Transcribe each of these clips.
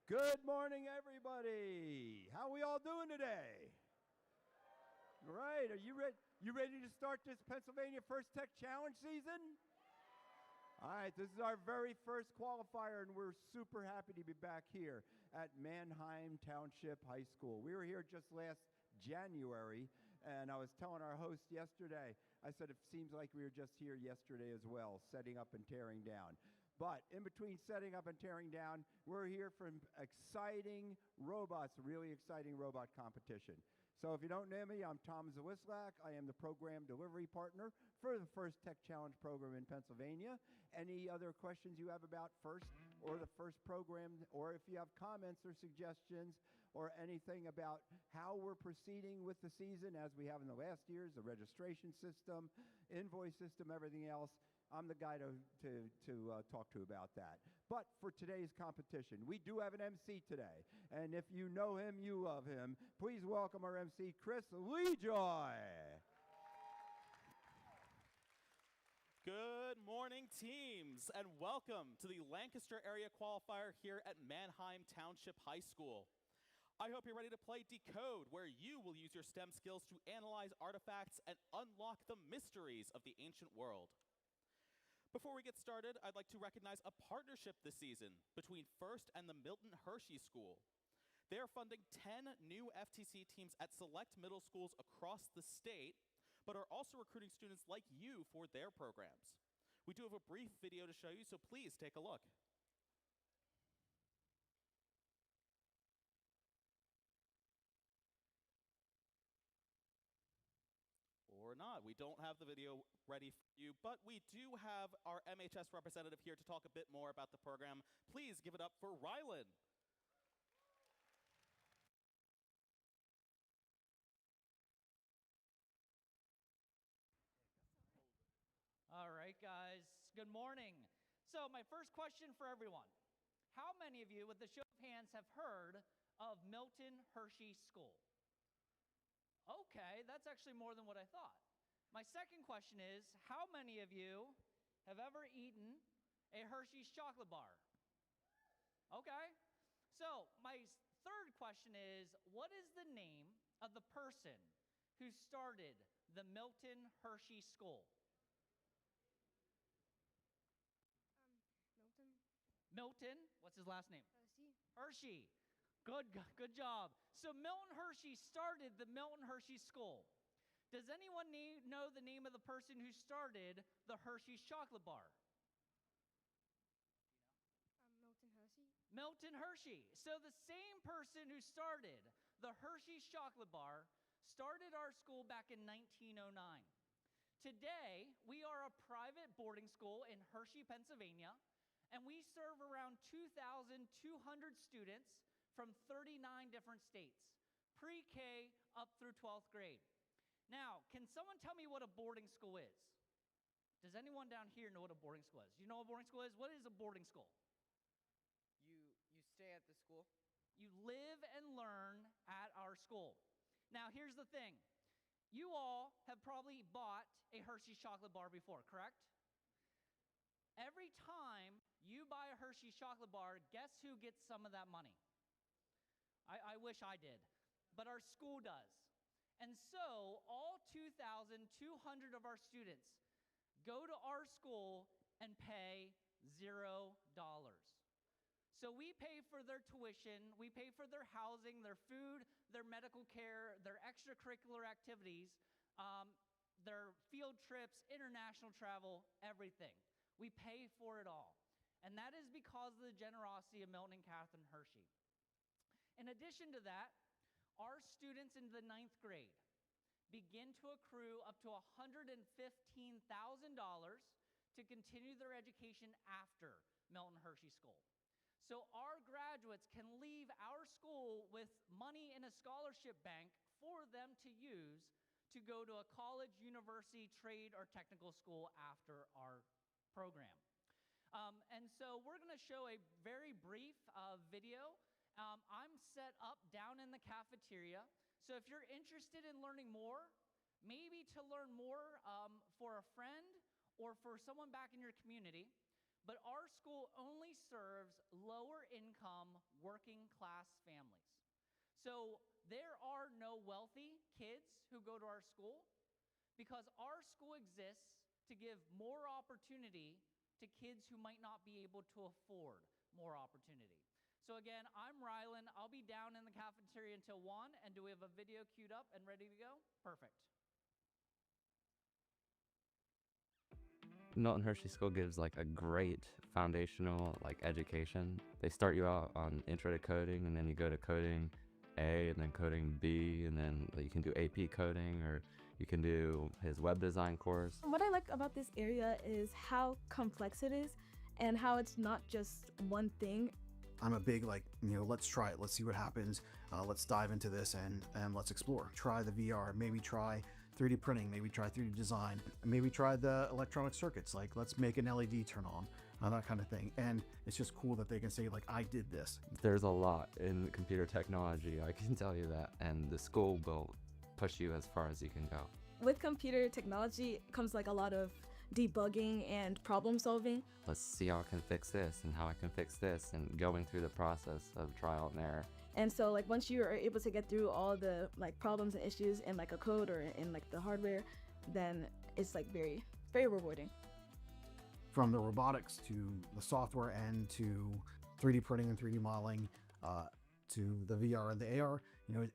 Good morning, everybody. How are we all doing today? All right, are you ready to start this Pennsylvania First Tech Challenge season? All right, this is our very first qualifier, and we're super happy to be back here at Manheim Township High School. We were here just last January, and I was telling our host yesterday, I said it seems like we were just here yesterday as well, setting up and tearing down. But in between setting up and tearing down, we're here for exciting robots, really exciting robot competition. So if you don't know me, I'm Tom Zawislak. I am the program delivery partner for the First Tech Challenge program in Pennsylvania. Any other questions you have about FIRST or the FIRST program, or if you have comments or suggestions or anything about how we're proceeding with the season as we have in the last years, the registration system, invoice system, everything else, I'm the guy to talk to about that. But for today's competition, we do have an MC today. And if you know him, you love him. Please welcome our MC, Chris Lejoy. Good morning, teams, and welcome to the Lancaster area qualifier here at Manheim Township High School. I hope you're ready to play Decode, where you will use your STEM skills to analyze artifacts and unlock the mysteries of the ancient world. Before we get started, I'd like to recognize a partnership this season between FIRST and the Milton Hershey School. They are funding 10 new FTC teams at select middle schools across the state, but are also recruiting students like you for their programs. We do have a brief video to show you, so please take a look. Or not. We don't have the video ready for you, but we do have our MHS representative here to talk a bit more about the program. Please give it up for Rylan. All right, guys. Good morning. So my first question for everyone. How many of you, with a show of hands, have heard of Milton Hershey School? Okay, that's actually more than what I thought. My second question is, how many of you have ever eaten a Hershey's chocolate bar? Okay. So my third question is, what is the name of the person who started the Milton Hershey School? Milton, what's his last name? Hershey. Good job. So Milton Hershey started the Milton Hershey School. Does anyone know the name of the person who started the Hershey's chocolate bar? Milton Hershey. Milton Hershey. So the same person who started the Hershey's chocolate bar started our school back in 1909. Today, we are a private boarding school in Hershey, Pennsylvania, and we serve around 2,200 students from 39 different states, pre-K up through 12th grade. Now, can someone tell me what a boarding school is? Does anyone down here know what a boarding school is? You know what a boarding school is? What is a boarding school? You stay at the school? You live and learn at our school. Now, here's the thing. You all have probably bought a Hershey's chocolate bar before, correct? Every time you buy a Hershey's chocolate bar, guess who gets some of that money? I wish I did, but our school does. And so all 2,200 of our students go to our school and pay $0. So we pay for their tuition, we pay for their housing, their food, their medical care, their extracurricular activities, their field trips, international travel, everything. We pay for it all. And that is because of the generosity of Milton and Catherine Hershey. In addition to that, our students in the 9th grade begin to accrue up to $115,000 to continue their education after Milton Hershey School. So our graduates can leave our school with money in a scholarship bank for them to use to go to a college, university, trade, or technical school after our program. And so we're going to show a very brief video. I'm set up down in the cafeteria. So if you're interested in learning more, maybe to learn more for a friend or for someone back in your community, but our school only serves lower income working class families. So there are no wealthy kids who go to our school because our school exists to give more opportunity to kids who might not be able to afford more opportunity. So again, I'm Rylan. I'll be down in the cafeteria until 1, and do we have a video queued up and ready to go? Perfect. Milton Hershey School gives like a great foundational like education. They start you out on intro to coding, and then you go to coding A, and then coding B, and then you can do AP coding, or you can do his web design course. What I like about this area is how complex it is and how it's not just one thing. I'm a big let's try it, let's see what happens, let's dive into this and let's explore. Try the VR, maybe try 3D printing, maybe try 3D design, maybe try the electronic circuits, like let's make an LED turn on, that kind of thing. And it's just cool that they can say like, I did this. There's a lot in computer technology, I can tell you that, and the school will push you as far as you can go. With computer technology comes like a lot of debugging and problem solving. Let's see how I can fix this and how I can fix this, and going through the process of trial and error. And so like once you are able to get through all the like problems and issues in like a code or in like the hardware, then it's like very, very rewarding. From the robotics to the software and to 3D printing and 3D modeling, to the VR and the AR,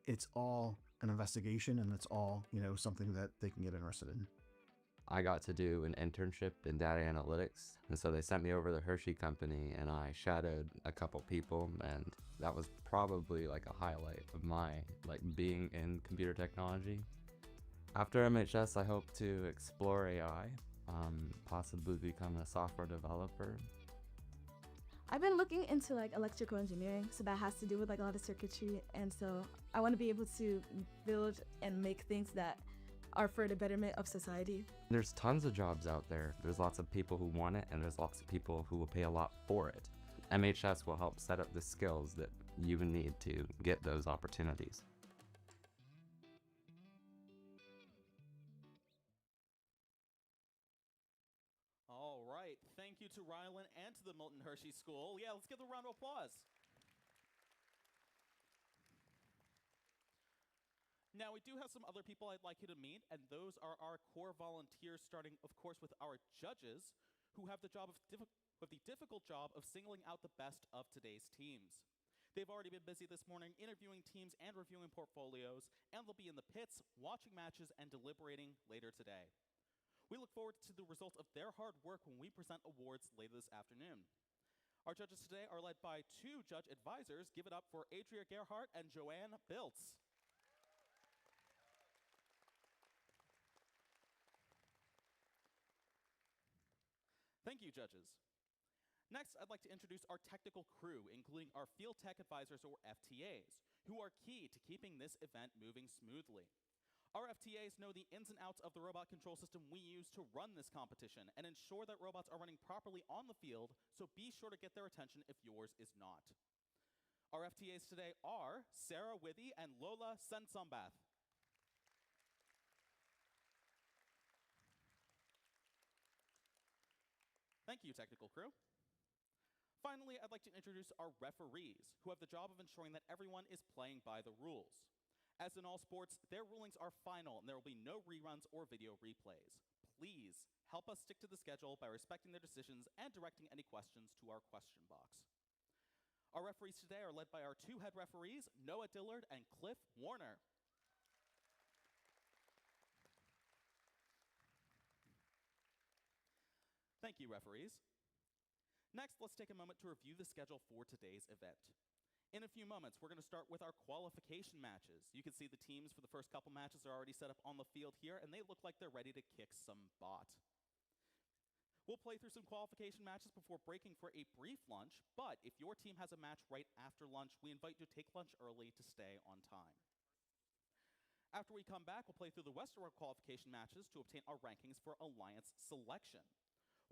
it's all an investigation, and it's all, something that they can get interested in. I got to do an internship in data analytics, and so they sent me over to the Hershey company, and I shadowed a couple people, and that was probably like a highlight of my being in computer technology. After MHS, I hope to explore AI, possibly become a software developer. I've been looking into like electrical engineering, so that has to do with like a lot of circuitry, and so I want to be able to build and make things that are for the betterment of society. There's tons of jobs out there. There's lots of people who want it, and there's lots of people who will pay a lot for it. MHS will help set up the skills that you need to get those opportunities. All right, thank you to Rylan and to the Milton Hershey School. Yeah, let's give them a round of applause. Now, we do have some other people I'd like you to meet, and those are our core volunteers, starting, of course, with our judges, who have the difficult job of singling out the best of today's teams. They've already been busy this morning interviewing teams and reviewing portfolios, and they'll be in the pits, watching matches, and deliberating later today. We look forward to the result of their hard work when we present awards later this afternoon. Our judges today are led by 2 judge advisors. Give it up for Adria Gerhardt and Joanne Biltz. Thank you, judges. Next, I'd like to introduce our technical crew, including our Field Tech Advisors, or FTAs, who are key to keeping this event moving smoothly. Our FTAs know the ins and outs of the robot control system we use to run this competition and ensure that robots are running properly on the field, so be sure to get their attention if yours is not. Our FTAs today are Sarah Withy and Lola Sensombath. Thank you, technical crew. Finally, I'd like to introduce our referees, who have the job of ensuring that everyone is playing by the rules. As in all sports, their rulings are final, and there will be no reruns or video replays. Please help us stick to the schedule by respecting their decisions and directing any questions to our question box. Our referees today are led by our 2 head referees, Noah Dillard and Cliff Warner. Thank you, referees. Next, let's take a moment to review the schedule for today's event. In a few moments, we're going to start with our qualification matches. You can see the teams for the first couple matches are already set up on the field here, and they look like they're ready to kick some butt. We'll play through some qualification matches before breaking for a brief lunch, but if your team has a match right after lunch, we invite you to take lunch early to stay on time. After we come back, we'll play through the rest of our qualification matches to obtain our rankings for Alliance selection.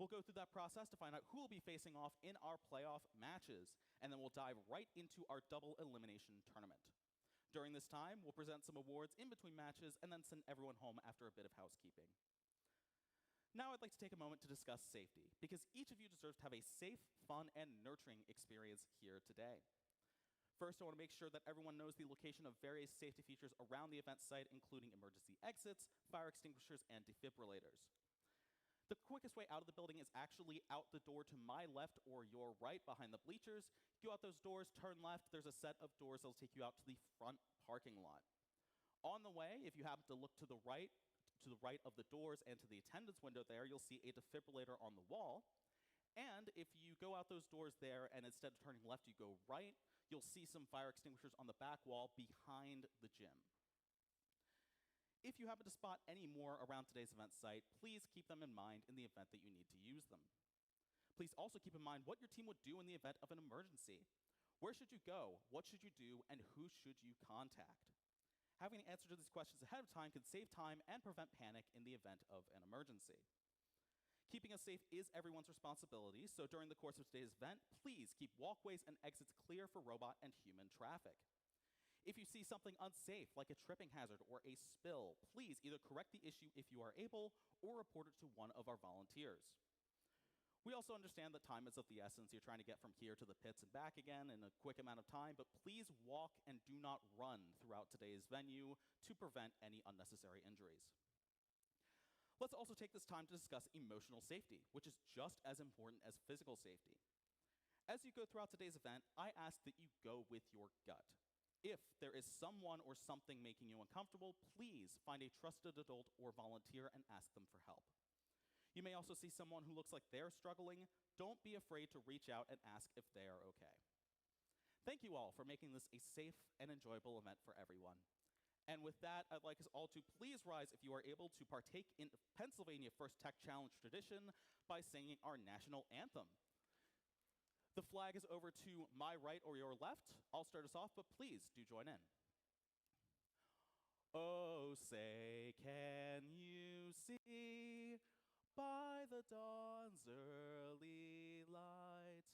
We'll go through that process to find out who will be facing off in our playoff matches, and then we'll dive right into our double elimination tournament. During this time, we'll present some awards in between matches and then send everyone home after a bit of housekeeping. Now I'd like to take a moment to discuss safety, because each of you deserves to have a safe, fun, and nurturing experience here today. First, I want to make sure that everyone knows the location of various safety features around the event site, including emergency exits, fire extinguishers, and defibrillators. The quickest way out of the building is actually out the door to my left or your right behind the bleachers. Go out those doors, turn left, there's a set of doors that'll take you out to the front parking lot. On the way, if you happen to look to the right of the doors and to the attendance window there, you'll see a defibrillator on the wall. And if you go out those doors there and instead of turning left, you go right, you'll see some fire extinguishers on the back wall behind the gym. If you happen to spot any more around today's event site, please keep them in mind in the event that you need to use them. Please also keep in mind what your team would do in the event of an emergency. Where should you go? What should you do? And who should you contact? Having an answer to these questions ahead of time can save time and prevent panic in the event of an emergency. Keeping us safe is everyone's responsibility, so during the course of today's event, please keep walkways and exits clear for robot and human traffic. If you see something unsafe, like a tripping hazard or a spill, please either correct the issue if you are able or report it to one of our volunteers. We also understand that time is of the essence. You're trying to get from here to the pits and back again in a quick amount of time, but please walk and do not run throughout today's venue to prevent any unnecessary injuries. Let's also take this time to discuss emotional safety, which is just as important as physical safety. As you go throughout today's event, I ask that you go with your gut. If there is someone or something making you uncomfortable, please find a trusted adult or volunteer and ask them for help. You may also see someone who looks like they're struggling. Don't be afraid to reach out and ask if they are okay. Thank you all for making this a safe and enjoyable event for everyone. And with that, I'd like us all to please rise if you are able to partake in Pennsylvania First Tech Challenge tradition by singing our national anthem. The flag is over to my right or your left. I'll start us off, but please do join in. Oh, say, can you see by the dawn's early light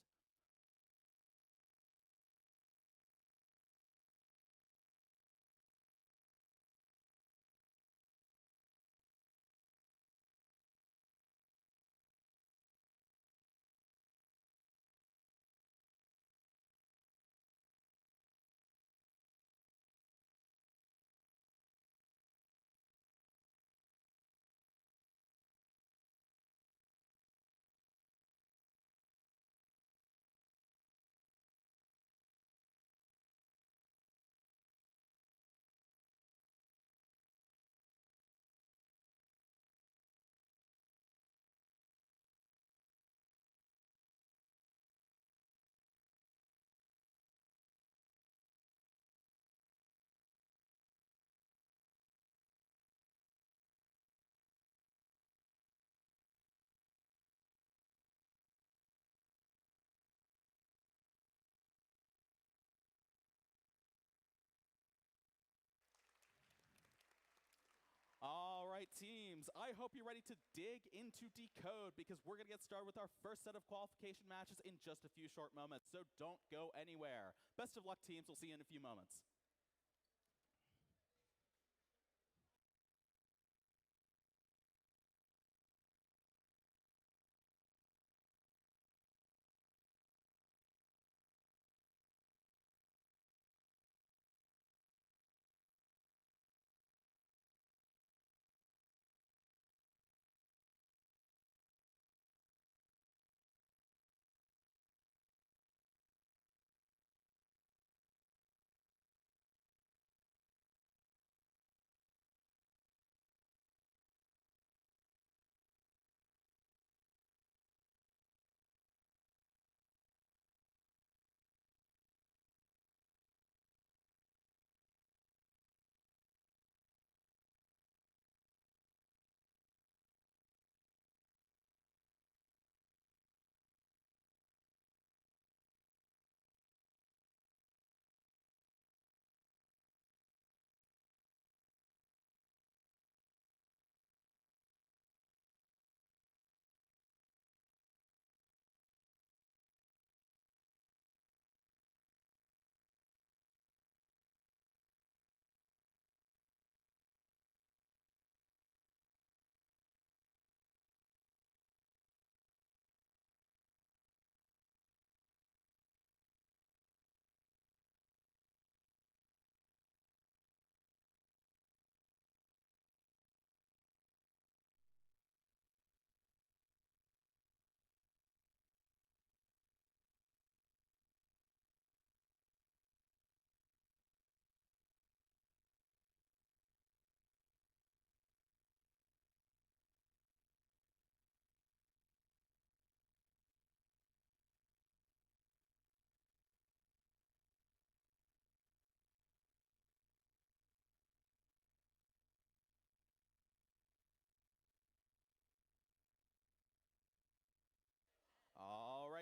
All right, teams, I hope you're ready to dig into Decode because we're going to get started with our first set of qualification matches in just a few short moments, so don't go anywhere. Best of luck, teams. We'll see you in a few moments.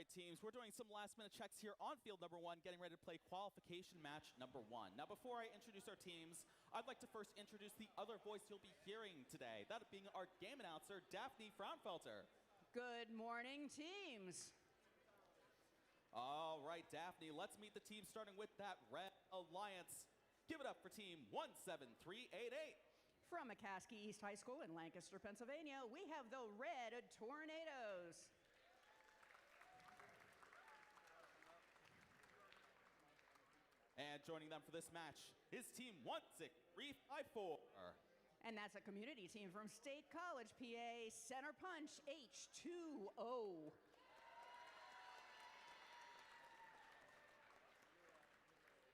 right, teams, we're doing some last-minute checks here on field number 1, getting ready to play qualification match number 1. Now, before I introduce our teams, I'd like to first introduce the other voice you'll be hearing today, that being our game announcer, Daphne Fraunfelter. Good morning, teams. All right, Daphne, let's meet the team, starting with that Red Alliance. Give it up for team 17388. From McCaskey East High School in Lancaster, Pennsylvania, we have the Red Tornadoes. And joining them for this match is team 16354. And that's a community team from State College, PA, Center Punch H2O.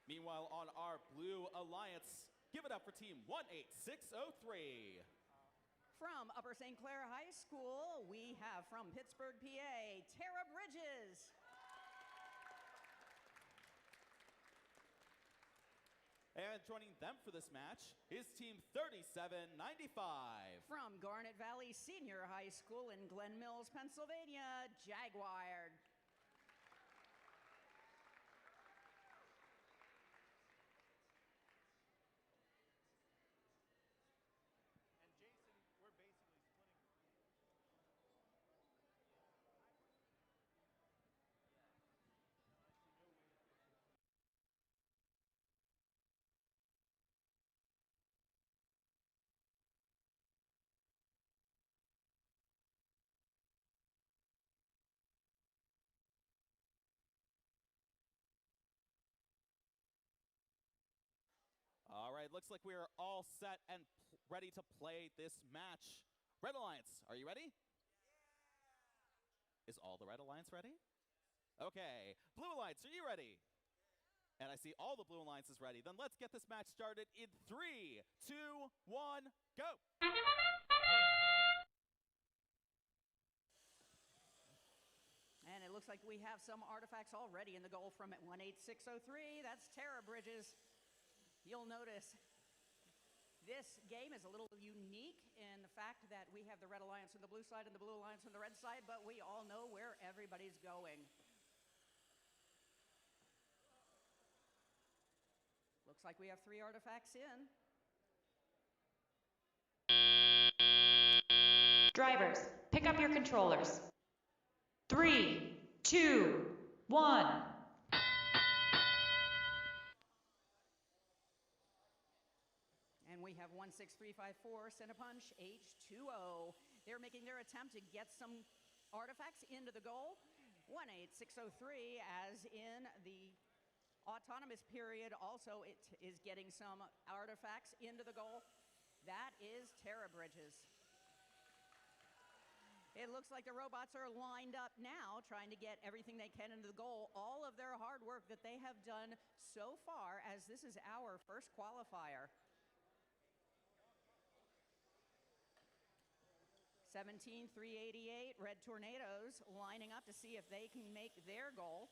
Meanwhile, on our Blue Alliance, give it up for team 18603. From Upper St. Clair High School, we have from Pittsburgh, PA, Tara Bridges. And joining them for this match is team 3795. From Garnet Valley Senior High School in Glen Mills, Pennsylvania, Jaguar. All right, looks like we are all set and ready to play this match. Red Alliance, are you ready? Yeah. Is all the Red Alliance ready? Okay. Blue Alliance, are you ready? And I see all the Blue Alliance is ready. Then let's get this match started in 3, 2, 1, go! And it looks like we have some artifacts already in the goal from 18603. That's Tara Bridges. You'll notice this game is a little unique in the fact that we have the Red Alliance on the blue side and the Blue Alliance on the red side, but we all know where everybody's going. Looks like we have 3 artifacts in. Drivers, pick up your controllers. 3, 2, 1. And we have 16354, Cinepunch H2O. They're making their attempt to get some artifacts into the goal. 18603, as in the autonomous period, also it is getting some artifacts into the goal. That is Tara Bridges. It looks like the robots are lined up now, trying to get everything they can into the goal. All of their hard work that they have done so far, as this is our first qualifier. 17388, Red Tornadoes, lining up to see if they can make their goal.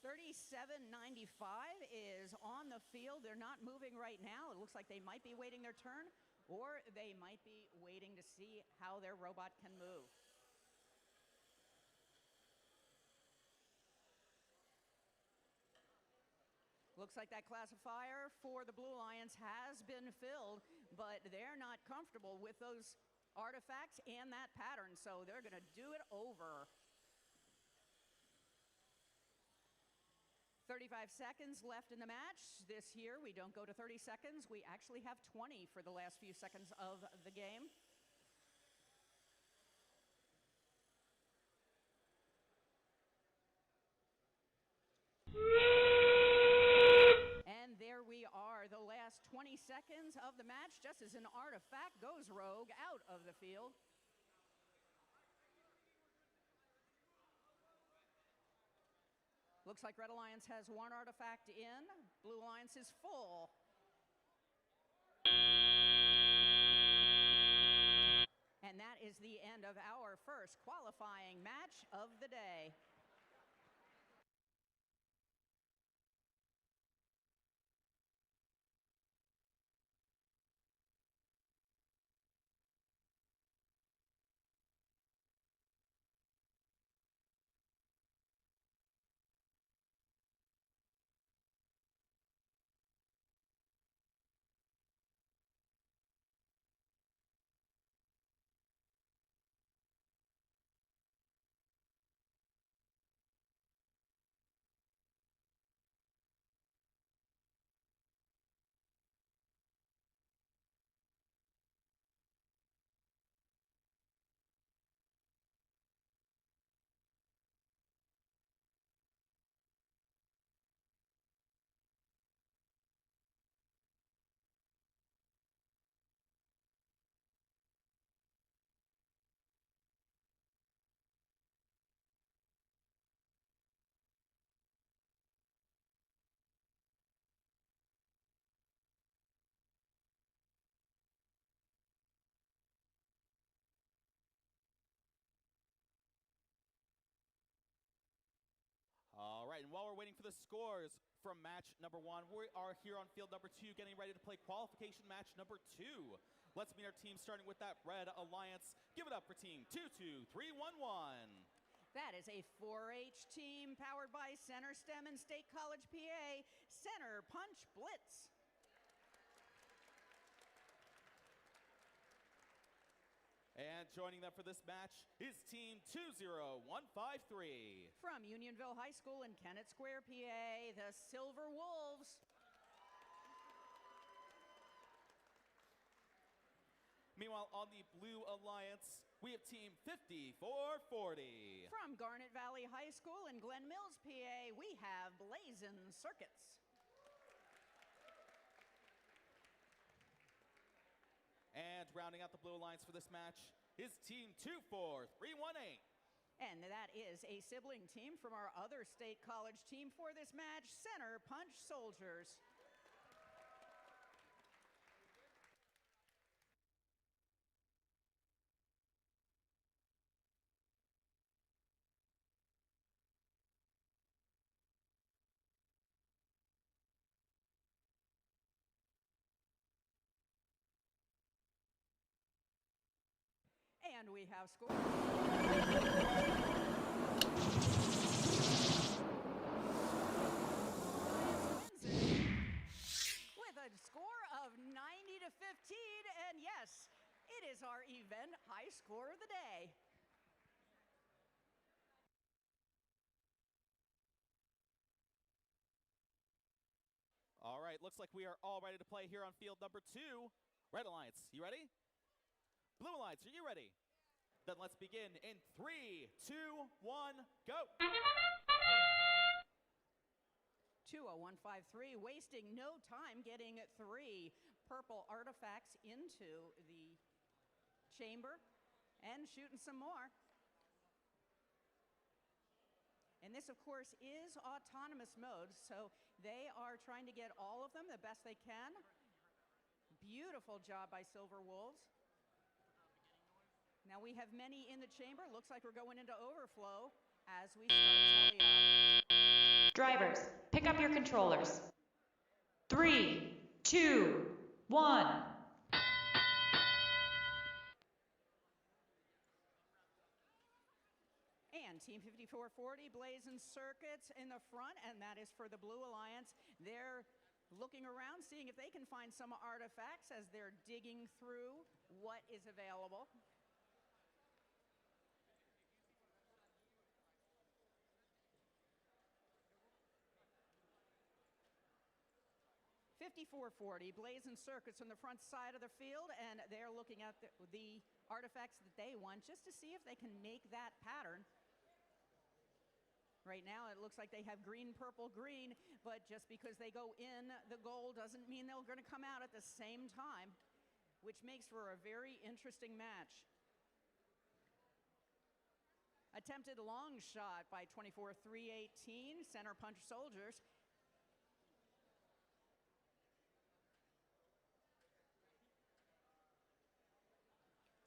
$37.95 is on the field. They're not moving right now. It looks like they might be waiting their turn, or they might be waiting to see how their robot can move. Looks like that classifier for the Blue Alliance has been filled, but they're not comfortable with those artifacts and that pattern, so they're going to do it over. 35 seconds left in the match. This year, we don't go to 30 seconds. We actually have 20 for the last few seconds of the game. And there we are, the last 20 seconds of the match, just as an artifact goes rogue out of the field. Looks like Red Alliance has 1 artifact in. Blue Alliance is full. And that is the end of our first qualifying match of the day. while we're waiting for the scores from match number 1, we are here on field number 2 getting ready to play qualification match number 2. Let's meet our team starting with that Red Alliance. Give it up for team 22311. That is a 4-H team powered by Center STEM and State College, PA, Center Punch Blitz. And joining them for this match is team 20153. From Unionville High School in Kennett Square, PA, the Silver Wolves. Meanwhile, on the Blue Alliance, we have team 5440. From Garnet Valley High School in Glen Mills, PA, we have Blazin' Circuits. And rounding out the Blue Alliance for this match is team 24318. And that is a sibling team from our other state college team for this match, Center Punch Soldiers. And we have scored. With a score of 90 to 15, and yes, it is our event high score of the day. All right, looks like we are all ready to play here on field number 2. Red Alliance, you ready? Blue Alliance, are you ready? Then let's begin in 3, 2, 1, go! 20153, wasting no time getting 3 purple artifacts into the chamber and shooting some more. And this, of course, is autonomous mode, so they are trying to get all of them the best they can. Beautiful job by Silver Wolves. Now we have many in the chamber. Looks like we're going into overflow as we start tally up. Drivers, pick up your controllers. 3, 2, 1. And Team 5440 blazing circuits in the front, and that is for the Blue Alliance. They're looking around, seeing if they can find some artifacts as they're digging through what is available. 5440 blazing circuits on the front side of the field, and they're looking at the artifacts that they want just to see if they can make that pattern. Right now it looks like they have green, purple, green, but just because they go in the goal doesn't mean they're going to come out at the same time, which makes for a very interesting match. Attempted long shot by 24-318, Center Punch Soldiers.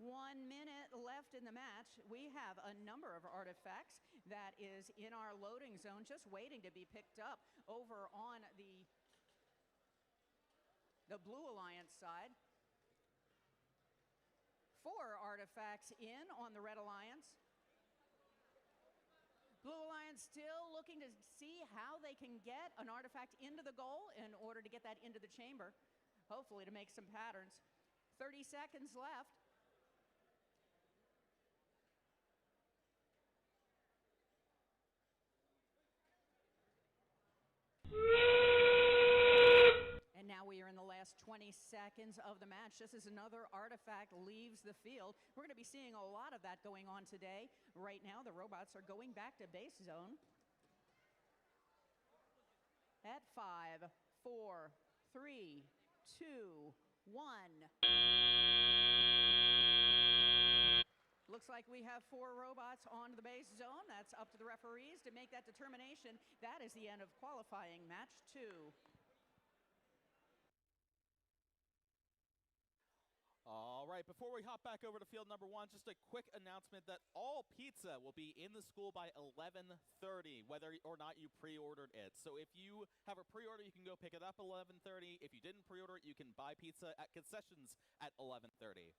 1 minute left in the match. We have a number of artifacts that is in our loading zone just waiting to be picked up over on the Blue Alliance side. 4 artifacts in on the Red Alliance. Blue Alliance still looking to see how they can get an artifact into the goal in order to get that into the chamber, hopefully to make some patterns. 30 seconds left. And now we are in the last 20 seconds of the match. Just as another artifact leaves the field. We're going to be seeing a lot of that going on today. Right now, the robots are going back to base zone. At 5, 4, 3, 2, 1. Looks like we have 4 robots on the base zone. That's up to the referees to make that determination. That is the end of qualifying match 2. All right, before we hop back over to field number 1, just a quick announcement that all pizza will be in the school by 11:30, whether or not you pre-ordered it. So if you have a pre-order, you can go pick it up at 11:30. If you didn't pre-order it, you can buy pizza at concessions at 11:30.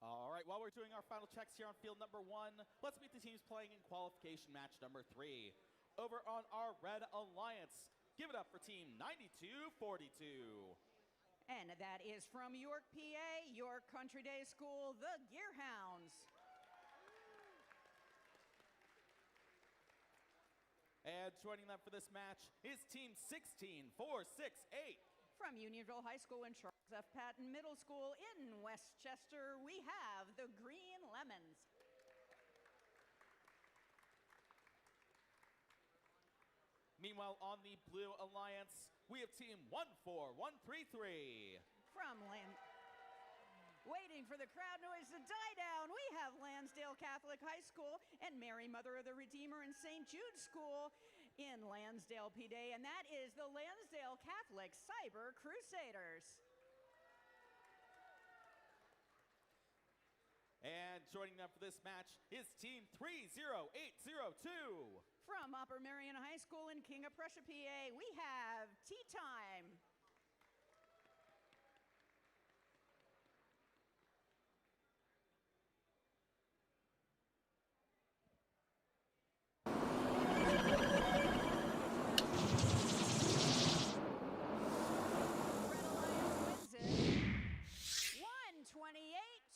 All right, while we're doing our final checks here on field number 1, let's meet the teams playing in qualification match number 3. Over on our Red Alliance, give it up for team 9242. And that is from York, PA, York Country Day School, the Gearhounds. And joining them for this match is team 16468. From Unionville High School and Charles F. Patton Middle School in Westchester, we have the Green Lemons. Meanwhile, on the Blue Alliance, we have team 14133. Waiting for the crowd noise to die down, we have Lansdale Catholic High School and Mary Mother of the Redeemer and St. Jude School in Lansdale, PA, and that is the Lansdale Catholic Cyber Crusaders. And joining them for this match is team 30802. From Upper Marion High School in King of Prussia, PA, we have Tea Time.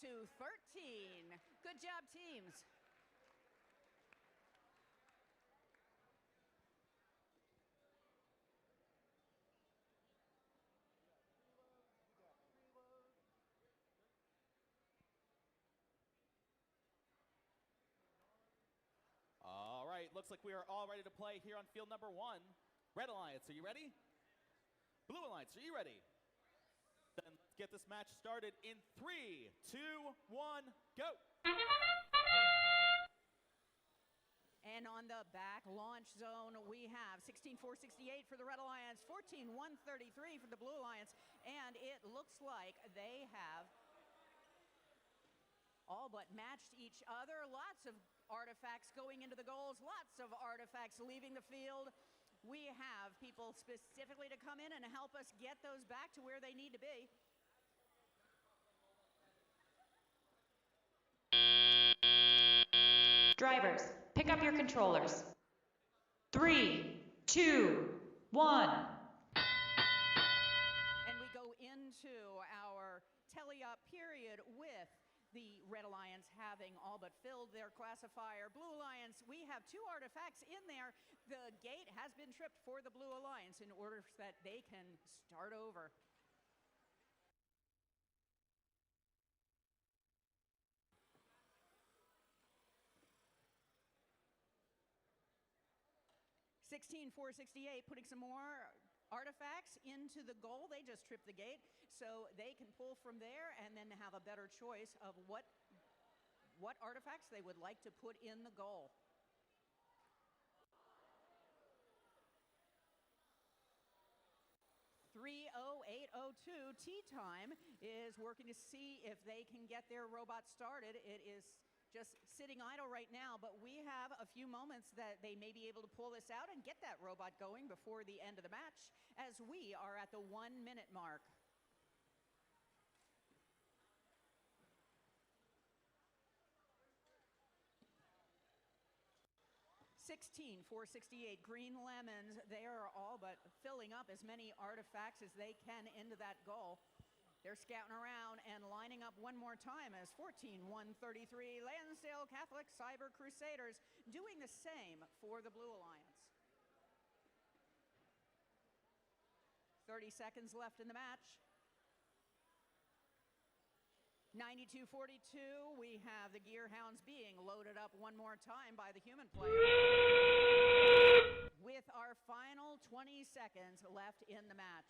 To 13. Good job, teams. All right, looks like we are all ready to play here on field number 1. Red Alliance, are you ready? Blue Alliance, are you ready? Then let's get this match started in 3, 2, 1, go! And on the back launch zone, we have 16468 for the Red Alliance, 14133 for the Blue Alliance, and it looks like they have all but matched each other. Lots of artifacts going into the goals, lots of artifacts leaving the field. We have people specifically to come in and help us get those back to where they need to be. Drivers, pick up your controllers. 3, 2, 1. And we go into our tele-up period with the Red Alliance having all but filled their classifier. Blue Alliance, we have 2 artifacts in there. The gate has been tripped for the Blue Alliance in order that they can start over. (16,468) putting some more artifacts into the goal. They just tripped the gate, so they can pull from there and then have a better choice of what what artifacts they would like to put in the goal. .30802 tea time is working to see if they can get their robot started. It is just sitting idle right now, but we have a few moments that they may be able to pull this out and get that robot going before the end of the match, as we are at the 1 minute mark. 16,468 green lemons. They are all but filling up as many artifacts as they can into that goal. They're scouting around and lining up one more time as 14,133 Lansdale Catholic Cyber Crusaders doing the same for the Blue Alliance. 30 seconds left in the match. 92-42, we have the Gear Hounds being loaded up one more time by the human player. With our final 20 seconds left in the match.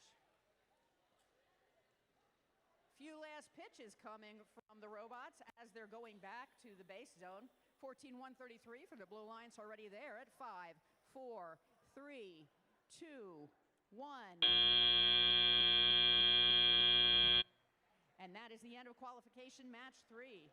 Few last pitches coming from the robots as they're going back to the base zone. 14-133 for the Blue Alliance already there at 5, 4, 3, 2, 1. And that is the end of qualification match 3.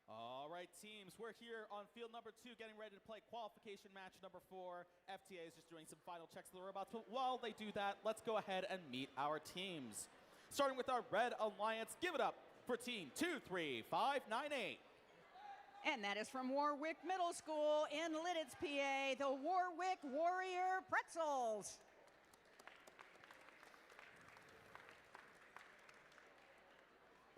All right, teams, we're here on field number 2 getting ready to play qualification match number 4. FTA is just doing some final checks of the robots, but while they do that, let's go ahead and meet our teams. Starting with our Red Alliance, give it up for team 23598. And that is from Warwick Middle School in Lidditz, PA, the Warwick Warrior Pretzels.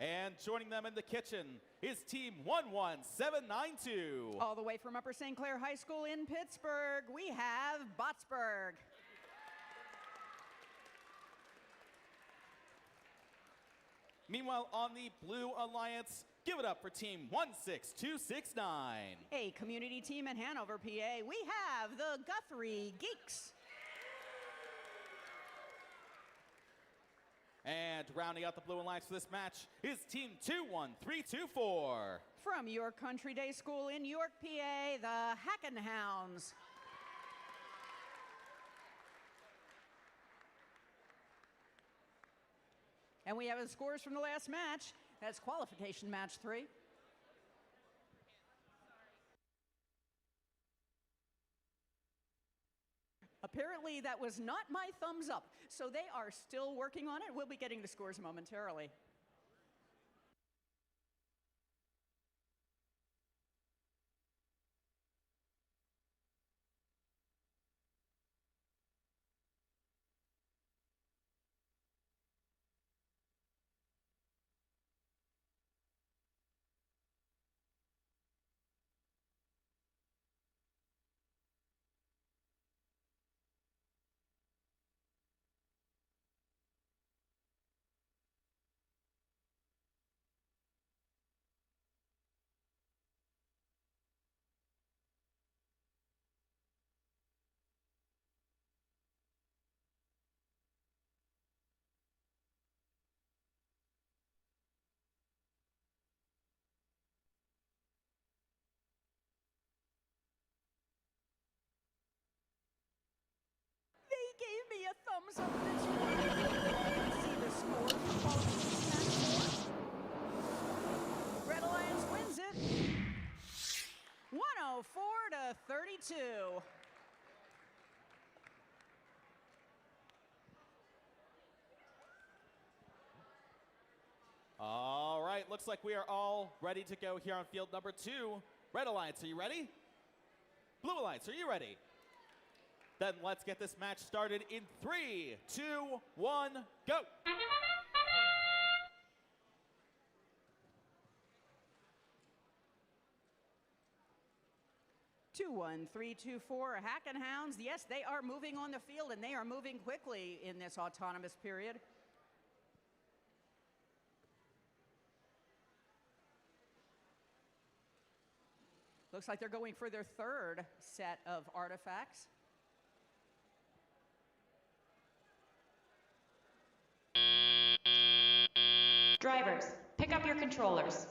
And joining them in the kitchen is team 11792. All the way from Upper St. Clair High School in Pittsburgh, we have Botsburg. Meanwhile, on the Blue Alliance, give it up for team 16269. A community team in Hanover, PA, we have the Guthrie Geeks. And rounding out the Blue Alliance for this match is team 21324. From York Country Day School in York, PA, the Hackenhounds. And we have the scores from the last match. That's qualification match 3. Apparently that was not my thumbs up, so they are still working on it. We'll be getting the scores momentarily. Gave me a thumbs up this morning. See the score for qualification match 4. Red Alliance wins it 104-32. All right, looks like we are all ready to go here on field number 2. Red Alliance, are you ready? Blue Alliance, are you ready? Then let's get this match started in 3, 2, 1, go. 21324 Hackenhounds. Yes, they are moving on the field, and they are moving quickly in this autonomous period. Looks like they're going for their third set of artifacts. Drivers, pick up your controllers.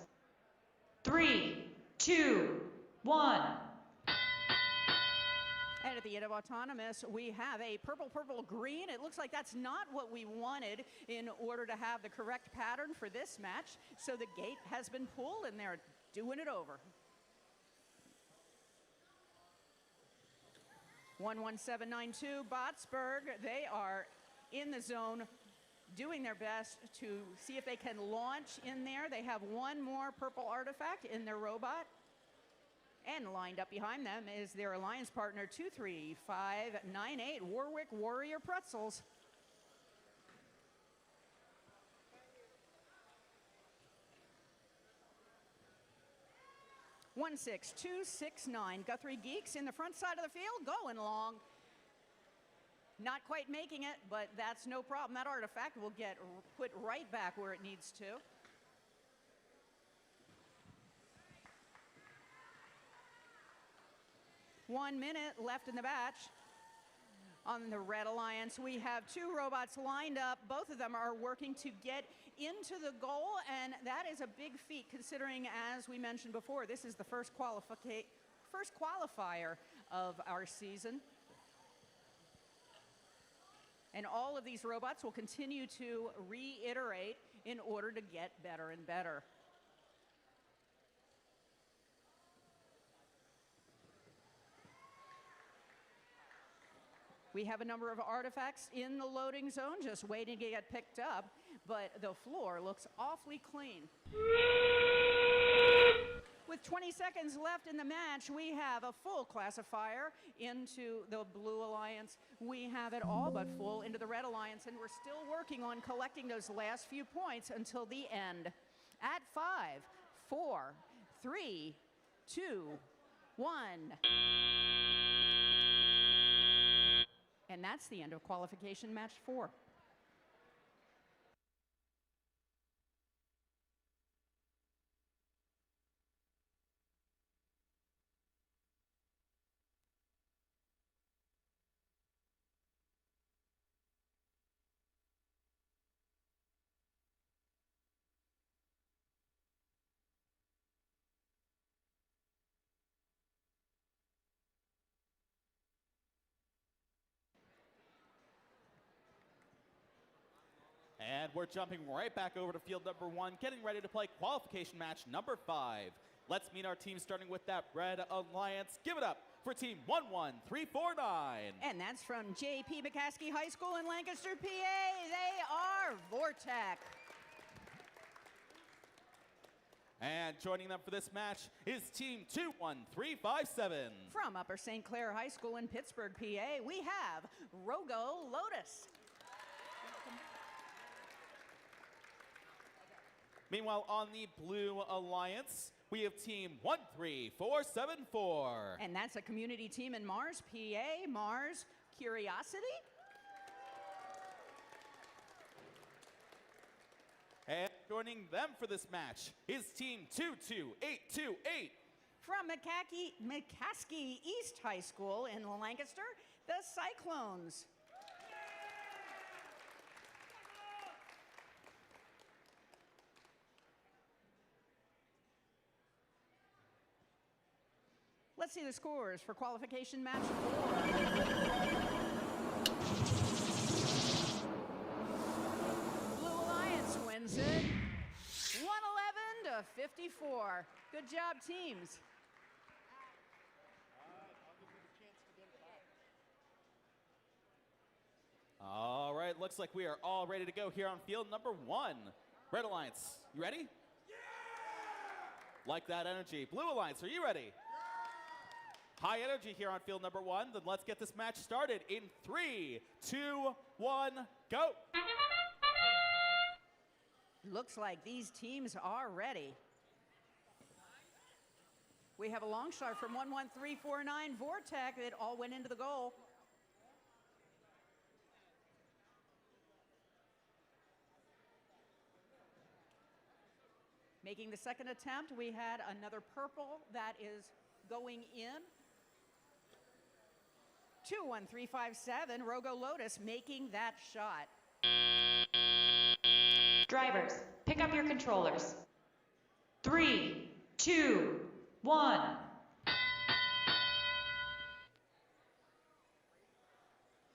3, 2, 1. And at the end of autonomous, we have a purple, purple, green. It looks like that's not what we wanted in order to have the correct pattern for this match. So the gate has been pulled, and they're doing it over. 11792 Botsburg, they are in the zone doing their best to see if they can launch in there. They have one more purple artifact in their robot. And lined up behind them is their alliance partner 23598 Warwick Warrior Pretzels. One 6-2-6-9 Guthrie Geeks in the front side of the field, going long. Not quite making it, but that's no problem. That artifact will get put right back where it needs to. One minute left in the batch. On the Red Alliance, we have two robots lined up. Both of them are working to get into the goal, and that is a big feat considering, as we mentioned before, this is the first qualifier of our season. And all of these robots will continue to reiterate in order to get better and better. We have a number of artifacts in the loading zone just waiting to get picked up, but the floor looks awfully clean. With 20 seconds left in the match, we have a full classifier into the Blue Alliance. We have it all but full into the Red Alliance, and we're still working on collecting those last few points until the end. At 5, 4, 3, 2, 1. And that's the end of qualification match 4. And we're jumping right back over to field number 1, getting ready to play qualification match number 5. Let's meet our team starting with that Red Alliance. Give it up for team 11349. And that's from J.P. McCaskey High School in Lancaster, PA. They are Vortec. And joining them for this match is team 21357. From Upper St. Clair High School in Pittsburgh, PA, we have Rogo Lotus. Meanwhile, on the Blue Alliance, we have team 13474. And that's a community team in Mars, PA. Mars Curiosity. And joining them for this match is team 22828. From McCaskey East High School in Lancaster, the Cyclones. Let's see the scores for qualification match 4. Blue Alliance wins it 111-54. Good job, teams. All right, looks like we are all ready to go here on field number 1. Red Alliance, you ready? Yeah! Like that energy. Blue Alliance, are you ready? High energy here on field number 1. Then let's get this match started in 3, 2, 1, go. Looks like these teams are ready. We have a long shot from 11349 Vortec. It all went into the goal. Making the second attempt, we had another purple that is going in. 21357 Rogo Lotus making that shot. Drivers, pick up your controllers. 3, 2, 1.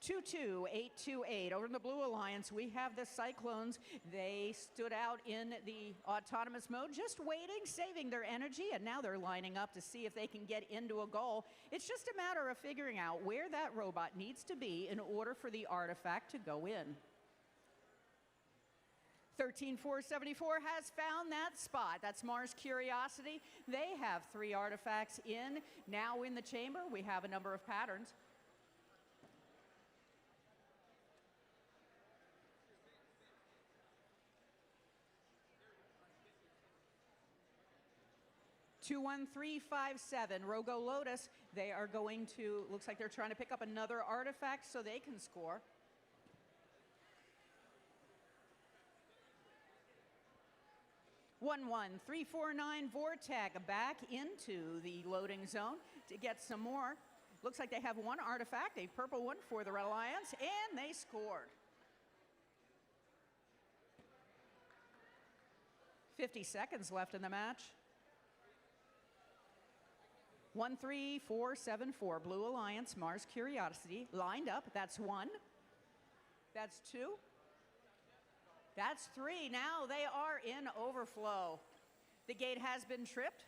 22828. Over in the Blue Alliance, we have the Cyclones. They stood out in the autonomous mode, just waiting, saving their energy, and now they're lining up to see if they can get into a goal. It's just a matter of figuring out where that robot needs to be in order for the artifact to go in. 13474 has found that spot. That's Mars Curiosity. They have 3 artifacts in. Now in the chamber, we have a number of patterns. (21357) Rogo Lotus. They are going to, looks like they're trying to pick up another artifact so they can score. (11349) Vortec back into the loading zone to get some more. Looks like they have 1 artifact, a purple one for the Red Alliance, and they scored. 50 seconds left in the match. 13474 Blue Alliance, Mars Curiosity lined up. That's 1. That's 2. That's 3. Now they are in overflow. The gate has been tripped.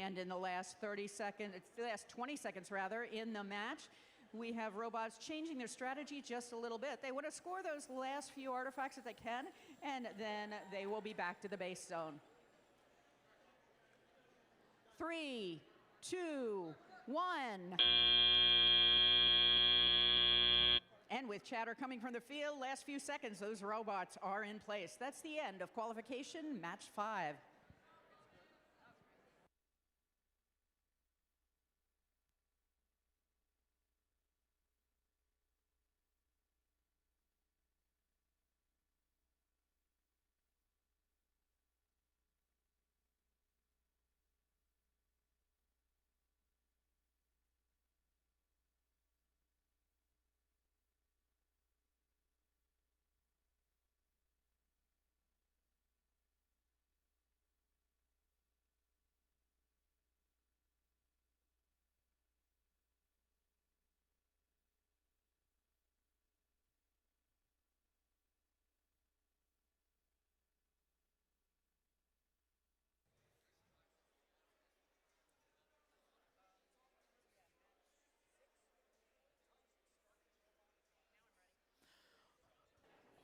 And in the last 30 seconds, the last 20 seconds rather, in the match, we have robots changing their strategy just a little bit. They want to score those last few artifacts if they can, and then they will be back to the base zone. 3, 2, 1. And with chatter coming from the field, last few seconds, those robots are in place. That's the end of qualification match 5.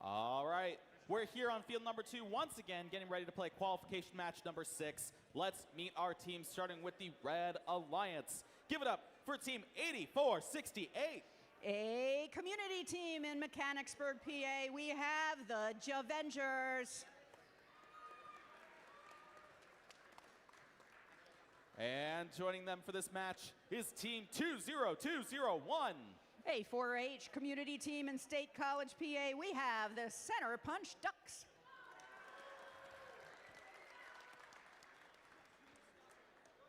All right, we're here on field number 2 once again, getting ready to play qualification match number 6. Let's meet our team, starting with the Red Alliance. Give it up for team 8468. A community team in Mechanicsburg, PA. We have the Javengers. And joining them for this match is team 20201. A 4-H community team in State College, PA. We have the Center Punch Ducks.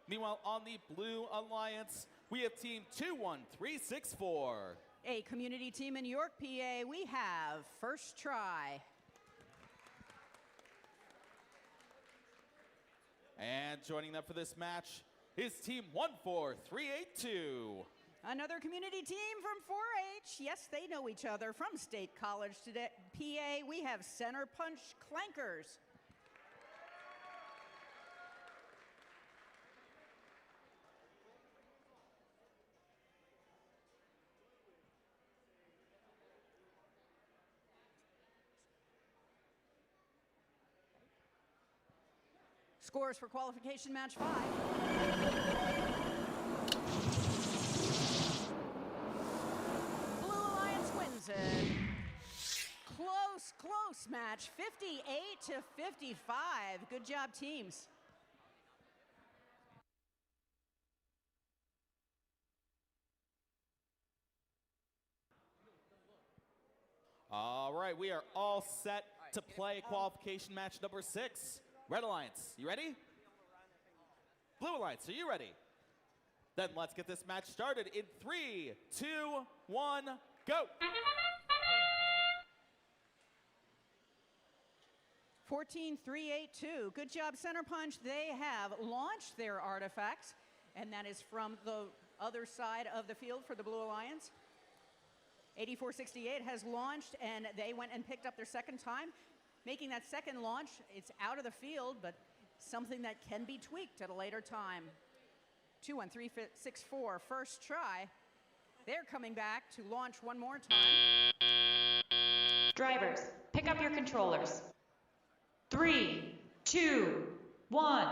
Meanwhile, on the Blue Alliance, we have team 21364. A community team in York, PA. We have First Try. And joining them for this match is team 14382. Another community team from 4-H. Yes, they know each other from State College today, PA. We have Center Punch Clankers. Scores for qualification match 5. close match, 58-55. Good job, teams. All right, we are all set to play qualification match number 6. Red Alliance, you ready? Blue Alliance, are you ready? Then let's get this match started in 3, 2, 1, go! 14-3-8-2. Good job, Center Punch. They have launched their artifacts, and that is from the other side of the field for the Blue Alliance. 8468 has launched, and they went and picked up their second time. Making that second launch, it's out of the field, but something that can be tweaked at a later time. 2-1-3-6-4, first try. They're coming back to launch one more time. Drivers, pick up your controllers. 3, 2, 1.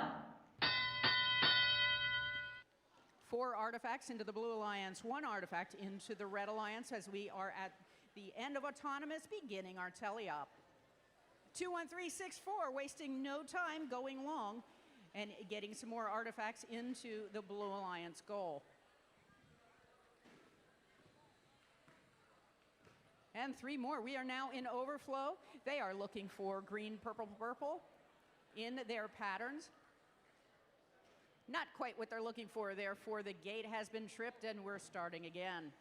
4 artifacts into the Blue Alliance, 1 artifact into the Red Alliance as we are at the end of Autonomous, beginning our tele-op. 2-1-3-6-4, wasting no time going long and getting some more artifacts into the Blue Alliance goal. And 3 more. We are now in overflow. They are looking for green, purple, purple in their patterns. Not quite what they're looking for, therefore the gate has been tripped and we're starting again.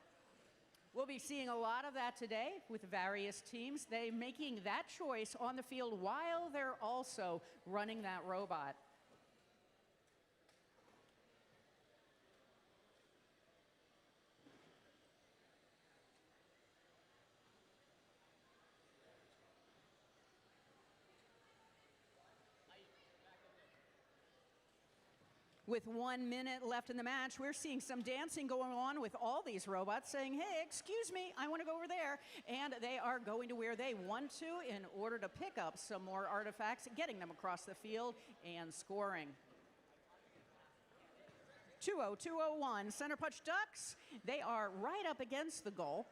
We'll be seeing a lot of that today with various teams. They're making that choice on the field while they're also running that robot. With 1 minute left in the match, we're seeing some dancing going on with all these robots saying, hey, excuse me, I want to go over there. And they are going to where they want to in order to pick up some more artifacts, getting them across the field and scoring. 2-0-2-0-1, Center Punch Ducks. They are right up against the goal.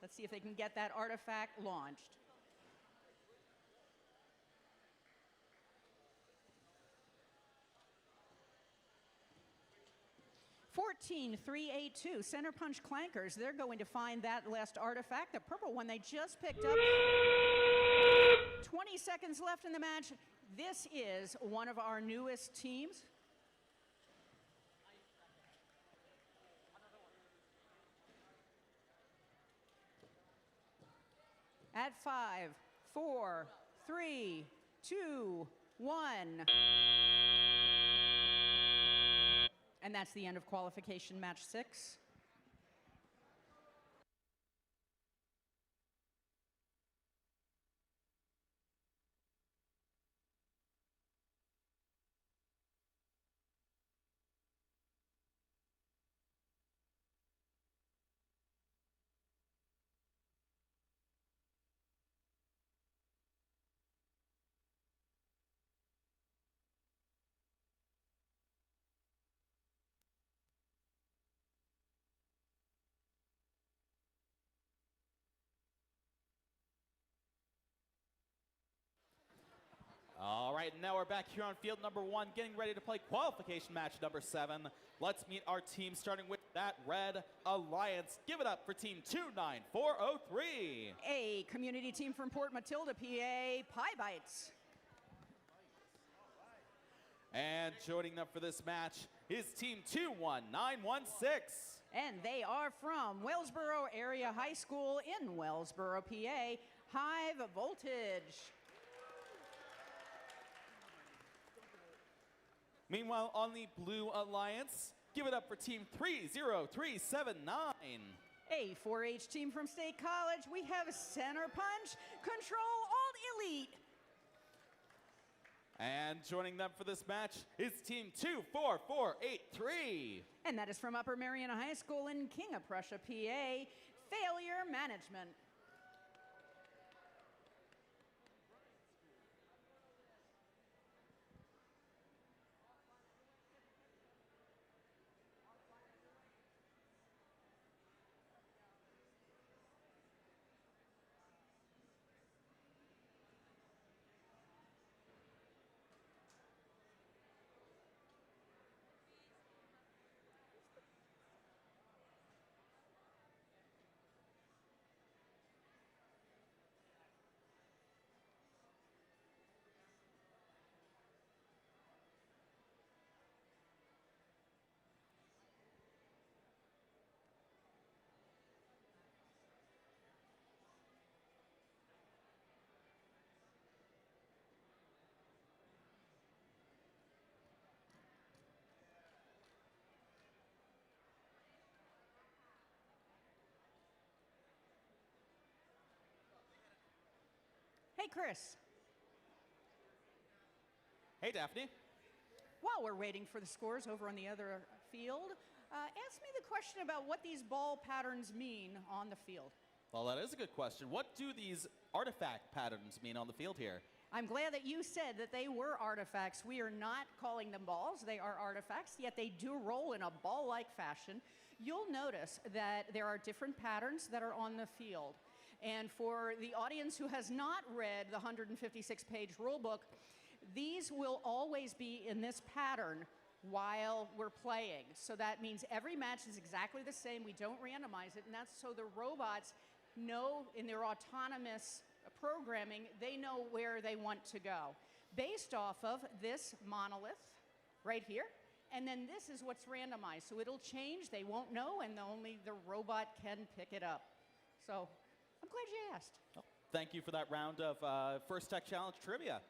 Let's see if they can get that artifact launched. 14-3-8-2, Center Punch Clankers. They're going to find that last artifact, the purple one they just picked up. 20 seconds left in the match. This is one of our newest teams. At 5, 4, 3, 2, 1. And that's the end of qualification match 6. All right, now we're back here on field number 1, getting ready to play qualification match number 7. Let's meet our team, starting with that Red Alliance. Give it up for team 29403. A community team from Port Matilda, PA, Pie Bites. And joining them for this match is team 21916. And they are from Wellsboro Area High School in Wellsboro, PA, High Voltage. Meanwhile, on the Blue Alliance, give it up for team 30379. A 4-H team from State College, we have Center Punch, Control Alt Elite. And joining them for this match is team 24483. And that is from Upper Marion High School in King of Prussia, PA, Failure Management. Hey, Chris. Hey, Daphne. While we're waiting for the scores over on the other field, ask me the question about what these ball patterns mean on the field. Well, that is a good question. What do these artifact patterns mean on the field here? I'm glad that you said that they were artifacts. We are not calling them balls. They are artifacts, yet they do roll in a ball-like fashion. You'll notice that there are different patterns that are on the field. And for the audience who has not read the 156-page rulebook, these will always be in this pattern while we're playing. So that means every match is exactly the same. We don't randomize it, and that's so the robots know in their autonomous programming, they know where they want to go based off of this monolith right here. And then this is what's randomized. So it'll change, they won't know, and only the robot can pick it up. So I'm glad you asked. Well, thank you for that round of First Tech Challenge trivia.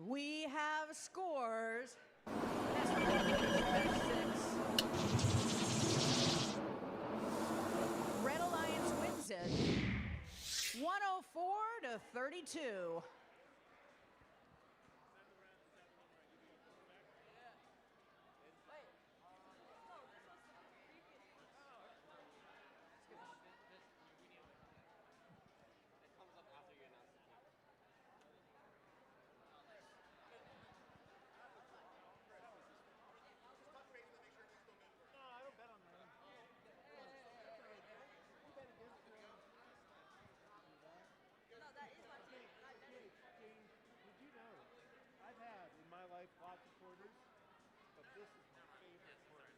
We have scores. Red Alliance wins it 104-32. Lots of quarters, but this is my favorite quarter.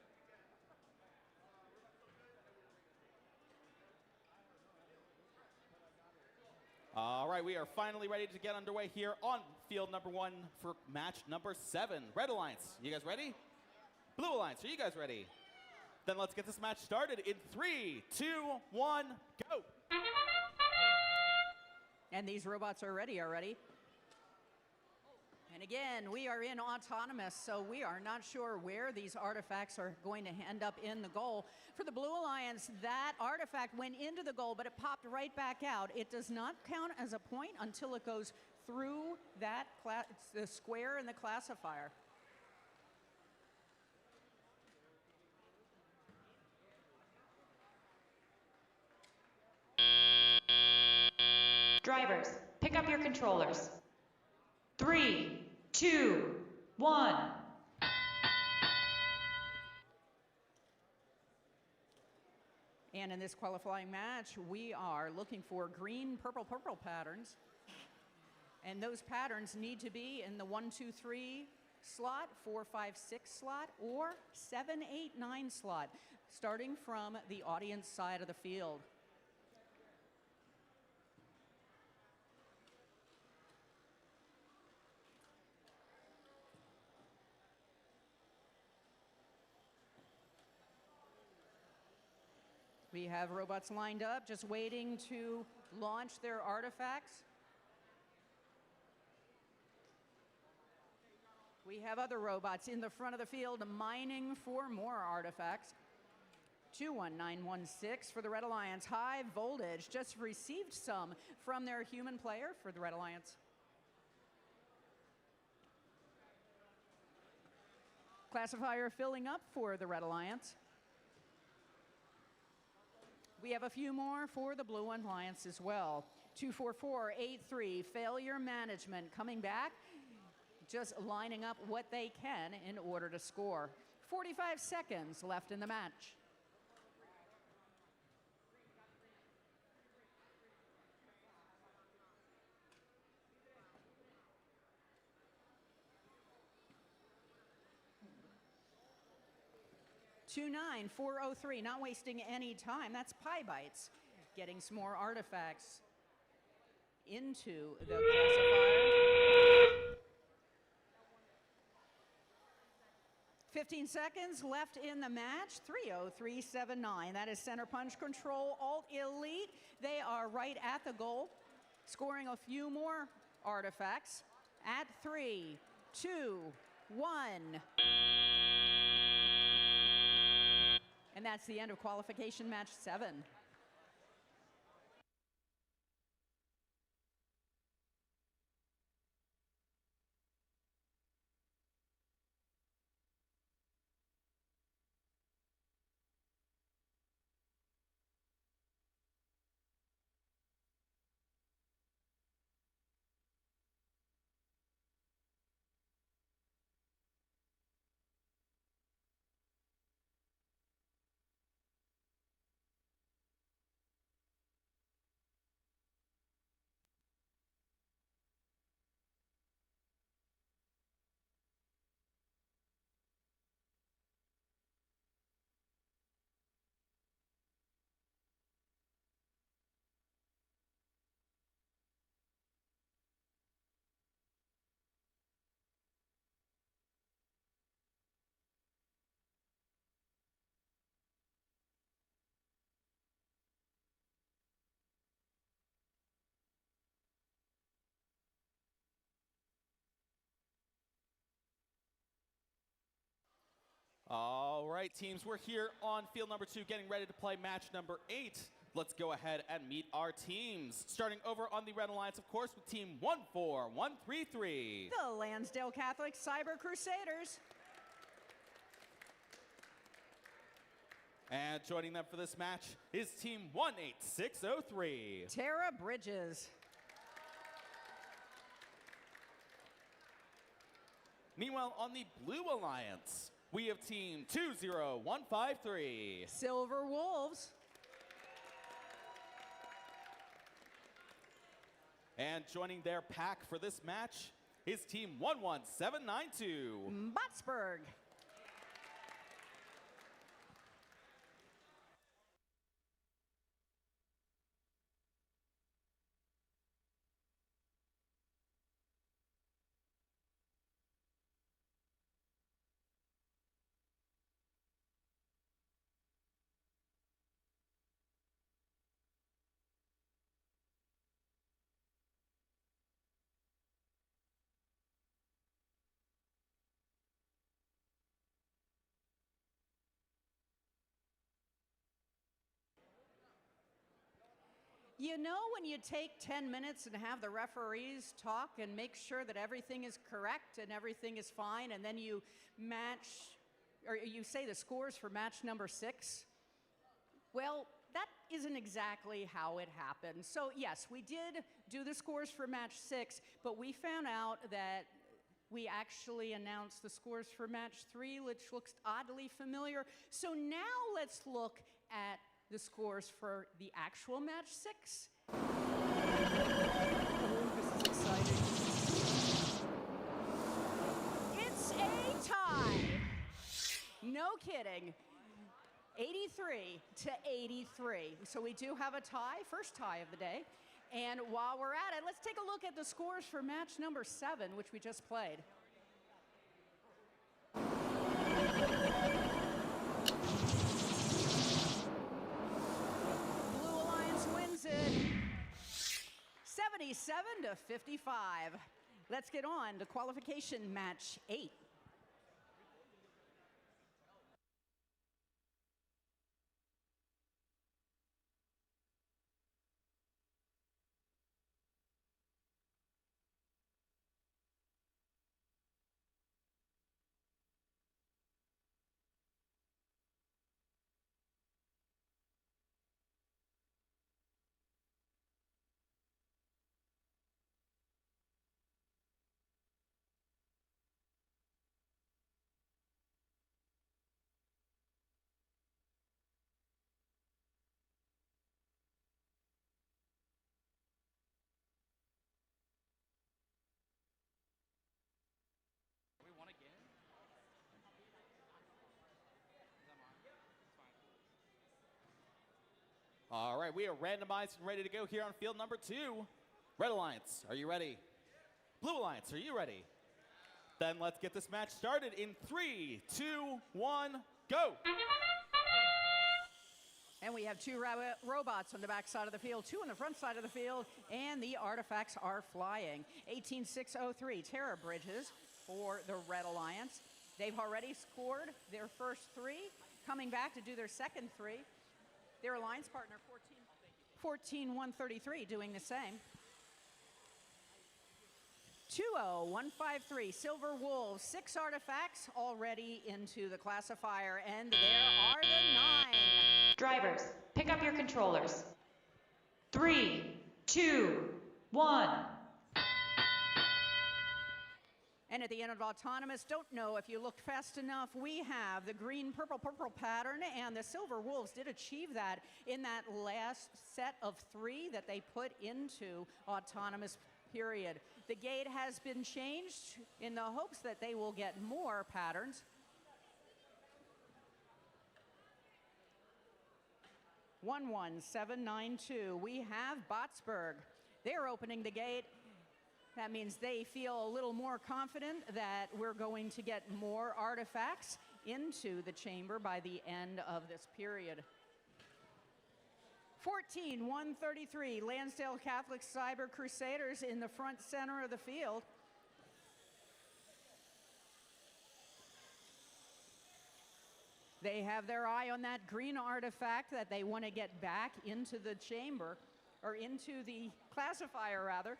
All right, we are finally ready to get underway here on field number 1 for match number 7. Red Alliance, you guys ready? Blue Alliance, are you guys ready? Then let's get this match started in 3, 2, 1, go! And these robots are ready already. And again, we are in autonomous, so we are not sure where these artifacts are going to end up in the goal. For the Blue Alliance, that artifact went into the goal, but it popped right back out. It does not count as a point until it goes through that the square in the classifier. Drivers, pick up your controllers. 3, 2, 1. And in this qualifying match, we are looking for green, purple, purple patterns. And those patterns need to be in the 1, 2, 3 slot, 4, 5, 6 slot, or 7, 8, 9 slot, starting from the audience side of the field. We have robots lined up, just waiting to launch their artifacts. We have other robots in the front of the field mining for more artifacts. 21916 for the Red Alliance. High voltage just received some from their human player for the Red Alliance. Classifier filling up for the Red Alliance. We have a few more for the Blue Alliance as well. 24483, failure management, coming back, just lining up what they can in order to score. 45 seconds left in the match. Two 9403, not wasting any time. That's Pie Bites, getting some more artifacts into the classifier. 15 seconds left in the match. 30379. That is Center Punch Control Alt Elite. They are right at the goal, scoring a few more artifacts at 3, 2, 1. And that's the end of qualification match 7. All right, teams, we're here on field number 2, getting ready to play match number 8. Let's go ahead and meet our teams. Starting over on the Red Alliance, of course, with team 14133. The Lansdale Catholic Cyber Crusaders. And joining them for this match is team 18603. Tara Bridges. Meanwhile, on the Blue Alliance, we have team 20153. Silver Wolves. And joining their pack for this match is team 11792. Botsburg. You know when you take 10 minutes and have the referees talk and make sure that everything is correct and everything is fine, and then you match, or you say the scores for match number 6? Well, that isn't exactly how it happened. So yes, we did do the scores for match 6, but we found out that we actually announced the scores for match 3, which looks oddly familiar. So now let's look at the scores for the actual match 6. Oh, this is exciting. It's a tie. No kidding. 83-83. So we do have a tie, first tie of the day. And while we're at it, let's take a look at the scores for match number 7, which we just played. It 77-55. Let's get on to qualification match 8. All right, we are randomized and ready to go here on field number 2. Red Alliance, are you ready? Blue Alliance, are you ready? Then let's get this match started in 3, 2, 1, go! And we have 2 robots on the back side of the field, 2 on the front side of the field, and the artifacts are flying. 18603, Tara Bridges for the Red Alliance. They've already scored their first 3, coming back to do their second 3. Their alliance partner, 14133, doing the same. 20153, Silver Wolves, 6 artifacts already into the classifier, and there are the 9. Drivers, pick up your controllers. 3, 2, 1. And at the end of Autonomous, don't know if you looked fast enough, we have the green, purple, purple pattern, and the Silver Wolves did achieve that in that last set of 3 that they put into Autonomous period. The gate has been changed in the hopes that they will get more patterns. 11792, we have Botsburg. They're opening the gate. That means they feel a little more confident that we're going to get more artifacts into the chamber by the end of this period. 14133, Lansdale Catholic Cyber Crusaders in the front center of the field. They have their eye on that green artifact that they want to get back into the chamber, or into the classifier, rather.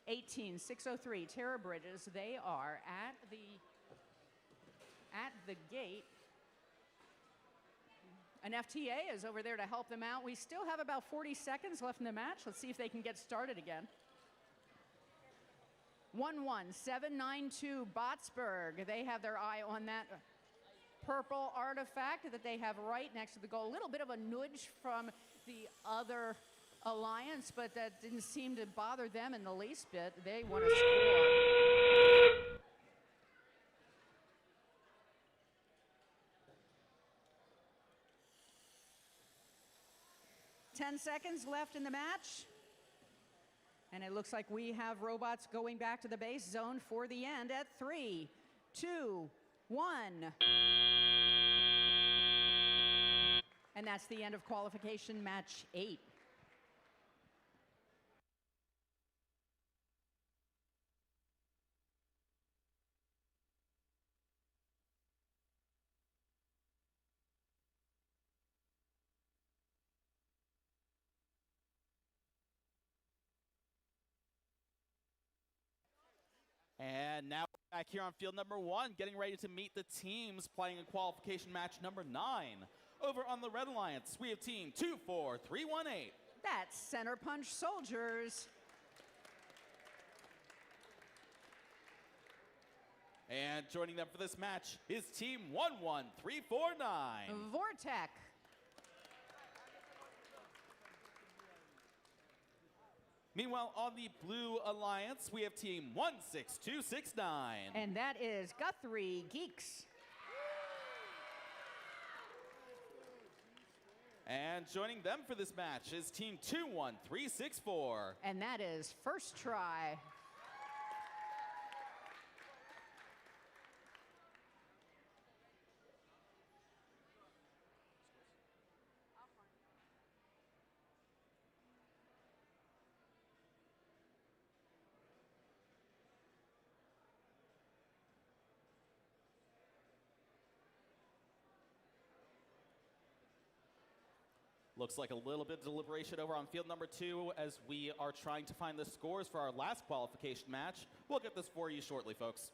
(18,603) Terra Bridges. They are at the gate. An FTA is over there to help them out. We still have about 40 seconds left in the match. Let's see if they can get started again. 11792 Botsburg. They have their eye on that purple artifact that they have right next to the goal. A little bit of a nudge from the other alliance, but that didn't seem to bother them in the least bit. They want to score. 10 seconds left in the match. And it looks like we have robots going back to the base zone for the end at 3, 2, 1. And that's the end of qualification match 8. And now we're back here on field number 1, getting ready to meet the teams playing in qualification match number 9. Over on the Red Alliance, we have team 24318. That's Center Punch Soldiers. And joining them for this match is team 11349. Vortec. Meanwhile, on the Blue Alliance, we have team 16269. And that is Guthrie Geeks. And joining them for this match is team 21364. And that is First Try. Looks like a little bit of deliberation over on field number 2 as we are trying to find the scores for our last qualification match. We'll get this for you shortly, folks.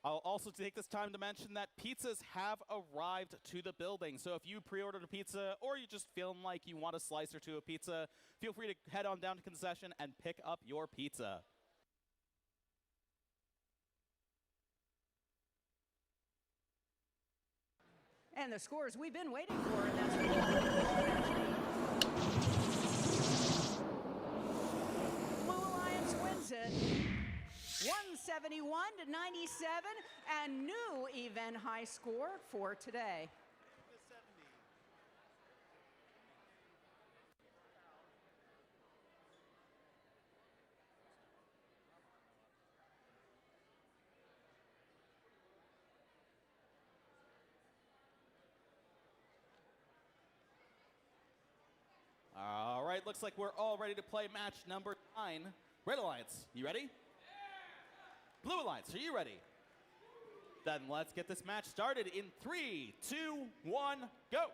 I'll also take this time to mention that pizzas have arrived to the building. So if you pre-ordered a pizza or you just feeling like you want a slice or two of pizza, feel free to head on down to concession and pick up your pizza. And the scores we've been waiting for, and that's Blue Alliance wins it 171-97, and new event high score for today. All right, looks like we're all ready to play match number 9. Red Alliance, you ready? Blue Alliance, are you ready? Then let's get this match started in 3, 2, 1, go!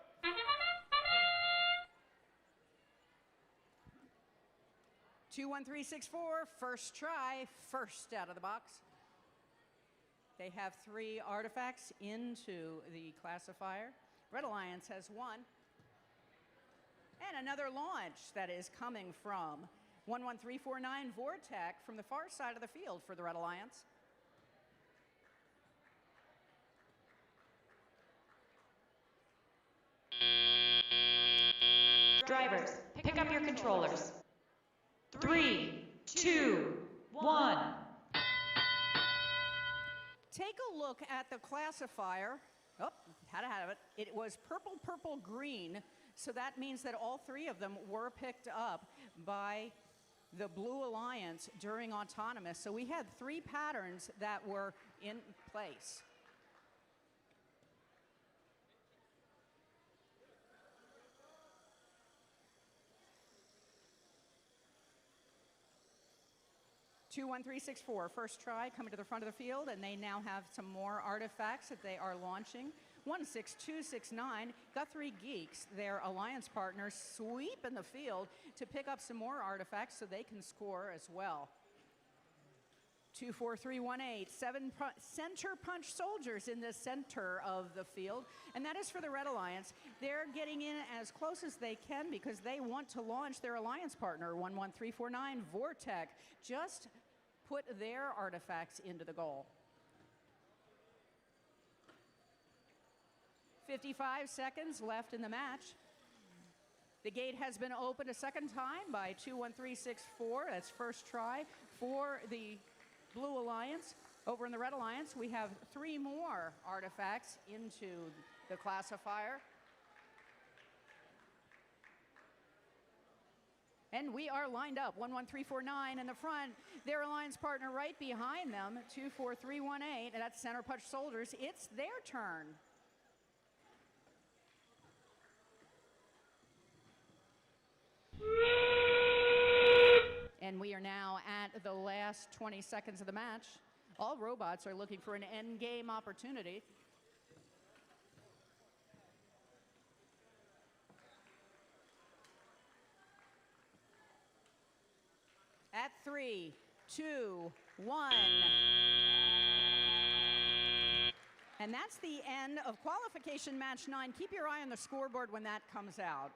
Two, 1, 3, 6, 4, first try, first out of the box. They have 3 artifacts into the classifier. Red Alliance has 1. And another launch that is coming from 11349 Vortec from the far side of the field for the Red Alliance. Drivers, pick up your controllers. 3, 2, 1. Take a look at the classifier. Oh, had to have it. It was purple, purple, green. So that means that all 3 of them were picked up by the Blue Alliance during autonomous. So we had 3 patterns that were in place. Two, 1, 3, 6, 4. First try coming to the front of the field, and they now have some more artifacts that they are launching. 16269, Guthrie Geeks, their alliance partners, sweep in the field to pick up some more artifacts so they can score as well. 24318, 7 center punch soldiers in the center of the field, and that is for the Red Alliance. They're getting in as close as they can because they want to launch their alliance partner. 11349 Vortec just put their artifacts into the goal. 55 seconds left in the match. The gate has been opened a second time by 21364. That's first try for the Blue Alliance. Over in the Red Alliance, we have 3 more artifacts into the classifier. And we are lined up, 11349 in the front. Their alliance partner right behind them, 24318, and that's center punch soldiers. It's their turn. And we are now at the last 20 seconds of the match. All robots are looking for an end game opportunity. At 3, 2, 1. And that's the end of qualification match 9. Keep your eye on the scoreboard when that comes out.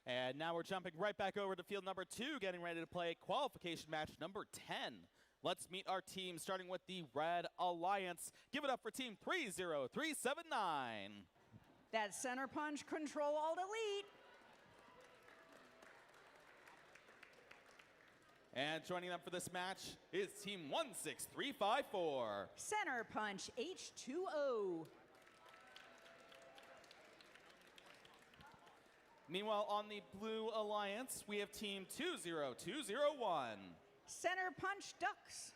And now we're jumping right back over to field number 2, getting ready to play qualification match number 10. Let's meet our team, starting with the Red Alliance. Give it up for team 30379. That's center punch, control, alt, delete. And joining them for this match is team 16354. Center punch, H2O. Meanwhile, on the Blue Alliance, we have team 20201. Center punch, ducks.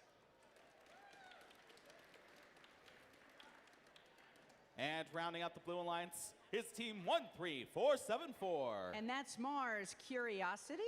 And rounding out the Blue Alliance is team 13474. And that's Mars, curiosity.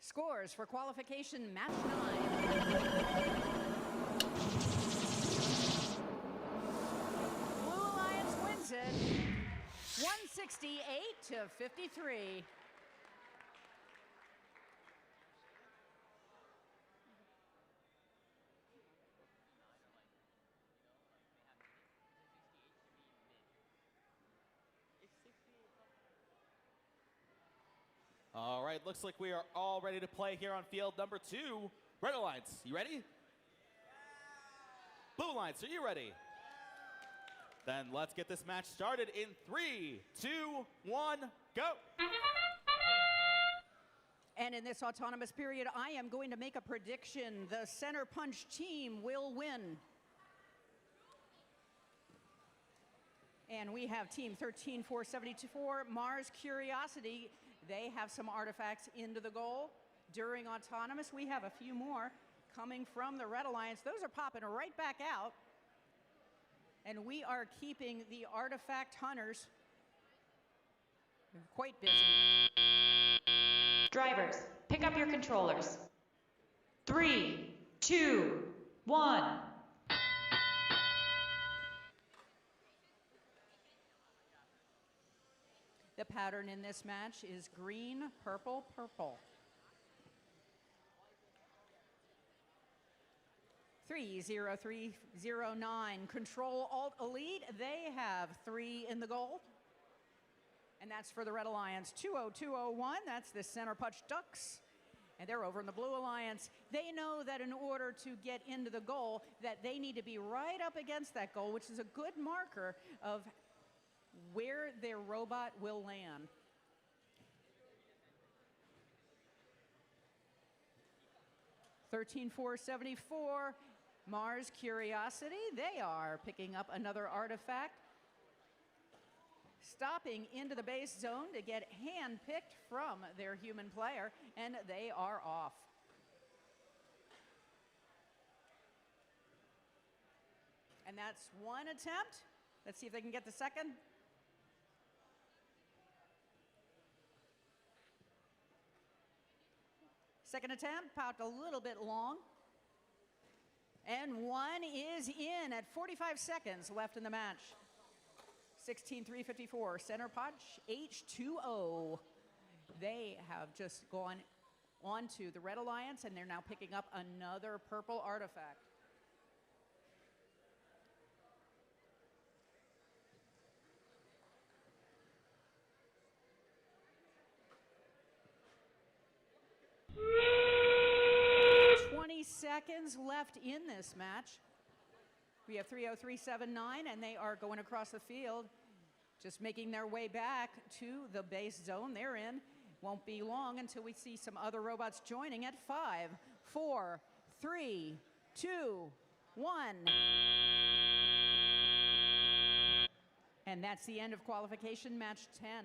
Scores for qualification match 9. Blue Alliance wins it 168-53. All right, looks like we are all ready to play here on field number 2. Red Alliance, you ready? Blue Alliance, are you ready? Then let's get this match started in 3, 2, 1, go! And in this autonomous period, I am going to make a prediction. The center punch team will win. And we have team 13474, Mars Curiosity. They have some artifacts into the goal. During autonomous, we have a few more coming from the Red Alliance. Those are popping right back out. And we are keeping the artifact hunters quite busy. Drivers, pick up your controllers. 3, 2, 1. The pattern in this match is green, purple, purple. 30309, Control Alt Elite. They have 3 in the goal. And that's for the Red Alliance. 20201, that's the center punch Ducks. And they're over in the Blue Alliance. They know that in order to get into the goal, that they need to be right up against that goal, which is a good marker of where their robot will land. $13,474, Mars Curiosity. They are picking up another artifact, stopping into the base zone to get hand-picked from their human player, and they are off. And that's one attempt. Let's see if they can get the second. Second attempt, popped a little bit long. And one is in at 45 seconds left in the match. 16,354, center punch, H2O. They have just gone on to the Red Alliance, and they're now picking up another purple artifact. Seconds left in this match. We have 30379, and they are going across the field, just making their way back to the base zone they're in. Won't be long until we see some other robots joining at 5, 4, 3, 2, 1. And that's the end of qualification match 10.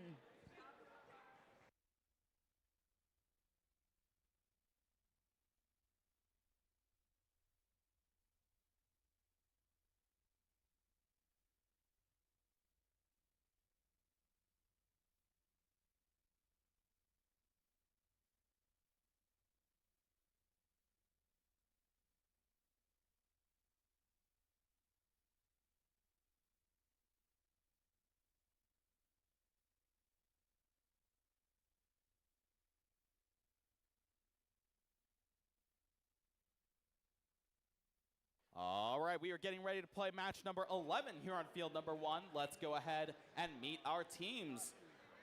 All right, we are getting ready to play match number 11 here on field number 1. Let's go ahead and meet our teams.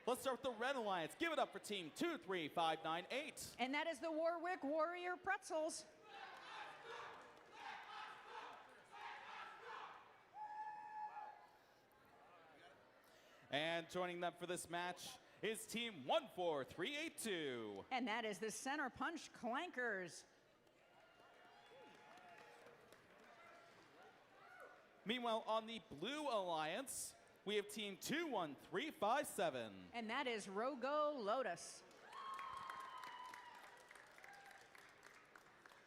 Let's start with the Red Alliance. Give it up for team 23598. And that is the Warwick Warrior Pretzels. And joining them for this match is team 14382. And that is the center punch Clankers. Meanwhile, on the Blue Alliance, we have team 21357. And that is Rogo Lotus.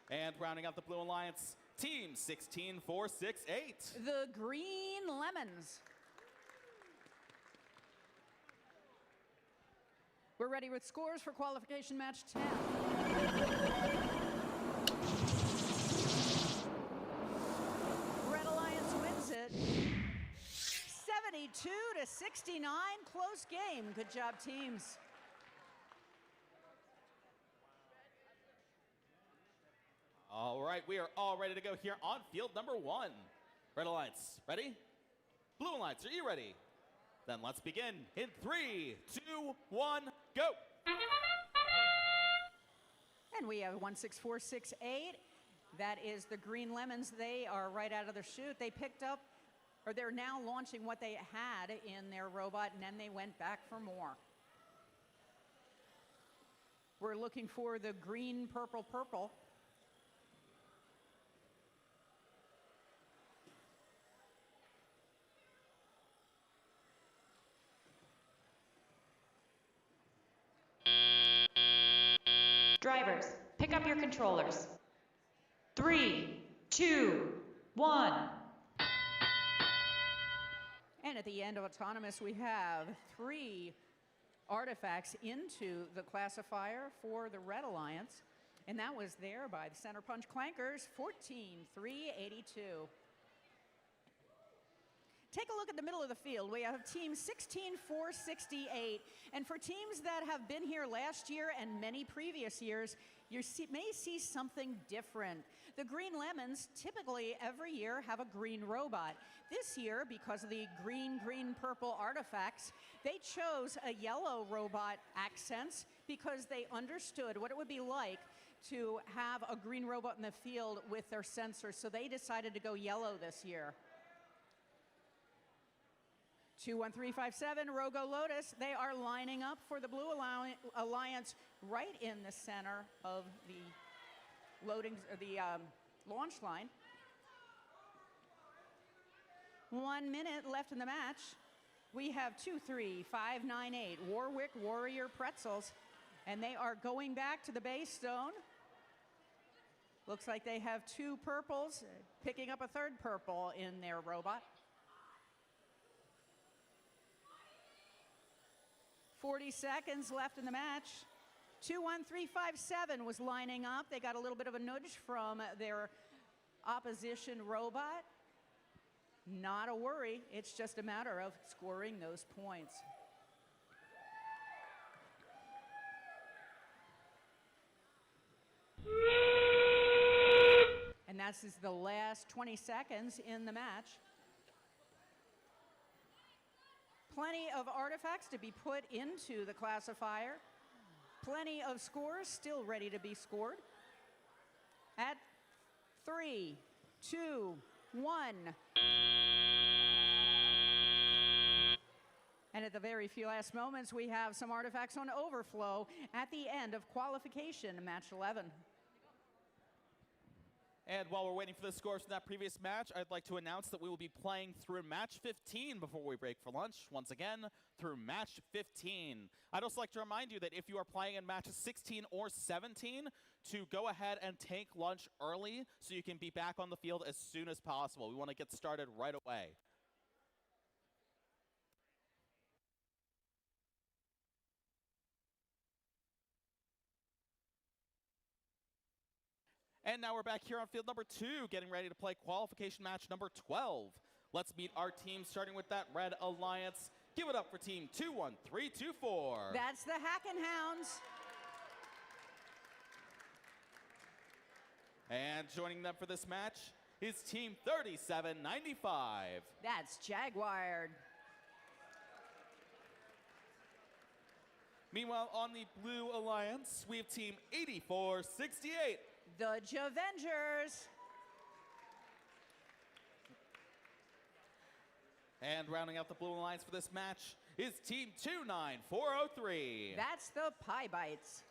And rounding out the Blue Alliance, team 16468. The Green Lemons. We're ready with scores for qualification match 10. Red Alliance wins it. 72-69, close game. Good job, teams. All right, we are all ready to go here on field number 1. Red Alliance, ready? Blue Alliance, are you ready? Then let's begin in 3, 2, 1, go! And we have 16468. That is the Green Lemons. They are right out of the chute. They picked up, or they're now launching what they had in their robot, and then they went back for more. We're looking for the green, purple, purple. Drivers, pick up your controllers. 3, 2, 1. And at the end of Autonomous, we have 3 artifacts into the classifier for the Red Alliance. And that was there by the Center Punch Clankers, 14-382. Take a look at the middle of the field. We have team 16-468. And for teams that have been here last year and many previous years, you may see something different. The Green Lemons typically every year have a green robot. This year, because of the green, green, purple artifacts, they chose a yellow robot accents because they understood what it would be like to have a green robot in the field with their sensors. So they decided to go yellow this year. 21357, Rogo Lotus, they are lining up for the Blue Alliance right in the center of the launch line. 1 minute left in the match. We have 23598, Warwick Warrior Pretzels, and they are going back to the base stone. Looks like they have 2 purples, picking up a 3rd purple in their robot. 40 seconds left in the match. 21357 was lining up. They got a little bit of a nudge from their opposition robot. Not a worry. It's just a matter of scoring those points. And that's the last 20 seconds in the match. Plenty of artifacts to be put into the classifier. Plenty of scores still ready to be scored. At 3, 2, 1. And at the very few last moments, we have some artifacts on overflow at the end of qualification, match 11. And while we're waiting for the scores from that previous match, I'd like to announce that we will be playing through match 15 before we break for lunch. Once again, through match 15. I'd also like to remind you that if you are playing in matches 16 or 17, to go ahead and take lunch early so you can be back on the field as soon as possible. We want to get started right away. And now we're back here on field number 2, getting ready to play qualification match number 12. Let's meet our team, starting with that Red Alliance. Give it up for team 21324. That's the Hackin' Hounds. And joining them for this match is team 3795. That's Jaguar. Meanwhile, on the Blue Alliance, we have team 8468. The Javengers. And rounding out the Blue Alliance for this match is team 29403. That's the Pie Bites.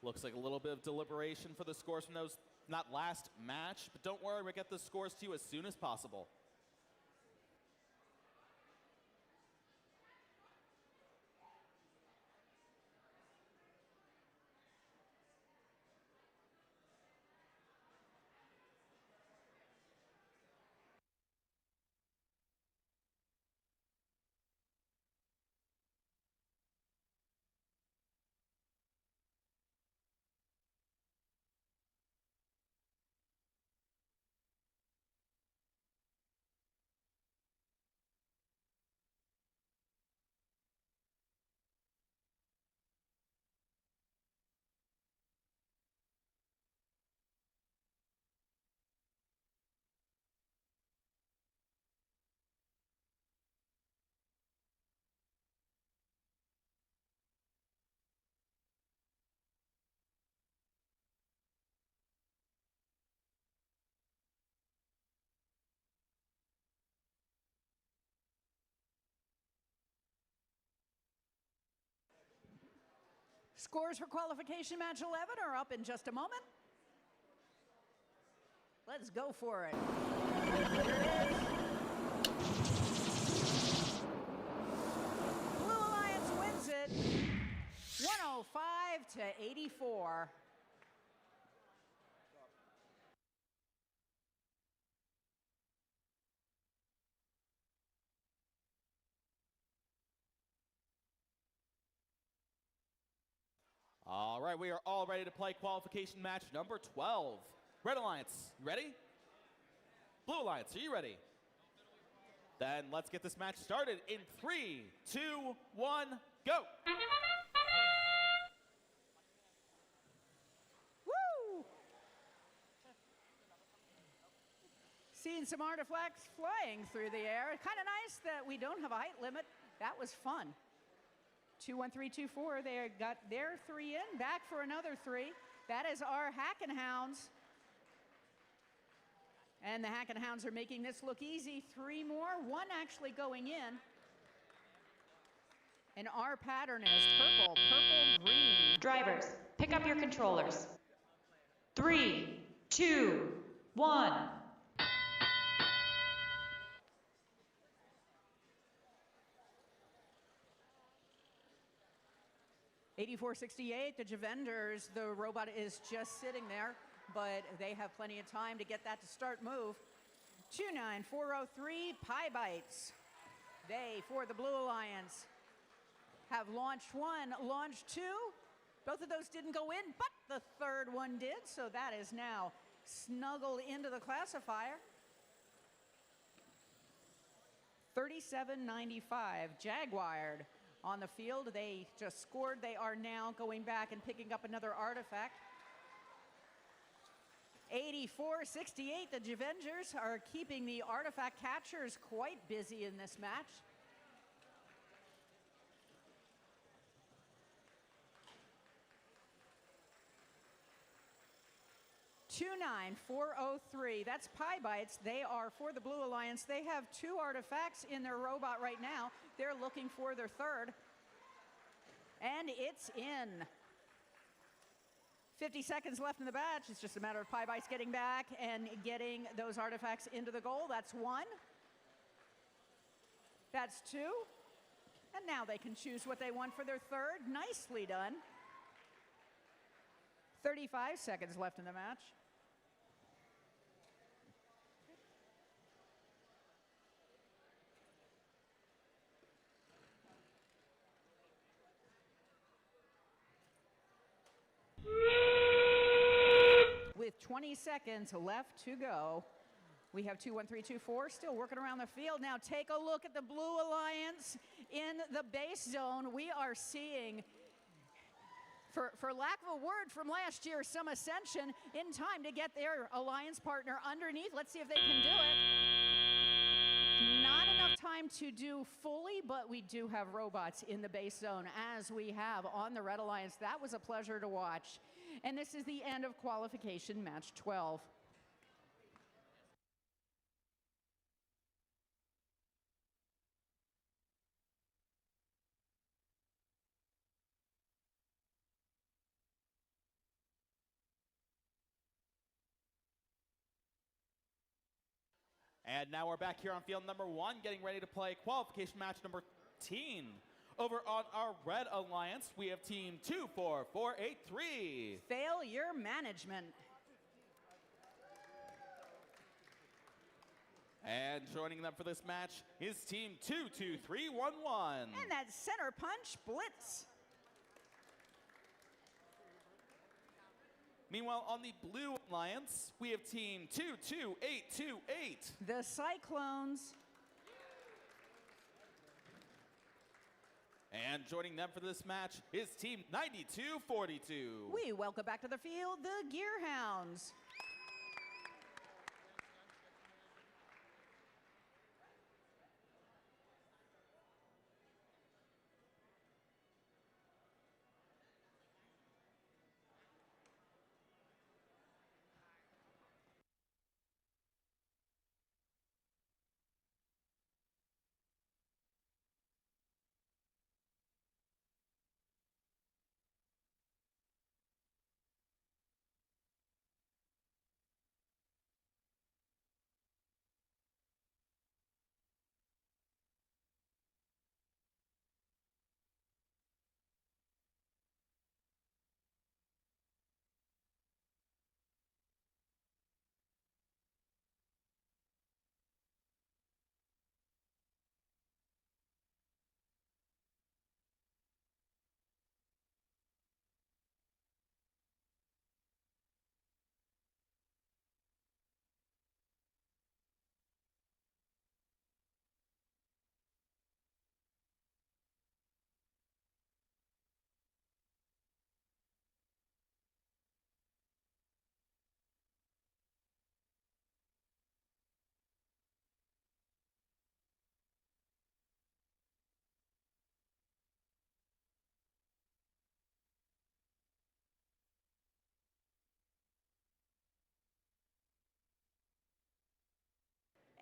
Looks like a little bit of deliberation for the scores from those, not last match, but don't worry, we'll get the scores to you as soon as possible. Scores for qualification match 11 are up in just a moment. Let's go for it. Here it is. Blue Alliance wins it 105 to 84. All right, we are all ready to play qualification match number 12. Red Alliance, you ready? Blue Alliance, are you ready? Then let's get this match started in 3, 2, 1, go! Woo! Seeing some artifacts flying through the air. Kind of nice that we don't have a height limit. That was fun. 2-1-3-2-4, they got their 3 in, back for another 3. That is our Hackin' Hounds. And the Hackin' Hounds are making this look easy. 3 more, 1 actually going in. And our pattern is purple, purple, green. Drivers, pick up your controllers. 3, 2, 1. 8468, the Javenders, the robot is just sitting there, but they have plenty of time to get that to start move. 29403, Pie Bites. They, for the Blue Alliance, have launched 1, launched 2. Both of those didn't go in, but the third one did, so that is now snuggled into the classifier. 3795, Jaguared. On the field, they just scored. They are now going back and picking up another artifact. 8468, the Javengers are keeping the artifact catchers quite busy in this match. $29403, that's Pie Bites. They are for the Blue Alliance. They have 2 artifacts in their robot right now. They're looking for their third. And it's in. 50 seconds left in the batch. It's just a matter of Pie Bites getting back and getting those artifacts into the goal. That's 1. That's 2. And now they can choose what they want for their third. Nicely done. 35 seconds left in the match. With 20 seconds left to go, we have 2-1-3-2-4 still working around the field. Now take a look at the Blue Alliance in the base zone. We are seeing, for lack of a word from last year, some ascension in time to get their alliance partner underneath. Let's see if they can do it. Not enough time to do fully, but we do have robots in the base zone as we have on the Red Alliance. That was a pleasure to watch. And this is the end of qualification match 12. And now we're back here on field number 1, getting ready to play qualification match number 13. Over on our red alliance, we have team 24483. Failure management. And joining them for this match is team 22311. And that center punch blitz. Meanwhile, on the blue alliance, we have team 22828. The Cyclones. And joining them for this match is team 9242. We welcome back to the field the Gearhounds.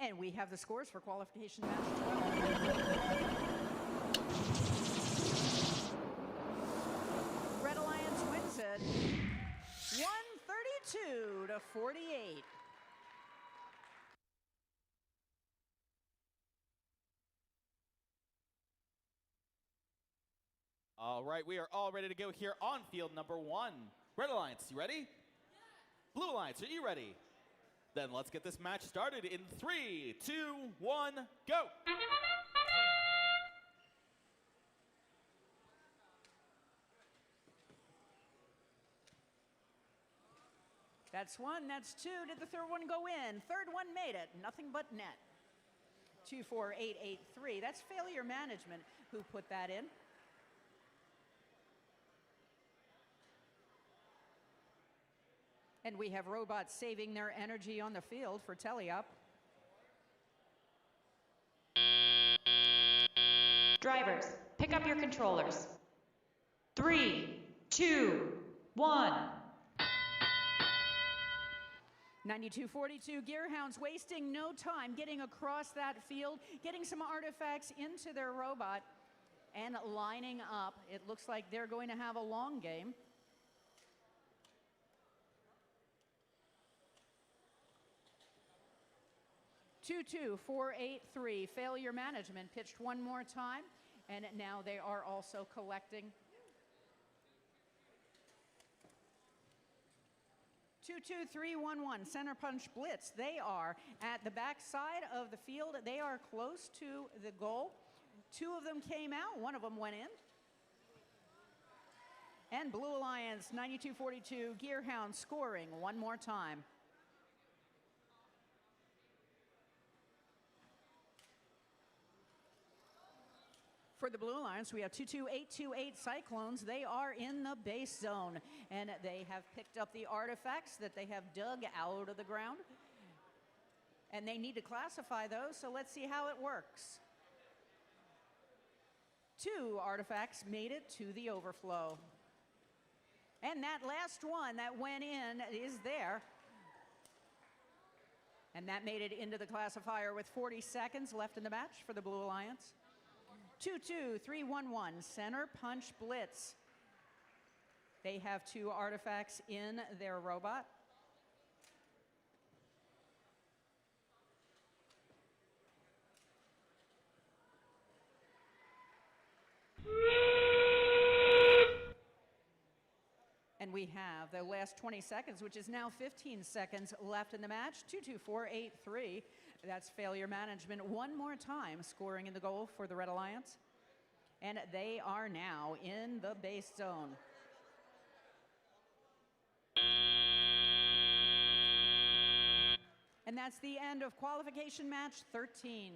And we have the scores for qualification match 12. Red Alliance wins it 132-48. All right, we are all ready to go here on field number 1. Red Alliance, you ready? Blue Alliance, are you ready? Then let's get this match started in 3, 2, 1, go! That's one, that's two. Did the third one go in? Third one made it. Nothing but net. 24883. That's failure management who put that in. And we have robots saving their energy on the field for Teleup. Drivers, pick up your controllers. 3, 2, 1. 9242 Gearhounds wasting no time getting across that field, getting some artifacts into their robot, and lining up. It looks like they're going to have a long game. Two, 483 failure management pitched one more time, and now they are also collecting. 22311 center punch blitz. They are at the back side of the field. They are close to the goal. Two of them came out, one of them went in. And Blue Alliance 9242 Gearhound scoring one more time. For the Blue Alliance, we have 22828 Cyclones. They are in the base zone, and they have picked up the artifacts that they have dug out of the ground. And they need to classify those, so let's see how it works. 2 artifacts made it to the overflow. And that last one that went in is there. And that made it into the classifier with 40 seconds left in the match for the Blue Alliance. 22311 center punch blitz. They have 2 artifacts in their robot. we have the last 20 seconds, which is now 15 seconds left in the match. 2-2-4-8-3. That's failure management. One more time, scoring in the goal for the Red Alliance. And they are now in the base zone. And that's the end of qualification match 13.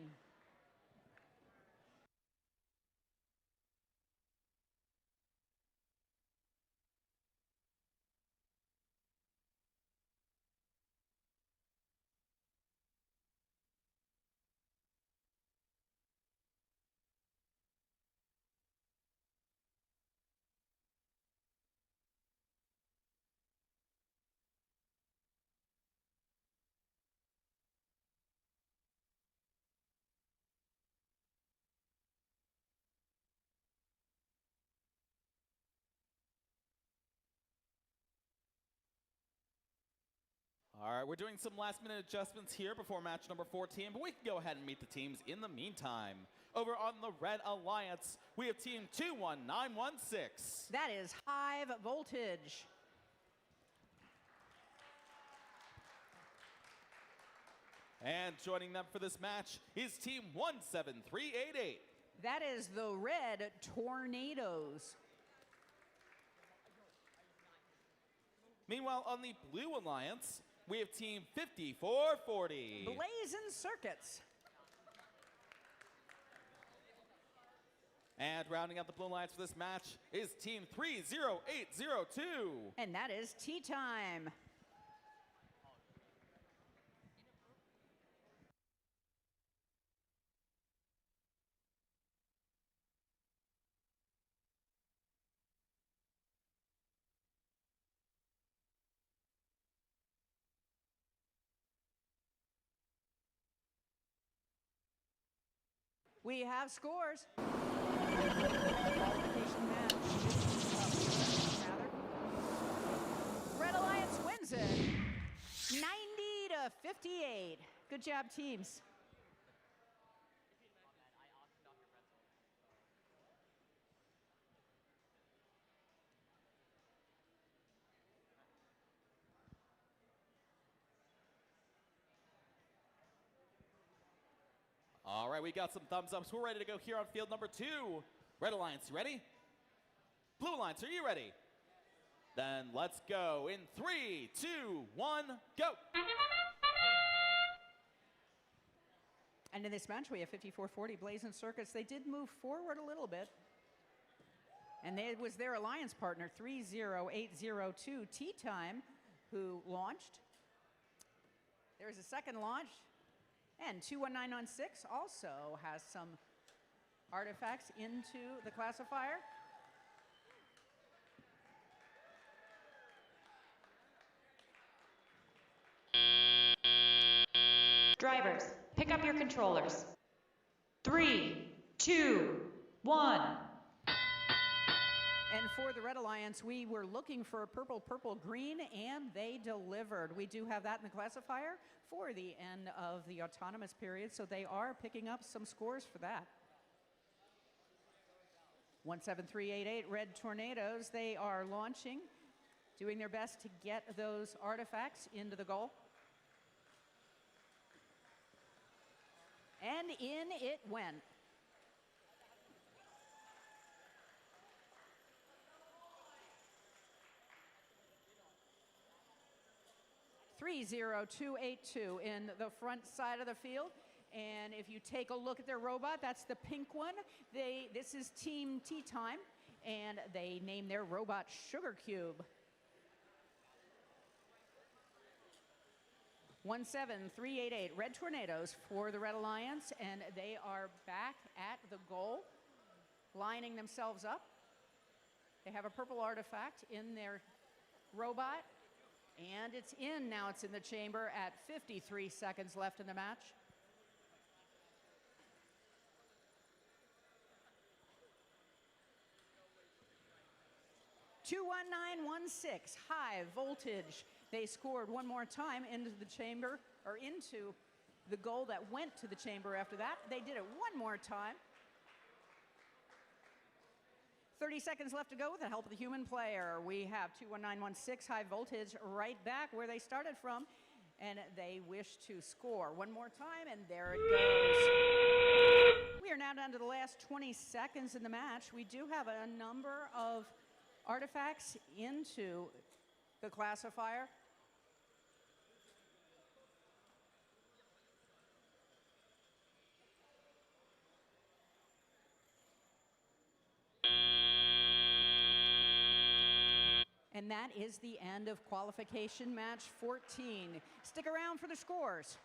All right, we're doing some last-minute adjustments here before match number 14, but we can go ahead and meet the teams in the meantime. Over on the Red Alliance, we have team 21916. That is High Voltage. And joining them for this match is team 17388. That is the Red Tornadoes. Meanwhile, on the Blue Alliance, we have team 5440. Blazing Circuits. And rounding out the Blue Alliance for this match is team 30802. And that is Tea Time. We have scores. Qualification match. Red Alliance wins it. 90-58. Good job, teams. All right, we got some thumbs ups. We're ready to go here on field number 2. Red Alliance, you ready? Blue Alliance, are you ready? Then let's go in 3, 2, 1, go. And in this match, we have 5440 Blazing Circuits. They did move forward a little bit. And it was their alliance partner, 30802 Tea Time, who launched. There was a second launch. And 21916 also has some artifacts into the classifier. Drivers, pick up your controllers. 3, 2, 1. And for the Red Alliance, we were looking for a purple, purple, green, and they delivered. We do have that in the classifier for the end of the autonomous period, so they are picking up some scores for that. 17388 Red Tornadoes, they are launching, doing their best to get those artifacts into the goal. And in it went. (30282) in the front side of the field. And if you take a look at their robot, that's the pink one. This is Team Tea Time, and they named their robot Sugar Cube. 17388 Red Tornadoes for the Red Alliance, and they are back at the goal, lining themselves up. They have a purple artifact in their robot, and it's in. Now it's in the chamber at 53 seconds left in the match. (21916) High Voltage. They scored one more time into the chamber, or into the goal that went to the chamber after that. They did it one more time. 30 seconds left to go with the help of the human player. We have 21916 high voltage right back where they started from, and they wish to score. One more time, and there it goes. We are now down to the last 20 seconds in the match. We do have a number of artifacts into the classifier. And that is the end of qualification match 14. Stick around for the scores.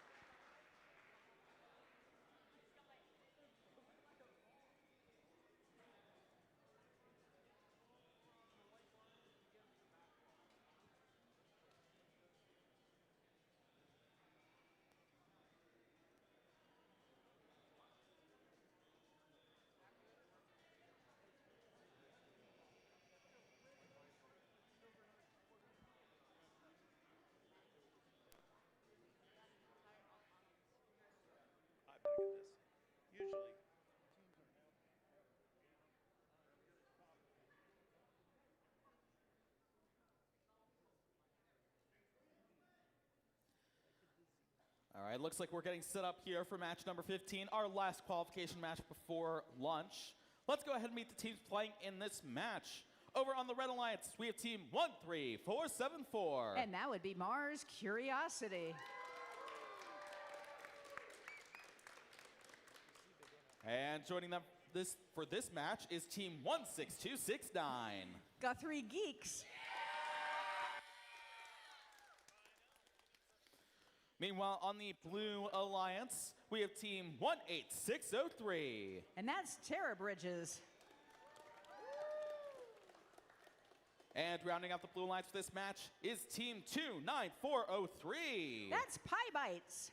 All right, looks like we're getting set up here for match number 15, our last qualification match before lunch. Let's go ahead and meet the teams playing in this match. Over on the Red Alliance, we have team 13474. And that would be Mars Curiosity. And joining them for this match is team 16269. Guthrie Geeks. Meanwhile, on the Blue Alliance, we have team 18603. And that's Terra Bridges. And rounding out the Blue Alliance for this match is team 29403. That's Pie Bites.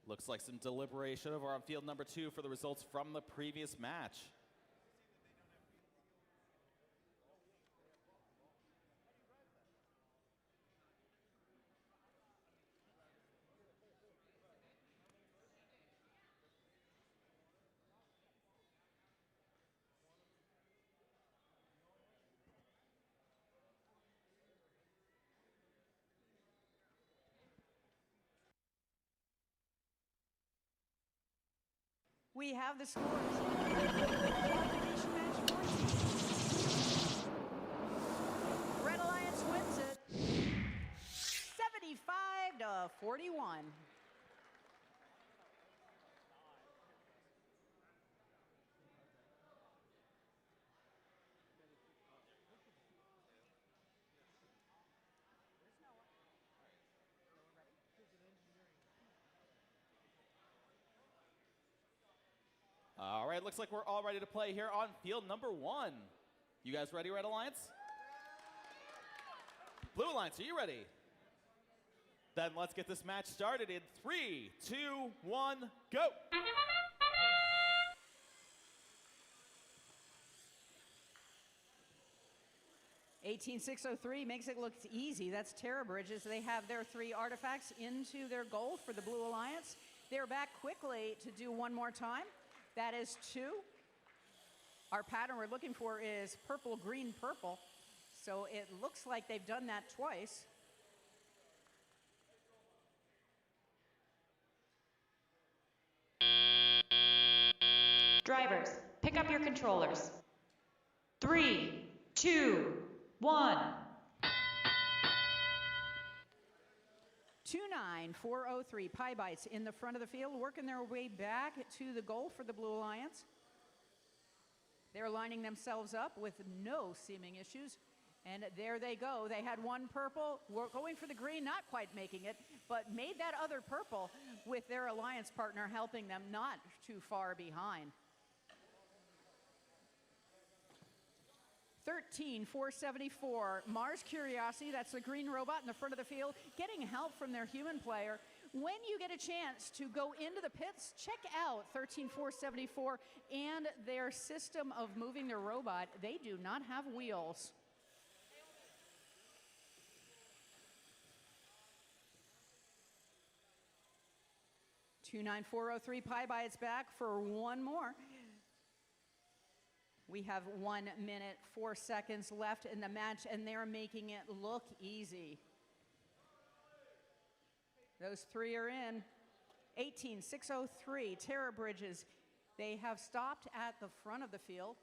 Looks like some deliberation over on field number 2 for the results from the previous match. We have the scores. Qualification match 14. Red Alliance wins it 75-41. All right, looks like we're all ready to play here on field number 1. You guys ready, Red Alliance? Blue Alliance, are you ready? Then let's get this match started in 3, 2, 1, go! $18,603 makes it look easy. That's Terra Bridges. They have their 3 artifacts into their goal for the Blue Alliance. They're back quickly to do one more time. That is 2. Our pattern we're looking for is purple, green, purple. So it looks like they've done that twice. Drivers, pick up your controllers. 3, 2, 1. 29403 Pie Bites in the front of the field, working their way back to the goal for the Blue Alliance. They're lining themselves up with no seeming issues. And there they go. They had one purple, going for the green, not quite making it, but made that other purple with their alliance partner helping them not too far behind. 13,474. Mars Curiosity, that's the green robot in the front of the field, getting help from their human player. When you get a chance to go into the pits, check out 13,474 and their system of moving their robot. They do not have wheels. $29403 Pi by its back for one more. We have 1 minute, 4 seconds left in the match, and they're making it look easy. Those three are in. 18,603, Terra Bridges. They have stopped at the front of the field.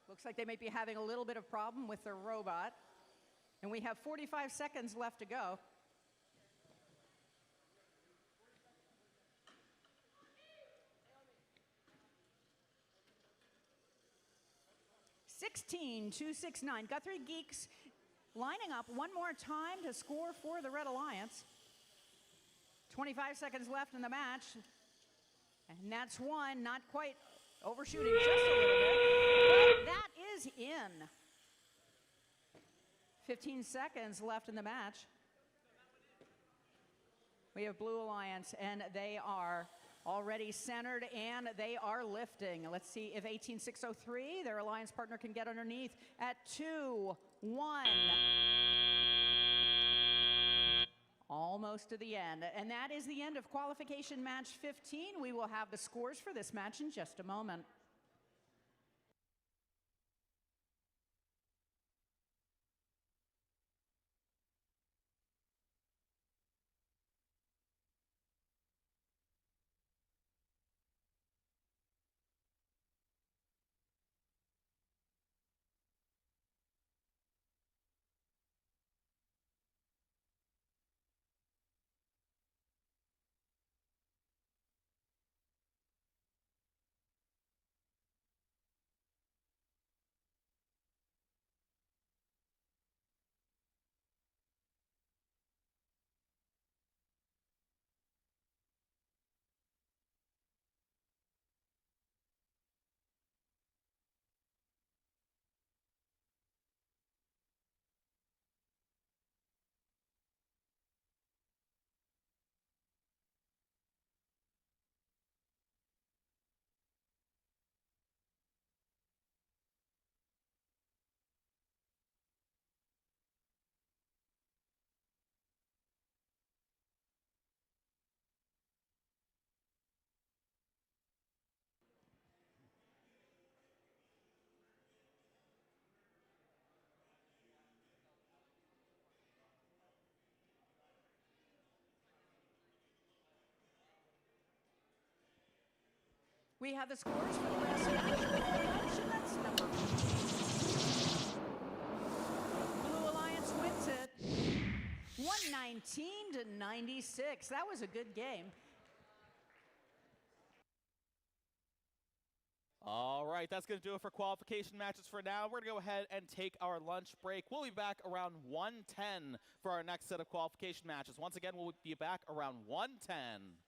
Looks like they may be having a little bit of problem with their robot. And we have 45 seconds left to go. $16,269. Guthrie Geeks lining up one more time to score for the Red Alliance. 25 seconds left in the match. And that's one, not quite overshooting just a little bit. But that is in. 15 seconds left in the match. We have Blue Alliance, and they are already centered, and they are lifting. Let's see if 18,603, their alliance partner, can get underneath at 2-1. Almost to the end. And that is the end of qualification match 15. We will have the scores for this match in just a moment. We have the scores for the rest of the match. That's number 1. Blue Alliance wins it 119-96. That was a good game. All right, that's going to do it for qualification matches for now. We're going to go ahead and take our lunch break. We'll be back around 1:10 for our next set of qualification matches. Once again, we'll be back around 1:10.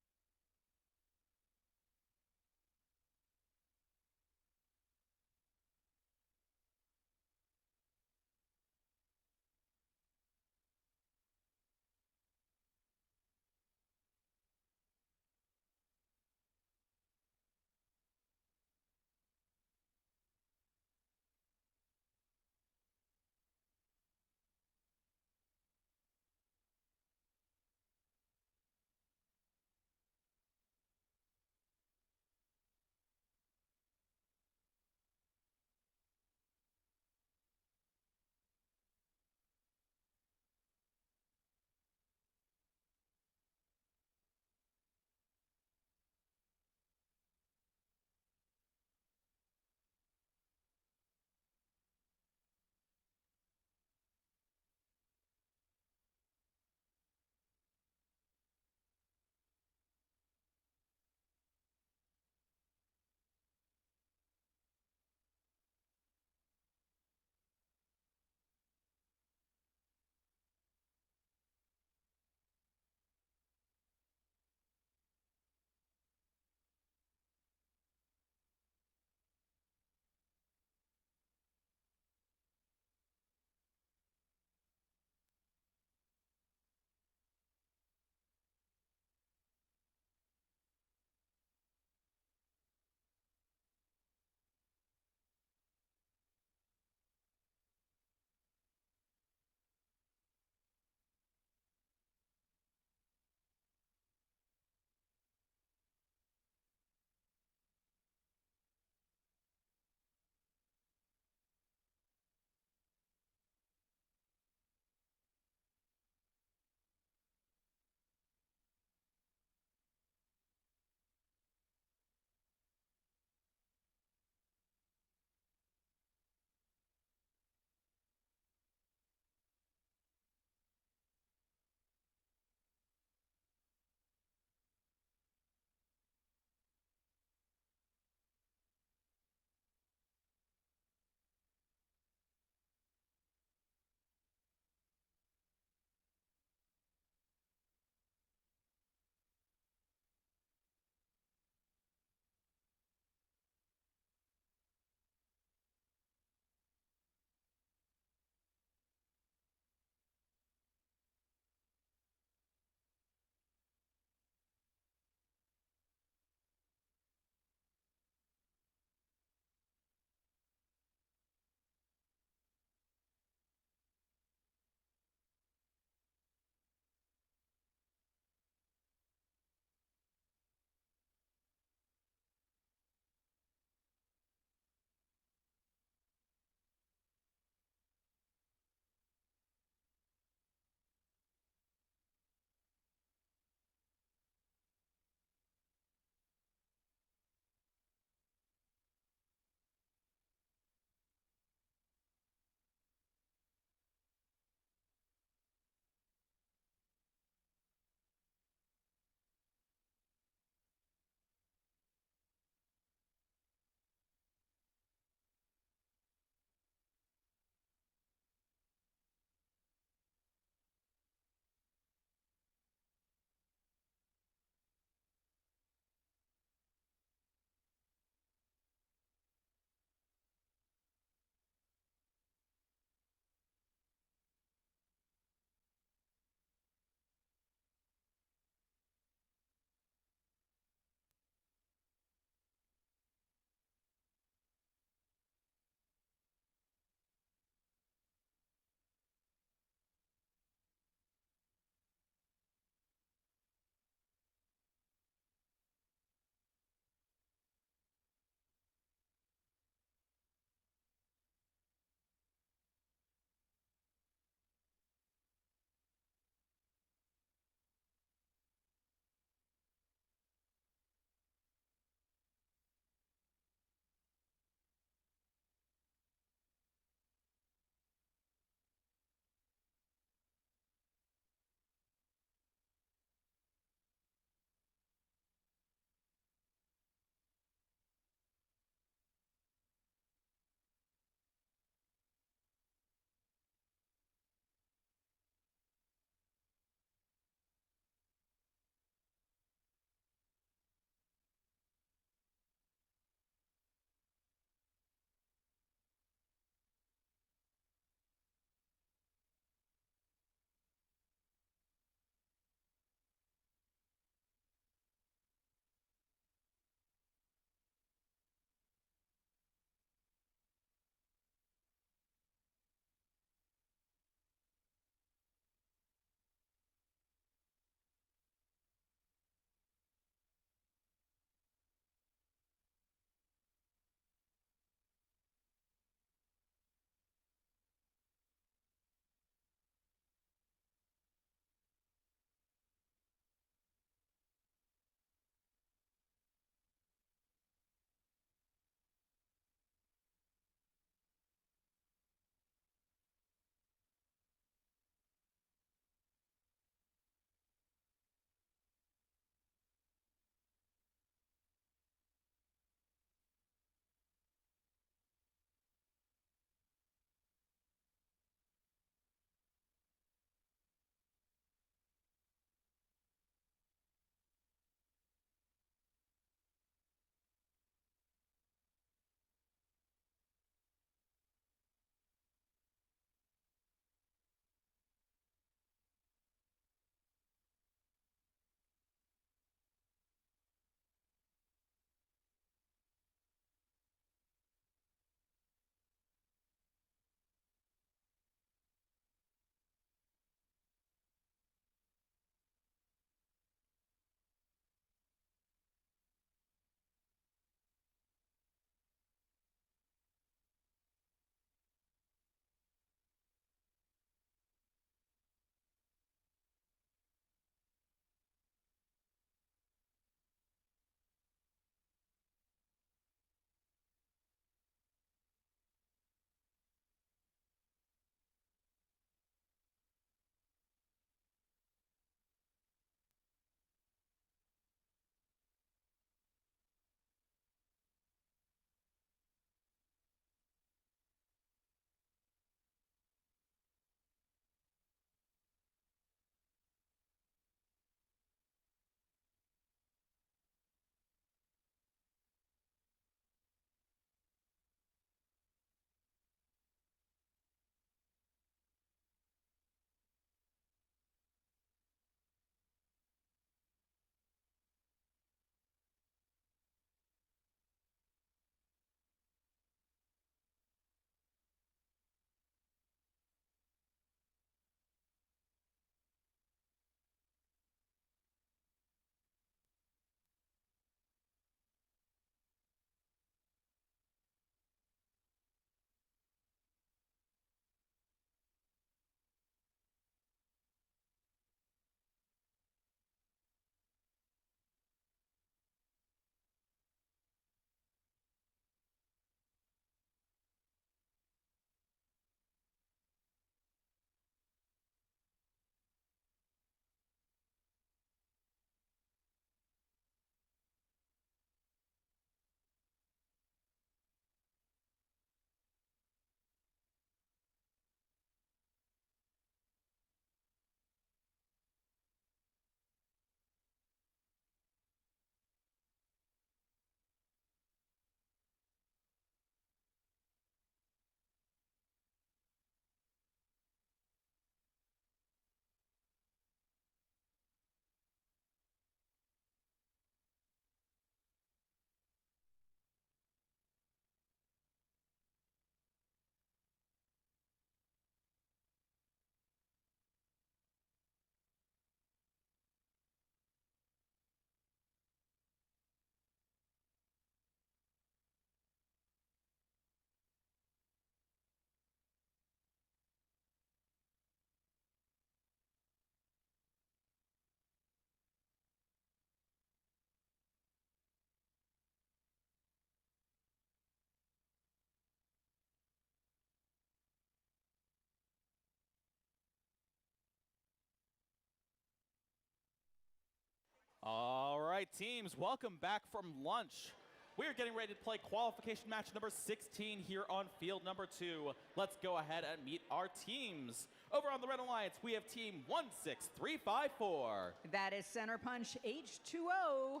All right, teams, welcome back from lunch. We're getting ready to play qualification match number 16 here on field number 2. Let's go ahead and meet our teams. Over on the Red Alliance, we have team 16354. That is Center Punch H2O.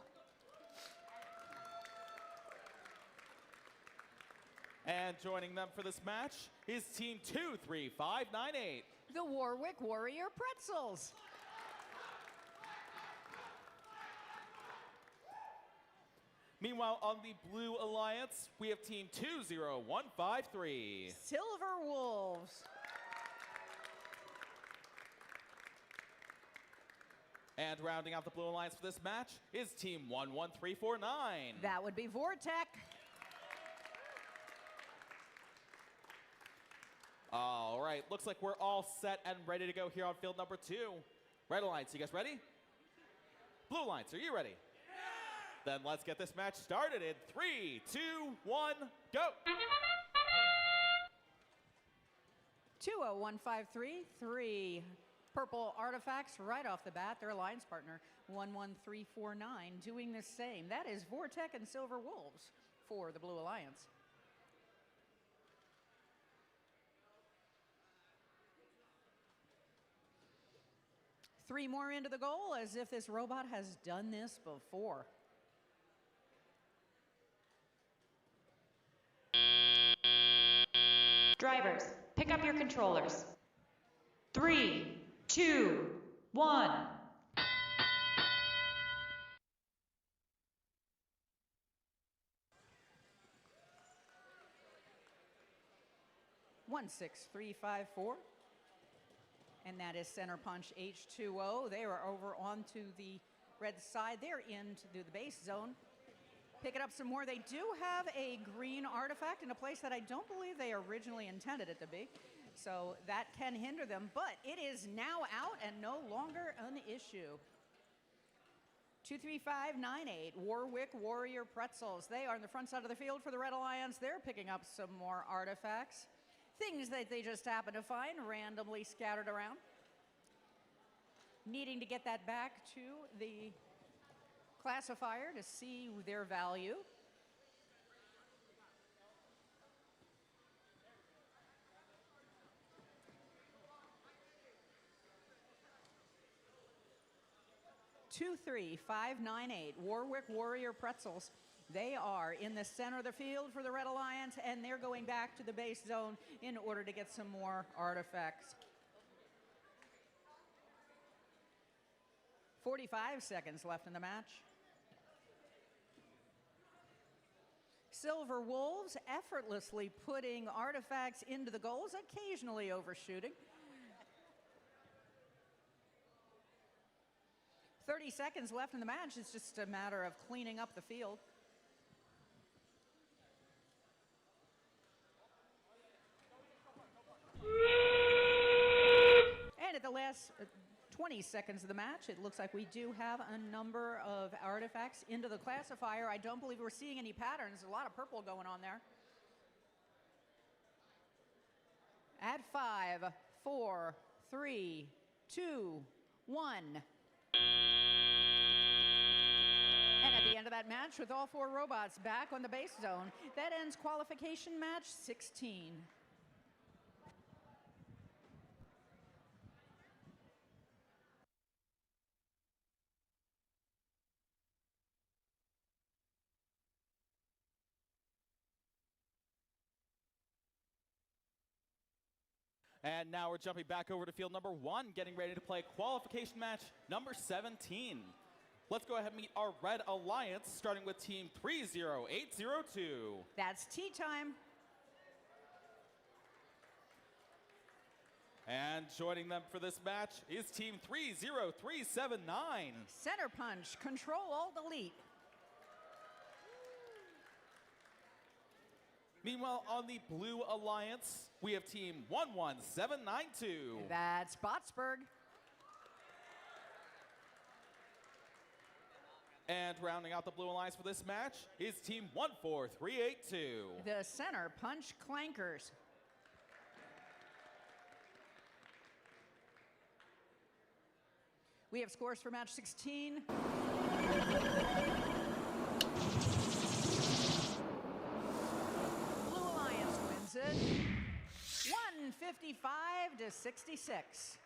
And joining them for this match is team 23598. The Warwick Warrior Pretzels. Meanwhile, on the Blue Alliance, we have team 20153. Silver Wolves. And rounding out the Blue Alliance for this match is team 11349. That would be Vortec. All right, looks like we're all set and ready to go here on field number 2. Red Alliance, you guys ready? Blue Alliance, are you ready? Then let's get this match started in 3, 2, 1, go! 20153, 3 purple artifacts right off the bat. Their alliance partner, 11349, doing the same. That is Vortec and Silver Wolves for the Blue Alliance. Three more into the goal, as if this robot has done this before. Drivers, pick up your controllers. 3, 2, 1. One, 6, 3, 5, 4. And that is Center Punch H2O. They are over onto the red side. They're into the base zone. Picking up some more. They do have a green artifact in a place that I don't believe they originally intended it to be. So that can hinder them, but it is now out and no longer an issue. 23598, Warwick Warrior Pretzels. They are on the front side of the field for the Red Alliance. They're picking up some more artifacts. Things that they just happen to find randomly scattered around. Needing to get that back to the classifier to see their value. Two, 3, 5, 9, 8, Warwick Warrior Pretzels. They are in the center of the field for the Red Alliance, and they're going back to the base zone in order to get some more artifacts. 45 seconds left in the match. Silver Wolves effortlessly putting artifacts into the goals, occasionally overshooting. 30 seconds left in the match. It's just a matter of cleaning up the field. And at the last 20 seconds of the match, it looks like we do have a number of artifacts into the classifier. I don't believe we're seeing any patterns. A lot of purple going on there. At 5, 4, 3, 2, 1. And at the end of that match, with all 4 robots back on the base zone, that ends qualification match 16. And now we're jumping back over to field number 1, getting ready to play qualification match number 17. Let's go ahead and meet our Red Alliance, starting with team 30802. That's tea time. And joining them for this match is team 30379. Center Punch, Control Alt Delete. Meanwhile, on the Blue Alliance, we have team 11792. That's Botsburg. And rounding out the Blue Alliance for this match is team 14382. The Center Punch Clankers. We have scores for match 16. Blue Alliance wins it 155 to 66.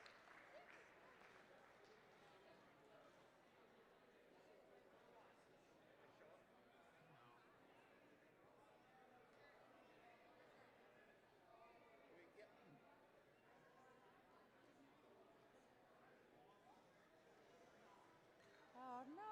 Oh, no.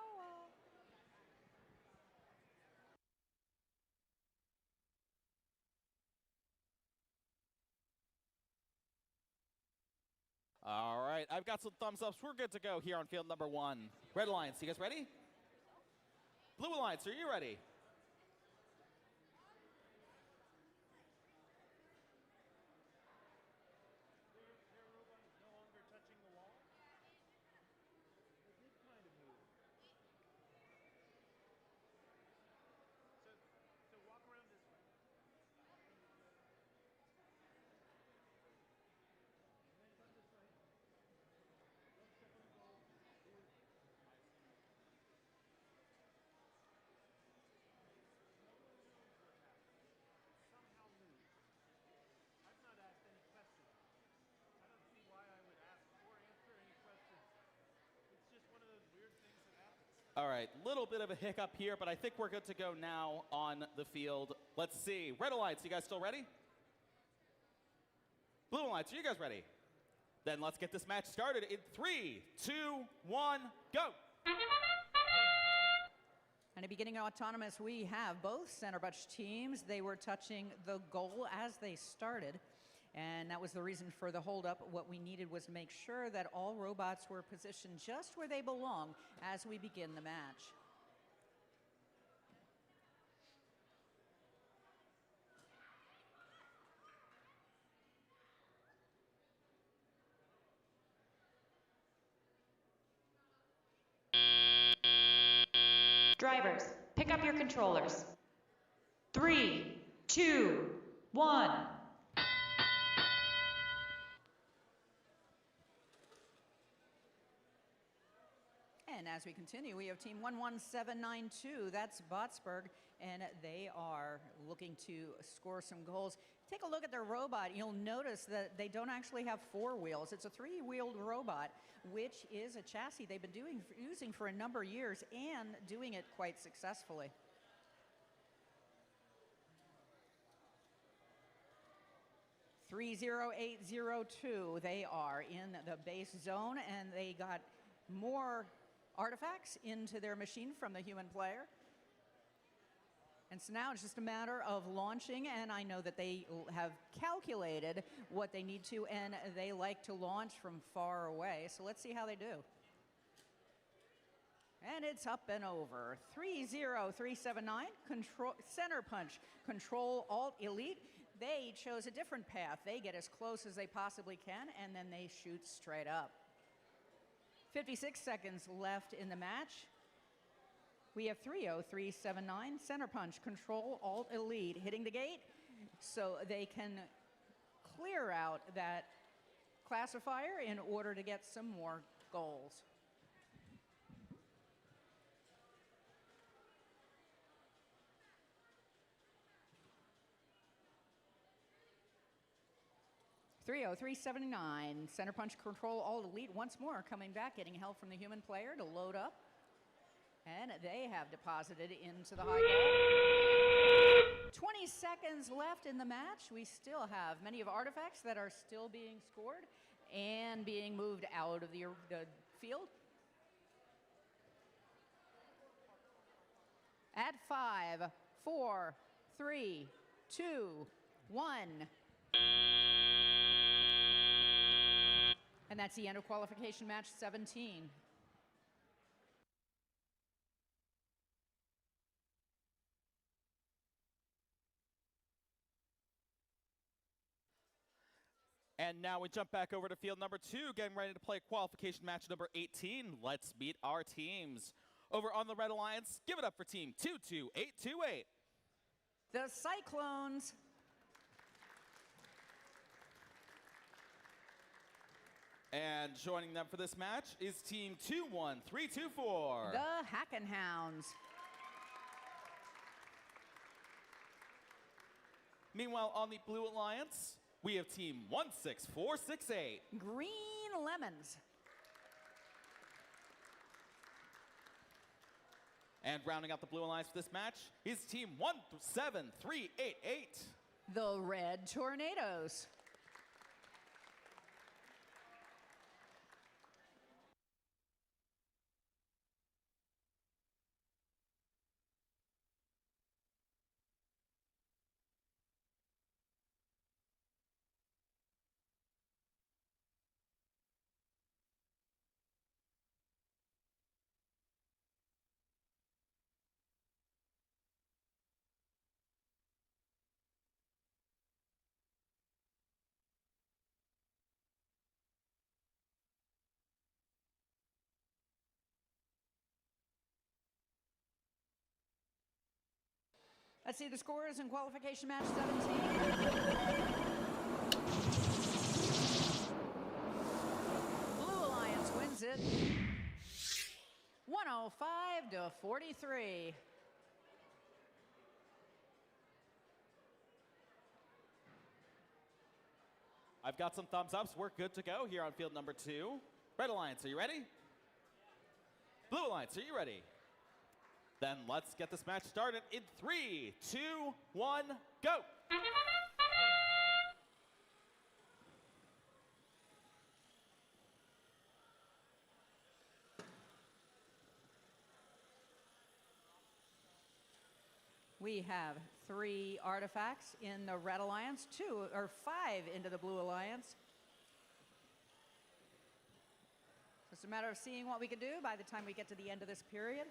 All right, I've got some thumbs ups. We're good to go here on field number 1. Red Alliance, you guys ready? Blue Alliance, are you ready? All right, little bit of a hiccup here, but I think we're good to go now on the field. Let's see. Red Alliance, you guys still ready? Blue Alliance, are you guys ready? Then let's get this match started in 3, 2, 1, go! And beginning autonomous, we have both center bunch teams. They were touching the goal as they started. And that was the reason for the holdup. What we needed was to make sure that all robots were positioned just where they belong as we begin the match. Drivers, pick up your controllers. 3, 2, 1. And as we continue, we have team 11792. That's Botsburg, and they are looking to score some goals. Take a look at their robot. You'll notice that they don't actually have 4 wheels. It's a 3-wheeled robot, which is a chassis they've been using for a number of years and doing it quite successfully. "30802, they are in the base zone, and they got more artifacts into their machine from the human player. And so now it's just a matter of launching, and I know that they have calculated what they need to, and they like to launch from far away. So let's see how they do. And it's up and over. 30379, center punch, control alt elite. They chose a different path. They get as close as they possibly can, and then they shoot straight up. 56 seconds left in the match. We have 30379, center punch, control alt elite, hitting the gate so they can clear out that classifier in order to get some more goals. "30379, center punch, control alt elite, once more coming back, getting help from the human player to load up. And they have deposited into the high goal. 20 seconds left in the match. We still have many of artifacts that are still being scored and being moved out of the field. At 5, 4, 3, 2, 1. And that's the end of qualification match 17. And now we jump back over to field number 2, getting ready to play qualification match number 18. Let's meet our teams. Over on the Red Alliance, give it up for team 22828. The Cyclones. And joining them for this match is Team 21324. The Hackenhounds. Meanwhile, on the Blue Alliance, we have Team 16468. Green Lemons. And rounding out the Blue Alliance for this match is Team 17388. The Red Tornadoes. Let's see the scores in qualification match 17. Blue Alliance wins it 105 to 43. I've got some thumbs ups. We're good to go here on field number 2. Red Alliance, are you ready? Blue Alliance, are you ready? Then let's get this match started in 3, 2, 1, go! We have 3 artifacts in the Red Alliance, 5 into the Blue Alliance. It's a matter of seeing what we can do by the time we get to the end of this period.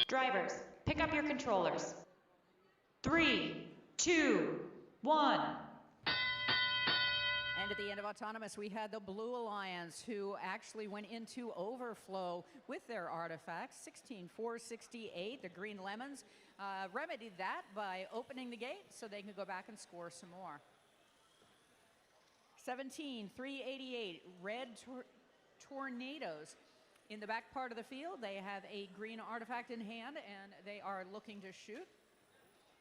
Drivers, pick up your controllers. 3, 2, 1. And at the end of Autonomous, we had the Blue Alliance, who actually went into overflow with their artifacts. 16-4-68. The Green Lemons remedied that by opening the gate so they could go back and score some more. 17-3-88. Red Tornadoes. In the back part of the field, they have a green artifact in hand, and they are looking to shoot.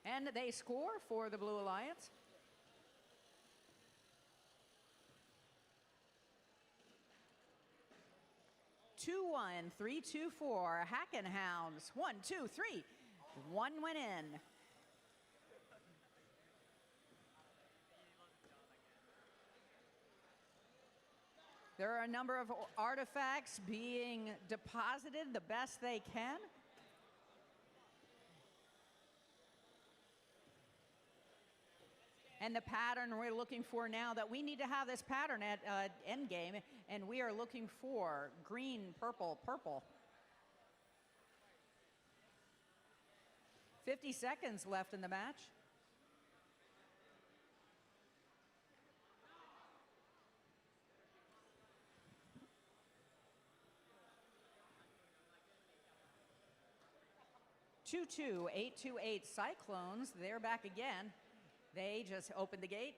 And they score for the Blue Alliance. Two, 1, 3, 2, 4. Hackenhounds. 1, 2, 3. 1 went in. There are a number of artifacts being deposited the best they can. And the pattern we're looking for now, that we need to have this pattern at end game, and we are looking for green, purple, purple. 50 seconds left in the match. Two, 828 Cyclones, they're back again. They just opened the gate.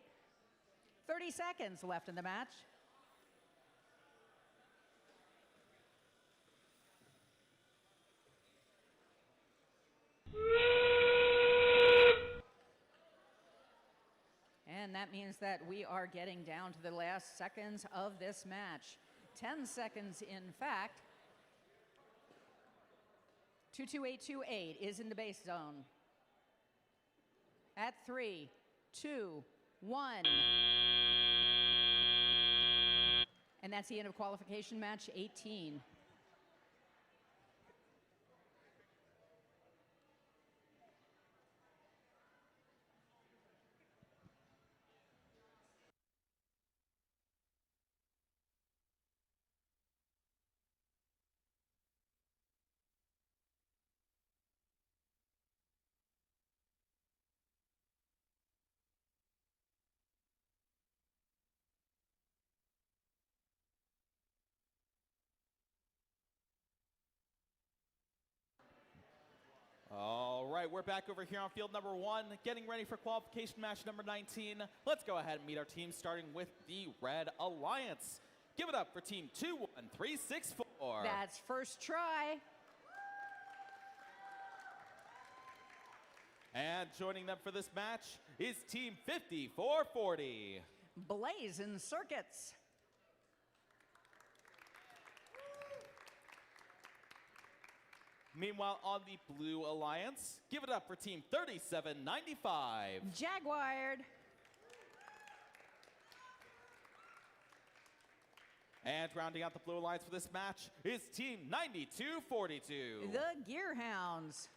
30 seconds left in the match. And that means that we are getting down to the last seconds of this match. 10 seconds, in fact. 22828 is in the base zone. At 3, 2, 1. And that's the end of qualification match 18. All right, we're back over here on field number 1, getting ready for qualification match number 19. Let's go ahead and meet our team, starting with the Red Alliance. Give it up for team 21364. That's first try. And joining them for this match is team 5440. Blazing Circuits. Meanwhile, on the Blue Alliance, give it up for team 3795. Jaguared. And rounding out the Blue Alliance for this match is team 9242. The Gearhounds.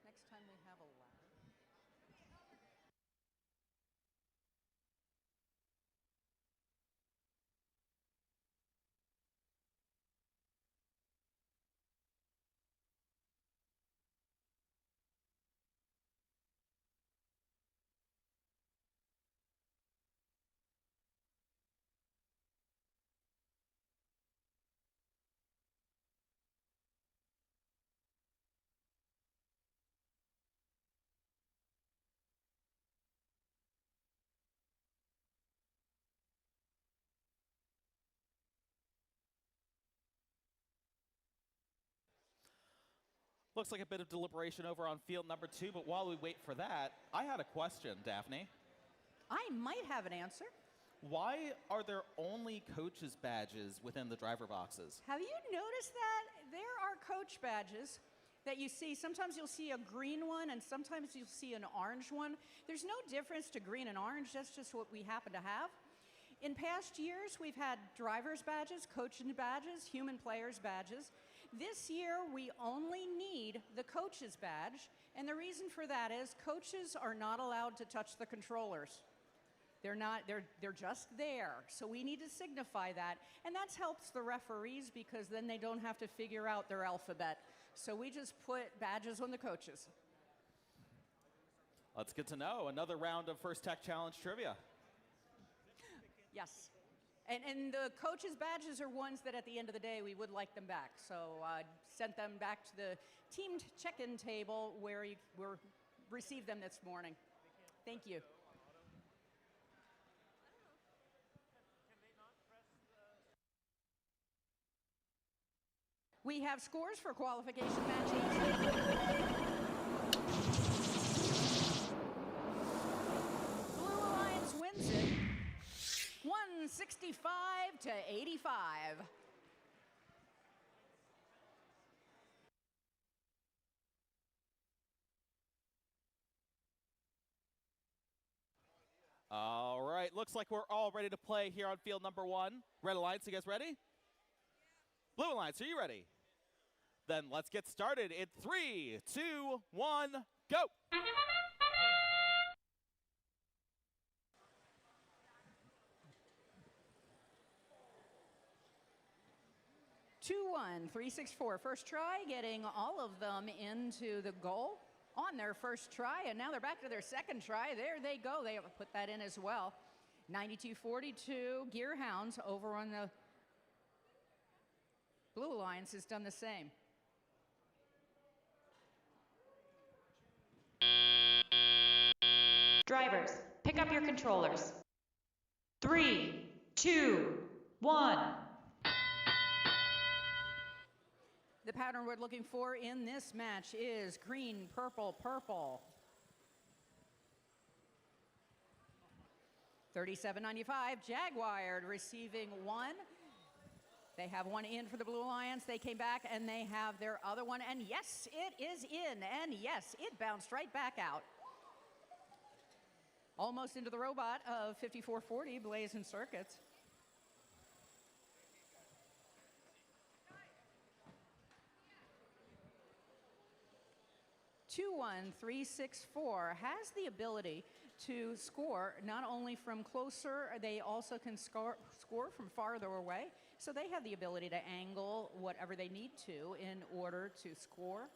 Next time we have a ladder. Looks like a bit of deliberation over on field number 2, but while we wait for that, I had a question, Daphne. I might have an answer. Why are there only coaches' badges within the driver boxes? Have you noticed that? There are coach badges that you see. Sometimes you'll see a green one and sometimes you'll see an orange one. There's no difference to green and orange. That's just what we happen to have. In past years, we've had driver's badges, coaching badges, human players badges. This year, we only need the coach's badge, and the reason for that is coaches are not allowed to touch the controllers. They're just there, so we need to signify that, and that helps the referees because then they don't have to figure out their alphabet. So we just put badges on the coaches. Let's get to know another round of First Tech Challenge trivia. Yes. And the coaches' badges are ones that at the end of the day we would like them back. So I sent them back to the teamed check-in table where you received them this morning. Thank you. We have scores for qualification match 18. Blue Alliance wins it 165 to 85. All right, looks like we're all ready to play here on field number 1. Red Alliance, you guys ready? Blue Alliance, are you ready? Then let's get started in 3, 2, 1, go! 2-1-3-6-4. First try, getting all of them into the goal on their first try, and now they're back to their second try. There they go. They put that in as well. 92-42. Gearhounds over on the Blue Alliance has done the same. Drivers, pick up your controllers. 3, 2, 1. The pattern we're looking for in this match is green, purple, purple. 37.95, Jaguared receiving one. They have one in for the Blue Alliance. They came back and they have their other one. And yes, it is in. And yes, it bounced right back out. Almost into the robot of 5440, Blazing Circuits. Two, 1, 3, 6, 4 has the ability to score not only from closer, they also can score from farther away. so they have the ability to angle whatever they need to in order to score.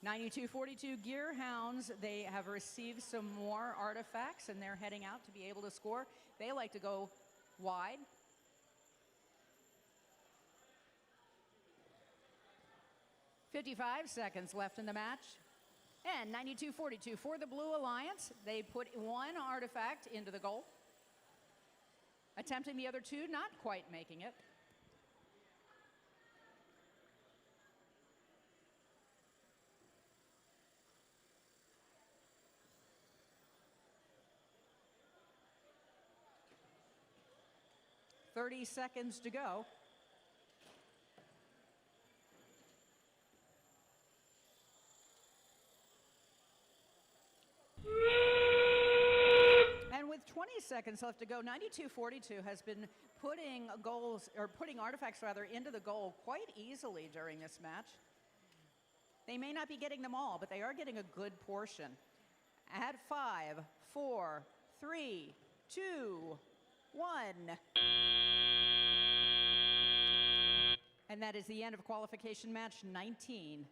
9242 Gearhounds, they have received some more artifacts and they're heading out to be able to score. They like to go wide. "55 seconds left in the match. And 9242 for the Blue Alliance. They put one artifact into the goal. Attempting the other two, not quite making it. "30 seconds to go. And with 20 seconds left to go, 9242 has been putting artifacts into the goal quite easily during this match. They may not be getting them all, but they are getting a good portion. At 5, 4, 3, 2, 1. And that is the end of qualification match 19.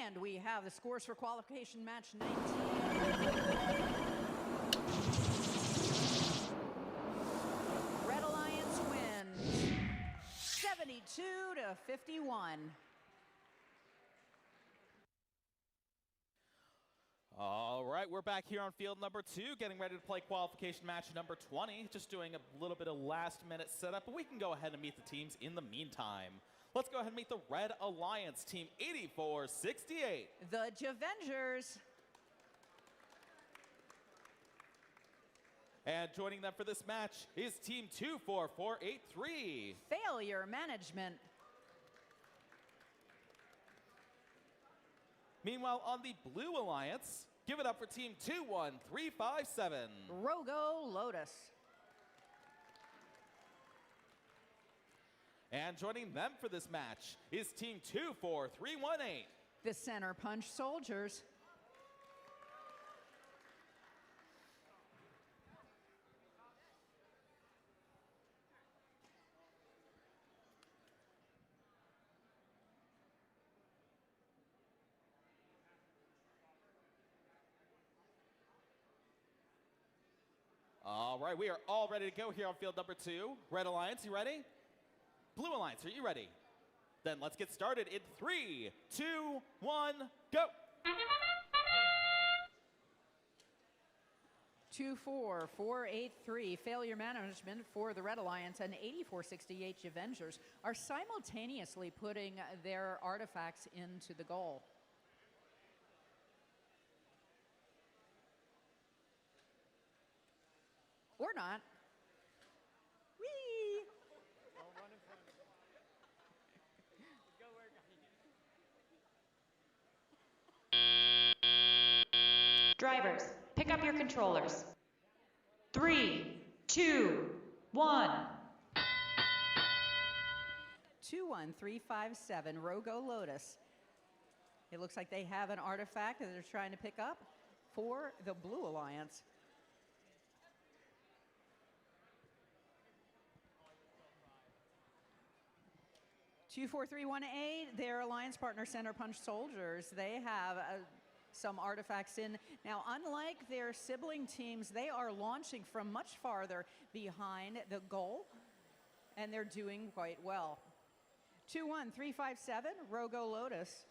And we have the scores for qualification match 19. Red Alliance wins 72-51. All right, we're back here on field number 2, getting ready to play qualification match number 20. Just doing a little bit of last-minute setup, but we can go ahead and meet the teams in the meantime. Let's go ahead and meet the Red Alliance, team 8468. The Javengers. And joining them for this match is team 24483. Failure Management. Meanwhile, on the Blue Alliance, give it up for team 21357. Rogo Lotus. And joining them for this match is team 24318. The Center Punch Soldiers. All right, we are all ready to go here on field number 2. Red Alliance, you ready? Blue Alliance, are you ready? Then let's get started in 3, 2, 1, go! 24483 Failure Management for the Red Alliance and 8468 Avengers are simultaneously putting their artifacts into the goal. Or not. Whee! Drivers, pick up your controllers. 3, 2, 1. 21357, Rogo Lotus. It looks like they have an artifact that they're trying to pick up for the Blue Alliance. Two, 4, 3, 1, 8, their alliance partner, Center Punch Soldiers, they have some artifacts in. Now, unlike their sibling teams, they are launching from much farther behind the goal, and they're doing quite well. 21357, Rogo Lotus.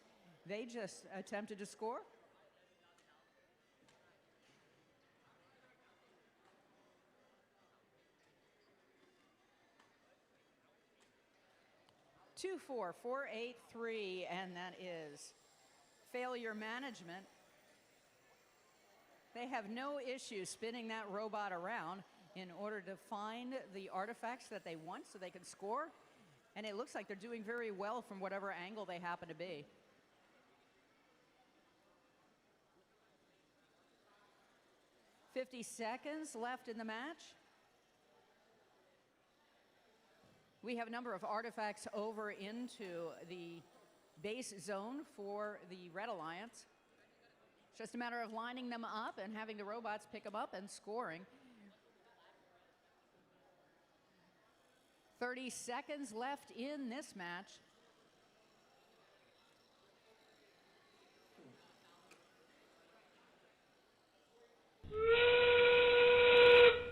They just attempted to score. Two, 4, 4, 8, 3, and that is failure management. They have no issue spinning that robot around in order to find the artifacts that they want so they can score. And it looks like they're doing very well from whatever angle they happen to be. $50 left in the match. We have a number of artifacts over into the base zone for the Red Alliance. It's just a matter of lining them up and having the robots pick them up and scoring. 30 seconds left in this match.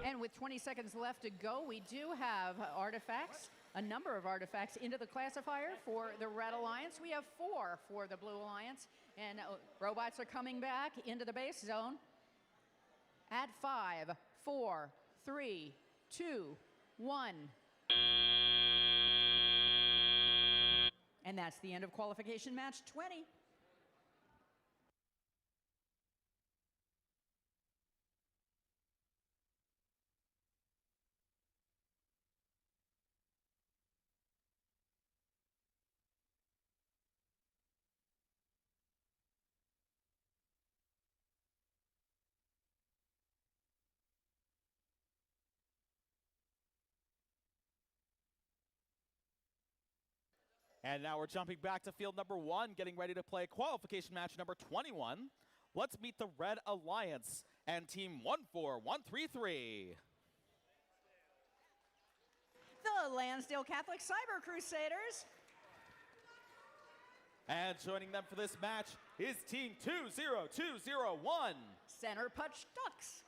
And with 20 seconds left to go, we do have artifacts, a number of artifacts into the classifier for the Red Alliance. We have 4 for the Blue Alliance, and robots are coming back into the base zone at 5, 4, 3, 2, 1. And that's the end of qualification match 20. And now we're jumping back to field number 1, getting ready to play qualification match number 21. Let's meet the Red Alliance and team 14133. The Lansdale Catholic Cyber Crusaders. And joining them for this match is team 20201. Center Punch Ducks.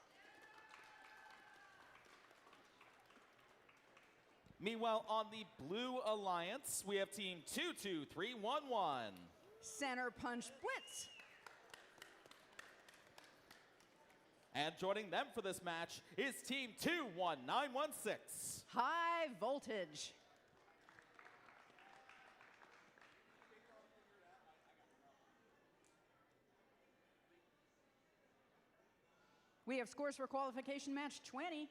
Meanwhile, on the Blue Alliance, we have team 22311. Center Punch Blitz. And joining them for this match is team 21916. High Voltage. We have scores for qualification match 20.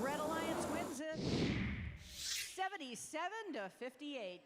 Red Alliance wins it 77-58.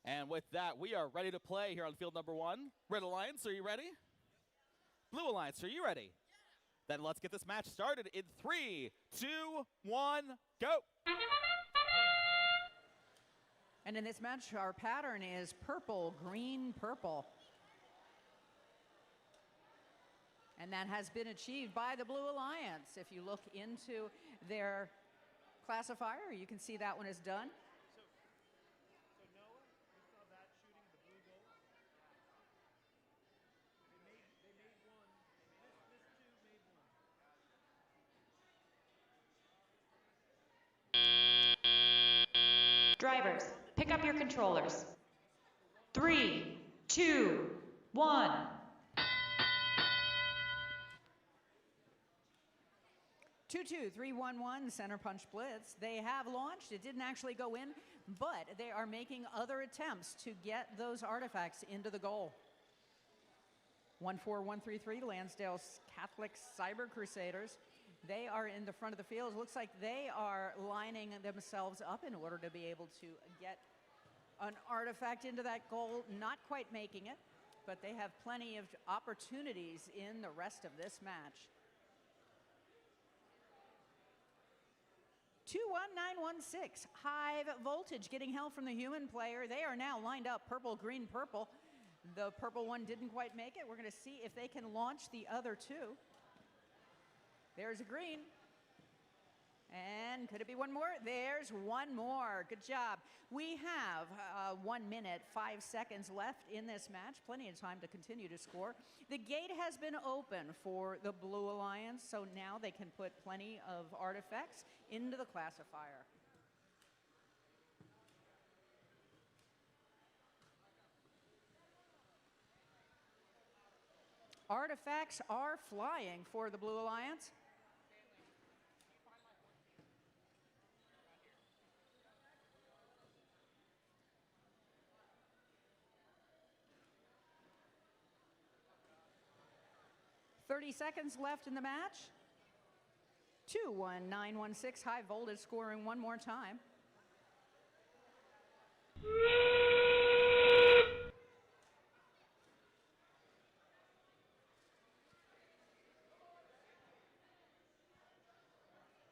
And with that, we are ready to play here on field number 1. Red Alliance, are you ready? Blue Alliance, are you ready? Then let's get this match started in 3, 2, 1, go! And in this match, our pattern is purple, green, purple. And that has been achieved by the Blue Alliance. If you look into their classifier, you can see that one is done. Drivers, pick up your controllers. 3, 2, 1. Two, 3-1-1 center punch blitz. They have launched. It didn't actually go in, but they are making other attempts to get those artifacts into the goal. 1-4-1-3-3, Lansdale Catholic Cyber Crusaders. They are in the front of the field. Looks like they are lining themselves up in order to be able to get an artifact into that goal. Not quite making it, but they have plenty of opportunities in the rest of this match. 21916, Hive Voltage getting help from the human player. They are now lined up purple, green, purple. The purple one didn't quite make it. We're going to see if they can launch the other two. There's a green. And could it be one more? There's one more. Good job. We have 1 minute, 5 seconds left in this match. Plenty of time to continue to score. The gate has been open for the Blue Alliance, so now they can put plenty of artifacts into the classifier. Artifacts are flying for the Blue Alliance. .30 seconds left in the match. 21916, High Voltage scoring one more time.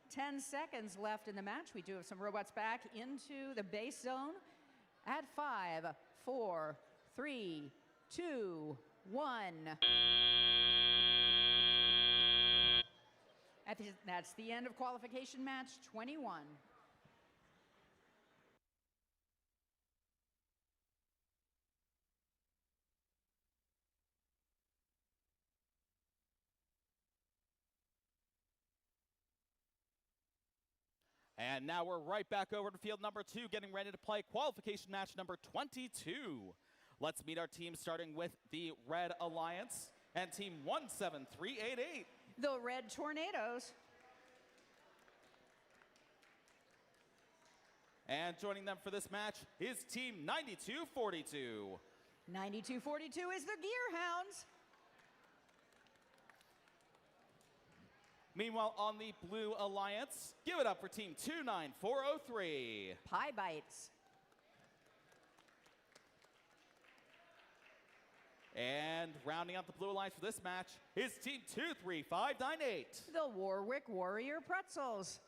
Ten seconds left in the match. We do have some robots back into the base zone at 5, 4, 3, 2, 1. That's the end of qualification match 21. And now we're right back over to field number 2, getting ready to play qualification match number 22. Let's meet our team, starting with the Red Alliance and team 17388. The Red Tornadoes. And joining them for this match is team 9242. 9242 is the Gearhounds. Meanwhile, on the Blue Alliance, give it up for team 29403. Pie Bites. And rounding out the Blue Alliance for this match is team 23598. The Warwick Warrior Pretzels.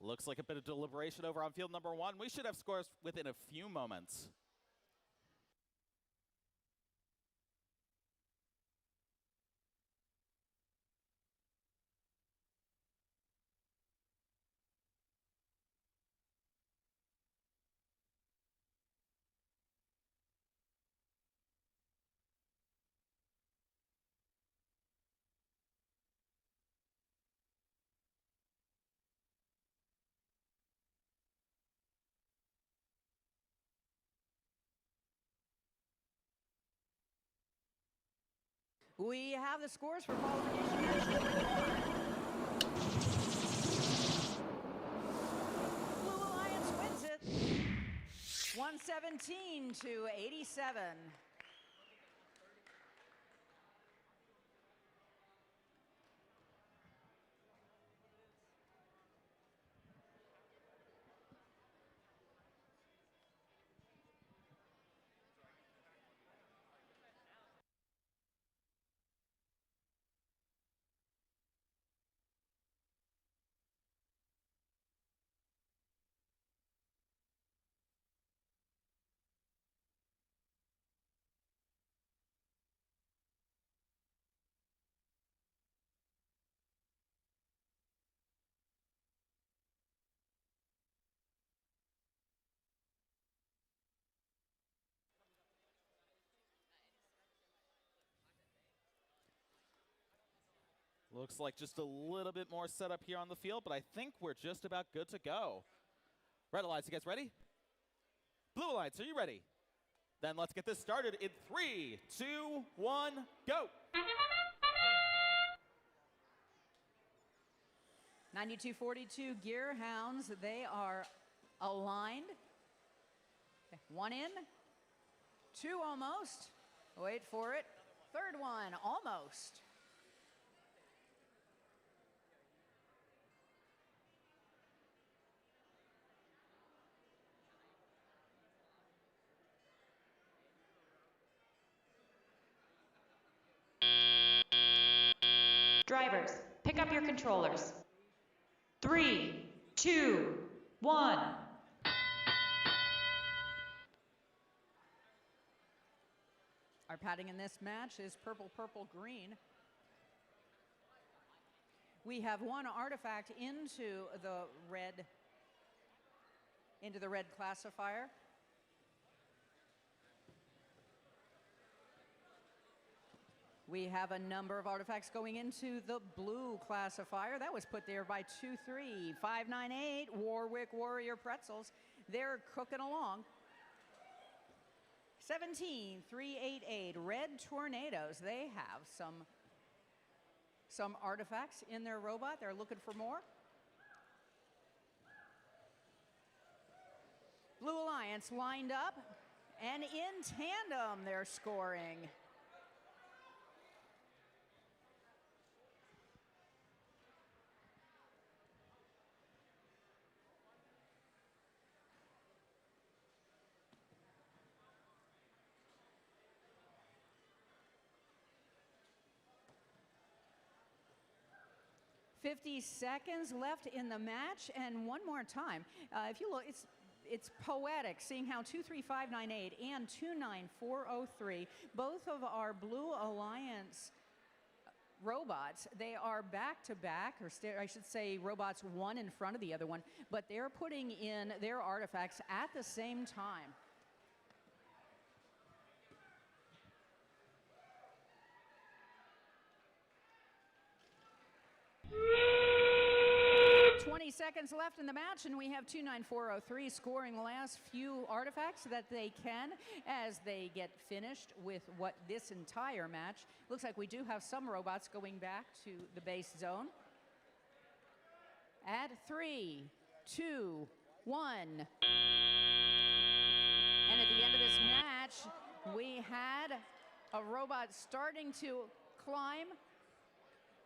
Looks like a bit of deliberation over on field number 1. We should have scores within a few moments. We have the scores for qualification match number 1. Blue Alliance wins it 117 to 87. Looks like just a little bit more setup here on the field, but I think we're just about good to go. Red Alliance, you guys ready? Blue Alliance, are you ready? Then let's get this started in 3, 2, 1, go! 9242 Gear Hounds, they are aligned. 1 in, 2 almost. Wait for it. 3rd one, almost. Drivers, pick up your controllers. 3, 2, 1. Our padding in this match is purple, purple, green. We have 1 artifact into the red classifier. We have a number of artifacts going into the blue classifier. That was put there by 23598 Warwick Warrior Pretzels. They're cooking along. 17388 Red Tornadoes. They have some artifacts in their robot. They're looking for more. Blue Alliance lined up, and in tandem they're scoring. "50 seconds left in the match, and one more time. If you look, it's poetic seeing how 23598 and 29403, both of our Blue Alliance robots, they are back to back, or I should say robots one in front of the other one, but they're putting in their artifacts at the same time. 20 seconds left in the match, and we have 29403 scoring the last few artifacts that they can as they get finished with what this entire match. Looks like we do have some robots going back to the base zone. At 3, 2, 1. And at the end of this match, we had a robot starting to climb,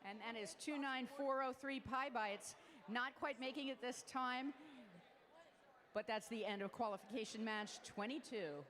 and that is 29403 Pi Bytes. Not quite making it this time, but that's the end of qualification match 22.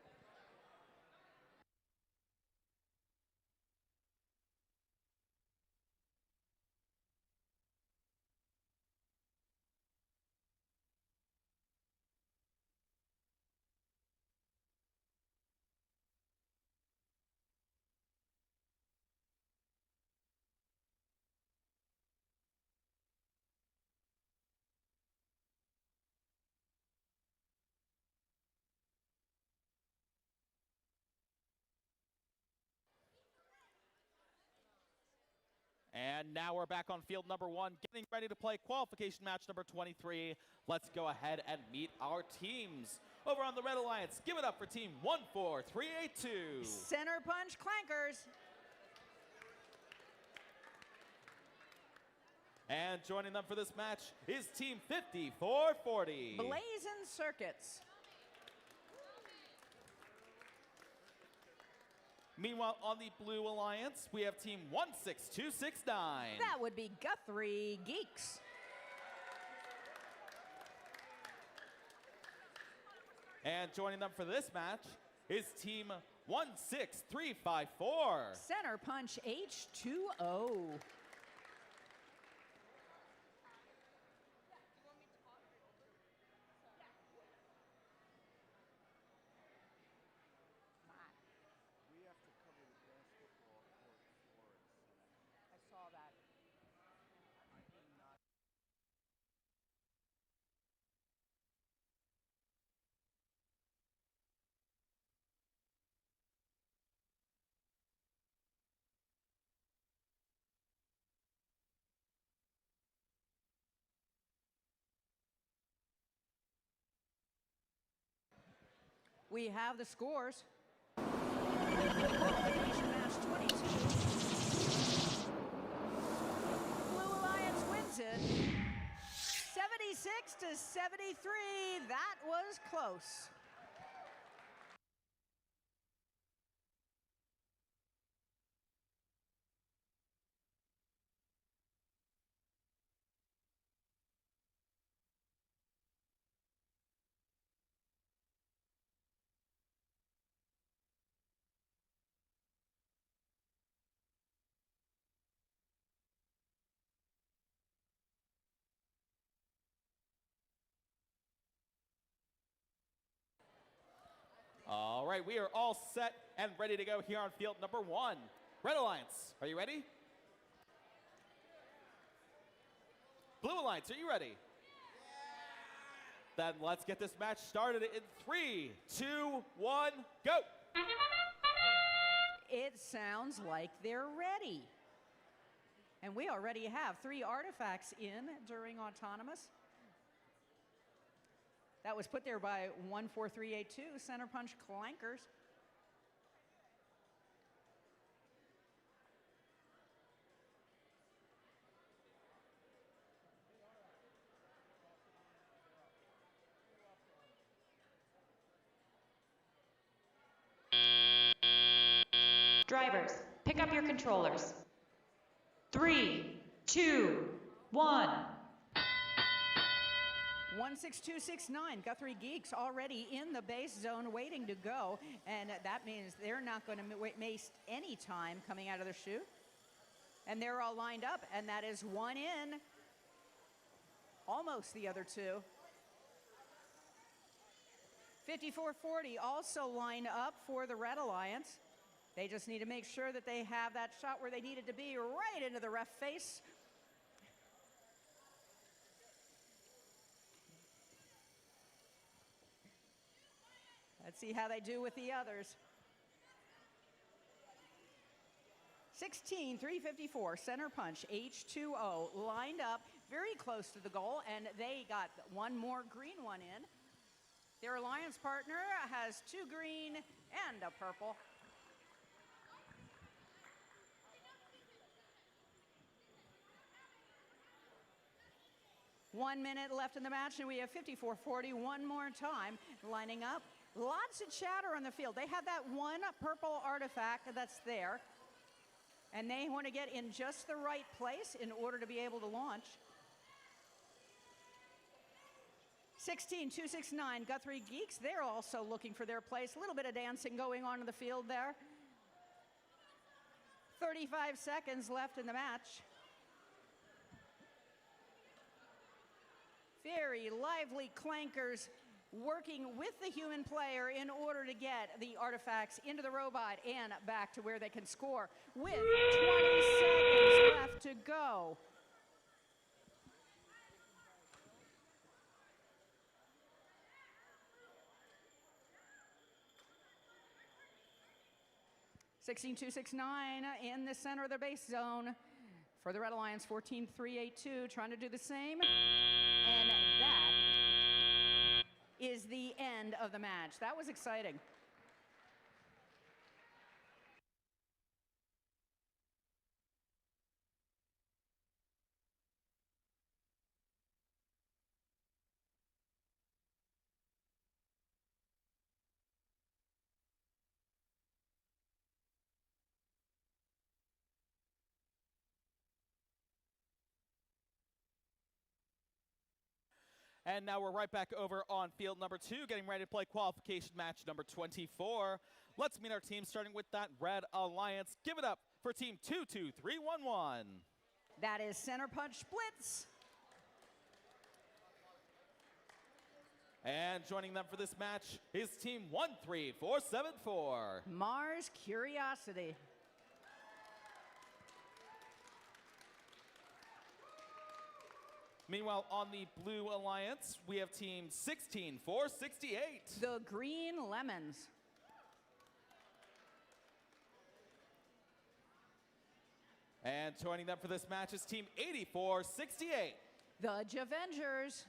And now we're back on field number 1, getting ready to play qualification match number 23. Let's go ahead and meet our teams. Over on the Red Alliance, give it up for team 14382. Center Punch Clankers. And joining them for this match is team 5440. Blazin' Circuits. Meanwhile, on the Blue Alliance, we have team 16269. That would be Guthrie Geeks. And joining them for this match is team 16354. Center Punch H2O. We have the scores. Qualification match 22. Blue Alliance wins it. 76 to 73. That was close. All right, we are all set and ready to go here on field number 1. Red Alliance, are you ready? Blue Alliance, are you ready? Then let's get this match started in 3, 2, 1, go! It sounds like they're ready. And we already have 3 artifacts in during Autonomous. That was put there by 14382, Center Punch Clankers. Drivers, pick up your controllers. 3, 2, 1. 16269, Guthrie Geeks already in the base zone waiting to go, and that means they're not going to waste any time coming out of their chute. And they're all lined up, and that is 1 in, almost the other 2. 5440 also lined up for the Red Alliance. They just need to make sure that they have that shot where they need it to be, right into the ref face. Let's see how they do with the others. 16-354, Center Punch, H2O, lined up very close to the goal, and they got 1 more green one in. Their alliance partner has 2 green and a purple. One minute left in the match, and we have 5440 one more time lining up. Lots of chatter on the field. They have that 1 purple artifact that's there, and they want to get in just the right place in order to be able to launch. 16269, Guthrie Geeks, they're also looking for their place. A little bit of dancing going on in the field there. 35 seconds left in the match. Very lively clankers working with the human player in order to get the artifacts into the robot and back to where they can score with 20 seconds left to go. (16-2-6-9) in the center of the base zone For the Red Alliance, 14-3-8-2, trying to do the same. And that is the end of the match. That was exciting. And now we're right back over on field number 2, getting ready to play qualification match number 24. Let's meet our team, starting with that Red Alliance. Give it up for team 22311. That is center punch splits. And joining them for this match is team 13474. Mars Curiosity. Meanwhile, on the Blue Alliance, we have team 16468. The Green Lemons. And joining them for this match is team 8468. The Javengers.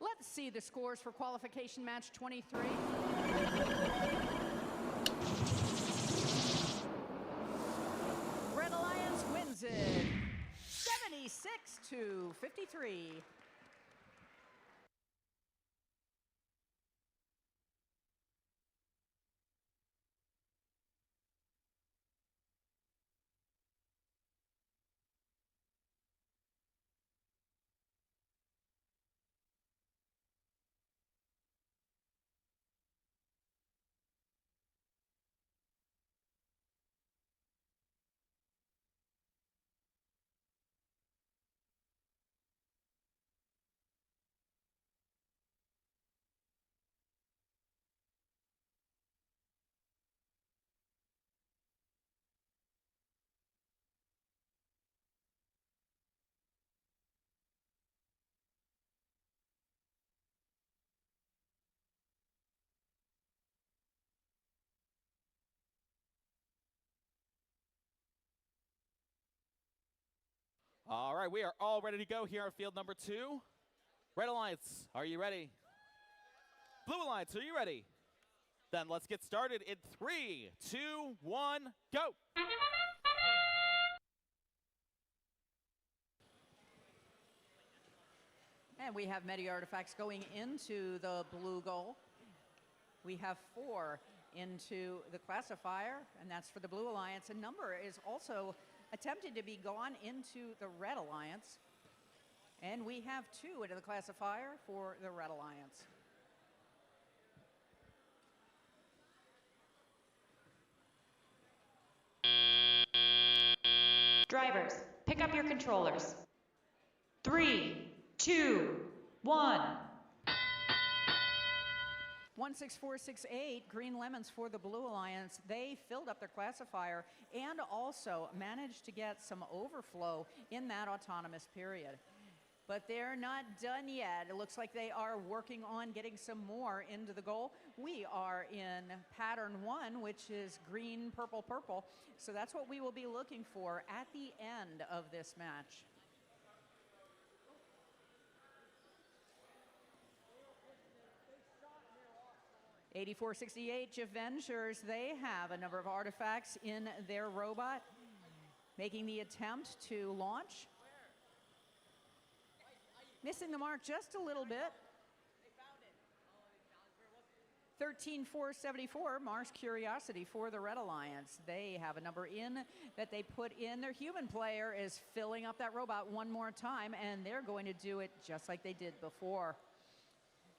Let's see the scores for qualification match 23. Red Alliance wins it 76-53. All right, we are all ready to go here on field number 2. Red Alliance, are you ready? Blue Alliance, are you ready? Then let's get started in 3, 2, 1, go! And we have many artifacts going into the blue goal. We have 4 into the classifier, and that's for the Blue Alliance. A number is also attempted to be gone into the Red Alliance. And we have 2 into the classifier for the Red Alliance. Drivers, pick up your controllers. 3, 2, 1. 16468, Green Lemons for the Blue Alliance. They filled up their classifier and also managed to get some overflow in that autonomous period. But they're not done yet. It looks like they are working on getting some more into the goal. We are in pattern 1, which is green, purple, purple. So that's what we will be looking for at the end of this match. 8468 Avengers, they have a number of artifacts in their robot, making the attempt to launch. Missing the mark just a little bit. 13474, Mars Curiosity for the Red Alliance. They have a number in that they put in. Their human player is filling up that robot one more time, and they're going to do it just like they did before.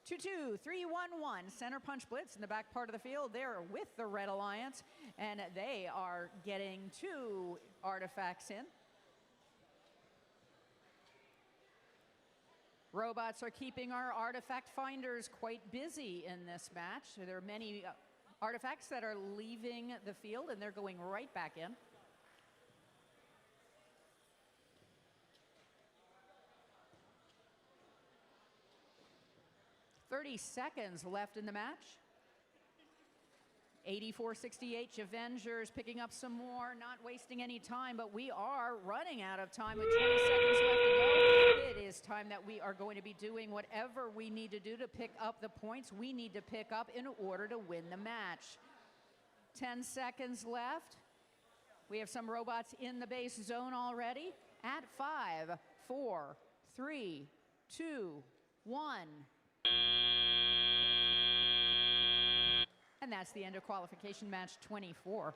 22311, Center Punch Blitz in the back part of the field. They're with the Red Alliance, and they are getting 2 artifacts in. Robots are keeping our artifact finders quite busy in this match. There are many artifacts that are leaving the field, and they're going right back in. "30 seconds left in the match. 8468 Avengers picking up some more, not wasting any time, but we are running out of time with 20 seconds left to go. It is time that we are going to be doing whatever we need to do to pick up the points we need to pick up in order to win the match. 10 seconds left. We have some robots in the base zone already. At 5, 4, 3, 2, 1. And that's the end of qualification match 24.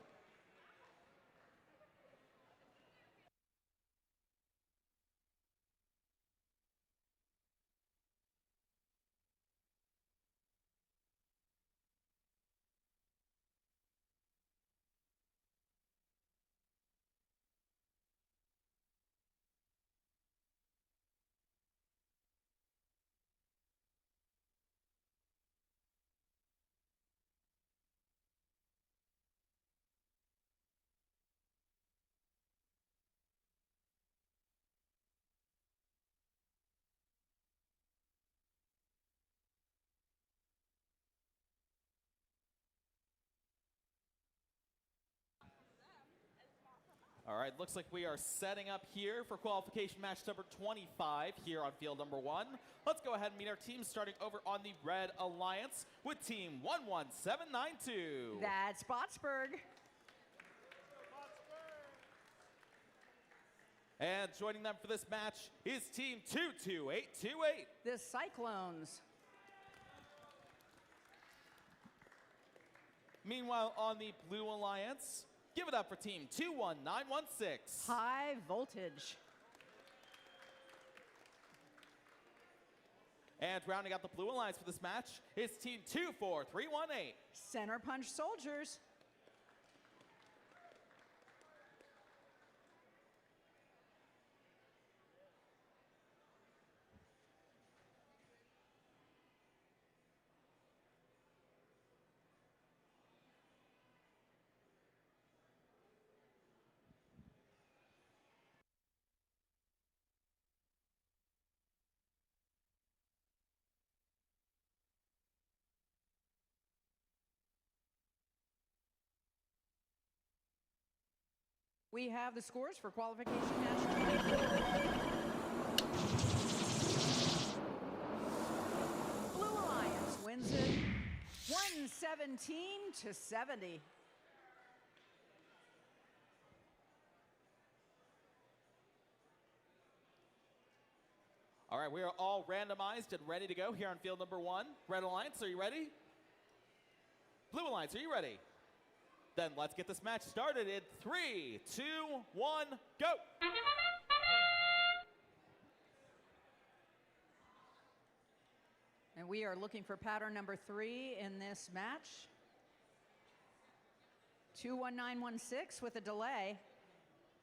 All right, looks like we are setting up here for qualification match number 25 here on field number 1. Let's go ahead and meet our teams, starting over on the Red Alliance with team 11792. That's Botsburg. And joining them for this match is team 22828. The Cyclones. Meanwhile, on the Blue Alliance, give it up for team 21916. High Voltage. And rounding out the Blue Alliance for this match is team 24318. Center Punch Soldiers. We have the scores for qualification match 24. Blue Alliance wins it 117-70. All right, we are all randomized and ready to go here on field number 1. Red Alliance, are you ready? Blue Alliance, are you ready? Then let's get this match started in 3, 2, 1, go! And we are looking for pattern number 3 in this match. 21916 with a delay.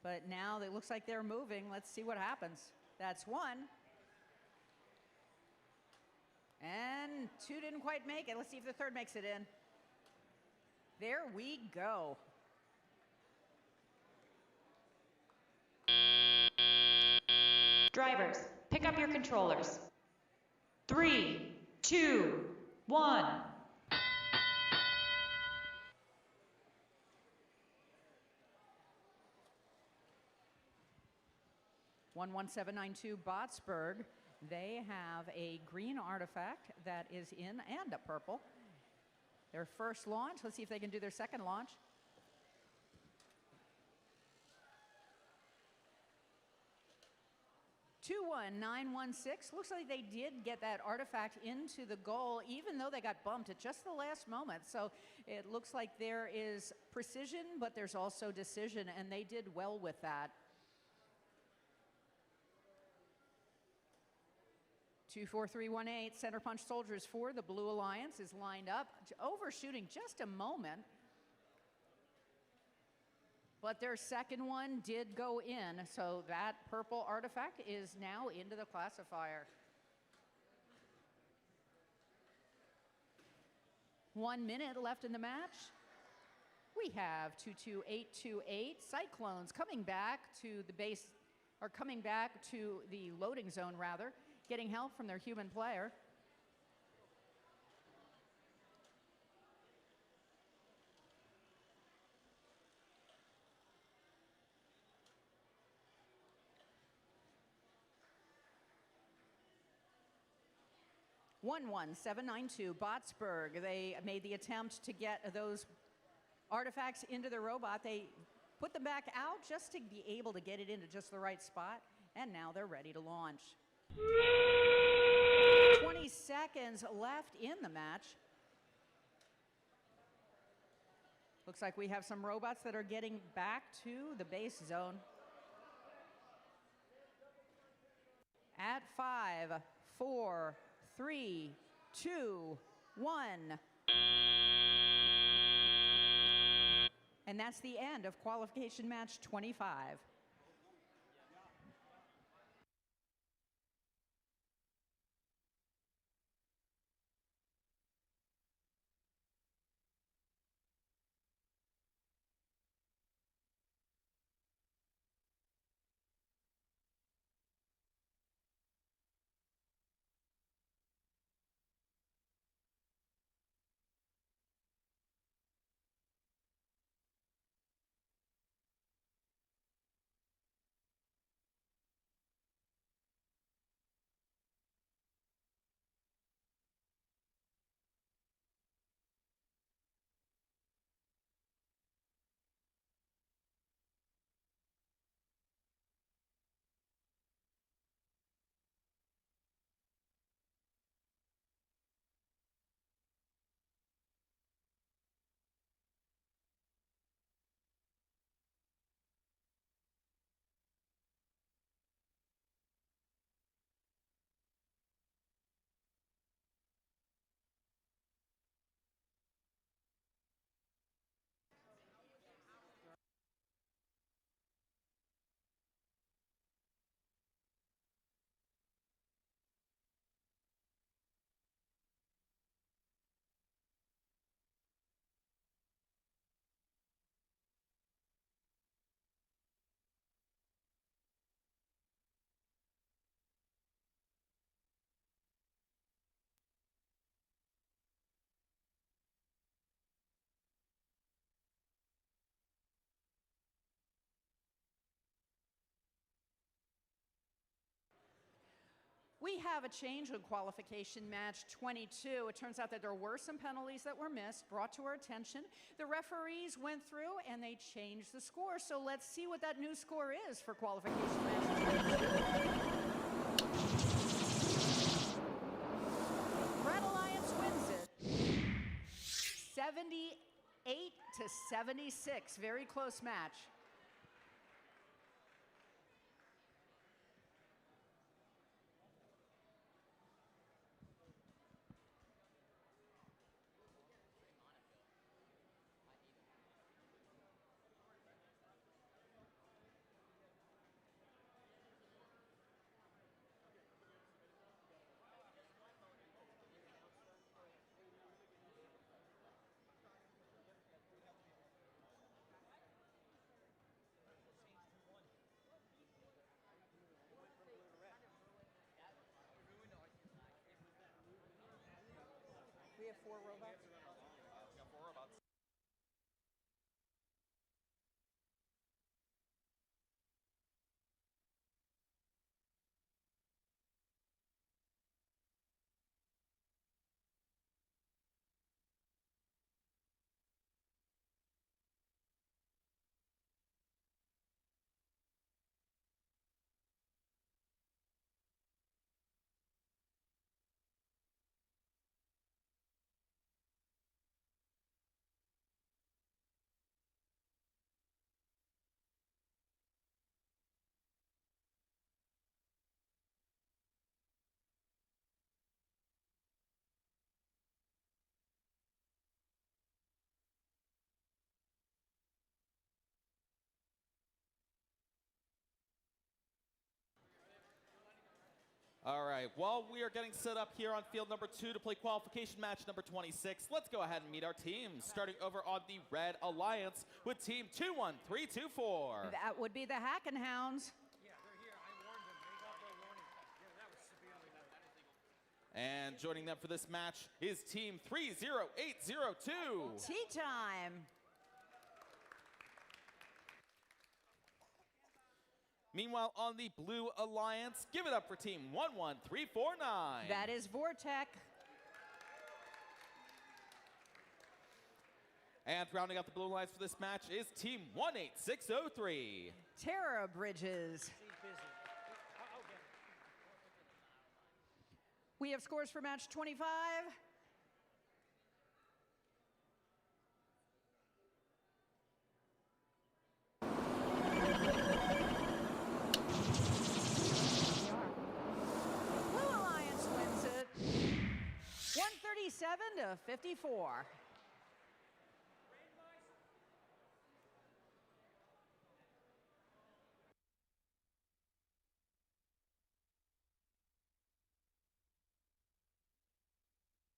But now it looks like they're moving. Let's see what happens. That's 1. And 2 didn't quite make it. Let's see if the 3rd makes it in. There we go. Drivers, pick up your controllers. 3, 2, 1. One 1792 Botsburg. They have a green artifact that is in and a purple. Their first launch. Let's see if they can do their second launch. Two 1-9-1-6. Looks like they did get that artifact into the goal, even though they got bumped at just the last moment. So it looks like there is precision, but there's also decision, and they did well with that. 2-4-3-1-8. Center punch soldiers for the Blue Alliance is lined up, overshooting just a moment. But their second one did go in, so that purple artifact is now into the classifier. 1 minute left in the match. We have 2-2-8-2-8 Cyclones coming back to the base, or coming back to the loading zone rather, getting help from their human player. One 792 Botsburg. They made the attempt to get those artifacts into the robot. They put them back out just to be able to get it into just the right spot, and now they're ready to launch. 20 seconds left in the match. Looks like we have some robots that are getting back to the base zone. At 5, 4, 3, 2, 1. And that's the end of qualification match 25. We have a change in qualification match 22. It turns out that there were some penalties that were missed, brought to our attention. The referees went through and they changed the score. So let's see what that new score is for qualification match 22. Red Alliance wins it 78-76. Very close match. We have 4 robots. We got 4 robots. All right, while we are getting set up here on field number 2 to play qualification match number 26, let's go ahead and meet our teams. Starting over on the Red Alliance with team 21324. That would be the Hacken Hounds. And joining them for this match is team 30802. Tea time. Meanwhile, on the Blue Alliance, give it up for team 11349. That is Vortec. And rounding out the Blue Alliance for this match is team 18603. Terra Bridges. We have scores for match 25. Blue Alliance wins it 137 to 54.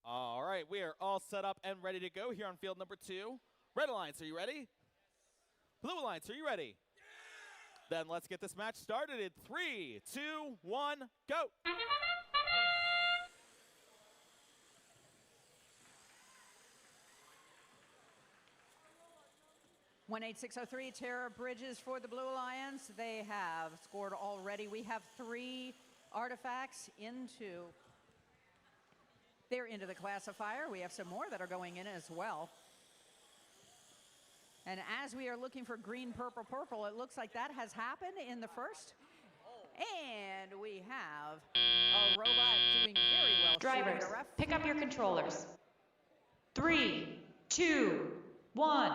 All right, we are all set up and ready to go here on field number 2. Red Alliance, are you ready? Blue Alliance, are you ready? Then let's get this match started in 3, 2, 1, go! 18603, Terra Bridges for the Blue Alliance. They have scored already. We have 3 artifacts into. They're into the classifier. We have some more that are going in as well. And as we are looking for green, purple, purple, it looks like that has happened in the first. And we have a robot doing very well. Drivers, shooting the ref. pick up your controllers. 3, 2, 1.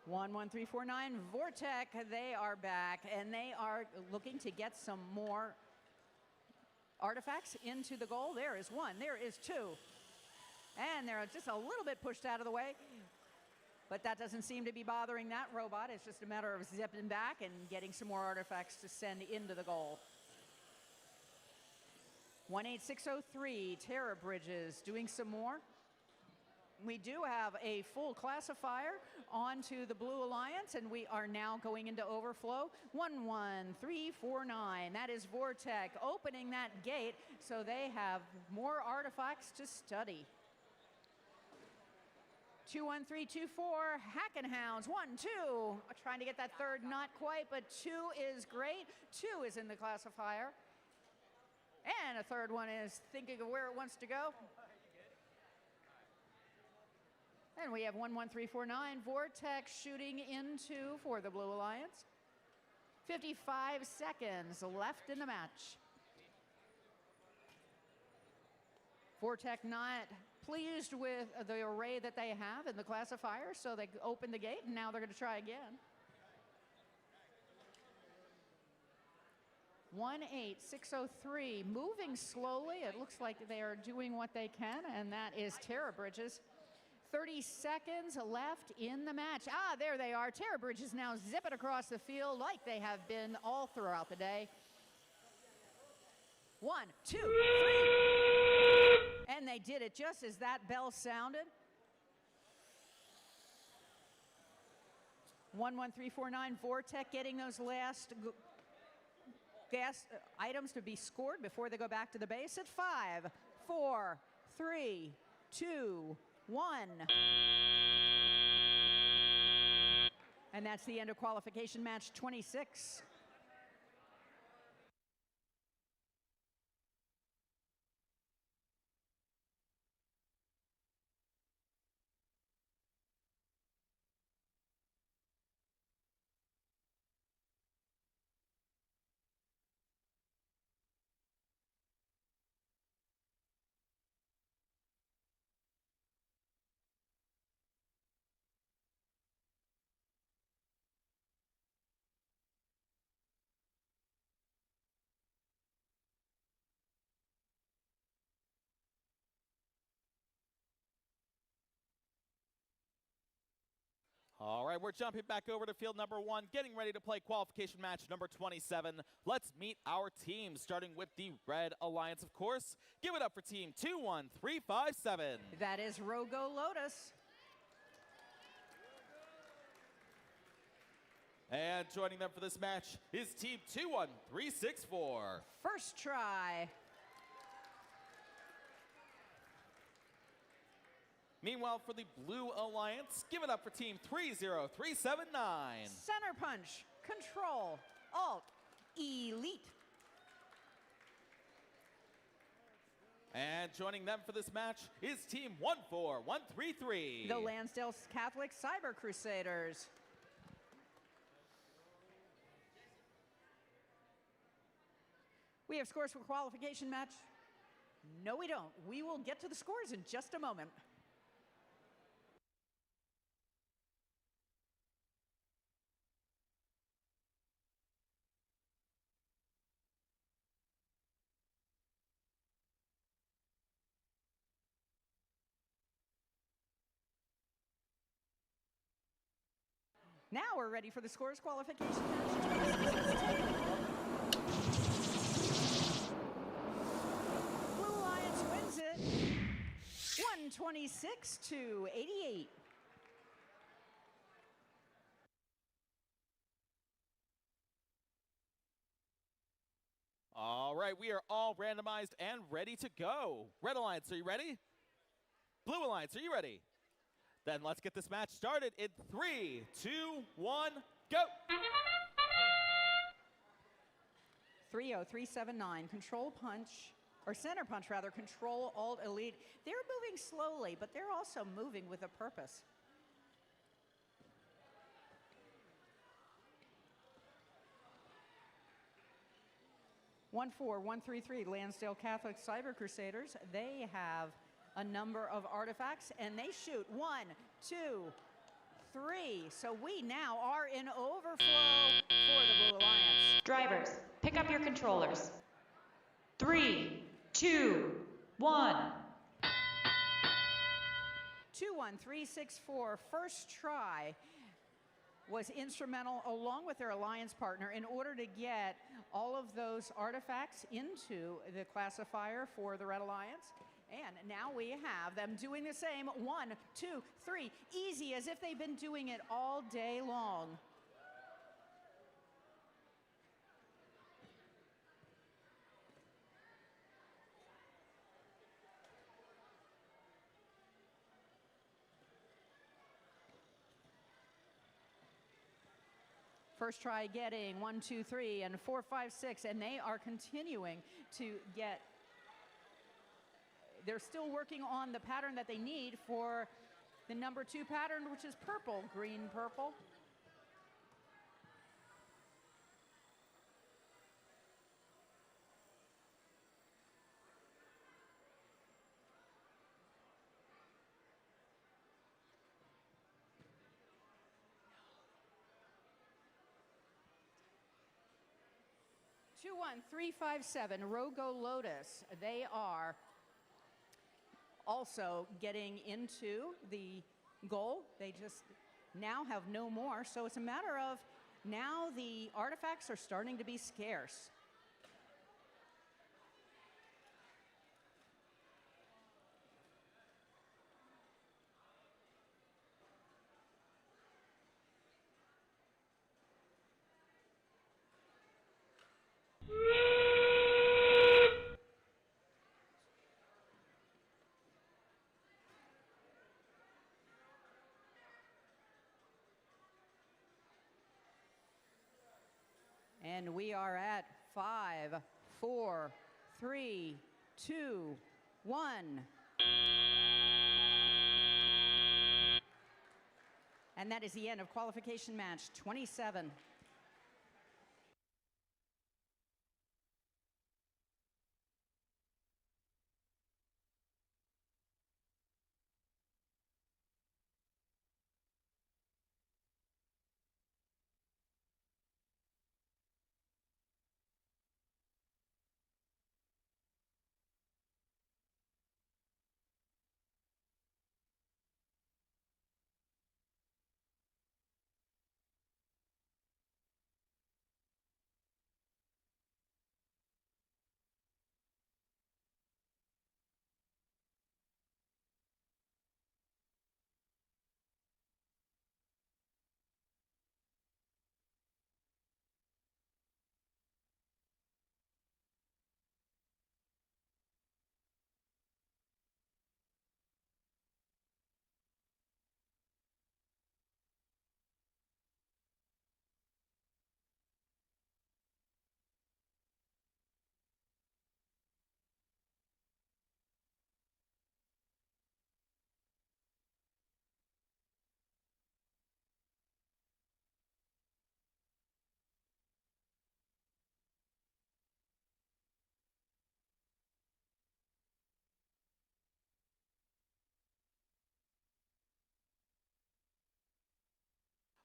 11349 Vortec, they are back and they are looking to get some more artifacts into the goal. There is 1, there is 2. And they're just a little bit pushed out of the way. But that doesn't seem to be bothering that robot. It's just a matter of zipping back and getting some more artifacts to send into the goal. 18603, Terra Bridges doing some more. We do have a full classifier onto the Blue Alliance, and we are now going into overflow. 11349, that is Vortec opening that gate so they have more artifacts to study. 21324, Hacken Hounds, 1, 2. Trying to get that third, not quite, but 2 is great. 2 is in the classifier. And a third one is thinking of where it wants to go. And we have 11349, Vortec shooting into for the Blue Alliance. 55 seconds left in the match. Vortec not pleased with the array that they have in the classifier, so they opened the gate, and now they're going to try again. 18603, moving slowly. It looks like they are doing what they can, and that is Terra Bridges. 30 seconds left in the match. Ah, there they are. Terra Bridges now zipping across the field like they have been all throughout the day. 1, 2, 3. And they did it just as that bell sounded. 11349, Vortec getting those last gas items to be scored before they go back to the base at 5, 4, 3, 2, 1. And that's the end of qualification match 26. All right, we're jumping back over to field number 1, getting ready to play qualification match number 27. Let's meet our teams, starting with the Red Alliance, of course. Give it up for team 21357. That is Rogo Lotus. And joining them for this match is team 21364. First try. Meanwhile, for the Blue Alliance, give it up for team 30379. Center punch, control, alt, elite. And joining them for this match is team 14133. The Lansdale Catholic Cyber Crusaders. We have scores for qualification match? No, we don't. We will get to the scores in just a moment. Now we're ready for the scores qualification match. Blue Alliance wins it 126-88. All right, we are all randomized and ready to go. Red Alliance, are you ready? Blue Alliance, are you ready? Then let's get this match started in 3, 2, 1, go! 30379, control punch, or center punch rather, control, alt, elite. They're moving slowly, but they're also moving with a purpose. One, 133, Lansdale Catholic Cyber Crusaders. They have a number of artifacts, and they shoot 1, 2, 3. So we now are in overflow for the Blue Alliance. Drivers, pick up your controllers. 3, 2, 1. 21364, first try, was instrumental along with their alliance partner in order to get all of those artifacts into the classifier for the Red Alliance. And now we have them doing the same. 1, 2, 3, easy as if they've been doing it all day long. First try getting 1, 2, 3, and 4, 5, 6, and they are continuing to get. They're still working on the pattern that they need for the number 2 pattern, which is purple, green, purple. Two, 1, 3, 5, 7, Rogo Lotus. They are also getting into the goal. They just now have no more. So it's a matter of now the artifacts are starting to be scarce. And we are at 5, 4, 3, 2, 1. And that is the end of qualification match 27.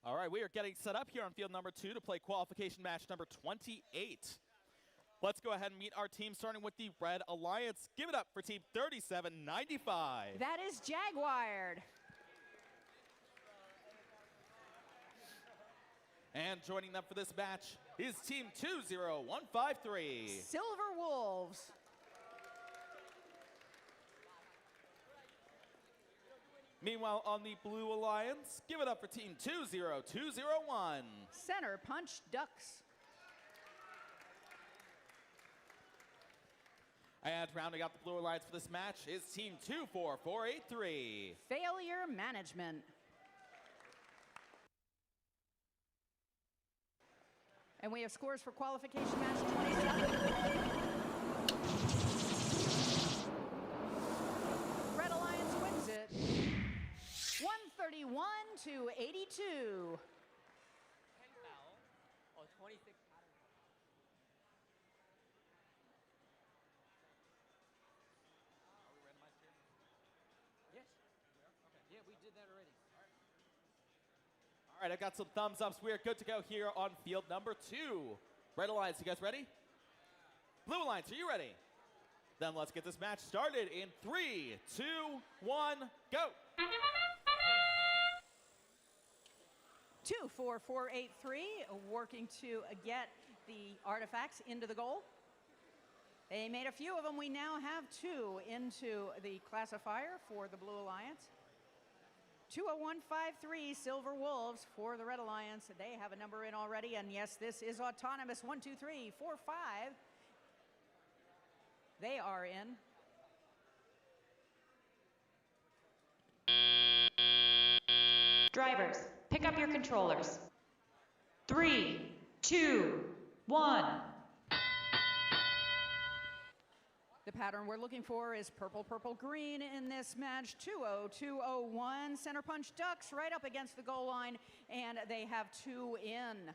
All right, we are getting set up here on field number 2 to play qualification match number 28. Let's go ahead and meet our team, starting with the Red Alliance. Give it up for team 3795. That is Jaguared. And joining them for this match is team 20153. Silver Wolves. Meanwhile, on the Blue Alliance, give it up for team 20201. Center Punch Ducks. And rounding out the Blue Alliance for this match is team 24483. Failure Management. And we have scores for qualification match 27. Red Alliance wins it 131 to 82. All right, I've got some thumbs ups. We are good to go here on field number 2. Red Alliance, you guys ready? Blue Alliance, are you ready? Then let's get this match started in 3, 2, 1, go. 24483 working to get the artifacts into the goal. They made a few of them. We now have 2 into the classifier for the Blue Alliance. 20153 Silver Wolves for the Red Alliance. They have a number in already, and yes, this is autonomous. 1, 2, 3, 4, 5. They are in. Drivers, pick up your controllers. 3, 2, 1. The pattern we're looking for is purple, purple, green in this match. 20201 Center Punch Ducks right up against the goal line, and they have 2 in,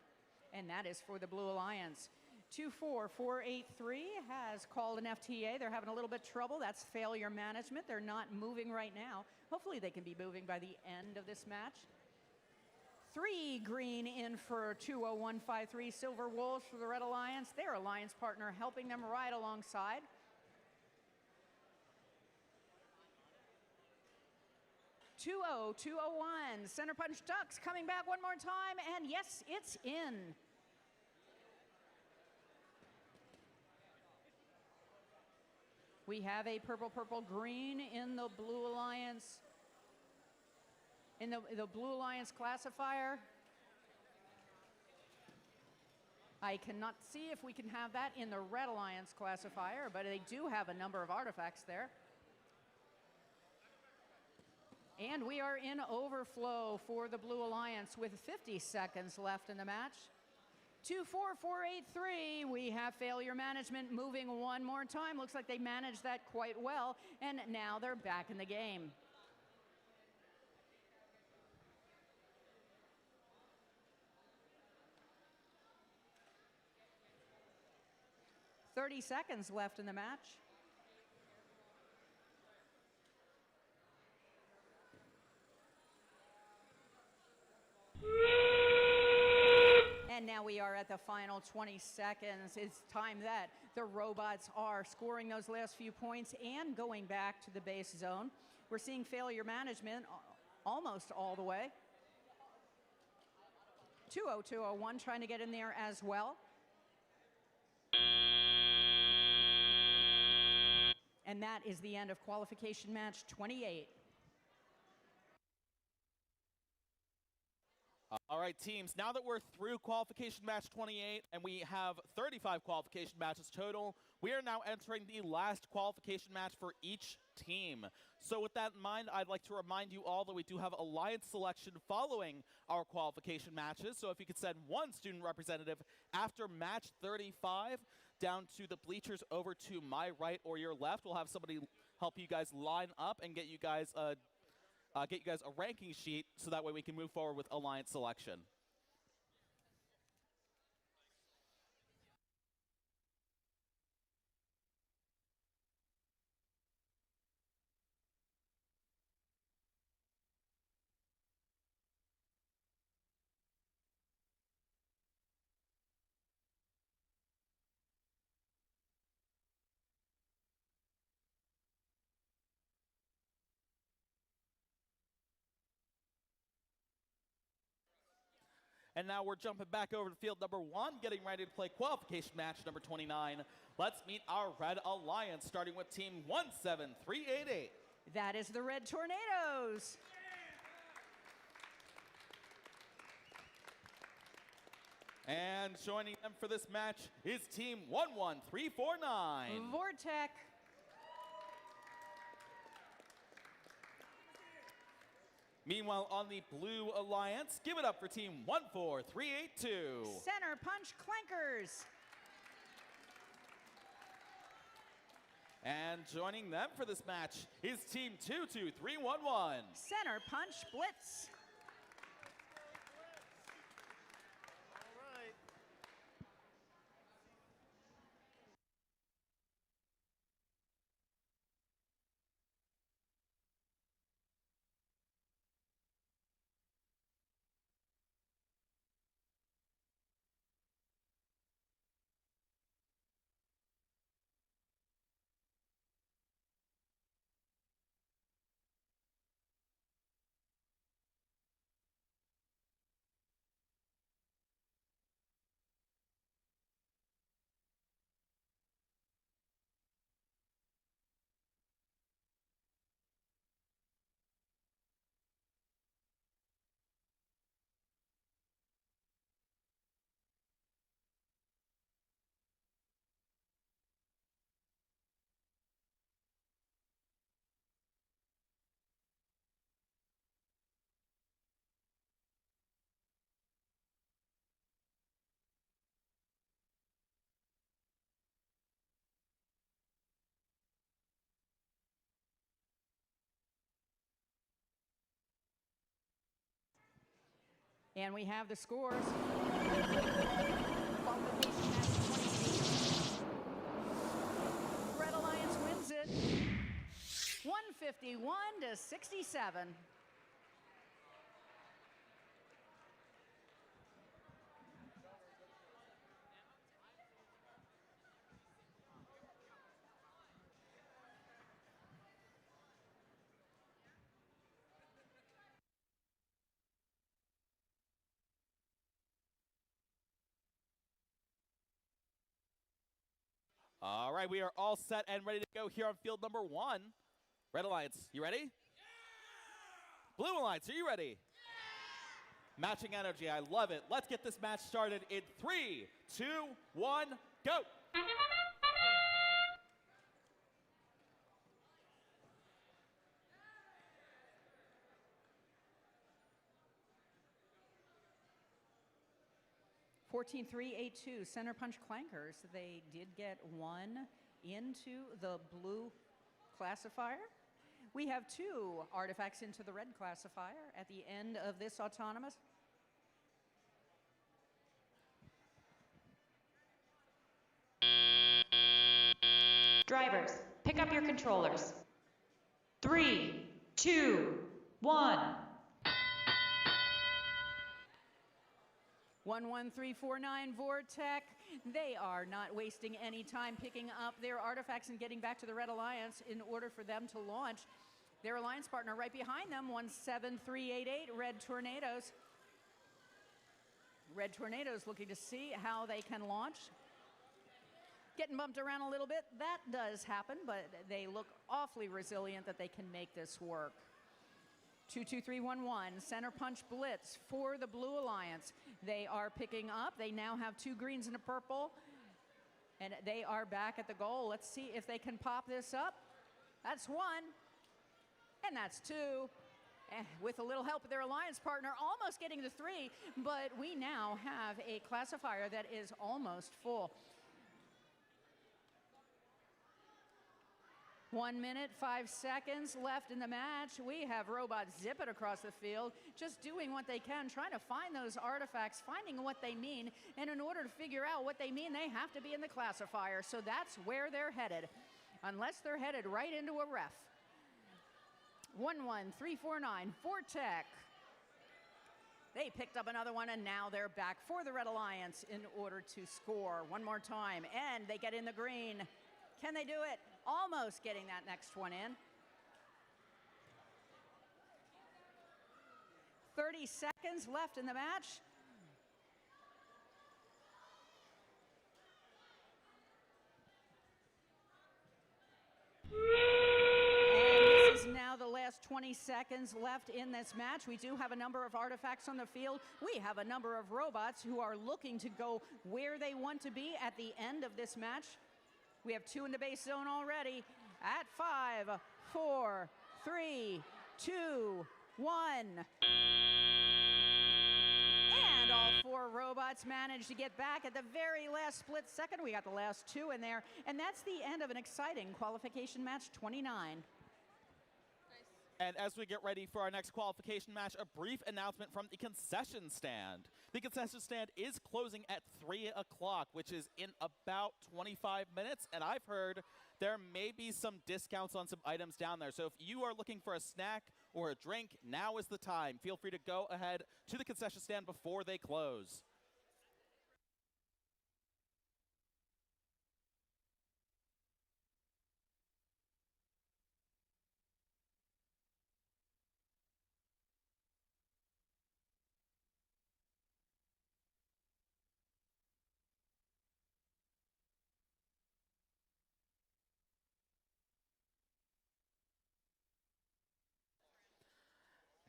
and that is for the Blue Alliance. 24483 has called an FTA. They're having a little bit trouble. That's failure management. They're not moving right now. Hopefully they can be moving by the end of this match. 3 green in for 20153 Silver Wolves for the Red Alliance. Their alliance partner helping them right alongside. 20201 Center Punch Ducks coming back one more time, and yes, it's in. We have a purple, purple, green in the Blue Alliance, in the Blue Alliance classifier. I cannot see if we can have that in the Red Alliance classifier, but they do have a number of artifacts there. And we are in overflow for the Blue Alliance with 50 seconds left in the match. 24483, we have failure management moving one more time. Looks like they managed that quite well, and now they're back in the game. "30 seconds left in the match. And now we are at the final 20 seconds. It's time that the robots are scoring those last few points and going back to the base zone. We're seeing failure management almost all the way. 20201 trying to get in there as well. And that is the end of qualification match 28. All right, teams, now that we're through qualification match 28 and we have 35 qualification matches total, we are now entering the last qualification match for each team. So with that in mind, I'd like to remind you all that we do have alliance selection following our qualification matches. So if you could send one student representative after match 35 down to the bleachers over to my right or your left, we'll have somebody help you guys line up and get you guys a ranking sheet so that way we can move forward with alliance selection. And now we're jumping back over to field number 1, getting ready to play qualification match number 29. Let's meet our Red Alliance, starting with team 17388. That is the Red Tornadoes. And joining them for this match is team 11349. Vortec. Meanwhile, on the Blue Alliance, give it up for team 14382. Center Punch Clankers. And joining them for this match is team 22311. Center Punch Blitz. And we have the scores. Qualification match 28. Red Alliance wins it 151 to 67. All right, we are all set and ready to go here on field number 1. Red Alliance, you ready? Yeah! Blue Alliance, are you ready? Yeah! Matching energy, I love it. Let's get this match started in 3, 2, 1, go! 14-3-8-2, Center Punch Clankers. They did get one into the blue classifier. We have 2 artifacts into the red classifier at the end of this autonomous. Drivers, pick up your controllers. 3, 2, 1. 11349 Vortec. They are not wasting any time picking up their artifacts and getting back to the Red Alliance in order for them to launch. Their alliance partner right behind them, 17388 Red Tornadoes. Red Tornadoes looking to see how they can launch. Getting bumped around a little bit. That does happen, but they look awfully resilient that they can make this work. 22311, Center Punch Blitz for the Blue Alliance. They are picking up. They now have 2 greens and a purple, and they are back at the goal. Let's see if they can pop this up. That's 1, and that's 2. With a little help of their alliance partner, almost getting to 3, but we now have a classifier that is almost full. 1 minute, 5 seconds left in the match. We have robots zip it across the field, just doing what they can, trying to find those artifacts, finding what they mean, and in order to figure out what they mean, they have to be in the classifier, so that's where they're headed, unless they're headed right into a ref. 11349, Vortec. They picked up another one, and now they're back for the Red Alliance in order to score one more time, and they get in the green. Can they do it? Almost getting that next one in. 30 seconds left in the match. And this is now the last 20 seconds left in this match. We do have a number of artifacts on the field. We have a number of robots who are looking to go where they want to be at the end of this match. We have 2 in the base zone already. At 5, 4, 3, 2, 1. And all 4 robots managed to get back at the very last split second. We got the last 2 in there. And that's the end of an exciting qualification match 29. And as we get ready for our next qualification match, a brief announcement from the concession stand. The concession stand is closing at 3 o'clock, which is in about 25 minutes. And I've heard there may be some discounts on some items down there. So if you are looking for a snack or a drink, now is the time. Feel free to go ahead to the concession stand before they close.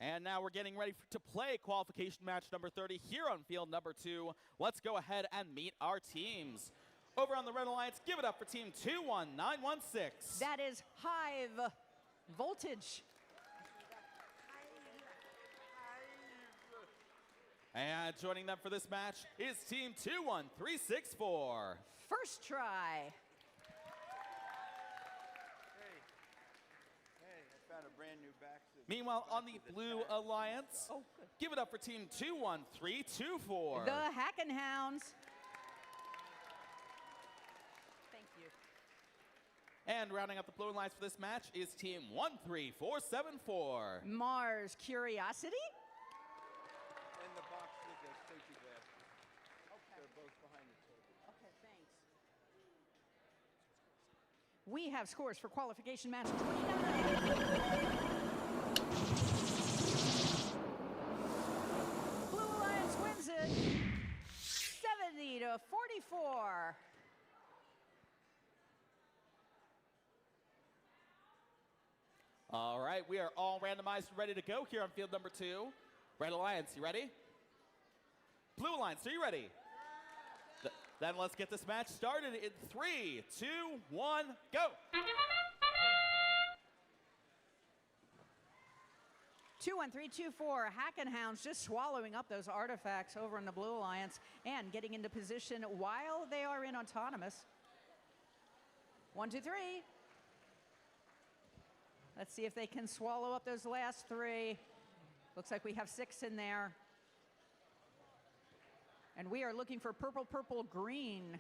And now we're getting ready to play qualification match number 30 here on field number 2. Let's go ahead and meet our teams. Over on the Red Alliance, give it up for team 21916. That is Hive Voltage. And joining them for this match is team 21364. First try. Meanwhile, on the Blue Alliance, give it up for team 21324. The Hackenhounds. Thank you. And rounding up the Blue Alliance for this match is team 13474. Mars Curiosity. In the box with the safety glasses. Okay. They're both behind the table. Okay, thanks. We have scores for qualification match 29. Blue Alliance wins it 70-44. All right, we are all randomized and ready to go here on field number 2. Red Alliance, you ready? Blue Alliance, are you ready? Then let's get this match started in 3, 2, 1, go! 21324 Hackenhounds just swallowing up those artifacts over in the Blue Alliance and getting into position while they are in autonomous. 1, 2, 3. Let's see if they can swallow up those last 3. Looks like we have 6 in there. And we are looking for purple, purple, green.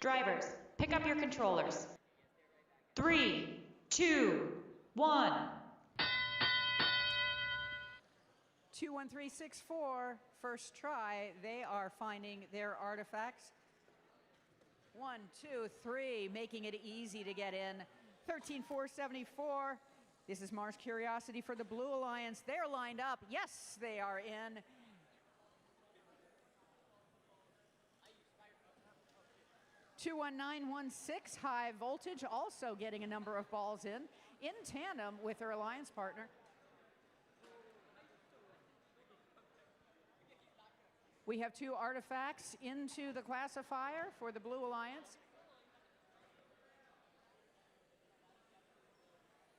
Drivers, pick up your controllers. 3, 2, 1. 21364, first try. They are finding their artifacts. 1, 2, 3, making it easy to get in. 13474. This is Mars Curiosity for the Blue Alliance. They're lined up. Yes, they are in. (21916) High Voltage also getting a number of balls in tandem with their alliance partner. We have 2 artifacts into the classifier for the Blue Alliance.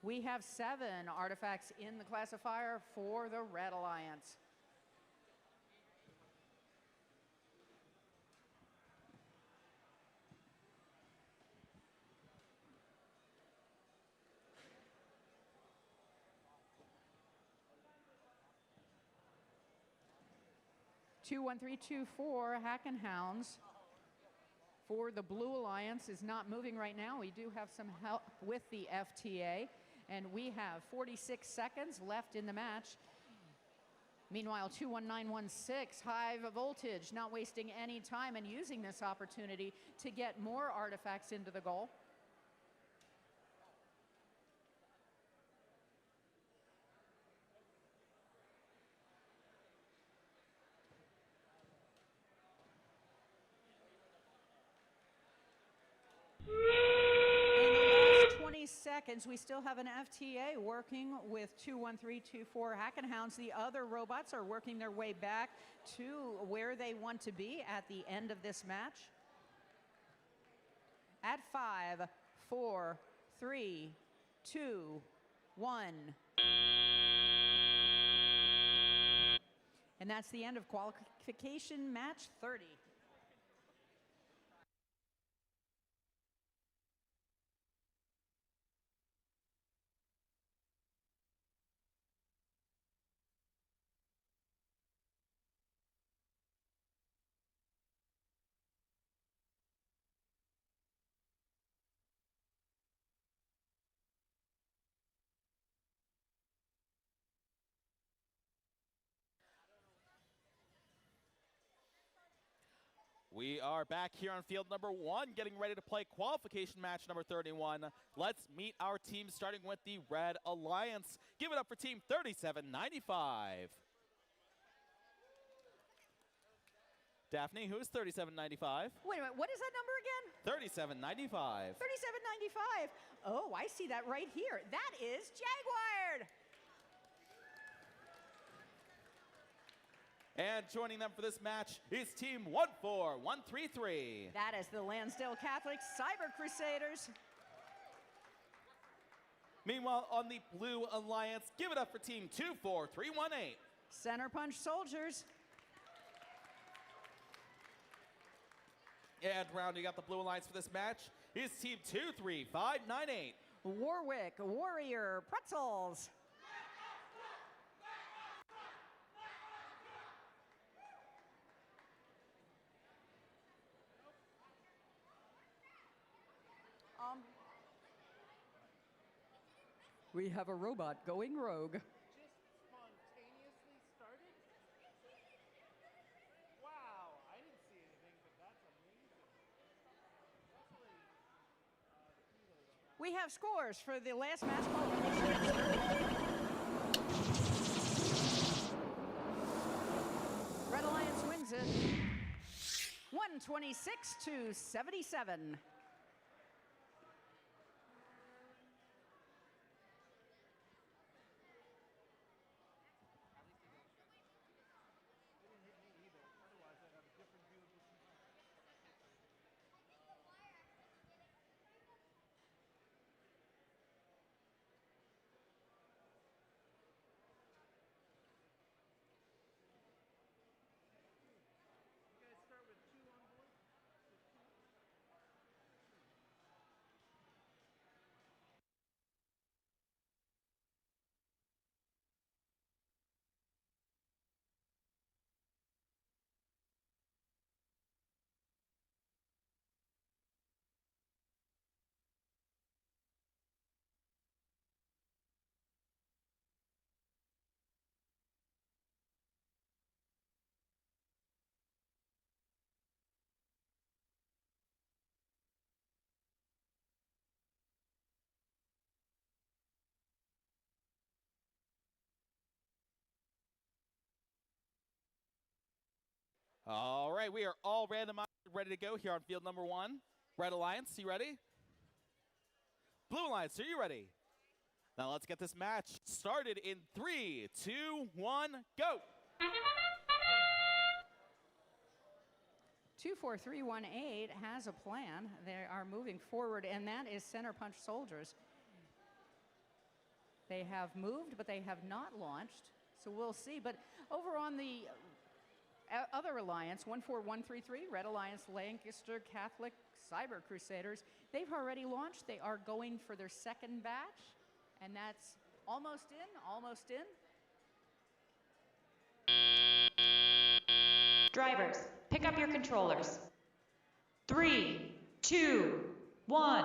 We have 7 artifacts in the classifier for the Red Alliance. (21324) Hackenhounds for the Blue Alliance is not moving right now. We do have some help with the FTA, and we have 46 seconds left in the match. Meanwhile, 21916 High Voltage not wasting any time and using this opportunity to get more artifacts into the goal. seconds. We still have an FTA working with 21324 Hackenhounds. The other robots are working their way back to where they want to be at the end of this match. At 5, 4, 3, 2, 1. And that's the end of qualification match 30. We are back here on field number 1, getting ready to play qualification match number 31. Let's meet our team, starting with the Red Alliance. Give it up for team 3795. Daphne, who is 3795? Wait a minute, what is that number again? 3795. 3795. Oh, I see that right here. That is Jaguar. And joining them for this match is team 14133. That is the Lansdale Catholic Cyber Crusaders. Meanwhile, on the Blue Alliance, give it up for team 24318. Center Punch Soldiers. And rounding out the Blue Alliance for this match is team 23598. Warwick Warrior Pretzels. We have a robot going rogue. Just spontaneously started? Wow, I didn't see anything, but that's amazing. We have scores for the last match. Red Alliance wins it 126-77. All right, we are all randomized, ready to go here on field number 1. Red Alliance, you ready? Blue Alliance, are you ready? Now let's get this match started in 3, 2, 1, go! 24318 has a plan. They are moving forward, and that is Center Punch Soldiers. They have moved, but they have not launched, so we'll see. But over on the other alliance, 14133, Red Alliance Lancaster Catholic Cyber Crusaders, they've already launched. They are going for their second batch, and that's almost in, almost in. Drivers, pick up your controllers. 3, 2, 1.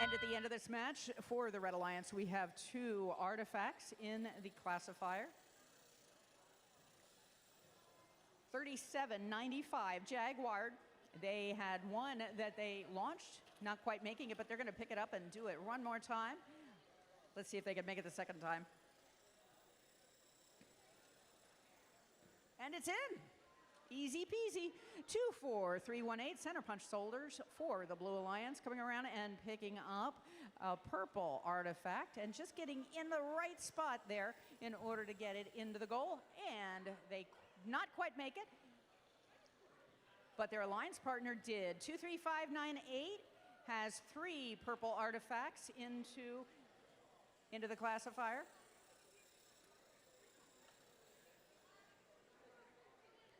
And at the end of this match, for the Red Alliance, we have 2 artifacts in the classifier. 3795 Jaguar. They had one that they launched, not quite making it, but they're going to pick it up and do it one more time. Let's see if they can make it the second time. And it's in. Easy peasy. 24318 center punch soldiers for the Blue Alliance, coming around and picking up a purple artifact and just getting in the right spot there in order to get it into the goal. And they not quite make it, but their alliance partner did. 23598 has 3 purple artifacts into the classifier.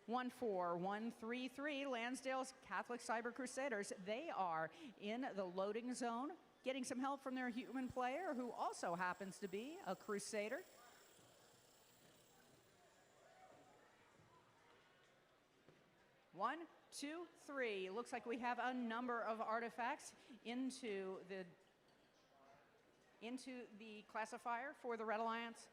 14133 Lansdale's Catholic Cyber Crusaders. They are in the loading zone, getting some help from their human player, who also happens to be a Crusader. One, two, three. Looks like we have a number of artifacts into the classifier for the Red Alliance.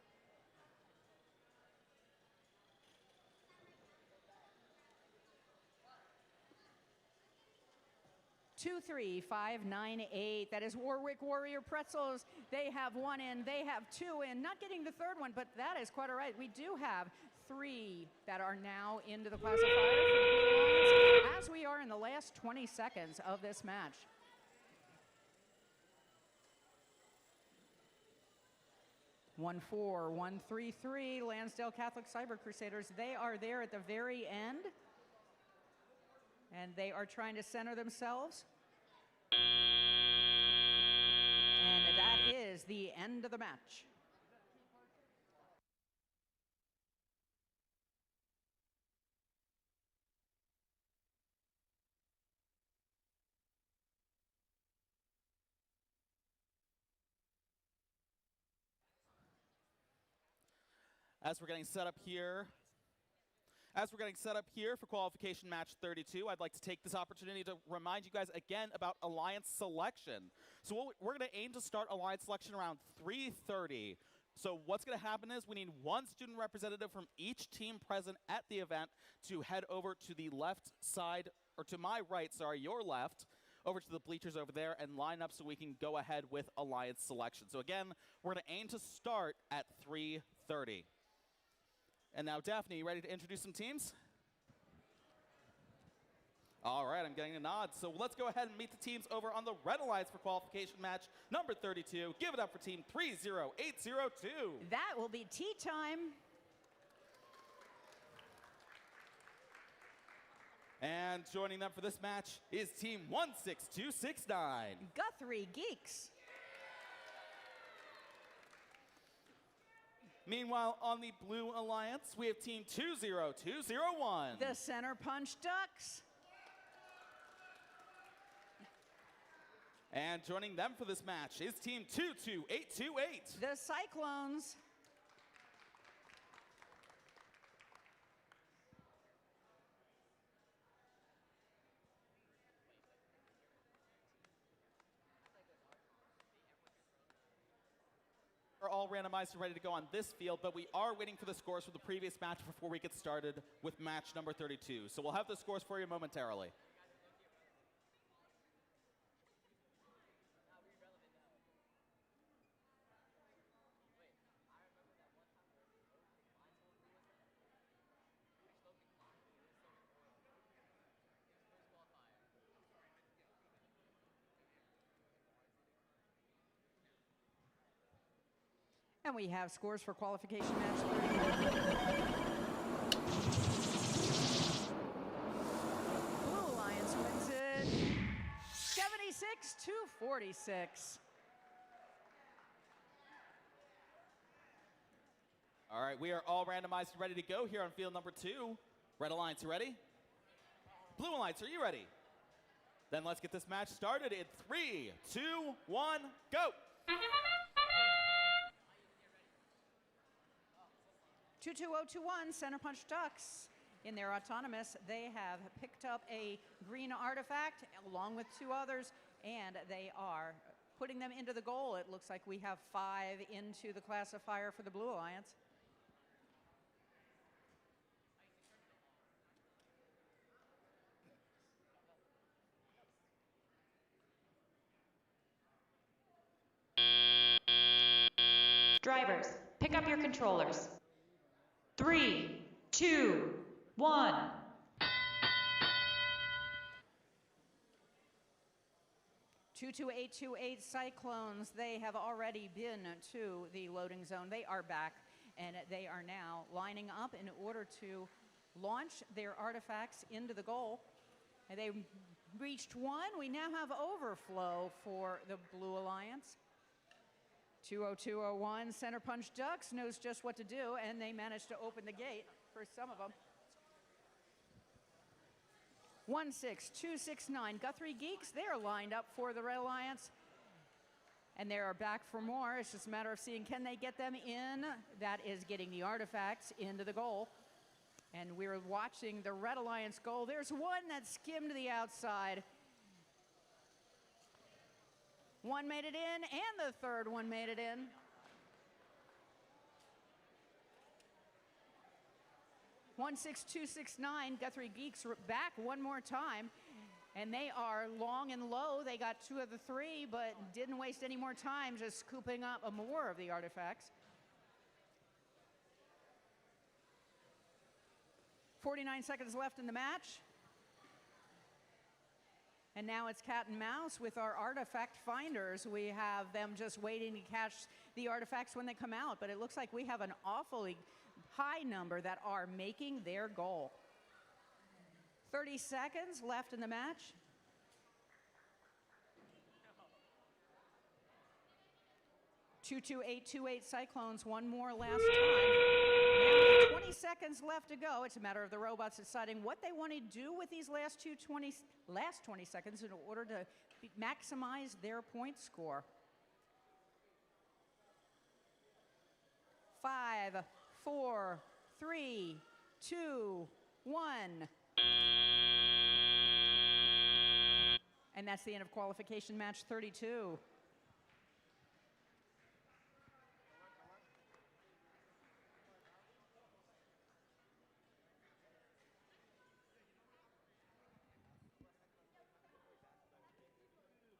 23598. That is Warwick Warrior Pretzels. They have 1 in, they have 2 in. Not getting the third one, but that is quite all right. We do have 3 that are now into the classifier for the Blue Alliance, as we are in the last 20 seconds of this match. One, 4, 1, 3, 3 Lansdale Catholic Cyber Crusaders. They are there at the very end, and they are trying to center themselves. And that is the end of the match. As we're getting set up here for qualification match 32, I'd like to take this opportunity to remind you guys again about alliance selection. So we're going to aim to start alliance selection around 3:30. So what's going to happen is we need 1 student representative from each team present at the event to head over to the left side, or to my right, sorry, your left, over to the bleachers over there and line up so we can go ahead with alliance selection. So again, we're going to aim to start at 3:30. And now, Daphne, you ready to introduce some teams? All right, I'm getting a nod. So let's go ahead and meet the teams over on the Red Alliance for qualification match number 32. Give it up for team 30802. That will be tea time. And joining them for this match is team 16269. Guthrie Geeks. Meanwhile, on the Blue Alliance, we have team 20201. The Center Punch Ducks. And joining them for this match is team 22828. The Cyclones. Are all randomized and ready to go on this field, but we are waiting for the scores from the previous match before we get started with match number 32. So we'll have the scores for you momentarily. And we have scores for qualification match 31. Blue Alliance wins it 76-46. All right, we are all randomized and ready to go here on field number 2. Red Alliance, you ready? Blue Alliance, are you ready? Then let's get this match started in 3, 2, 1, go! 22021 Center Punch Ducks. In their autonomous, they have picked up a green artifact along with 2 others, and they are putting them into the goal. It looks like we have 5 into the classifier for the Blue Alliance. Drivers, pick up your controllers. 3, 2, 1, 22828 Cyclones, they have already been to the loading zone. They are back, and they are now lining up in order to launch their artifacts into the goal. And they reached one. We now have overflow for the Blue Alliance. 20201 Center Punch Ducks knows just what to do, and they managed to open the gate for some of them. 16269 Guthrie Geeks, they're lined up for the Red Alliance, and they are back for more. It's just a matter of seeing, can they get them in? That is getting the artifacts into the goal. And we're watching the Red Alliance goal. There's one that skimmed the outside. One made it in, and the third one made it in. (16269) Guthrie Geeks back one more time, and they are long and low. They got 2 of the 3, but didn't waste any more time just scooping up more of the artifacts. 49 seconds left in the match. And now it's cat and mouse with our artifact finders. We have them just waiting to catch the artifacts when they come out, but it looks like we have an awfully high number that are making their goal. 30 seconds left in the match. (22828) Cyclones, one more last time. Now 20 seconds left to go. It's a matter of the robots deciding what they want to do with these last 20 seconds in order to maximize their point score. 5, 4, 3, 2, 1. And that's the end of qualification match 32.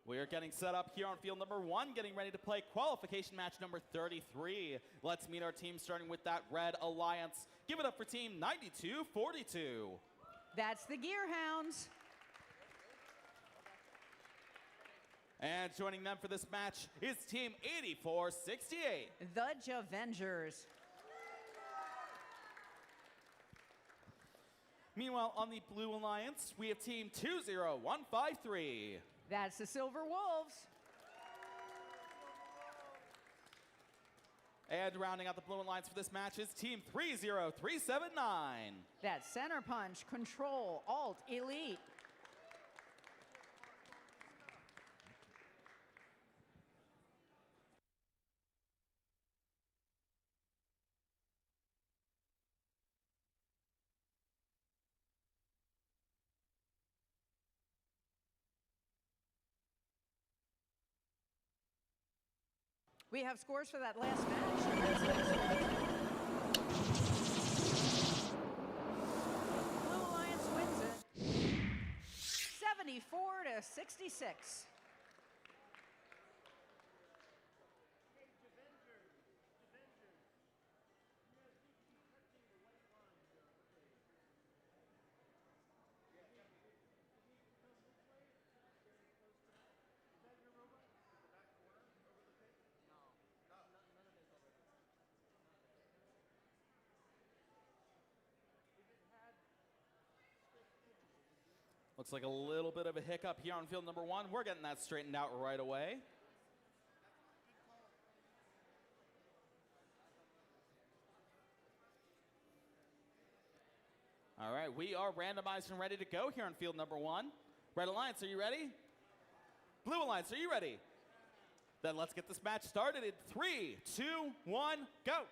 We are getting set up here on field number 1, getting ready to play qualification match number 33. Let's meet our team, starting with that Red Alliance. Give it up for team 9242. That's the Gearhounds. And joining them for this match is team 8468. The Javengers. Meanwhile, on the Blue Alliance, we have team 20153. That's the Silver Wolves. And rounding out the Blue Alliance for this match is team 30379. That's Center Punch, Control, Alt, Elite. We have scores for that last match. Blue Alliance wins it 74-66. Looks like a little bit of a hiccup here on field number 1. We're getting that straightened out right away. All right, we are randomized and ready to go here on field number 1. Red Alliance, are you ready? Blue Alliance, are you ready? Then let's get this match started in 3, 2, 1, go!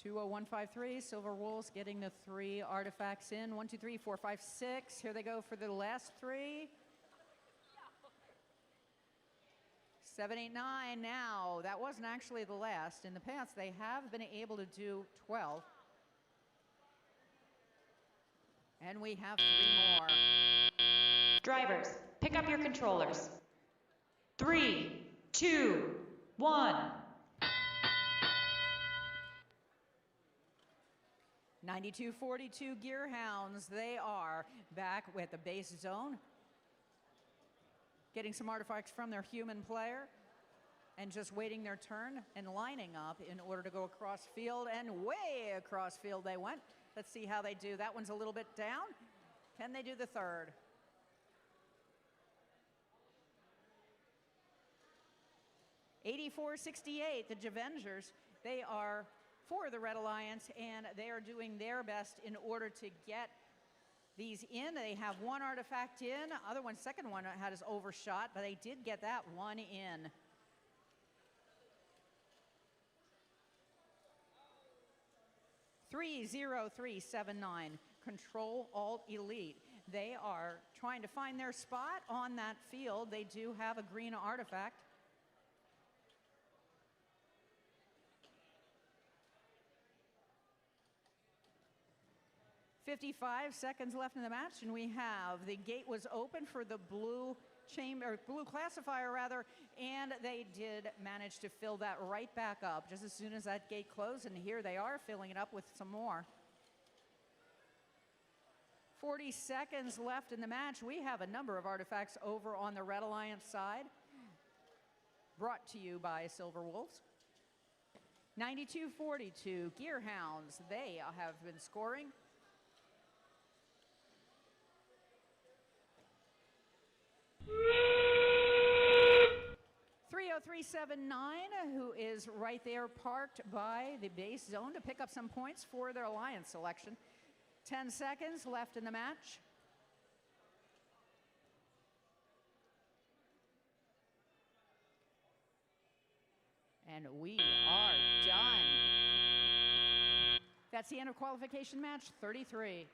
20153, Silver Wolves getting the 3 artifacts in. 1, 2, 3, 4, 5, 6. Here they go for the last 3. 7, 8, 9 now. That wasn't actually the last. In the past, they have been able to do 12. And we have 3 more. Drivers, pick up your controllers. 3, 2, 1. 9242 Gearhounds, they are back with the base zone. Getting some artifacts from their human player and just waiting their turn and lining up in order to go across field, and way across field they went. Let's see how they do. That one's a little bit down. Can they do the third? $84.68, the Javengers, they are for the Red Alliance, and they are doing their best in order to get these in. They have one artifact in. Other one, second one had his overshot, but they did get that one in. $30379, Control Alt Elite. They are trying to find their spot on that field. They do have a green artifact. $55 seconds left in the match, and we have the gate was open for the blue chamber, blue classifier rather, and they did manage to fill that right back up just as soon as that gate closed, and here they are filling it up with some more. 40 seconds left in the match. We have a number of artifacts over on the Red Alliance side, brought to you by Silver Wolves. 9242 Gearhounds, they have been scoring. $30379, who is right there parked by the base zone to pick up some points for their alliance selection. 10 seconds left in the match. And we are done. That's the end of qualification match 33.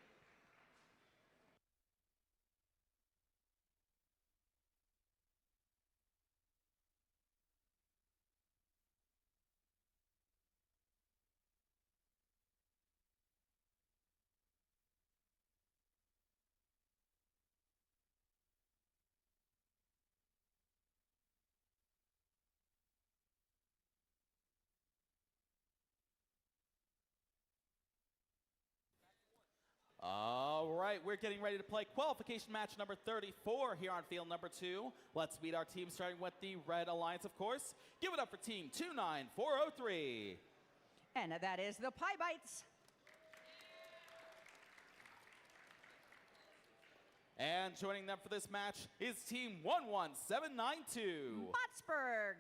All right, we're getting ready to play qualification match number 34 here on field number 2. Let's meet our team, starting with the Red Alliance, of course. Give it up for team 29403. And that is the Pie Bites. And joining them for this match is team 11792. Botsburg.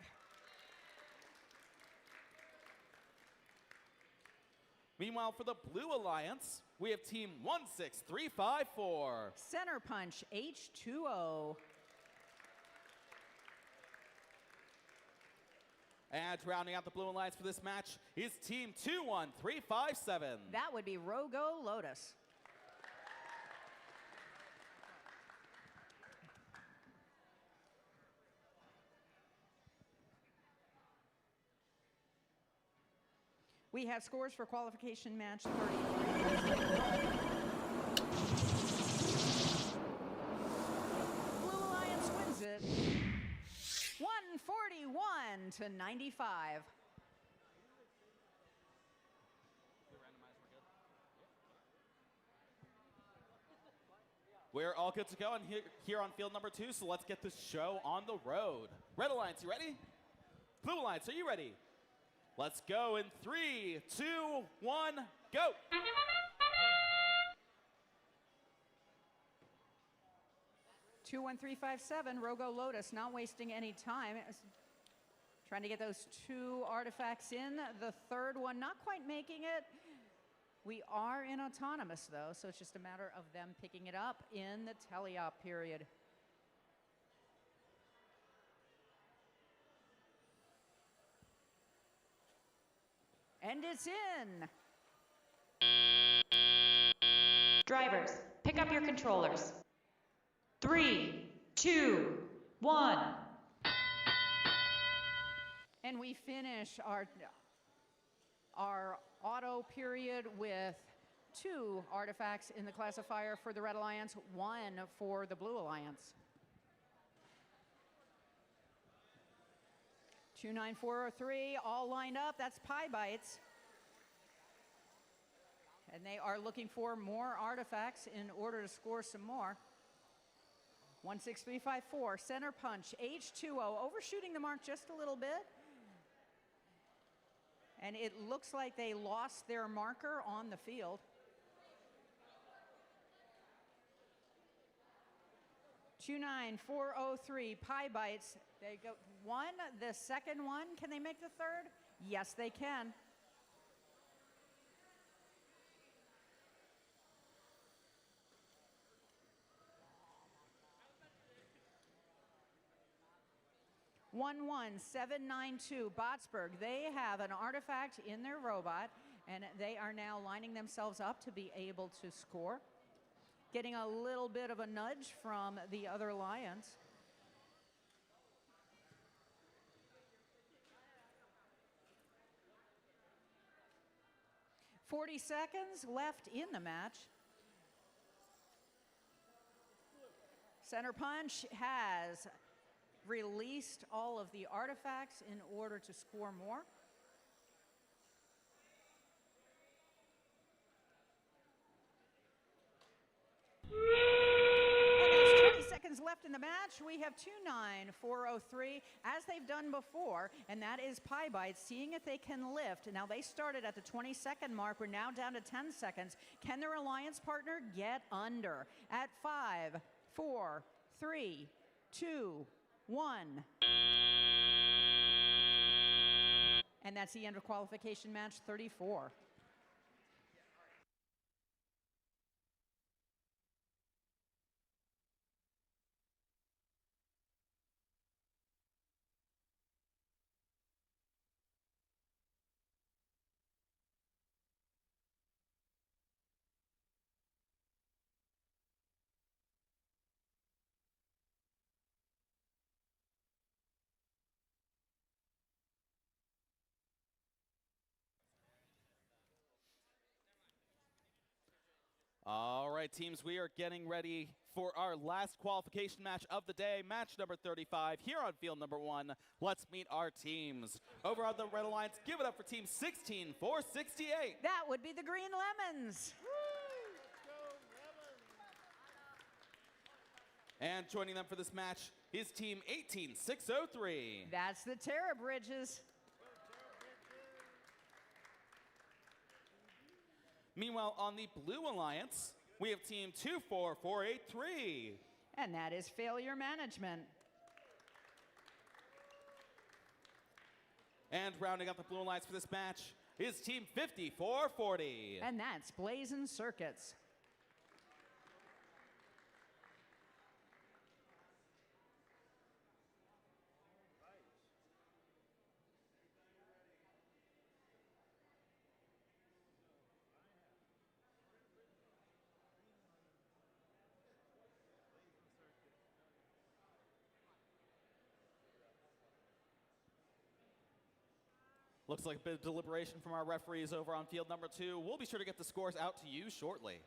Meanwhile, for the Blue Alliance, we have team 16354. Center Punch H2O. And rounding out the Blue Alliance for this match is team 21357. That would be Rogo Lotus. We have scores for qualification match 33. Blue Alliance wins it 141-95. We're all good to go here on field number 2, so let's get this show on the road. Red Alliance, you ready? Blue Alliance, are you ready? Let's go in 3, 2, 1, go! Two 1-3-5-7, Rogo Lotus, not wasting any time. Trying to get those 2 artifacts in. The third one not quite making it. We are in autonomous though, so it's just a matter of them picking it up in the teleop period. And it's in. Drivers, pick up your controllers. 3, 2, 1. And we finish our auto period with 2 artifacts in the classifier for the Red Alliance, 1 for the Blue Alliance. 29403, all lined up. That's Pie Bites. And they are looking for more artifacts in order to score some more. 16354, center punch, H2O, overshooting the mark just a little bit. And it looks like they lost their marker on the field. 29403, pie bites. They go one, the second one. Can they make the third? Yes, they can. One 792 Botsburg. They have an artifact in their robot, and they are now lining themselves up to be able to score. Getting a little bit of a nudge from the other Lions. "40 seconds left in the match. Center punch has released all of the artifacts in order to score more. And there's 20 seconds left in the match. We have 29403, as they've done before, and that is pie bites, seeing if they can lift. Now they started at the 20-second mark. We're now down to 10 seconds. Can their alliance partner get under? At 5, 4, 3, 2, 1. And that's the end of qualification match 34. All right, teams, we are getting ready for our last qualification match of the day, match number 35, here on field number 1. Let's meet our teams. Over on the Red Alliance, give it up for team 16468. That would be the Green Lemons. And joining them for this match is team 18603. That's the Terra Bridges. Meanwhile, on the Blue Alliance, we have team 24483. And that is Failure Management. And rounding out the Blue Alliance for this match is team 5440. And that's Blazing Circuits. Looks like a bit of deliberation from our referees over on field number 2. We'll be sure to get the scores out to you shortly.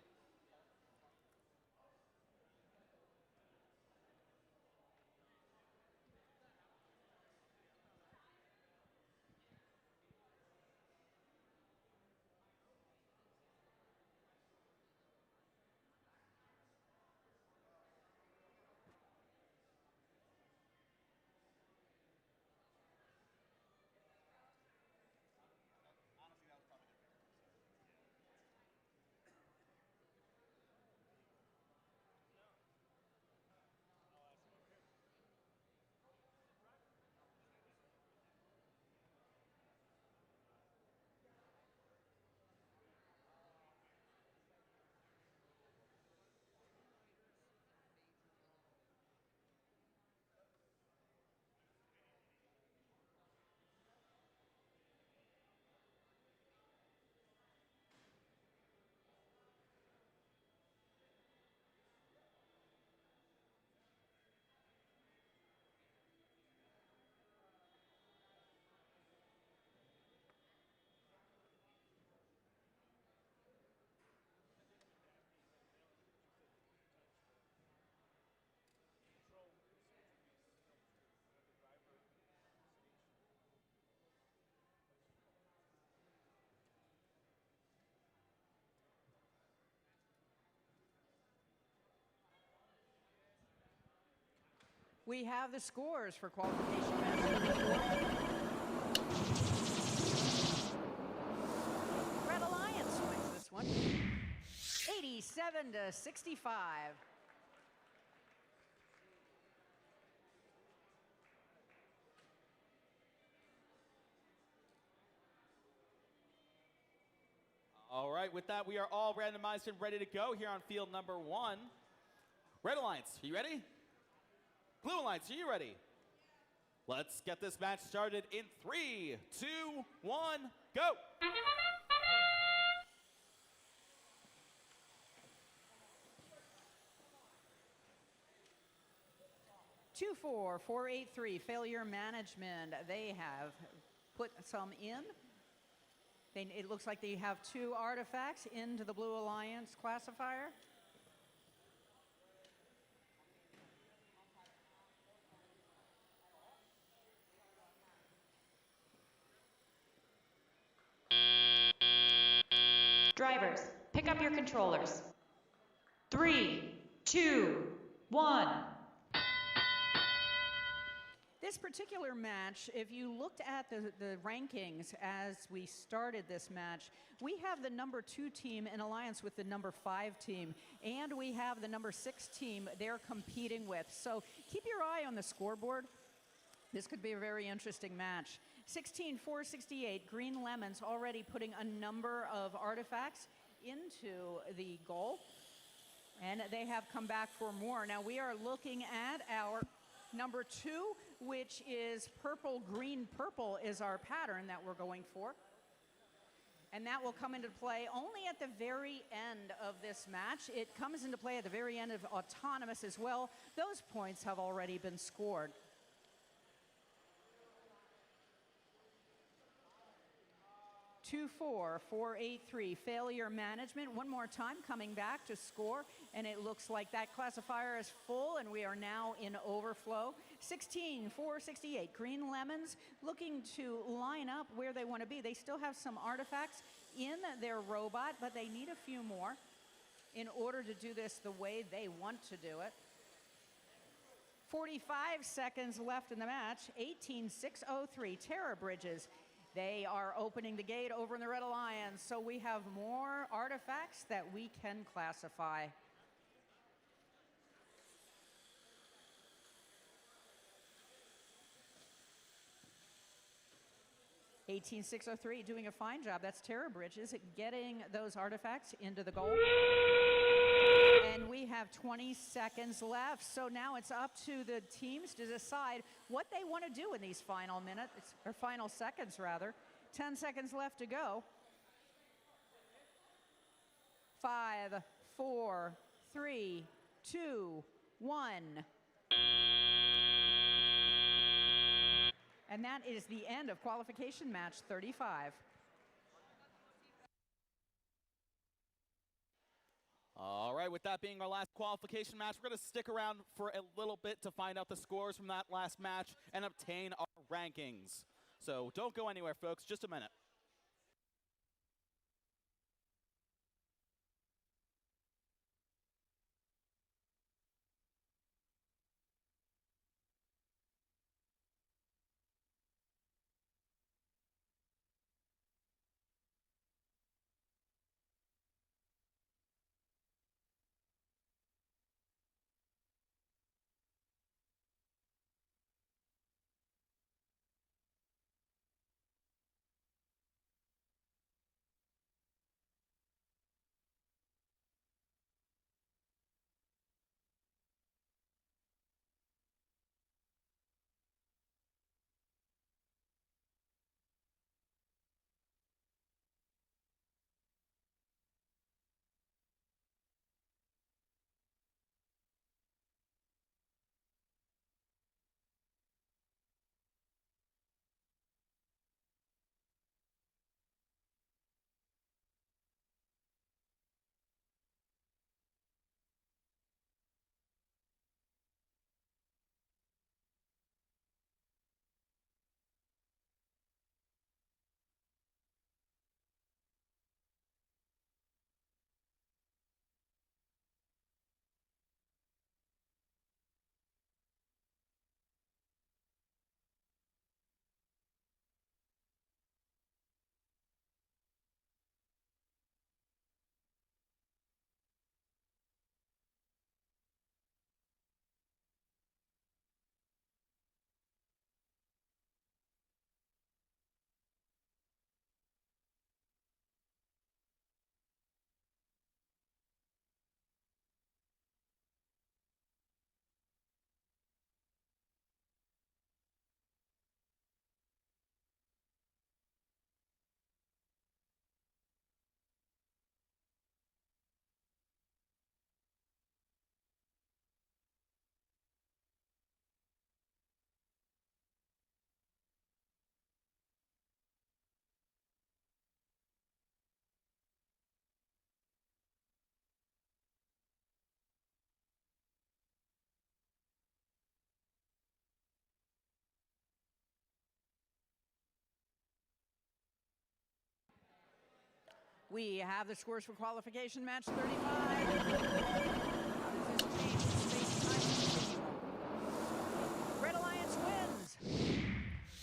We have the scores for qualification match number 4. Red Alliance wins this one, 87-65. All right, with that, we are all randomized and ready to go here on field number 1. Red Alliance, are you ready? Blue Alliance, are you ready? Let's get this match started in 3, 2, 1, go! 24483 failure management. They have put some in. It looks like they have 2 artifacts into the Blue Alliance classifier. Drivers, pick up your controllers. 3, 2, 1. This particular match, if you looked at the rankings as we started this match, we have the number 2 team in alliance with the number 5 team, and we have the number 6 team they're competing with. So keep your eye on the scoreboard. This could be a very interesting match. 16-468, Green Lemons already putting a number of artifacts into the goal, and they have come back for more. Now we are looking at our number 2, which is purple, green, purple is our pattern that we're going for. And that will come into play only at the very end of this match. It comes into play at the very end of Autonomous as well. Those points have already been scored. Two, 4, 4, 8, 3, failure management. One more time, coming back to score, and it looks like that classifier is full, and we are now in overflow. 16-468, Green Lemons looking to line up where they want to be. They still have some artifacts in their robot, but they need a few more in order to do this the way they want to do it. 45 seconds left in the match. 18-603, Terror Bridges. They are opening the gate over in the Red Alliance, so we have more artifacts that we can classify. (18-603) doing a fine job. That's Terror Bridges getting those artifacts into the goal. And we have 20 seconds left, so now it's up to the teams to decide what they want to do in these final minutes, or final seconds rather. 10 seconds left to go. 5, 4, 3, 2, 1. And that is the end of qualification match 35. All right, with that being our last qualification match, we're going to stick around for a little bit to find out the scores from that last match and obtain our rankings. So don't go anywhere, folks, just a minute. We have the scores for qualification match 35. How does this change space-time continuum? Red Alliance wins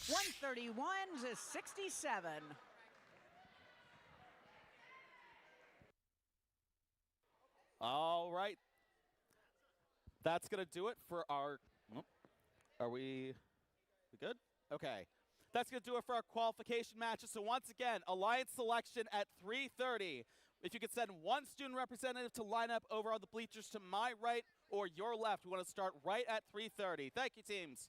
131 to 67. All right. That's going to do it for our... Are we good? Okay. That's going to do it for our qualification matches. So once again, Alliance selection at 3:30. If you could send one student representative to line up over on the bleachers to my right or your left, we want to start right at 3:30. Thank you, teams.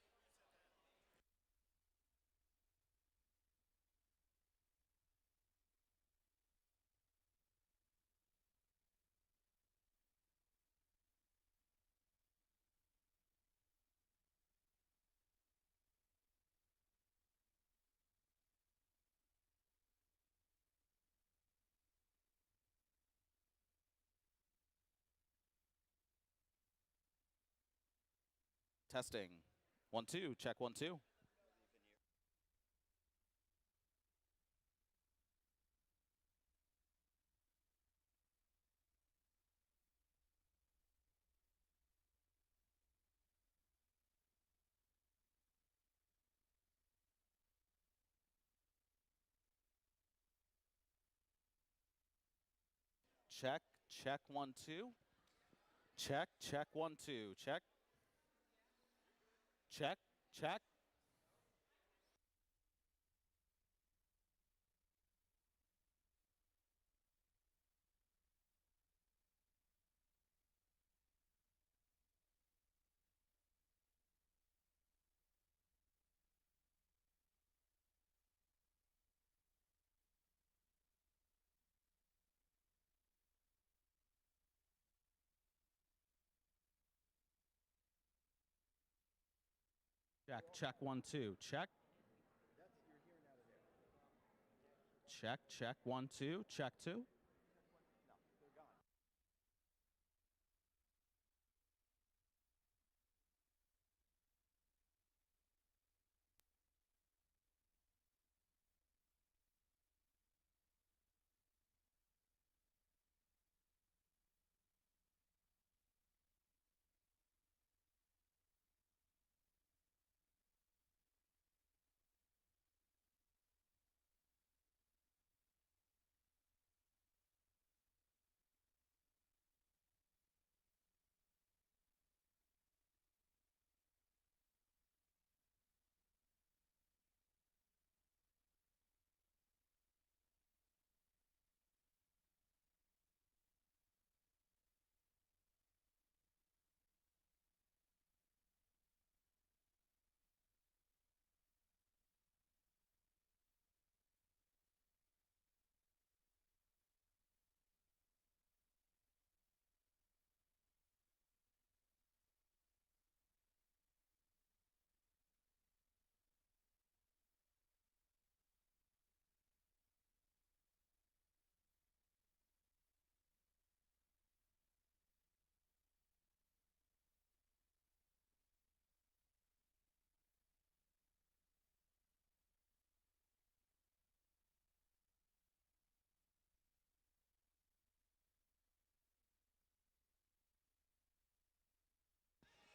Testing. 1, 2. Check 1, 2. Check. Check 1, 2. Check. Check 1, 2. Check. Check. Check. Check. Check 1, 2. Check. Check. Check 1, 2. Check 2.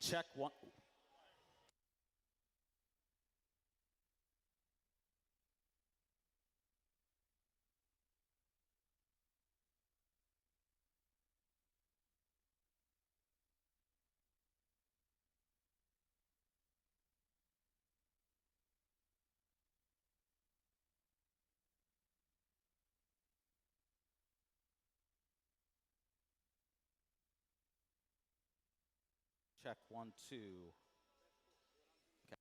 Check 1. Check 1, 2. Okay.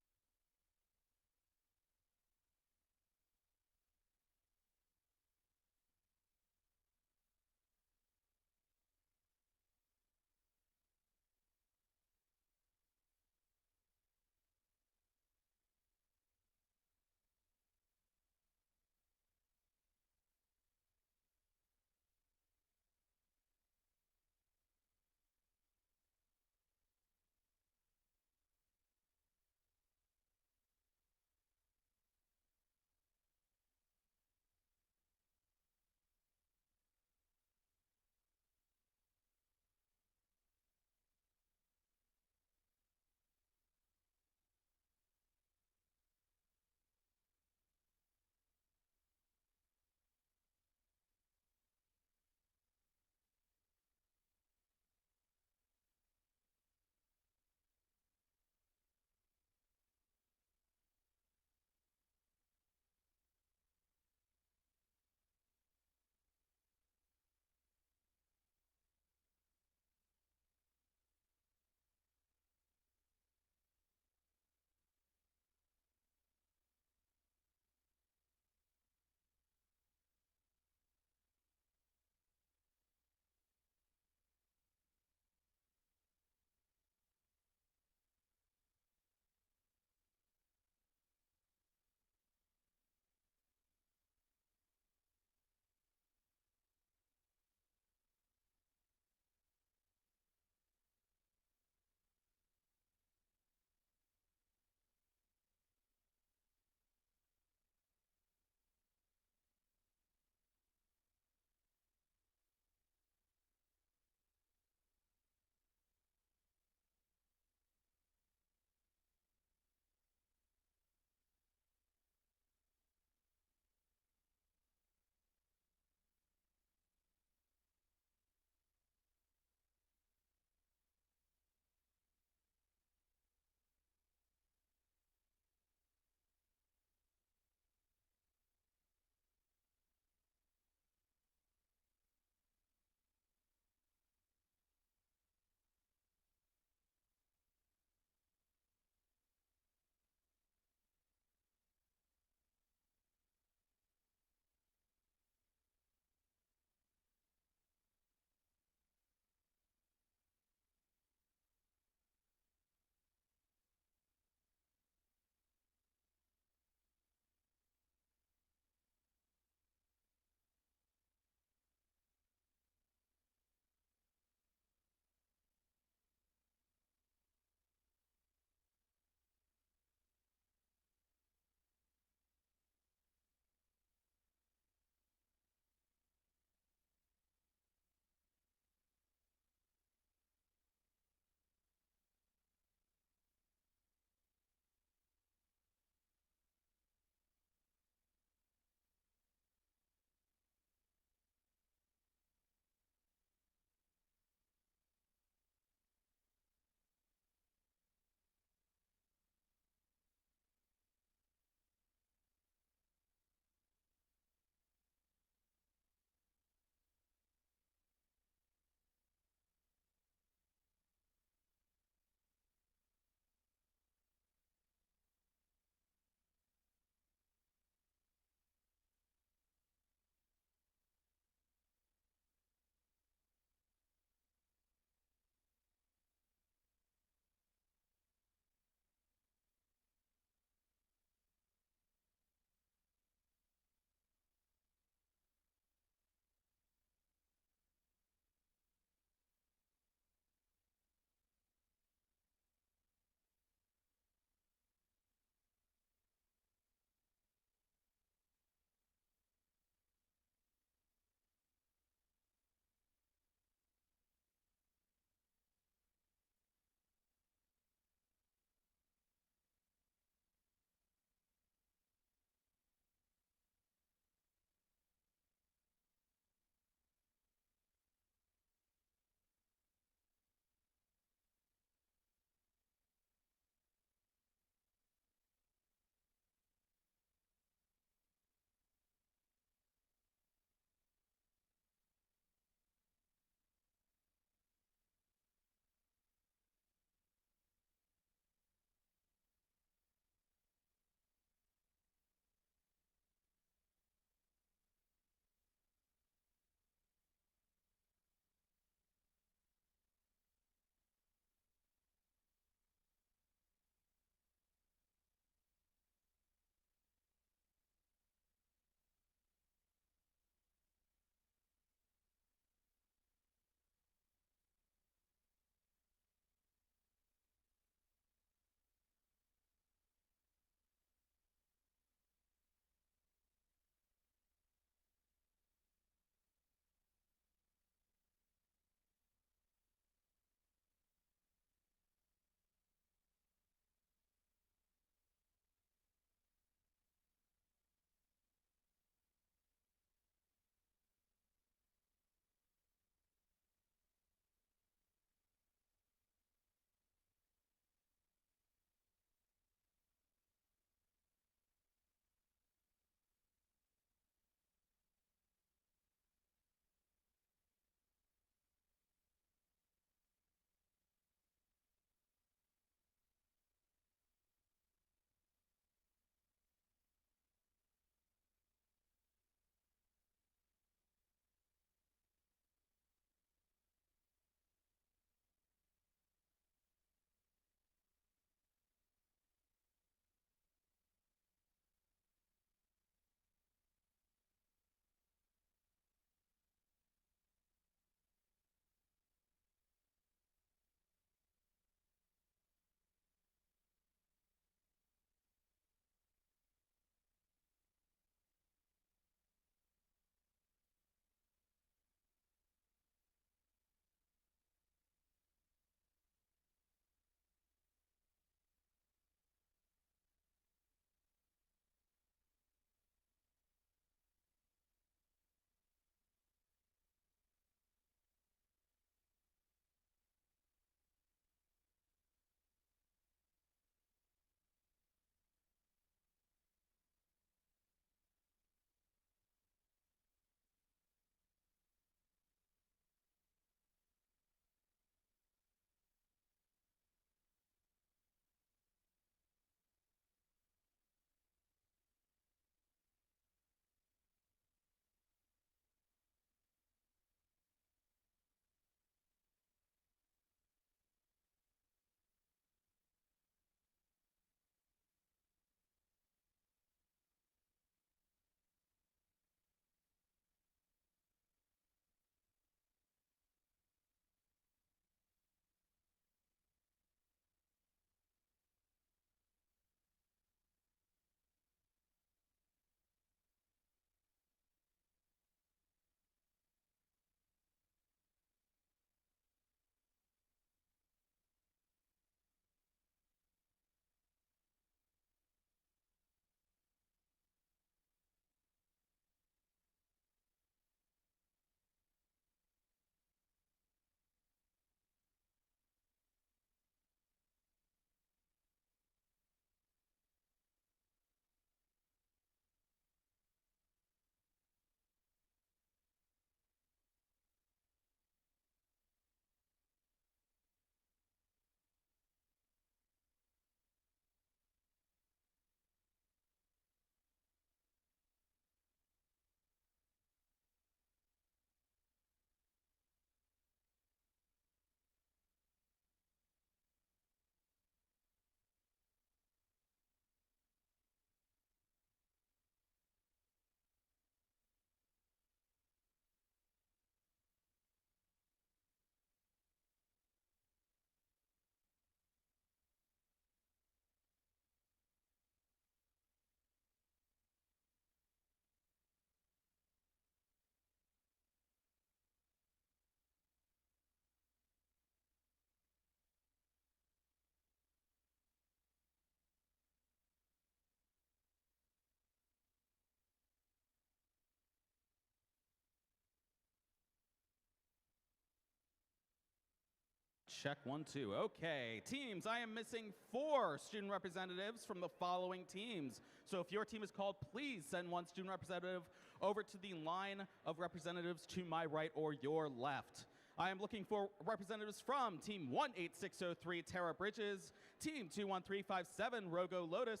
Check 1, 2. Okay, teams, I am missing 4 student representatives from the following teams. So if your team is called, please send 1 student representative over to the line of representatives to my right or your left. I am looking for representatives from Team 18603, Tara Bridges, Team 21357, Rogo Lotus,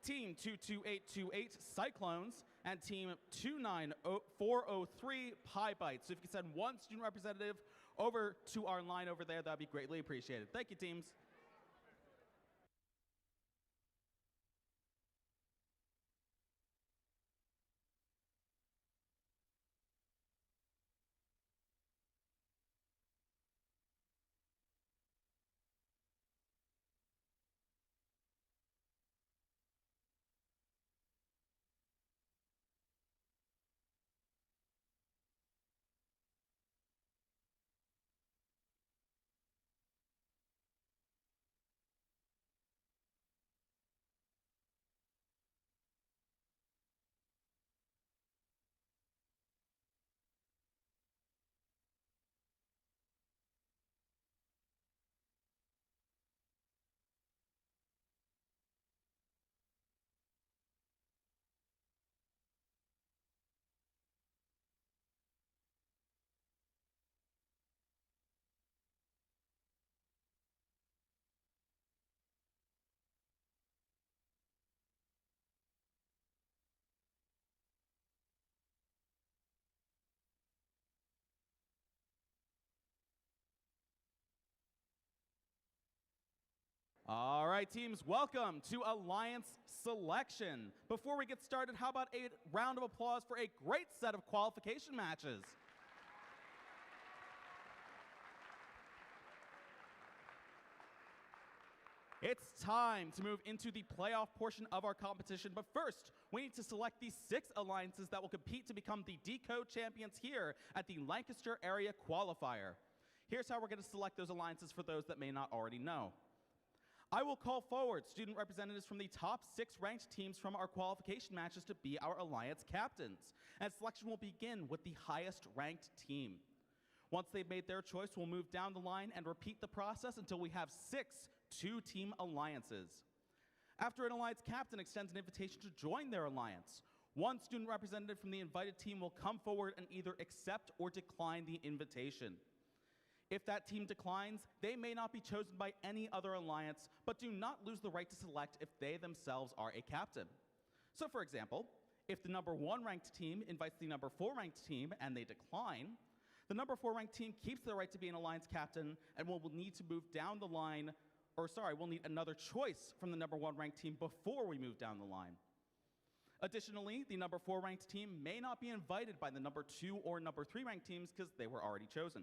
Team 22828, Cyclones, and Team 29403, Pie Bites. So if you can send 1 student representative over to our line over there, that'd be greatly appreciated. Thank you, teams. All right, teams, welcome to Alliance Selection. Before we get started, how about a round of applause for a great set of qualification matches? It's time to move into the playoff portion of our competition, but first, we need to select the 6 alliances that will compete to become the Decode champions here at the Lancaster Area Qualifier. Here's how we're going to select those alliances for those that may not already know. I will call forward student representatives from the top 6 ranked teams from our qualification matches to be our alliance captains, and selection will begin with the highest ranked team. Once they've made their choice, we'll move down the line and repeat the process until we have 6 2-team alliances. After an alliance captain extends an invitation to join their alliance, 1 student representative from the invited team will come forward and either accept or decline the invitation. If that team declines, they may not be chosen by any other alliance, but do not lose the right to select if they themselves are a captain. So for example, if the number 1 ranked team invites the number 4 ranked team and they decline, the number 4 ranked team keeps the right to be an alliance captain and will need to move down the line, we'll need another choice from the number 1 ranked team before we move down the line. Additionally, the number 4 ranked team may not be invited by the number 2 or number 3 ranked teams because they were already chosen.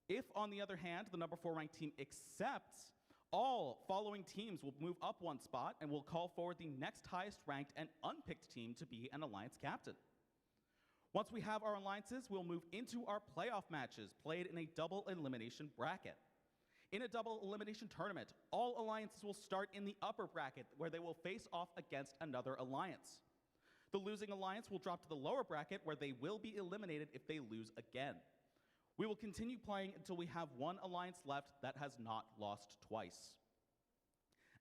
If, on the other hand, the number 4 ranked team accepts, all following teams will move up 1 spot and will call forward the next highest ranked and unpicked team to be an alliance captain. Once we have our alliances, we'll move into our playoff matches, played in a double elimination bracket. In a double elimination tournament, all alliances will start in the upper bracket, where they will face off against another alliance. The losing alliance will drop to the lower bracket, where they will be eliminated if they lose again. We will continue playing until we have 1 alliance left that has not lost twice.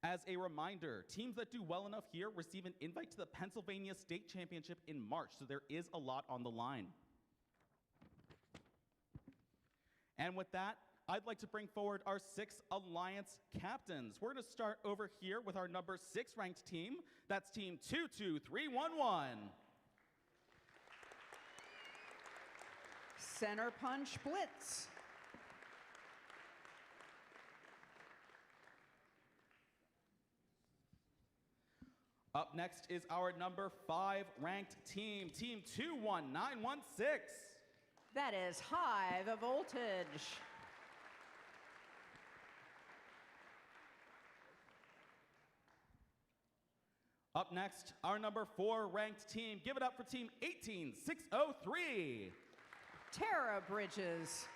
As a reminder, teams that do well enough here receive an invite to the Pennsylvania State Championship in March, so there is a lot on the line. And with that, I'd like to bring forward our 6 alliance captains. We're going to start over here with our number 6 ranked team. That's team 22311. Center Punch Blitz. Up next is our number 5 ranked team, team 21916. That is High the Voltage. Up next, our number 4 ranked team. Give it up for team 18603. Tara Bridges.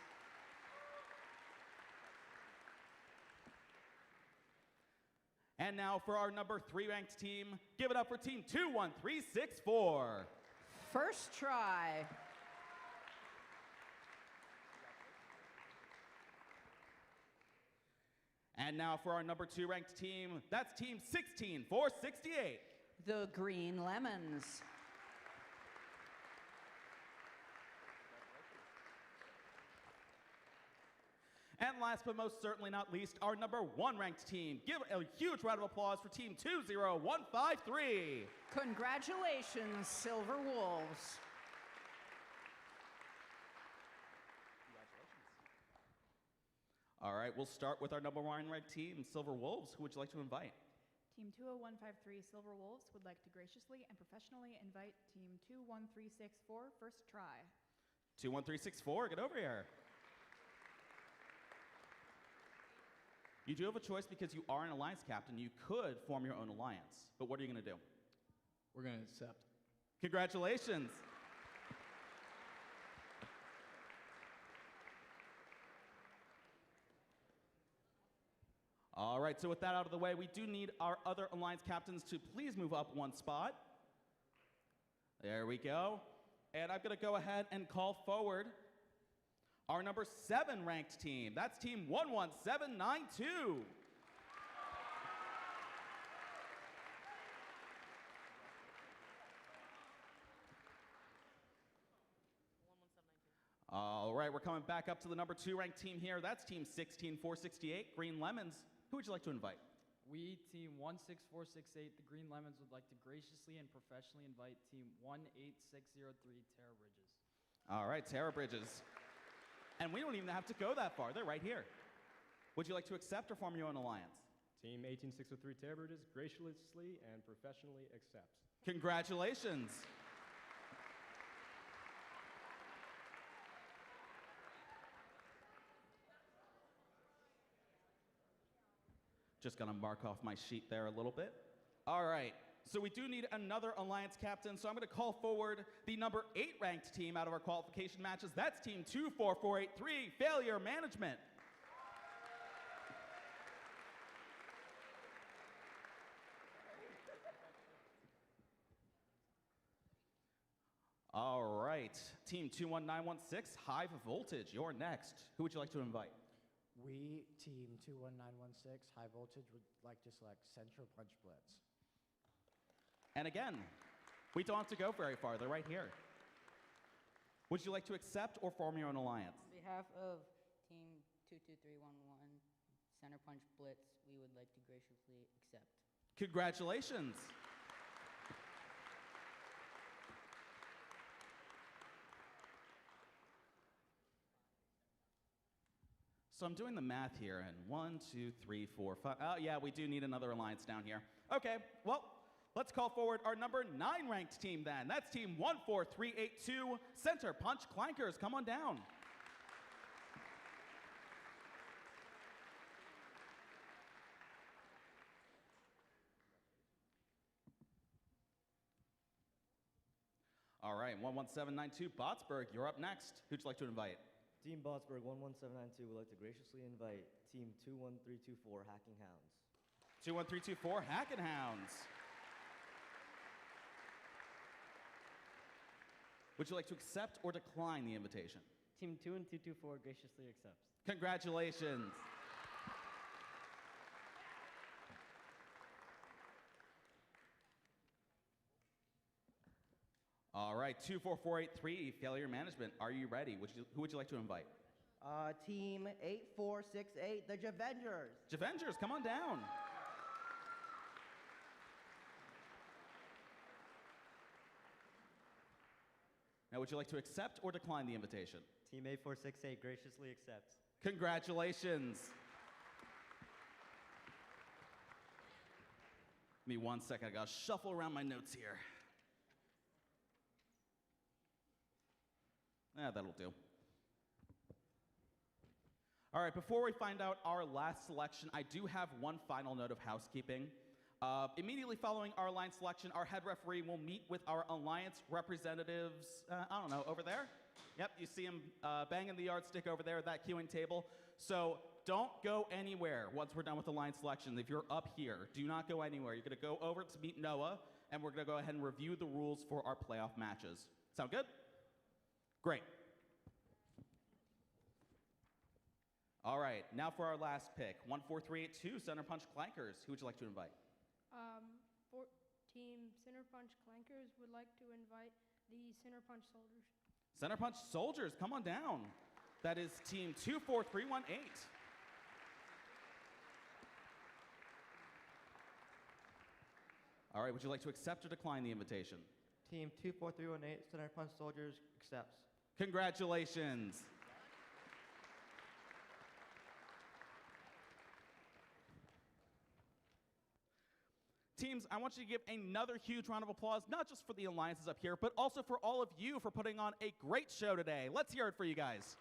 And now for our number 3 ranked team, give it up for team 21364. First try. And now for our number 2 ranked team, that's team 16468. The Green Lemons. And last but most certainly not least, our number 1 ranked team. Give a huge round of applause for team 20153. Congratulations, Silver Wolves. All right, we'll start with our number 1 ranked team, Silver Wolves. Who would you like to invite? Team 20153 Silver Wolves would like to graciously and professionally invite Team 21364 first try. 21364, get over here. You do have a choice because you are an alliance captain. You could form your own alliance, but what are you going to do? We're going to accept. Congratulations. All right, so with that out of the way, we do need our other alliance captains to please move up 1 spot. There we go. And I'm going to go ahead and call forward our number 7 ranked team. That's team 11792. All right, we're coming back up to the number 2 ranked team here. That's team 16468, Green Lemons. Who would you like to invite? We, team 16468, the Green Lemons, would like to graciously and professionally invite team 18603, Terra Bridges. All right, Terra Bridges. And we don't even have to go that far. They're right here. Would you like to accept or form your own alliance? Team 18603 Terra Bridges graciously and professionally accepts. Congratulations. Just gonna mark off my sheet there a little bit. All right, so we do need another alliance captain, so I'm gonna call forward the number 8 ranked team out of our qualification matches. That's team 24483, Failure Management. All right, team 21916, High Voltage, you're next. Who would you like to invite? We, team 21916, High Voltage, would like to select Central Punch Blitz. And again, we don't have to go very far. They're right here. Would you like to accept or form your own alliance? On behalf of Team 22311, Center Punch Blitz, we would like to graciously accept. Congratulations. So I'm doing the math here, and 1, 2, 3, 4, 5. Oh, yeah, we do need another alliance down here. Okay, well, let's call forward our number 9 ranked team then. That's team 14382, Center Punch Clankers. Come on down. All right, 11792, Botsburg, you're up next. Who'd you like to invite? Team Botsburg 11792 would like to graciously invite Team 21324 Hacking Hounds. 21324 Hacking Hounds. Would you like to accept or decline the invitation? Team 21224 graciously accepts. Congratulations. All right, 24483, Failure Management. Are you ready? Who would you like to invite? Team 8468, the Javengers. Javengers, come on down. Now, would you like to accept or decline the invitation? Team 8468 graciously accepts. Congratulations. Give me 1 second. I gotta shuffle around my notes here. That'll do. All right, before we find out our last selection, I do have one final note of housekeeping. Immediately following our alliance selection, our head referee will meet with our alliance representatives, I don't know, over there? Yep, you see him banging the yardstick over there at that queuing table. So don't go anywhere once we're done with alliance selection. If you're up here, do not go anywhere. You're gonna go over to meet Noah, and we're gonna go ahead and review the rules for our playoff matches. Sound good? Great. All All right, now for our last pick, 14382 Center Punch Clankers. Who would you like to invite? For Team Center Punch Clankers would like to invite the Center Punch Soldiers. Center Punch Soldiers, come on down. That is team 24318. All right, would you like to accept or decline the invitation? Team 24318, Center Punch Soldiers, accepts. Congratulations. Teams, I want you to give another huge round of applause, not just for the alliances up here, but also for all of you for putting on a great show today. Let's hear it for you guys.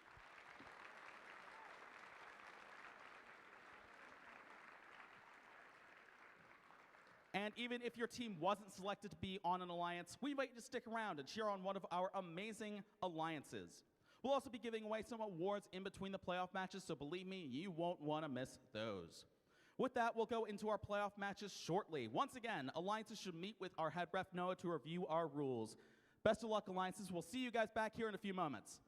And even if your team wasn't selected to be on an alliance, we invite you to stick around and cheer on one of our amazing alliances. We'll also be giving away some awards in between the playoff matches, so believe me, you won't want to miss those. With that, we'll go into our playoff matches shortly. Once again, alliances should meet with our head ref, Noah, to review our rules. Best of luck, alliances. We'll see you guys back here in a few moments.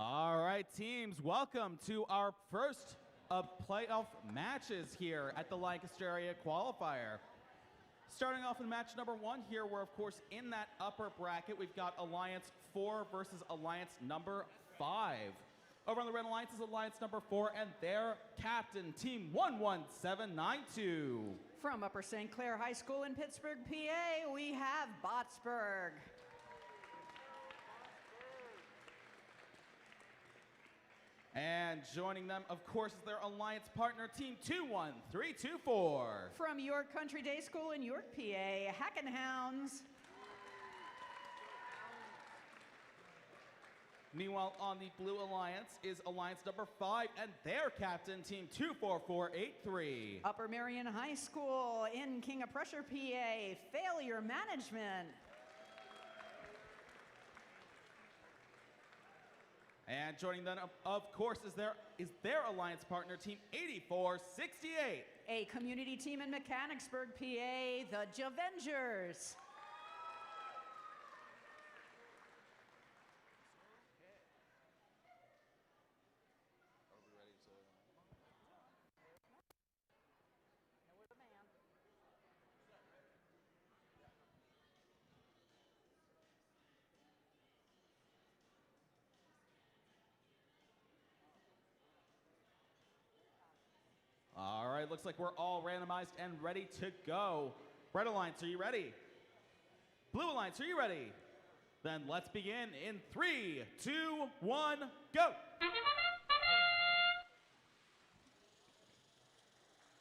All right, teams, welcome to our first of playoff matches here at the Lancaster Area Qualifier. Starting off in match number 1 here, we're of course in that upper bracket. We've got Alliance 4 versus Alliance number 5. Over on the Red Alliance is Alliance number 4 and their captain, Team 11792. From Upper St. Clair High School in Pittsburgh, PA, we have Botsburg. And joining them, of course, is their alliance partner, Team 21324. From York Country Day School in York, PA, Hackenhounds. Meanwhile, on the Blue Alliance is Alliance number 5 and their captain, Team 24483. Upper Marion High School in King of Prussia, PA, Failure Management. And joining them, of course, is their alliance partner, Team 8468. A community team in Mechanicsburg, PA, the Javengers. All right, looks like we're all randomized and ready to go. Red Alliance, are you ready? Blue Alliance, are you ready? Then let's begin in 3, 2, 1, go!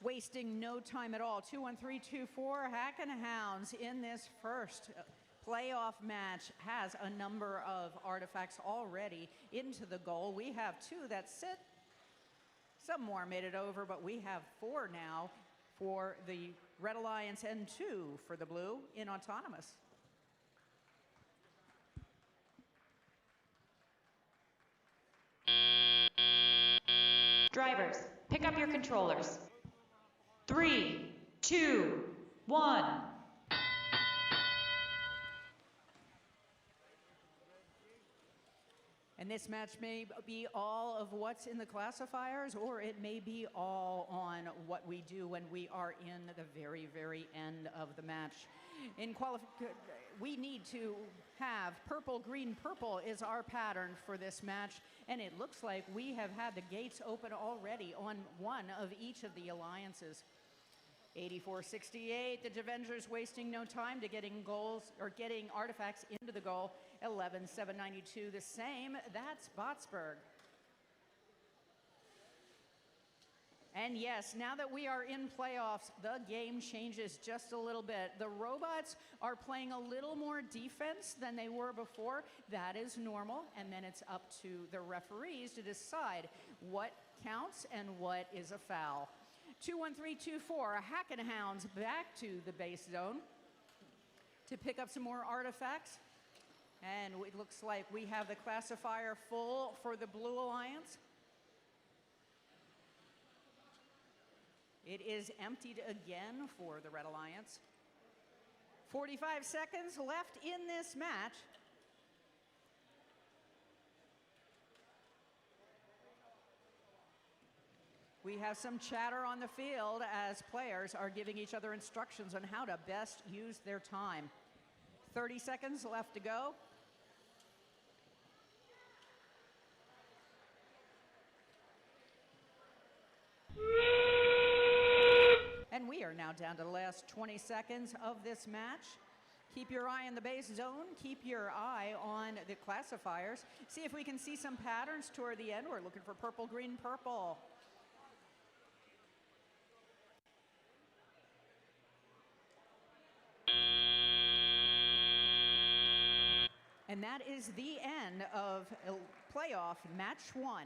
Wasting no time at all, 21324 Hackenhounds in this first playoff match has a number of artifacts already into the goal. We have 2 that sit. Some more made it over, but we have 4 now for the Red Alliance and 2 for the Blue in Autonomous. Drivers, pick up your controllers. 3, 2, 1. And this match may be all of what's in the classifiers, or it may be all on what we do when we are in the very, very end of the match. In we need to have purple, green, purple is our pattern for this match, and it looks like we have had the gates open already on one of each of the alliances. 8468, the Javengers wasting no time to getting goals or getting artifacts into the goal. 11792, the same. That's Botsburg. And yes, now that we are in playoffs, the game changes just a little bit. The robots are playing a little more defense than they were before. That is normal, and then it's up to the referees to decide what counts and what is a foul. 21324, Hackenhounds back to the base zone to pick up some more artifacts. And it looks like we have the classifier full for the Blue Alliance. It is emptied again for the Red Alliance. 45 seconds left in this match. We have some chatter on the field as players are giving each other instructions on how to best use their time. 30 seconds left to go. And we are now down to the last 20 seconds of this match. Keep your eye on the base zone. Keep your eye on the classifiers. See if we can see some patterns toward the end. We're looking for purple, green, purple. And that is the end of playoff match 1.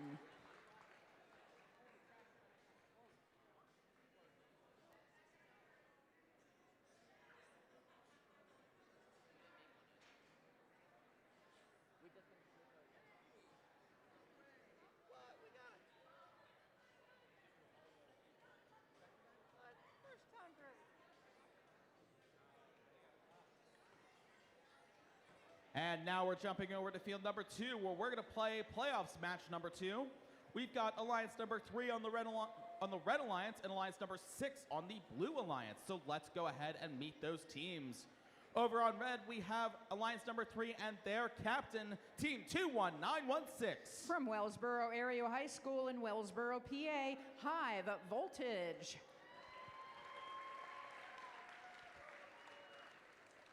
And now we're jumping over to field number 2, where we're going to play playoffs match number 2. We've got alliance number 3 on the red alliance and alliance number 6 on the blue alliance. So let's go ahead and meet those teams. Over on red, we have alliance number 3 and their captain, team 21916. From Wellsboro Area High School in Wellsboro, PA, Hive Voltage.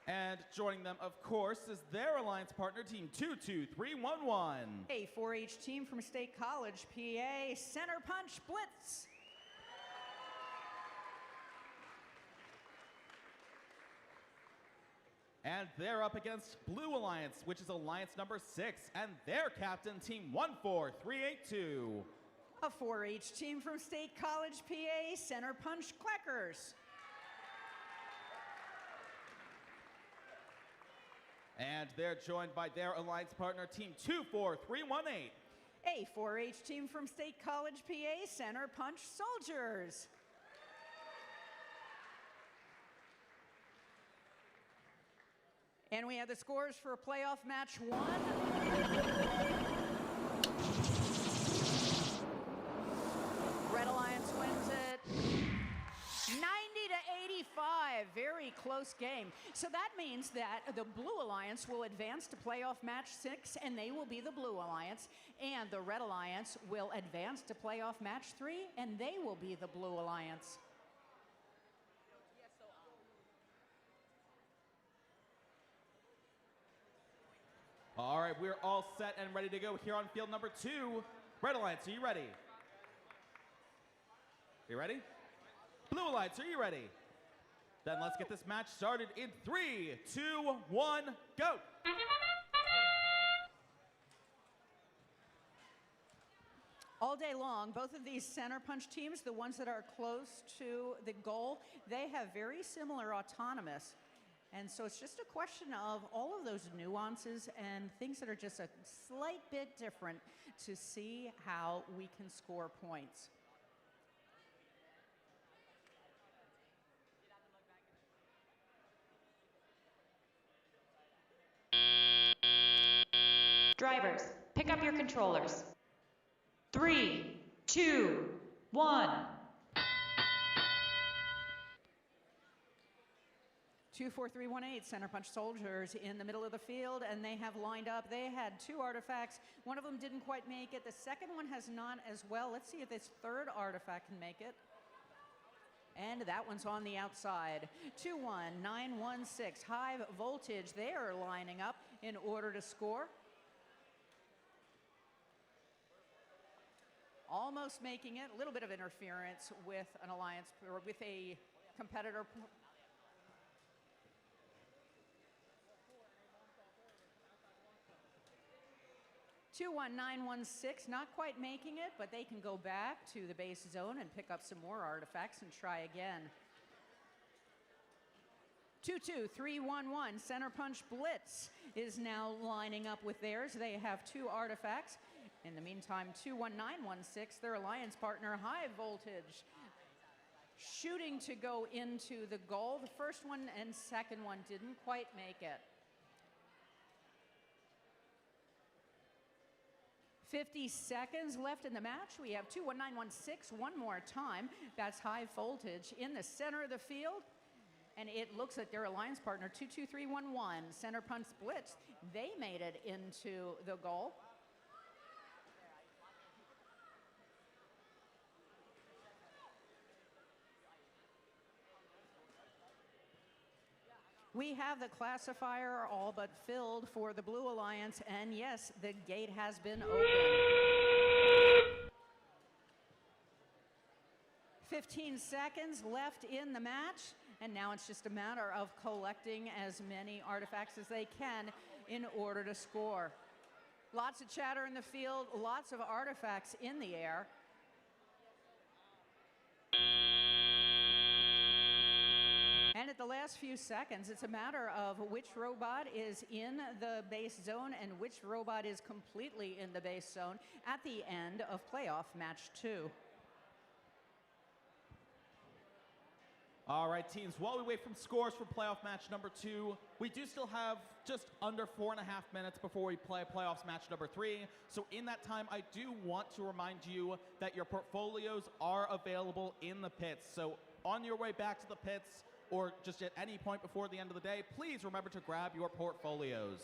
And joining them, of course, is their alliance partner, team 22311. A 4-H team from State College, PA, Center Punch Blitz. And they're up against Blue Alliance, which is alliance number 6, and their captain, team 14382. A 4-H team from State College, PA, Center Punch Clackers. And they're joined by their alliance partner, team 24318. A 4-H team from State College, PA, Center Punch Soldiers. And we have the scores for playoff match 1. Red Alliance wins it 90-85, very close game. So that means that the Blue Alliance will advance to playoff match 6, and they will be the Blue Alliance. And the Red Alliance will advance to playoff match 3, and they will be the Blue Alliance. All right, we're all set and ready to go here on field number 2. Red Alliance, are you ready? You ready? Blue Alliance, are you ready? Then let's get this match started in 3, 2, 1, go! All day long, both of these center punch teams, the ones that are close to the goal, they have very similar autonomous. And so it's just a question of all of those nuances and things that are just a slight bit different to see how we can score points. Drivers, pick up your controllers. 3, 2, 1. 24318 Center Punch Soldiers in the middle of the field, and they have lined up. They had 2 artifacts. One of them didn't quite make it. The second one has not as well. Let's see if this third artifact can make it. And that one's on the outside. 21916 Hive Voltage. They are lining up in order to score. Almost making it. A little bit of interference with an alliance or with a competitor. 21916, not quite making it, but they can go back to the base zone and pick up some more artifacts and try again. 22311, Center Punch Blitz is now lining up with theirs. They have 2 artifacts. In the meantime, 21916, their alliance partner, High Voltage, shooting to go into the goal. The first one and second one didn't quite make it. 50 seconds left in the match. We have 21916 one more time. That's High Voltage in the center of the field. And it looks like their alliance partner, 22311, Center Punch Blitz, they made it into the goal. We have the classifier all but filled for the Blue Alliance, and yes, the gate has been opened. 15 seconds left in the match, and now it's just a matter of collecting as many artifacts as they can in order to score. Lots of chatter in the field, lots of artifacts in the air. And at the last few seconds, it's a matter of which robot is in the base zone and which robot is completely in the base zone at the end of playoff match 2. All right, teams, while we wait from scores for playoff match number 2, we do still have just under 4.5 minutes before we play playoffs match number 3. So in that time, I do want to remind you that your portfolios are available in the pits. So on your way back to the pits, or just at any point before the end of the day, please remember to grab your portfolios.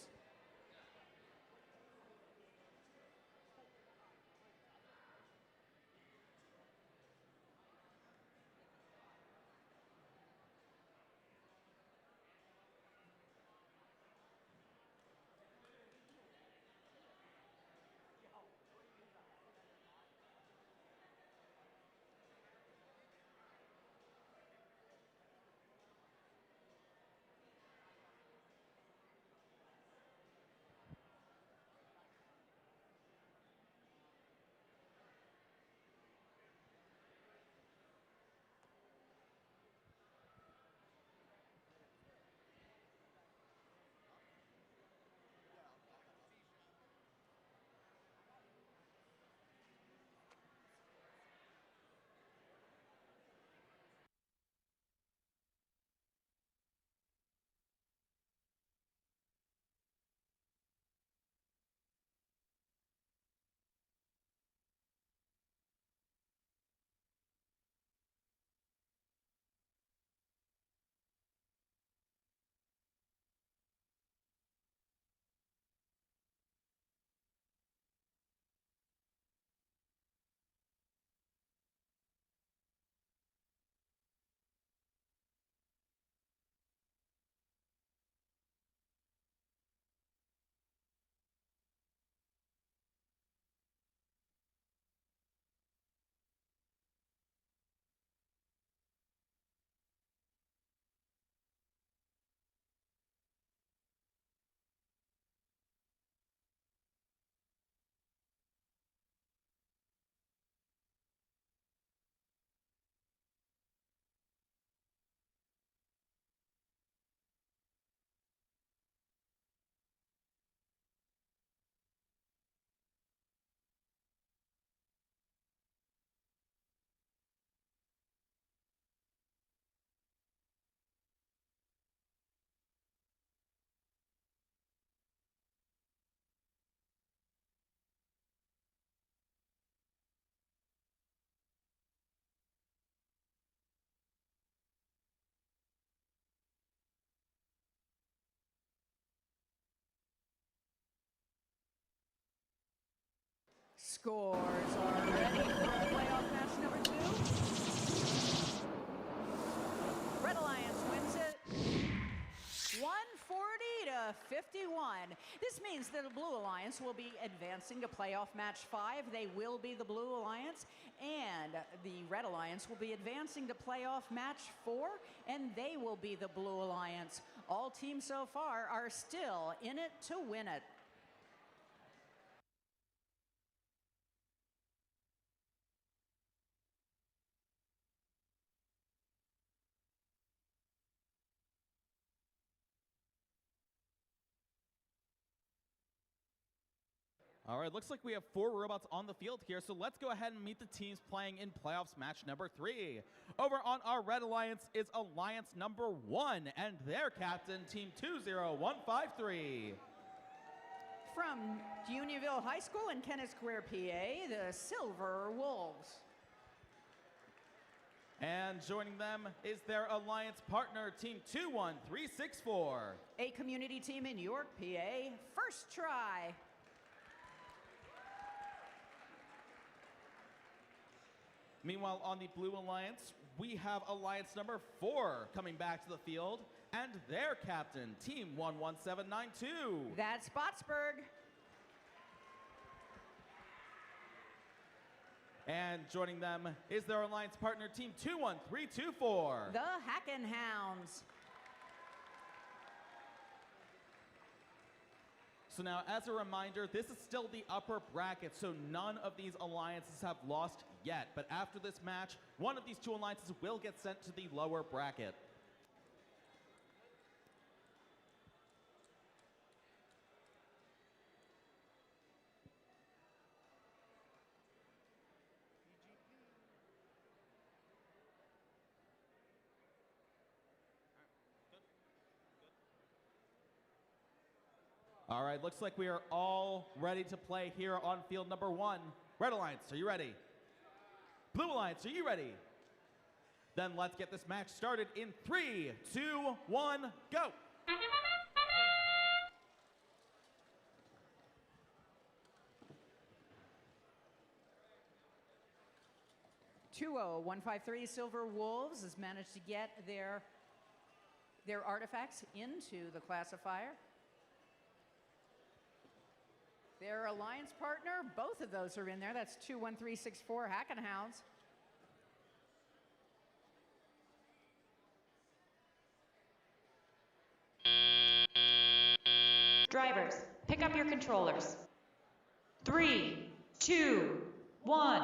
Scores are ready for playoff match number 2. Red Alliance wins it 140 to 51. This means that the Blue Alliance will be advancing to playoff match 5. They will be the Blue Alliance, and the Red Alliance will be advancing to playoff match 4, and they will be the Blue Alliance. All teams so far are still in it to win it. All right, looks like we have 4 robots on the field here, so let's go ahead and meet the teams playing in playoffs match number 3. Over on our Red Alliance is Alliance number 1 and their captain, Team 20153. From Unionville High School in Kennett Square, PA, the Silver Wolves. And joining them is their alliance partner, Team 21364. A community team in York, PA, First Try. Meanwhile, on the Blue Alliance, we have Alliance number 4 coming back to the field, and their captain, Team 11792. That's Spotsburg. And joining them is their alliance partner, Team 21324. The Hacken Hounds. So now, as a reminder, this is still the upper bracket, so none of these alliances have lost yet. But after this match, one of these 2 alliances will get sent to the lower bracket. All right, looks like we are all ready to play here on field number 1. Red Alliance, are you ready? Blue Alliance, are you ready? Then let's get this match started in 3, 2, 1, go! 20153 Silver Wolves has managed to get their artifacts into the classifier. Their alliance partner, both of those are in there. That's 21364 Hackenhounds. Drivers, pick up your controllers. 3, 2, 1.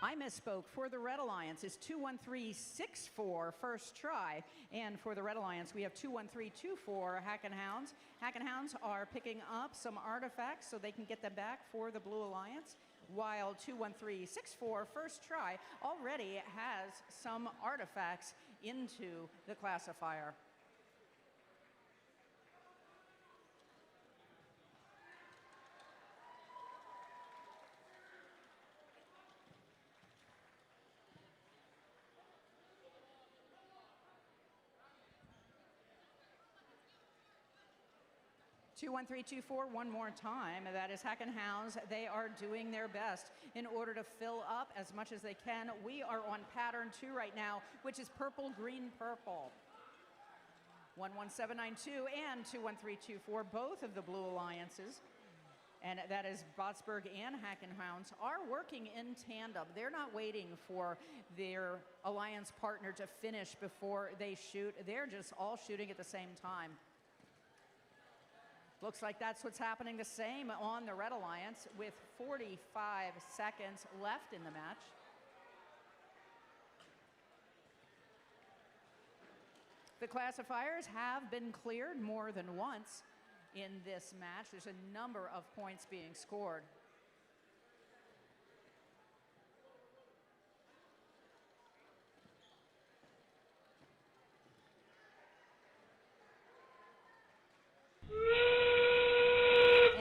I misspoke. For the Red Alliance is 21364 first try. And for the Red Alliance, we have 21324 Hackenhounds. Hackenhounds are picking up some artifacts so they can get them back for the Blue Alliance, while 21364 first try already has some artifacts into the classifier. Two, 1, 3, 2, 4, one more time. That is Hackenhounds. They are doing their best in order to fill up as much as they can. We are on pattern 2 right now, which is purple, green, purple. 11792 and 21324, both of the Blue Alliances, and that is Botsburg and Hackenhounds, are working in tandem. They're not waiting for their alliance partner to finish before they shoot. They're just all shooting at the same time. Looks like that's what's happening the same on the Red Alliance with 45 seconds left in the match. The classifiers have been cleared more than once in this match. There's a number of points being scored.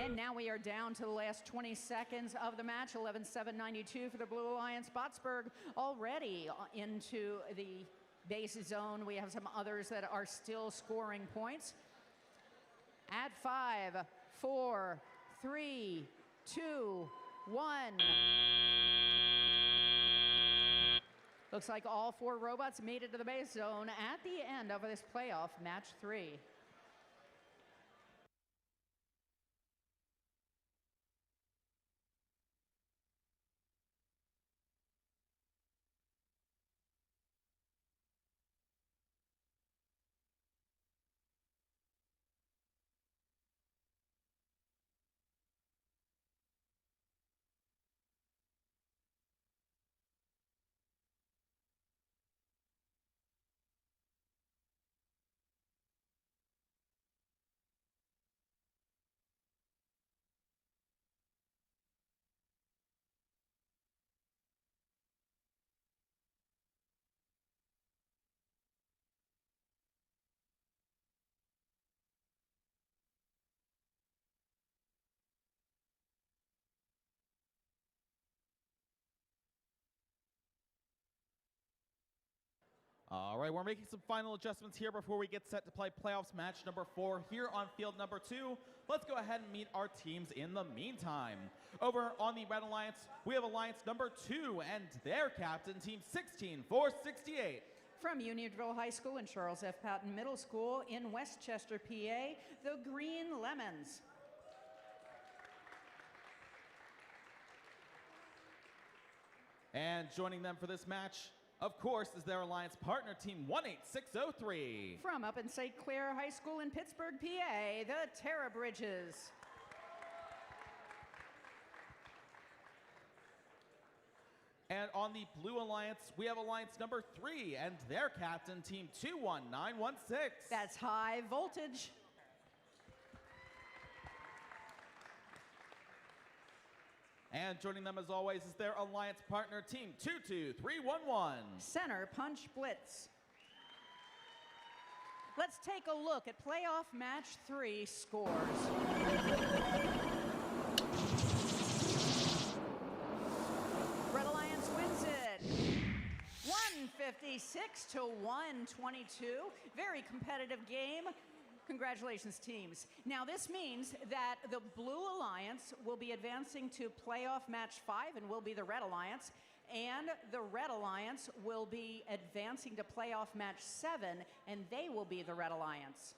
And now we are down to the last 20 seconds of the match. 11-7-92 for the Blue Alliance. Botsburg already into the base zone. We have some others that are still scoring points. At 5, 4, 3, 2, 1. Looks like all 4 robots made it to the base zone at the end of this playoff, match 3. All right, we're making some final adjustments here before we get set to play playoffs match number 4 here on field number 2. Let's go ahead and meet our teams in the meantime. Over on the Red Alliance, we have Alliance number 2 and their captain, team 16468. From Unionville High School and Charles F. Patton Middle School in Westchester, PA, the Green Lemons. And joining them for this match, of course, is their alliance partner, team 18603. From up in St. Clair High School in Pittsburgh, PA, the Terra Bridges. And on the Blue Alliance, we have alliance number 3 and their captain, team 21916. That's High Voltage. And joining them as always is their alliance partner, team 22311. Center Punch Blitz. Let's take a look at playoff match 3 scores. Red Alliance wins it 156 to 122. Very competitive game. Congratulations, teams. Now, this means that the Blue Alliance will be advancing to playoff match 5 and will be the Red Alliance. And the Red Alliance will be advancing to playoff match 7, and they will be the Red Alliance.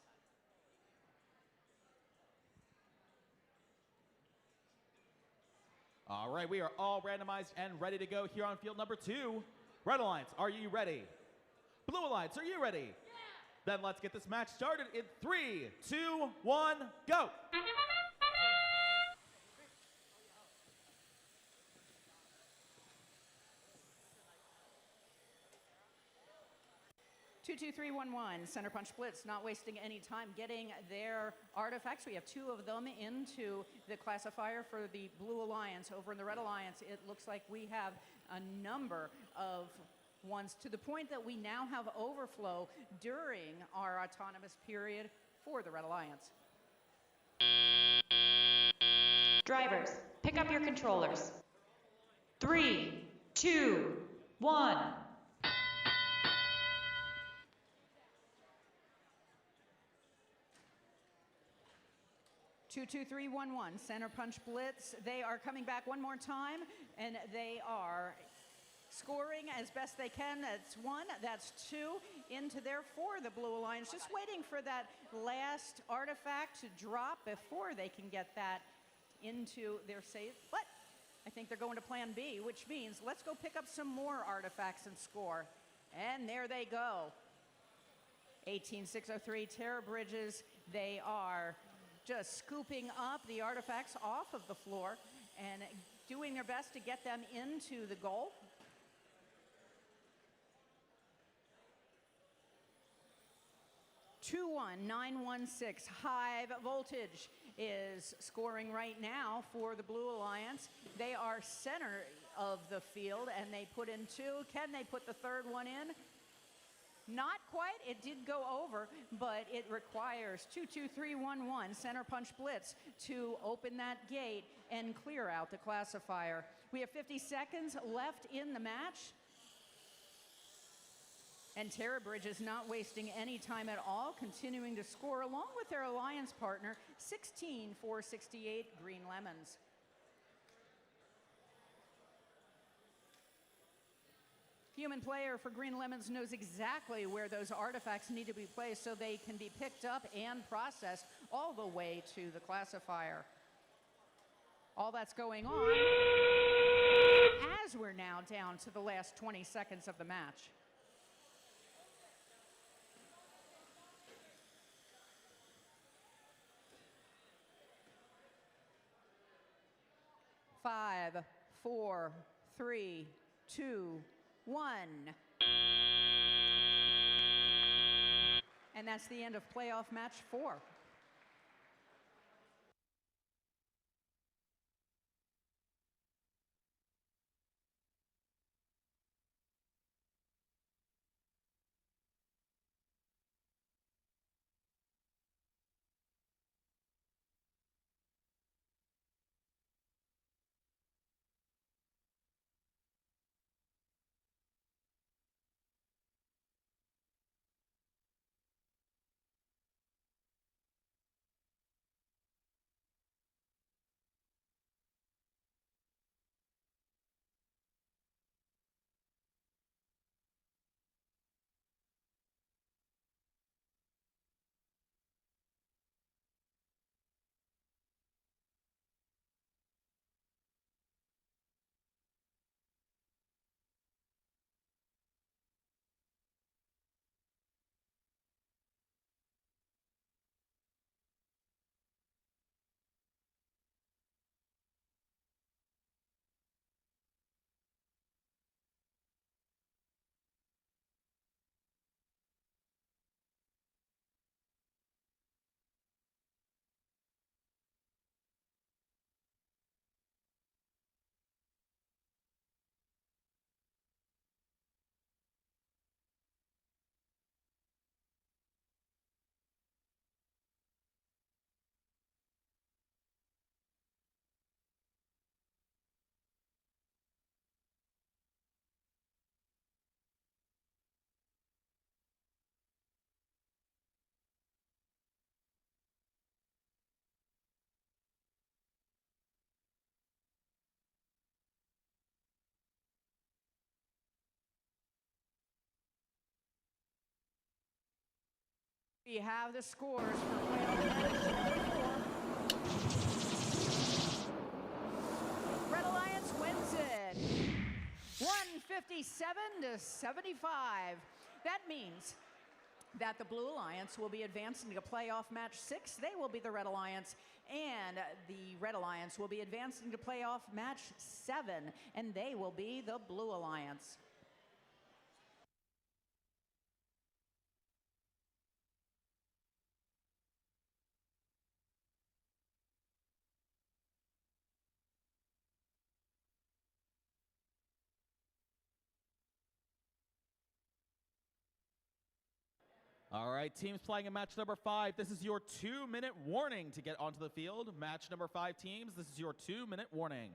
All right, we are all randomized and ready to go here on field number 2. Red Alliance, are you ready? Blue Alliance, are you ready? Yeah. Then let's get this match started in 3, 2, 1, go! 2-2-3-1-1, center punch blitz, not wasting any time getting their artifacts. We have 2 of them into the classifier for the Blue Alliance. Over in the Red Alliance, it looks like we have a number of ones to the point that we now have overflow during our autonomous period for the Red Alliance. Drivers, pick up your controllers. 3, 2, 1. 2-2-3-1-1, center punch blitz. They are coming back one more time, and they are scoring as best they can. That's 1, that's 2, into their 4, the Blue Alliance. Just waiting for that last artifact to drop before they can get that into their save. But I think they're going to plan B, which means let's go pick up some more artifacts and score. And there they go. 18603 Terror Bridges. They are just scooping up the artifacts off of the floor and doing their best to get them into the goal. (21916) High Voltage is scoring right now for the Blue Alliance. They are center of the field and they put in 2. Can they put the third one in? Not quite. It did go over, but it requires 2-2-3-1-1 center punch blitz to open that gate and clear out the classifier. We have 50 seconds left in the match. And Terror Bridge is not wasting any time at all, continuing to score along with their alliance partner, 16-468 Green Lemons. Human player for Green Lemons knows exactly where those artifacts need to be placed so they can be picked up and processed all the way to the classifier. All that's going on as we're now down to the last 20 seconds of the match. Five, 4, 3, 2, 1. And that's the end of playoff match 4. We have the scores for playoff match number 4. Red Alliance wins it 157-75. That means that the Blue Alliance will be advancing to playoff match 6. They will be the Red Alliance, and the Red Alliance will be advancing to playoff match 7, and they will be the Blue Alliance. All right, teams playing in match number 5. This is your 2-minute warning to get onto the field. Match number 5 teams, this is your 2-minute warning.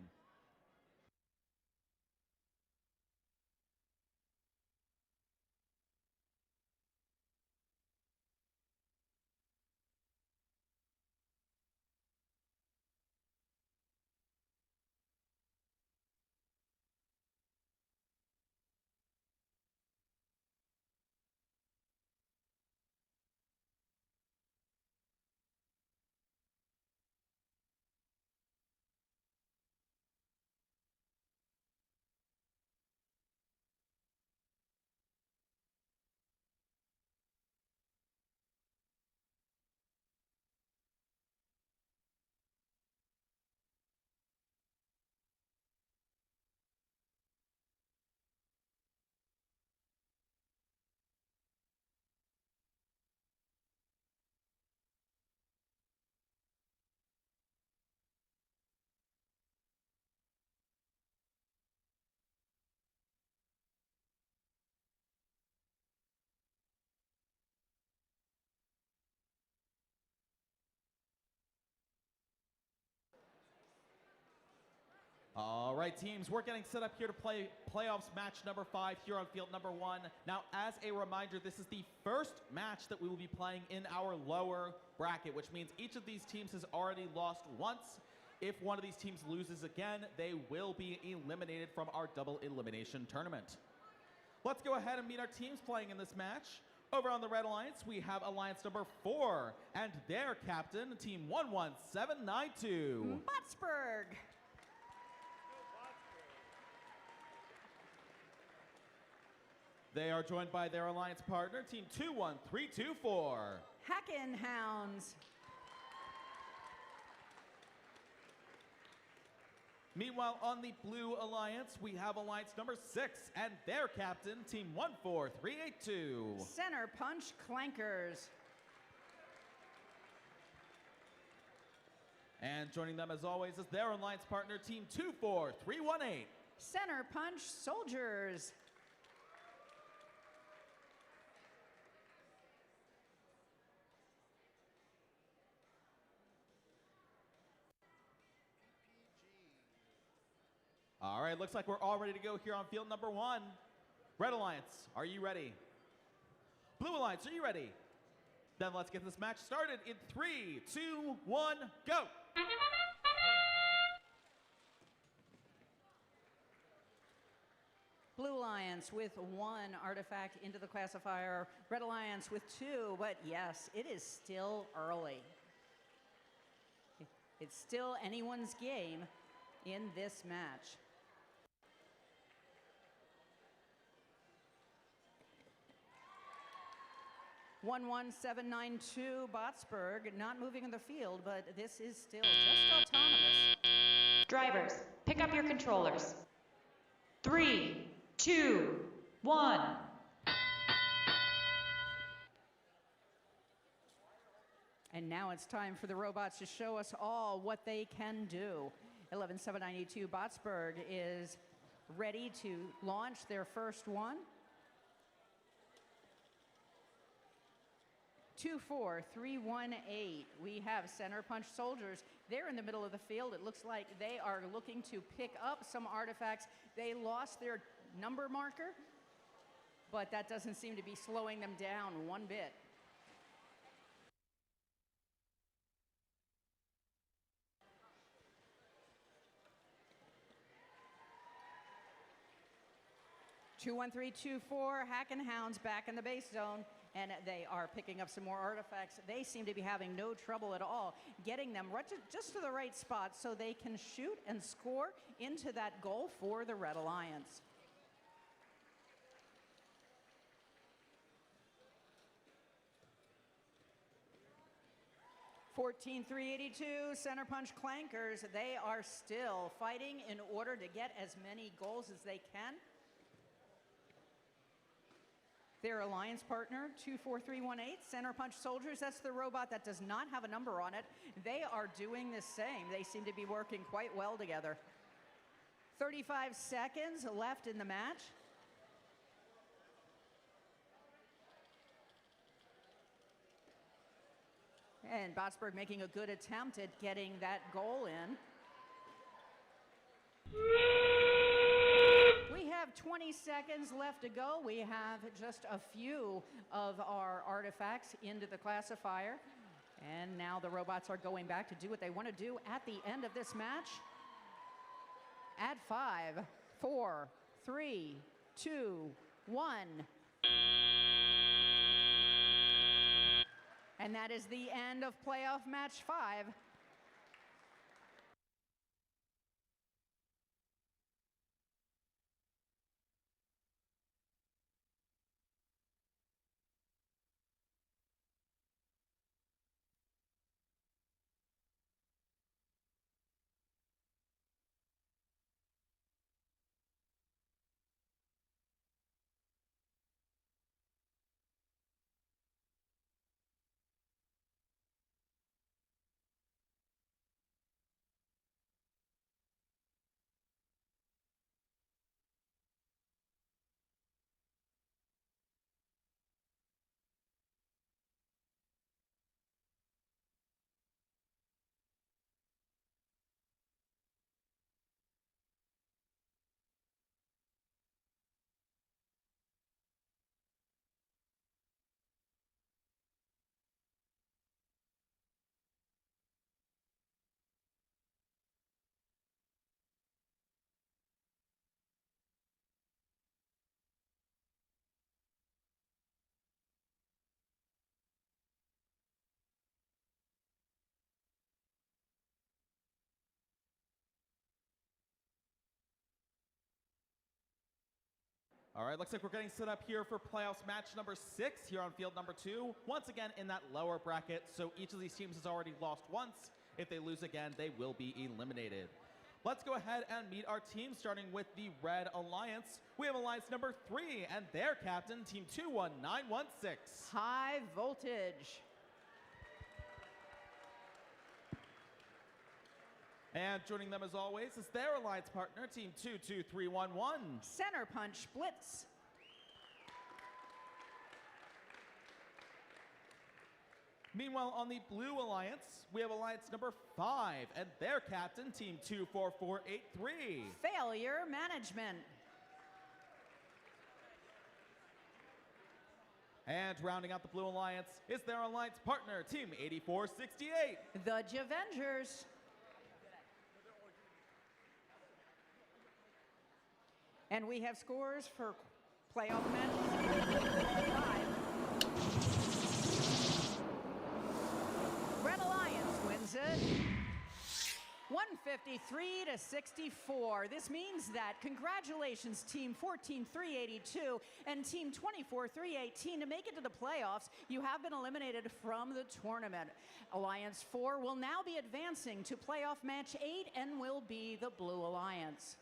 All right, teams, we're getting set up here to play playoffs match number 5 here on field number 1. Now, as a reminder, this is the first match that we will be playing in our lower bracket, which means each of these teams has already lost once. If one of these teams loses again, they will be eliminated from our double elimination tournament. Let's go ahead and meet our teams playing in this match. Over on the Red Alliance, we have Alliance number 4 and their captain, Team 11792. Buttsburg. They are joined by their alliance partner, Team 21324. Hackin' Hounds. Meanwhile, on the Blue Alliance, we have alliance number 6 and their captain, Team 14382. Center Punch Clankers. And joining them as always is their alliance partner, Team 24318. Center Punch Soldiers. All right, looks like we're all ready to go here on field number 1. Red Alliance, are you ready? Blue Alliance, are you ready? Then let's get this match started in 3, 2, 1, go! Blue Alliance with 1 artifact into the classifier. Red Alliance with 2, but yes, it is still early. It's still anyone's game in this match. (11792) Bottsburg not moving in the field, but this is still just autonomous. Drivers, pick up your controllers. 3, 2, 1. And now it's time for the robots to show us all what they can do. 11792 Bottsburg is ready to launch their first one. 24318. We have Center Punch Soldiers. They're in the middle of the field. It looks like they are looking to pick up some artifacts. They lost their number marker, but that doesn't seem to be slowing them down one bit. (21324) Hackin' Hounds back in the base zone. and they are picking up some more artifacts. They seem to be having no trouble at all getting them right just to the right spot so they can shoot and score into that goal for the Red Alliance. (14-382) Center Punch Clankers. They are still fighting in order to get as many goals as they can. Their alliance partner, 24318, Center Punch Soldiers, that's the robot that does not have a number on it. They are doing the same. They seem to be working quite well together. 35 seconds left in the match. And Botsberg making a good attempt at getting that goal in. We have 20 seconds left to go. We have just a few of our artifacts into the classifier. And now the robots are going back to do what they want to do at the end of this match. At 5, 4, 3, 2, 1. And that is the end of playoff match 5. All right, looks like we're getting set up here for playoffs match number 6 here on field number 2. Once again in that lower bracket, so each of these teams has already lost once. If they lose again, they will be eliminated. Let's go ahead and meet our team, starting with the Red Alliance. We have Alliance number 3 and their captain, Team 21916. High Voltage. And joining them as always is their alliance partner, Team 22311. Center Punch Blitz. Meanwhile, on the Blue Alliance, we have Alliance number 5 and their captain, Team 24483. Failure Management. And rounding out the Blue Alliance is their alliance partner, Team 8468. The Javengers. And we have scores for playoff match 5. Red Alliance wins it 153-64. This means that congratulations Team 14382 and Team 24318 to make it to the playoffs. You have been eliminated from the tournament. Alliance 4 will now be advancing to playoff match 8 and will be the Blue Alliance.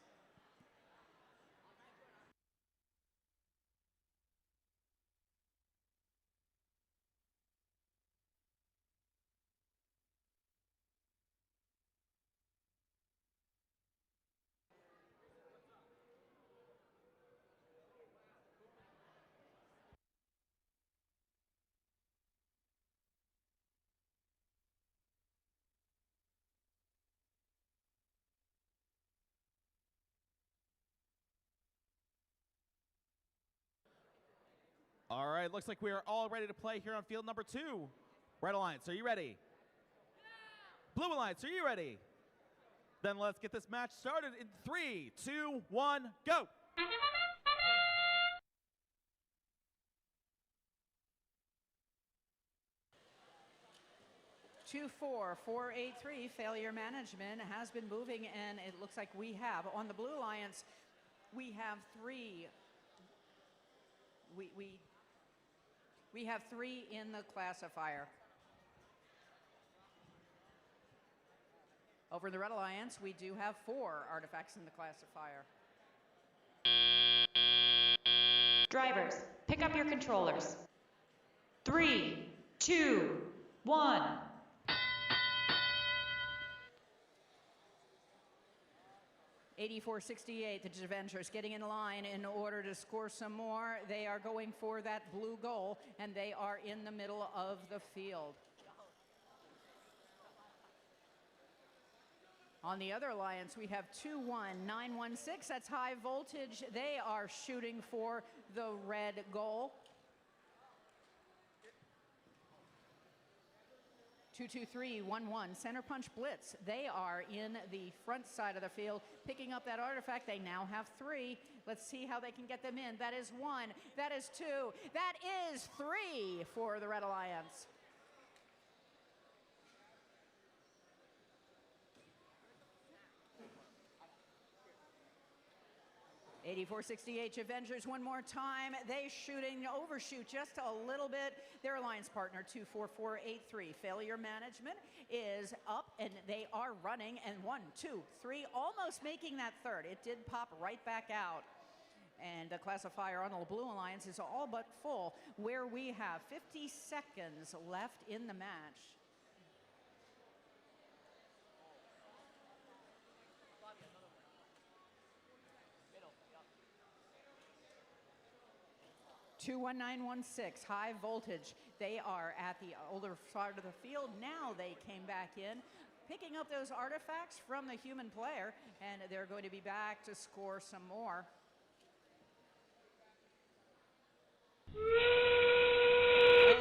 All right, looks like we are all ready to play here on field number 2. Red Alliance, are you ready? Yeah. Blue Alliance, are you ready? Then let's get this match started in 3, 2, 1, go! 24483, failure management, has been moving, and it looks like we have, on the Blue Alliance, we have three. We have three in the classifier. Over in the Red Alliance, we do have 4 artifacts in the classifier. Drivers, pick up your controllers. 3, 2, 1. $84.68, the Avengers getting in line in order to score some more. They are going for that blue goal, and they are in the middle of the field. On the other alliance, we have 21916. That's high voltage. They are shooting for the red goal. 22311, Center Punch Blitz. They are in the front side of the field, picking up that artifact. They now have 3. Let's see how they can get them in. That is 1. That is 2. That is 3 for the Red Alliance. $84.68 Avengers one more time. They overshoot just a little bit. Their alliance partner 24483. Failure management is up, and they are running. And 1, 2, 3, almost making that third. It did pop right back out. And the classifier on the Blue Alliance is all but full, where we have 50 seconds left in the match. $21916, high voltage. They are at the older side of the field. Now they came back in, picking up those artifacts from the human player, and they're going to be back to score some more.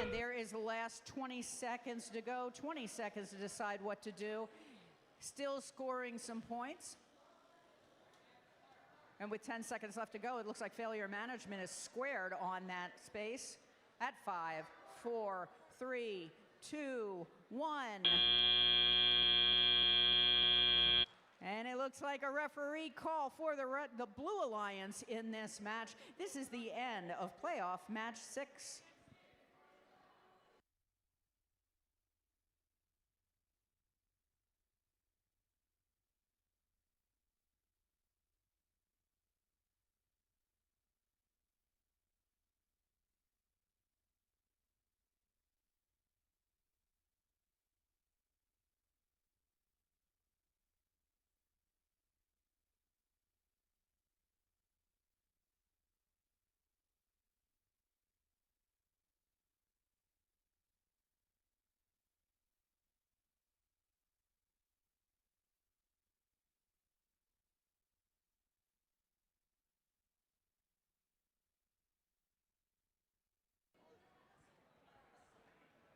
And there is the last 20 seconds to go, 20 seconds to decide what to do. Still scoring some points. And with 10 seconds left to go, it looks like failure management is squared on that space at 5, 4, 3, 2, 1. And it looks like a referee call for the Blue Alliance in this match. This is the end of playoff match 6.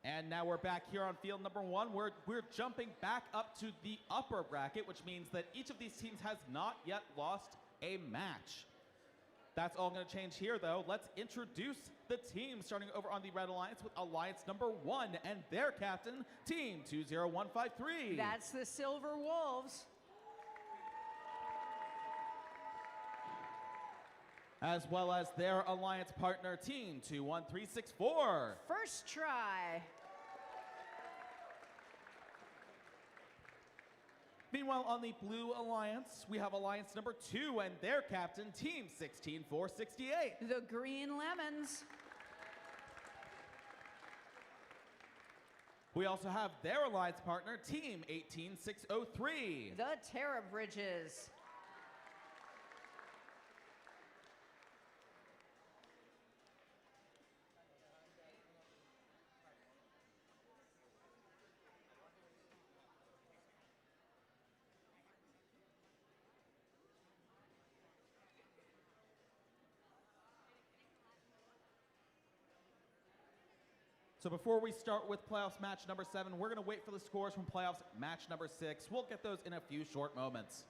And now we're back here on field number 1. We're jumping back up to the upper bracket, which means that each of these teams has not yet lost a match. That's all going to change here, though. Let's introduce the team, starting over on the Red Alliance with Alliance number 1 and their captain, Team 20153. That's the Silver Wolves. As well as their alliance partner, Team 21364. First try. Meanwhile, on the Blue Alliance, we have Alliance number 2 and their captain, Team 16468. The Green Lemons. We also have their alliance partner, Team 18603. The Terra Bridges. So before we start with playoffs match number 7, we're going to wait for the scores from playoffs match number 6. We'll get those in a few short moments.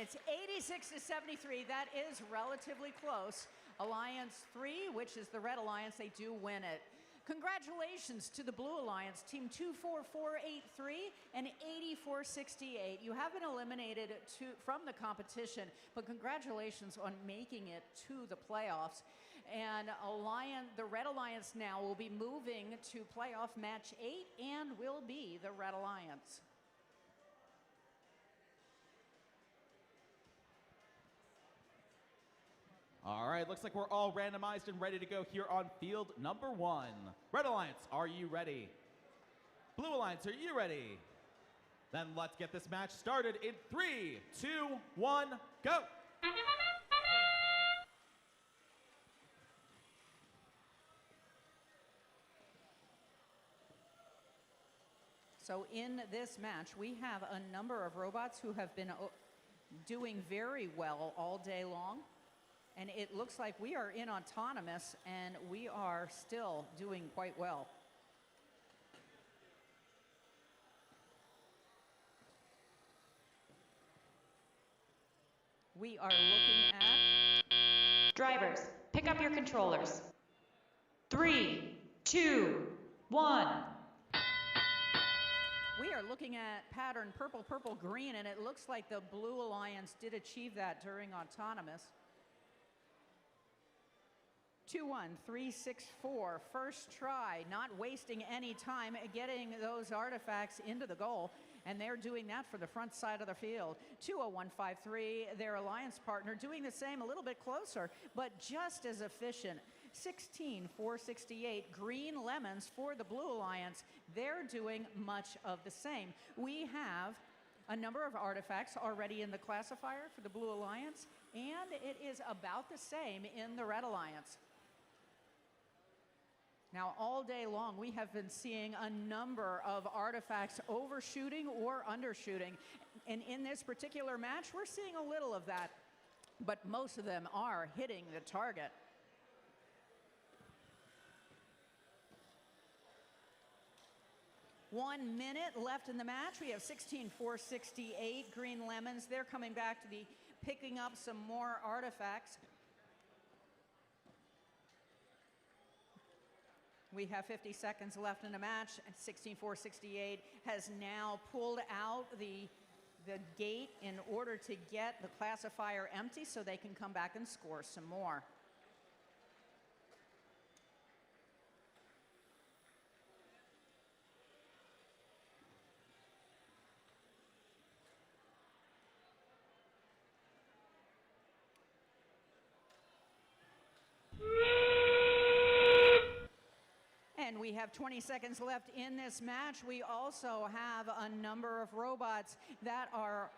It's 86 to 73. That is relatively close. Alliance 3, which is the Red Alliance, they do win it. Congratulations to the Blue Alliance, Team 24483 and 8468. You have been eliminated from the competition, but congratulations on making it to the playoffs. And the Red Alliance now will be moving to playoff match 8 and will be the Red Alliance. All right, looks like we're all randomized and ready to go here on field number 1. Red Alliance, are you ready? Blue Alliance, are you ready? Then let's get this match started in 3, 2, 1, go! So in this match, we have a number of robots who have been doing very well all day long. And it looks like we are in autonomous, and we are still doing quite well. We are looking at... Drivers, pick up your controllers. 3, 2, 1. We are looking at pattern purple, purple, green, and it looks like the Blue Alliance did achieve that during autonomous. 2-1-3-6-4, first try, not wasting any time getting those artifacts into the goal, and they're doing that for the front side of the field. 2-0-1-5-3, their alliance partner doing the same, a little bit closer, but just as efficient. 16-4-68, green lemons for the Blue Alliance. They're doing much of the same. We have a number of artifacts already in the classifier for the Blue Alliance, and it is about the same in the Red Alliance. Now, all day long, we have been seeing a number of artifacts overshooting or undershooting. And in this particular match, we're seeing a little of that, but most of them are hitting the target. One minute left in the match. We have 16-4-68 green lemons. They're coming back to picking up some more artifacts. We have 50 seconds left in the match. 16-4-68 has now pulled out the gate in order to get the classifier empty so they can come back and score some more. And we have 20 seconds left in this match. We also have a number of robots that are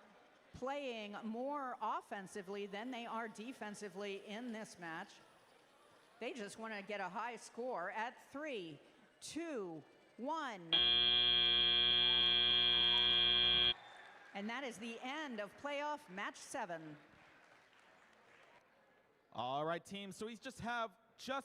playing more offensively than they are defensively in this match. They just want to get a high score at 3, 2, 1. And that is the end of playoff match 7. All right, team. So we just have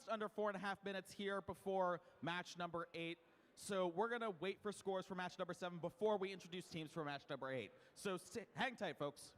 under 4.5 minutes here before match number 8. So we're going to wait for scores for match number 7 before we introduce teams for match number 8. So hang tight, folks.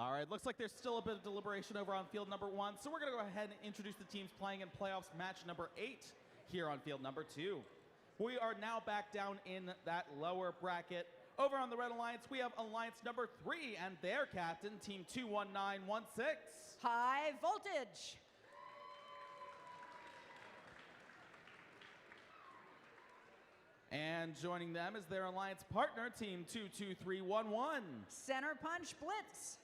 All right, looks like there's still a bit of deliberation over on field number 1, so we're going to go ahead and introduce the teams playing in playoffs match number 8 here on field number 2. We are now back down in that lower bracket. Over on the Red Alliance, we have Alliance number 3 and their captain, Team 21916. High Voltage. And joining them is their alliance partner, Team 22311. Center Punch Blitz.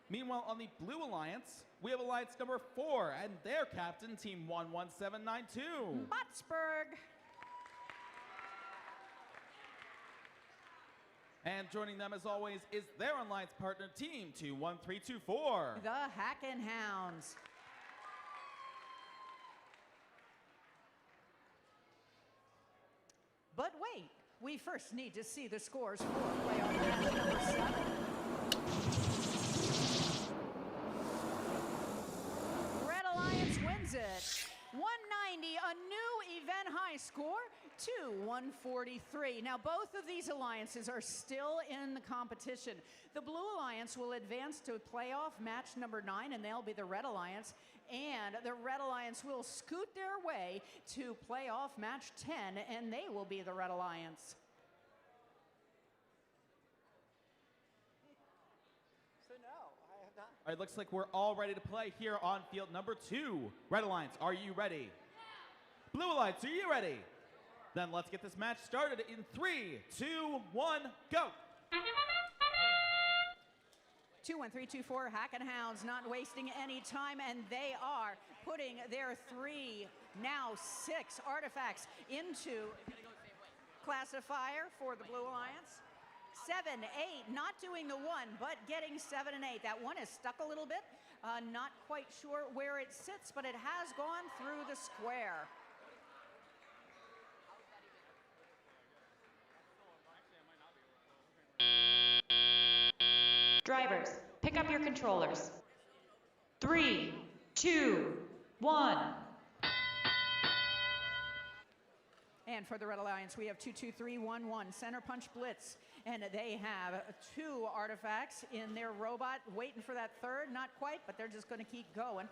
Meanwhile, on the Blue Alliance, we have alliance number 4 and their captain, Team 11792. Botsburg. And joining them, as always, is their alliance partner, Team 21324. The Hackin' Hounds. But wait, we first need to see the scores for playoff match number 7. Red Alliance wins it. 190, a new event high score, to 143. Now, both of these alliances are still in the competition. The Blue Alliance will advance to playoff match number 9, and they'll be the Red Alliance. And the Red Alliance will scoot their way to playoff match 10, and they will be the Red Alliance. So no, I have not. All right, looks like we're all ready to play here on field number 2. Red Alliance, are you ready? Yeah. Blue Alliance, are you ready? Then let's get this match started in 3, 2, 1, go! 21324 Hackin' Hounds not wasting any time, and they are putting their 3, now 6 artifacts into Classifier for the Blue Alliance. 7, 8, not doing the 1, but getting 7 and 8. That one is stuck a little bit. Not quite sure where it sits, but it has gone through the square. Drivers, pick up your controllers. 3, 2, 1. And for the Red Alliance, we have 22311 Center Punch Blitz, and they have 2 artifacts in their robot, waiting for that 3rd. Not quite, but they're just going to keep going.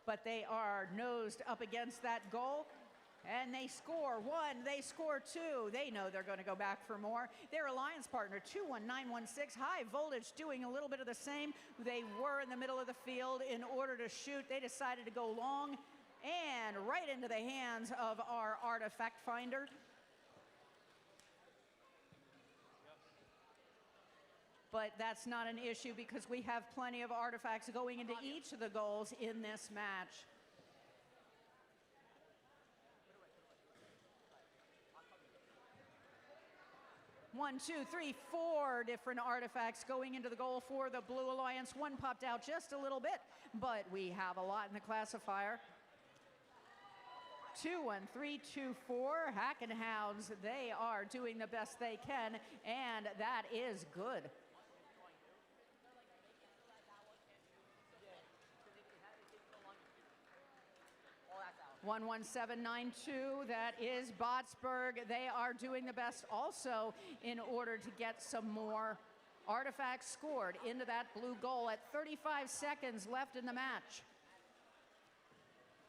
But they are nosed up against that goal. And they score 1, they score 2. They know they're going to go back for more. Their alliance partner, 21916, High Voltage, doing a little bit of the same. They were in the middle of the field in order to shoot. They decided to go long and right into the hands of our artifact finder. But that's not an issue because we have plenty of artifacts going into each of the goals in this match. 1, 2, 3, 4 different artifacts going into the goal for the Blue Alliance. One popped out just a little bit, but we have a lot in the classifier. 21324 Hackin' Hounds. They are doing the best they can, and that is good. 11792, that is Botsburg. They are doing the best also in order to get some more artifacts scored into that blue goal at 35 seconds left in the match.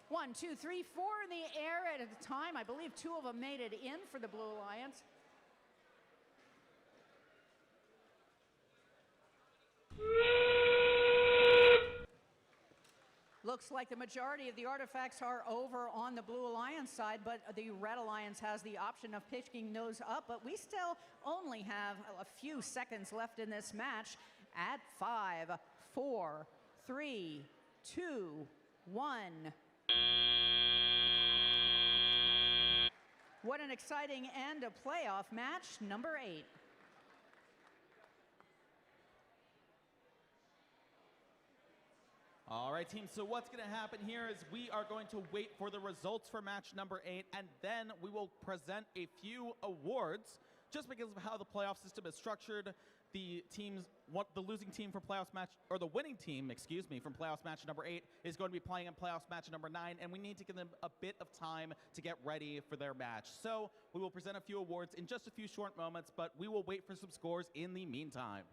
1, 2, 3, 4 in the air at a time. I believe 2 of them made it in for the Blue Alliance. Looks like the majority of the artifacts are over on the Blue Alliance side, but the Red Alliance has the option of picking those up. But we still only have a few seconds left in this match at 5, 4, 3, 2, 1. What an exciting end of playoff match number 8. All right, team, so what's going to happen here is we are going to wait for the results for match number 8, and then we will present a few awards. Just because of how the playoff system is structured, the losing team from playoffs match, or the winning team, excuse me, from playoffs match number 8 is going to be playing in playoffs match number 9, and we need to give them a bit of time to get ready for their match. So we will present a few awards in just a few short moments, but we will wait for some scores in the meantime.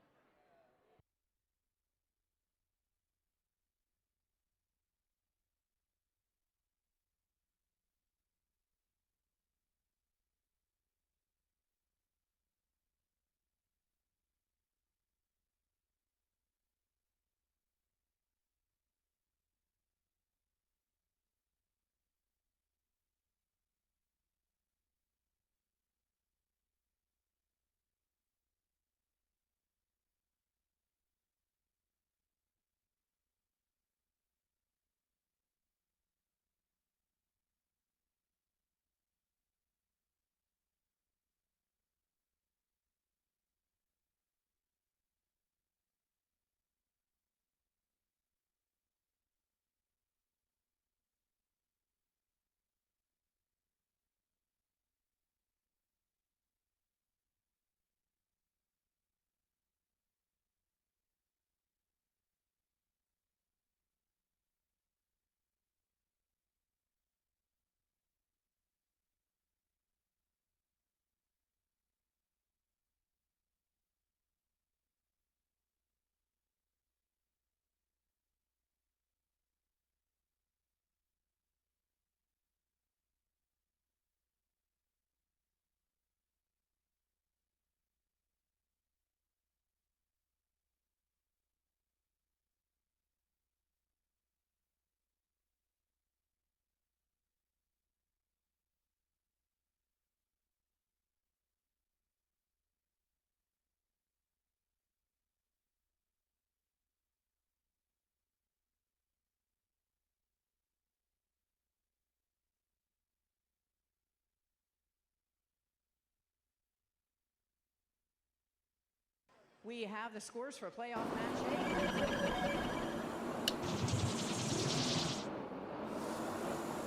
We have the scores for playoff match 8.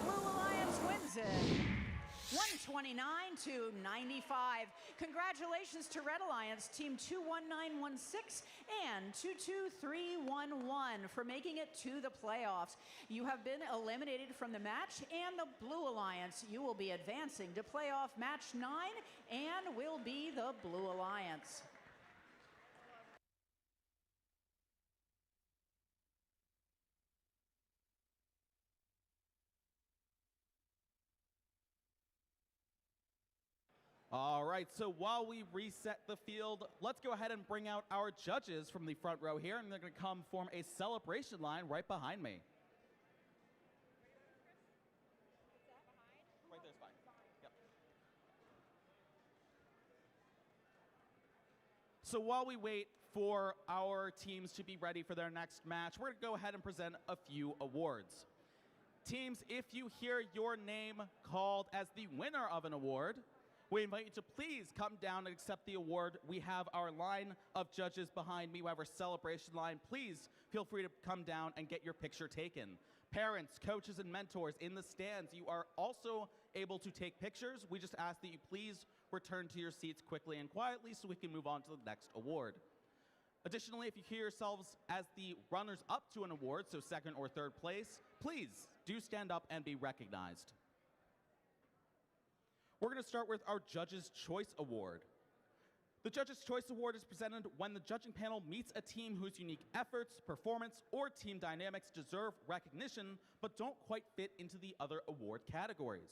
Blue Alliance wins it 129 to 95. Congratulations to Red Alliance Team 21916 and 22311 for making it to the playoffs. You have been eliminated from the match, and the Blue Alliance, you will be advancing to playoff match 9 and will be the Blue Alliance. All right, so while we reset the field, let's go ahead and bring out our judges from the front row here, and they're going to come form a celebration line right behind me. Right there's fine. Yep. So while we wait for our teams to be ready for their next match, we're going to go ahead and present a few awards. Teams, if you hear your name called as the winner of an award, we invite you to please come down and accept the award. We have our line of judges behind me. We have our celebration line. Please feel free to come down and get your picture taken. Parents, coaches, and mentors in the stands, you are also able to take pictures. We just ask that you please return to your seats quickly and quietly so we can move on to the next award. Additionally, if you hear yourselves as the runners up to an award, so second or third place, please do stand up and be recognized. We're going to start with our Judges' Choice Award. The Judges' Choice Award is presented when the judging panel meets a team whose unique efforts, performance, or team dynamics deserve recognition but don't quite fit into the other award categories.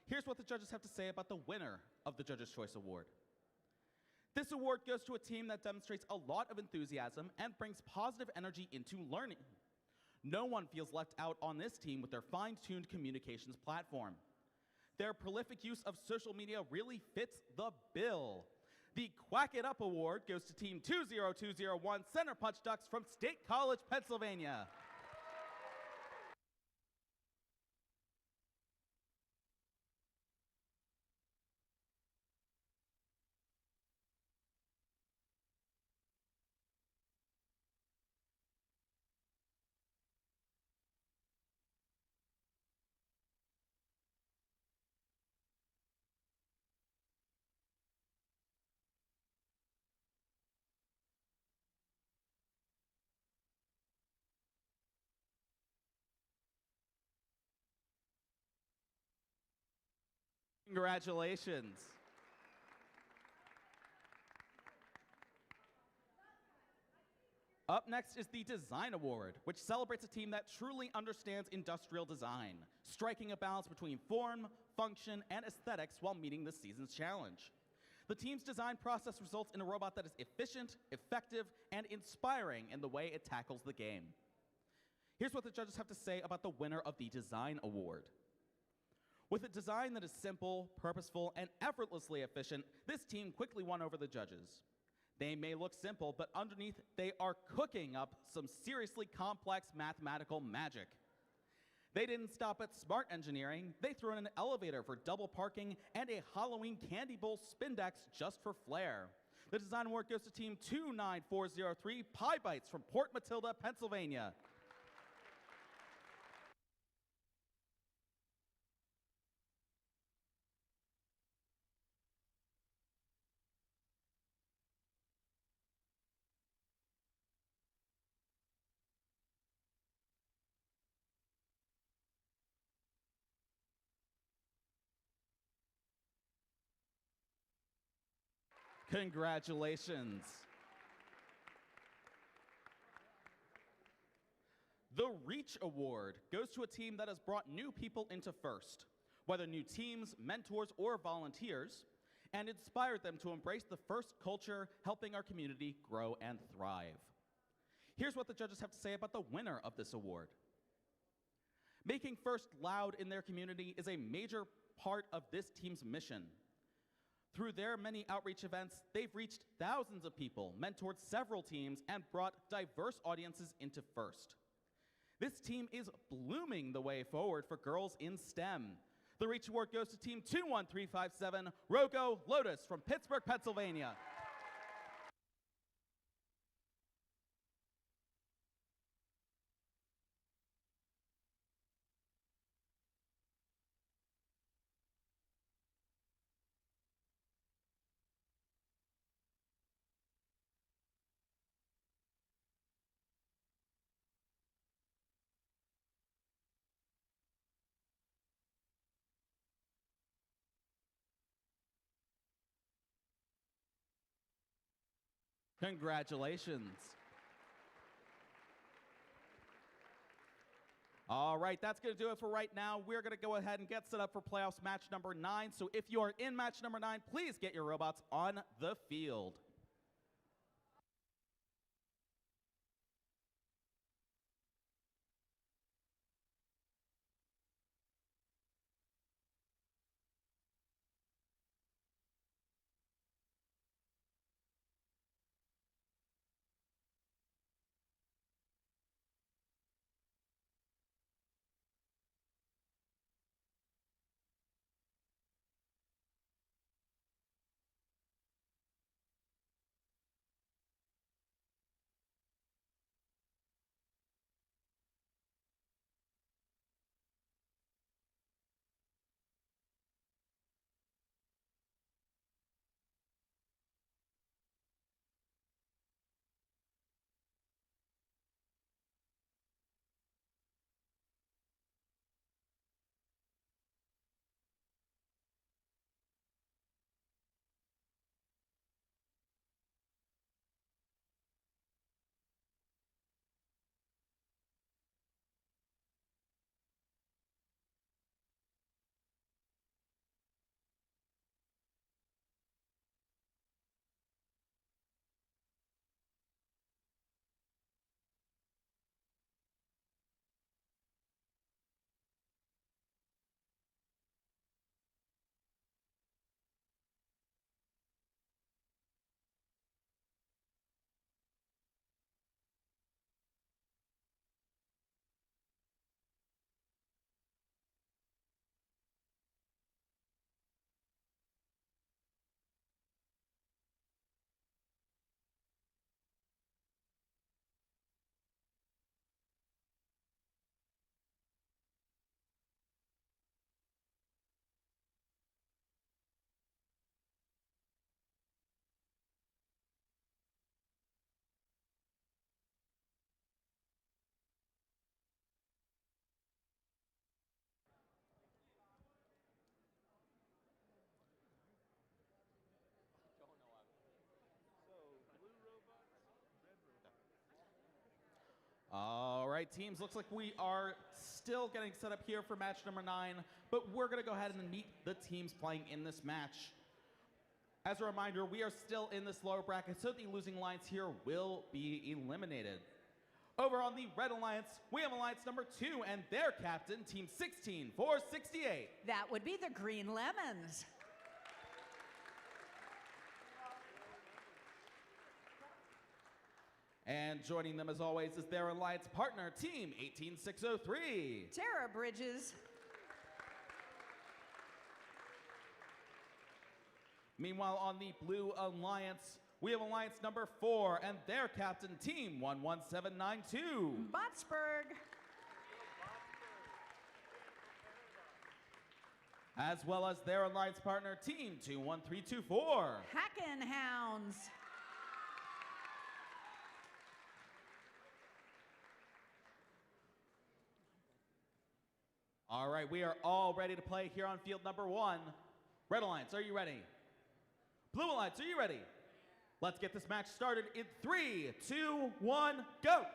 Here's what the judges have to say about the winner of the Judges' Choice Award. This award goes to a team that demonstrates a lot of enthusiasm and brings positive energy into learning. No one feels left out on this team with their fine-tuned communications platform. Their prolific use of social media really fits the bill. The Quack It Up Award goes to Team 20201 Center Punch Ducks from State College, Pennsylvania. Congratulations. Up next is the Design Award, which celebrates a team that truly understands industrial design, striking a balance between form, function, and aesthetics while meeting this season's challenge. The team's design process results in a robot that is efficient, effective, and inspiring in the way it tackles the game. Here's what the judges have to say about the winner of the Design Award. With a design that is simple, purposeful, and effortlessly efficient, this team quickly won over the judges. They may look simple, but underneath they are cooking up some seriously complex mathematical magic. They didn't stop at smart engineering. They threw in an elevator for double parking and a Halloween candy bowl spindex just for flair. The Design Award goes to Team 29403 Pie Bites from Port Matilda, Pennsylvania. Congratulations. The Reach Award goes to a team that has brought new people into FIRST, whether new teams, mentors, or volunteers, and inspired them to embrace the FIRST culture, helping our community grow and thrive. Here's what the judges have to say about the winner of this award. Making FIRST loud in their community is a major part of this team's mission. Through their many outreach events, they've reached thousands of people, mentored several teams, and brought diverse audiences into FIRST. This team is blooming the way forward for girls in STEM. The Reach Award goes to Team 21357, Rogo Lotus from Pittsburgh, Pennsylvania. Congratulations. All right, that's going to do it for right now. We're going to go ahead and get set up for playoffs match number 9. So if you are in match number 9, please get your robots on the field. right, teams, looks like we are still getting set up here for match number 9, but we're going to go ahead and meet the teams playing in this match. As a reminder, we are still in this lower bracket, so the losing alliance here will be eliminated. Over on the Red Alliance, we have Alliance number 2 and their captain, Team 16468. That would be the Green Lemons. And joining them as always is their alliance partner, Team 18603. Tara Bridges. Meanwhile, on the Blue Alliance, we have Alliance number 4 and their captain, Team 11792. Botsburg. As well as their alliance partner, Team 21324. Hackenhounds. All right, we are all ready to play here on field number 1. Red Alliance, are you ready? Blue Alliance, are you ready? Let's get this match started in 3, 2, 1, go!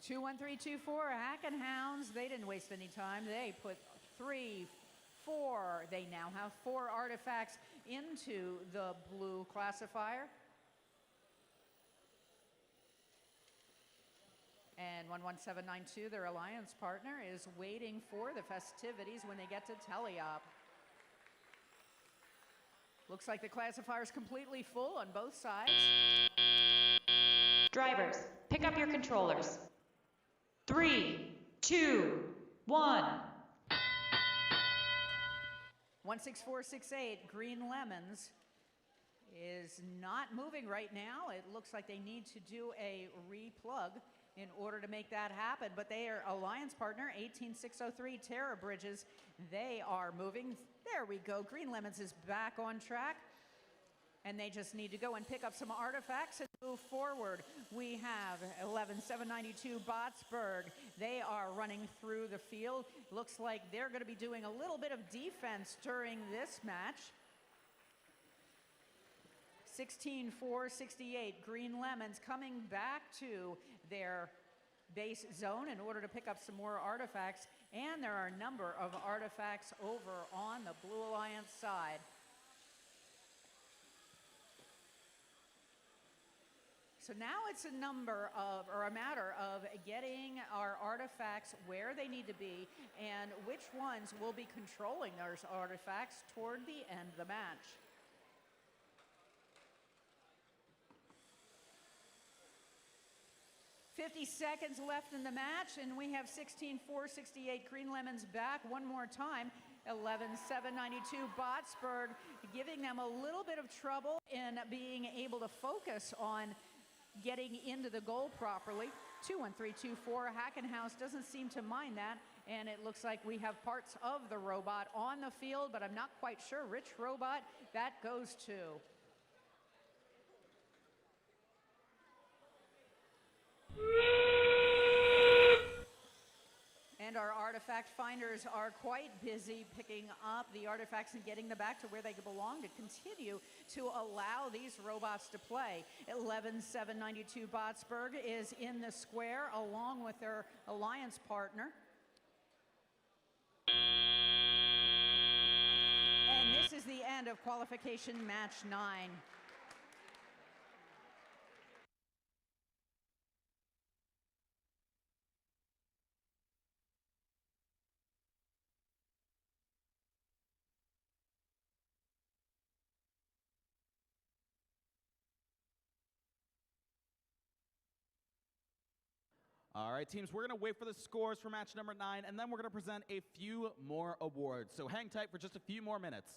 21324 Hackenhounds. They didn't waste any time. They put 3, 4. They now have 4 artifacts into the blue classifier. And 11792, their alliance partner, is waiting for the festivities when they get to Teleop. Looks like the classifier is completely full on both sides. Drivers, pick up your controllers. 3, 2, 1. 16468, Green Lemons, is not moving right now. It looks like they need to do a replug in order to make that happen, but their alliance partner, 18603, Tara Bridges, they are moving. There we go. Green Lemons is back on track, and they just need to go and pick up some artifacts and move forward. We have 11792 Botsburg. They are running through the field. Looks like they're going to be doing a little bit of defense during this match. 16468, Green Lemons coming back to their base zone in order to pick up some more artifacts, and there are a number of artifacts over on the Blue Alliance side. So now it's a matter of getting our artifacts where they need to be and which ones will be controlling those artifacts toward the end of the match. $50 seconds left in the match, and we have 16468 Green Lemons back one more time. 11792 Botsburg, giving them a little bit of trouble in being able to focus on getting into the goal properly. 21324 Hackenhouse doesn't seem to mind that, and it looks like we have parts of the robot on the field, but I'm not quite sure which robot that goes to. And our artifact finders are quite busy picking up the artifacts and getting them back to where they belong to continue to allow these robots to play. 11792 Botsburg is in the square along with their alliance partner. And this is the end of qualification match 9. All right, teams, we're going to wait for the scores for match number 9, and then we're going to present a few more awards. So hang tight for just a few more minutes.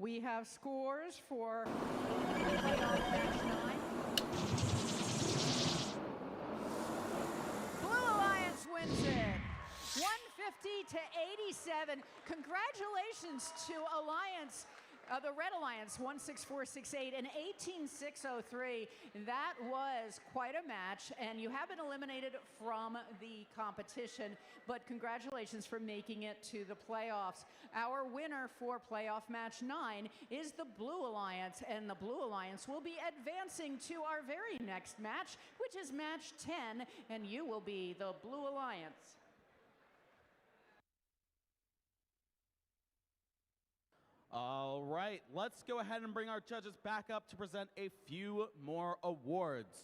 We have scores for playoff match 9. Blue Alliance wins it, 150 to 87. Congratulations to Alliance. The Red Alliance, 16468 and 18603. That was quite a match, and you have been eliminated from the competition, but congratulations for making it to the playoffs. Our winner for playoff match 9 is the Blue Alliance, and the Blue Alliance will be advancing to our very next match, which is match 10, and you will be the Blue Alliance. All right, let's go ahead and bring our judges back up to present a few more awards.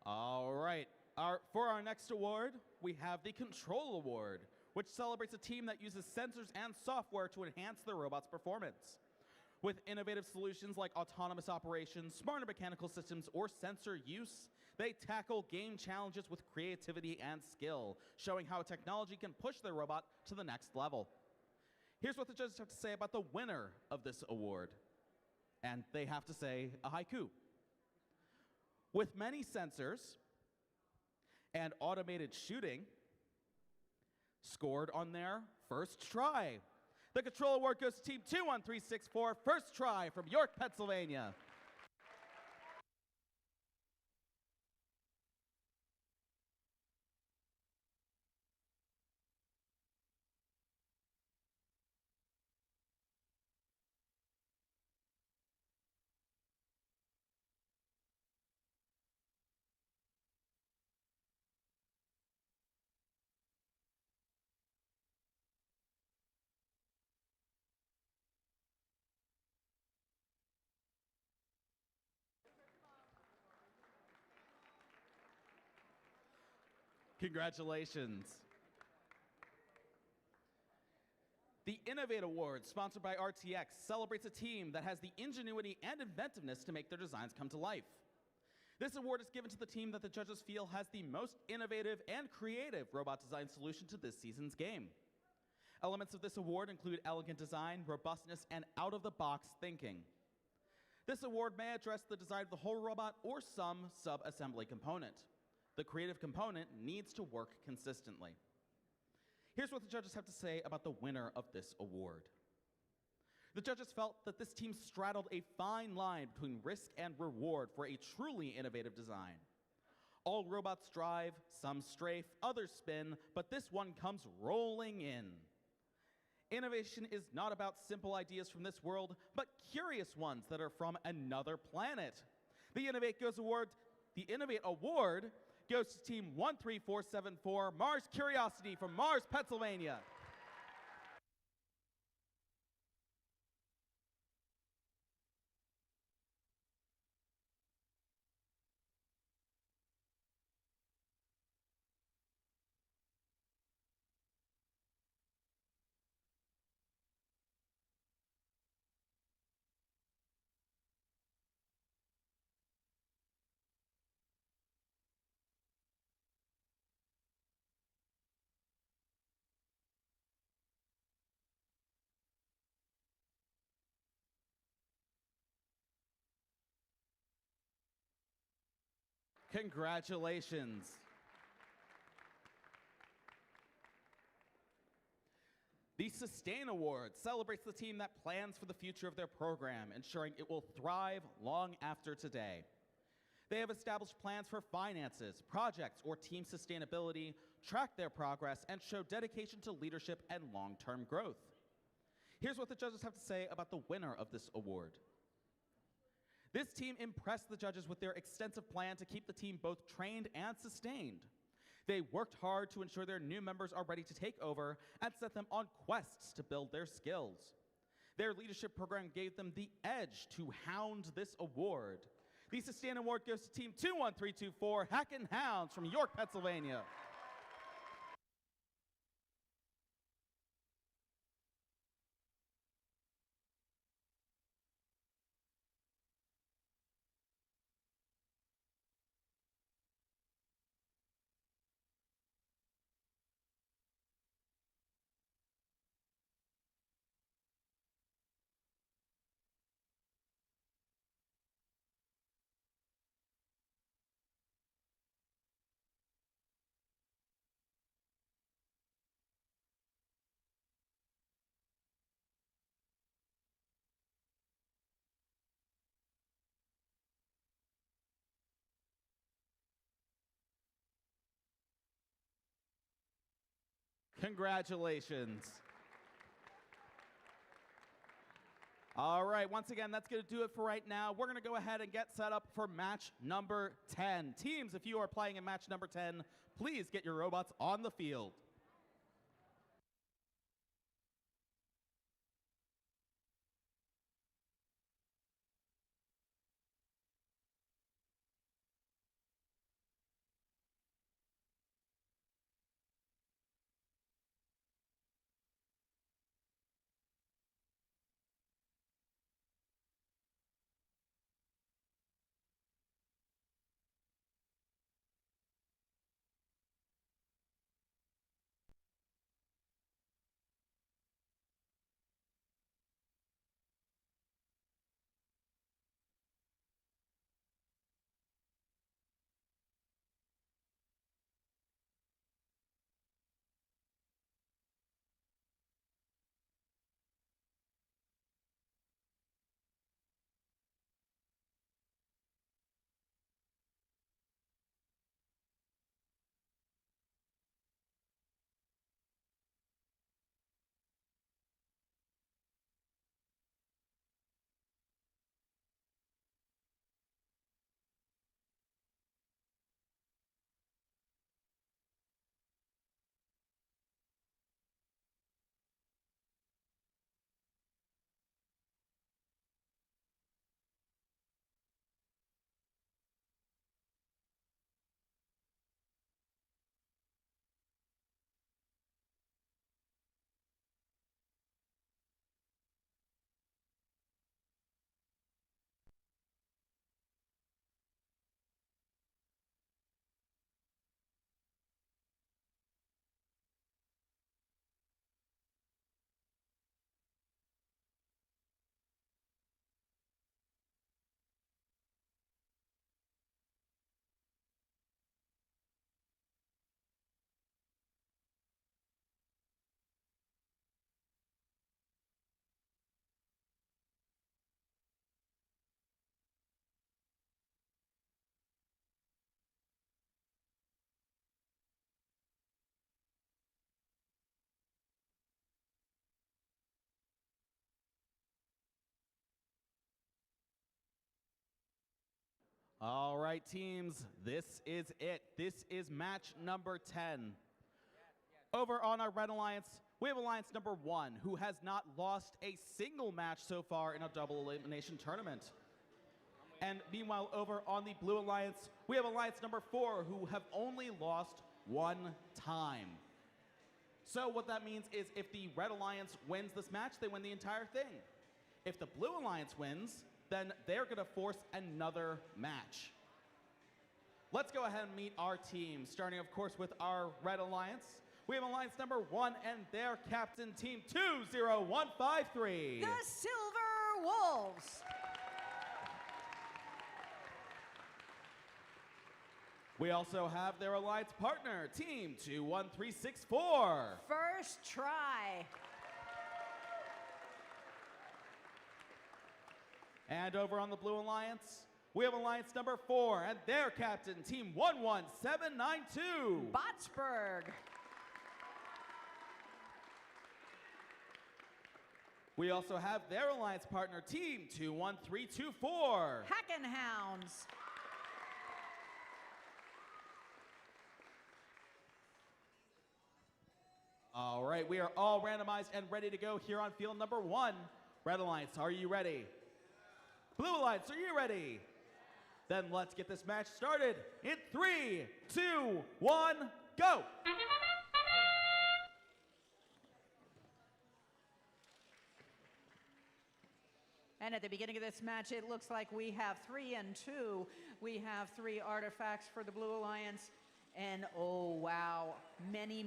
All right, for our next award, we have the Control Award, which celebrates a team that uses sensors and software to enhance their robot's performance. With innovative solutions like autonomous operations, smarter mechanical systems, or sensor use, they tackle game challenges with creativity and skill, showing how technology can push their robot to the next level. Here's what the judges have to say about the winner of this award. And they have to say a haiku. With many sensors and automated shooting, scored on their first try. The Control Award goes to Team 21364, first try from York, Pennsylvania. Congratulations. The Innovate Award, sponsored by RTX, celebrates a team that has the ingenuity and inventiveness to make their designs come to life. This award is given to the team that the judges feel has the most innovative and creative robot design solution to this season's game. Elements of this award include elegant design, robustness, and out-of-the-box thinking. This award may address the design of the whole robot or some sub-assembly component. The creative component needs to work consistently. Here's what the judges have to say about the winner of this award. The judges felt that this team straddled a fine line between risk and reward for a truly innovative design. All robots drive, some strafe, others spin, but this one comes rolling in. Innovation is not about simple ideas from this world, but curious ones that are from another planet. The Innovate Award goes to Team 13474, Mars Curiosity from Mars, Pennsylvania. Congratulations. The Sustain Award celebrates the team that plans for the future of their program, ensuring it will thrive long after today. They have established plans for finances, projects, or team sustainability, track their progress, and show dedication to leadership and long-term growth. Here's what the judges have to say about the winner of this award. This team impressed the judges with their extensive plan to keep the team both trained and sustained. They worked hard to ensure their new members are ready to take over and set them on quests to build their skills. Their leadership program gave them the edge to hound this award. The Sustain Award goes to Team 21324 Hackin' Hounds from York, Pennsylvania. Congratulations. All right, once again, that's going to do it for right now. We're going to go ahead and get set up for match number 10. Teams, if you are playing in match number 10, please get your robots on the field. All right, teams, this is it. This is match number 10. Over on our Red Alliance, we have Alliance number 1, who has not lost a single match so far in a double elimination tournament. And meanwhile, over on the Blue Alliance, we have Alliance number 4, who have only lost one time. So what that means is if the Red Alliance wins this match, they win the entire thing. If the Blue Alliance wins, then they're going to force another match. Let's go ahead and meet our team, starting, of course, with our Red Alliance. We have Alliance number 1 and their captain, Team 20153. The Silver Wolves. We also have their alliance partner, Team 21364. First try. And over on the Blue Alliance, we have Alliance number 4 and their captain, Team 11792. Botsburg. We also have their alliance partner, Team 21324. Hackin' Hounds. All right, we are all randomized and ready to go here on field number 1. Red Alliance, are you ready? Blue Alliance, are you ready? Then let's get this match started in 3, 2, 1, go! And at the beginning of this match, it looks like we have 3 and 2. We have 3 artifacts for the Blue Alliance. And oh wow, many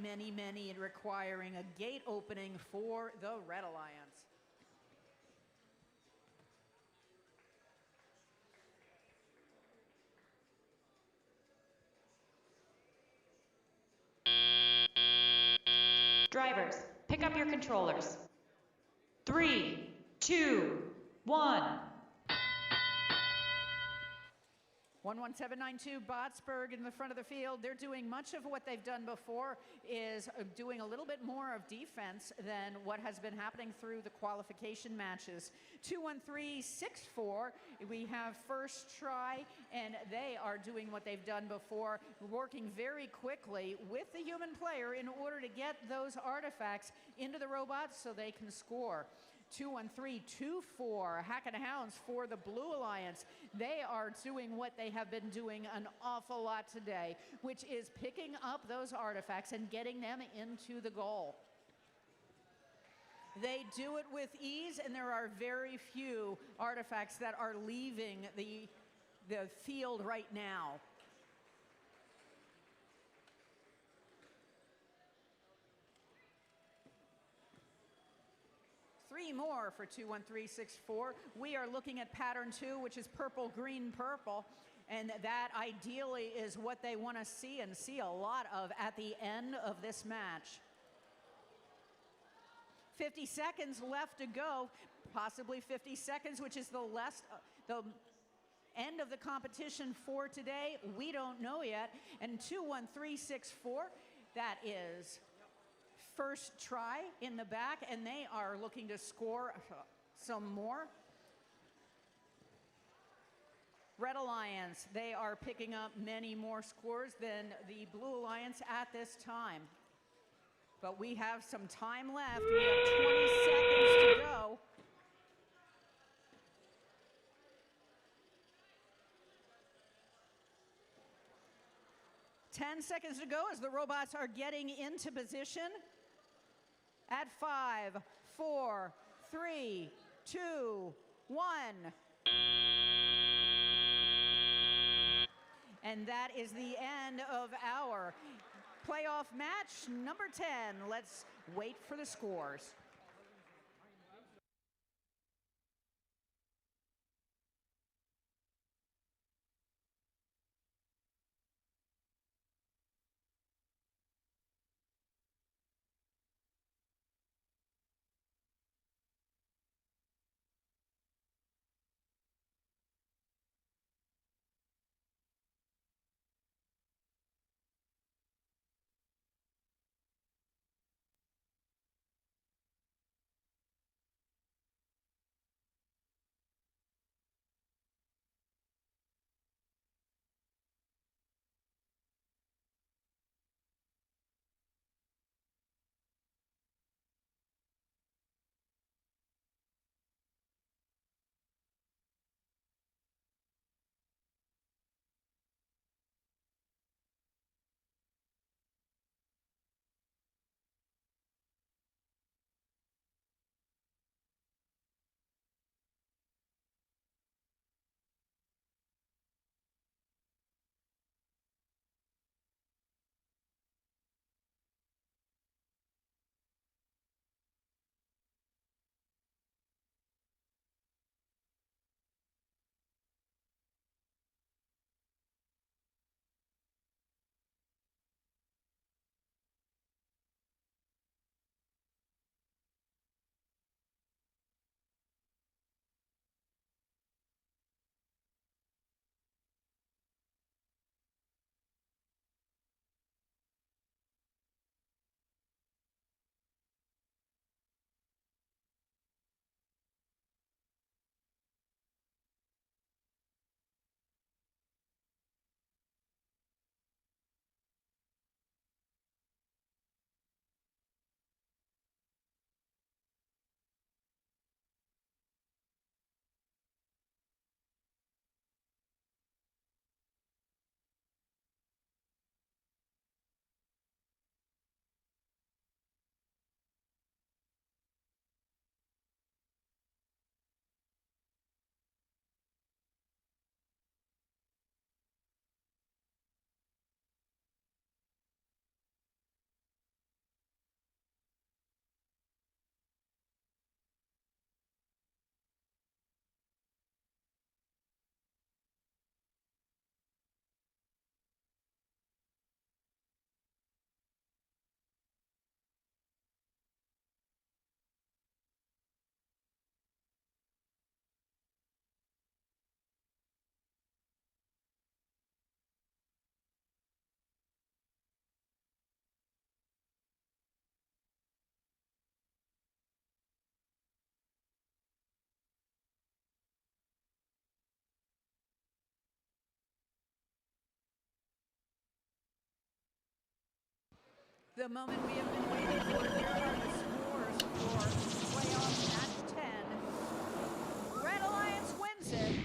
requiring a gate opening for the Red Alliance. Drivers, pick up your controllers. 3, 2, 1. 11792 Botsburg in the front of the field. They're doing much of what they've done before, is doing a little bit more of defense than what has been happening through the qualification matches. 21364, we have first try, and they are doing what they've done before, working very quickly with the human player in order to get those artifacts into the robots so they can score. 21324, Hack and Hounds for the Blue Alliance. They are doing what they have been doing an awful lot today, which is picking up those artifacts and getting them into the goal. They do it with ease, and there are very few artifacts that are leaving the field right now. Three more for 21364. We are looking at pattern 2, which is purple, green, purple. And that ideally is what they want to see, and see a lot of at the end of this match. 50 seconds left to go, possibly 50 seconds, which is the end of the competition for today. We don't know yet. And 21364, that is first try in the back, and they are looking to score some more. Red Alliance, they are picking up many more scores than the Blue Alliance at this time. But we have some time left. We have 20 seconds to go. Ten seconds to go as the robots are getting into position. At 5, 4, 3, 2, 1. And that is the end of our playoff match number 10. Let's wait for the scores. The moment we have been waiting for. Here are the scores for playoff match 10. Red Alliance wins it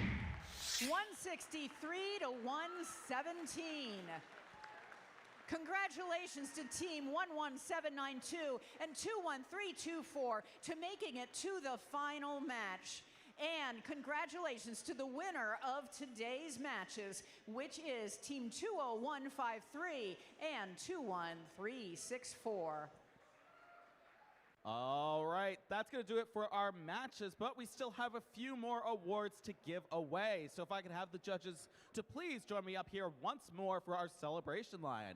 163 to 117. Congratulations to Team 11792 and 21324 to making it to the final match. And congratulations to the winner of today's matches, which is Team 20153 and 21364. All right, that's going to do it for our matches, but we still have a few more awards to give away. So if I could have the judges to please join me up here once more for our celebration line.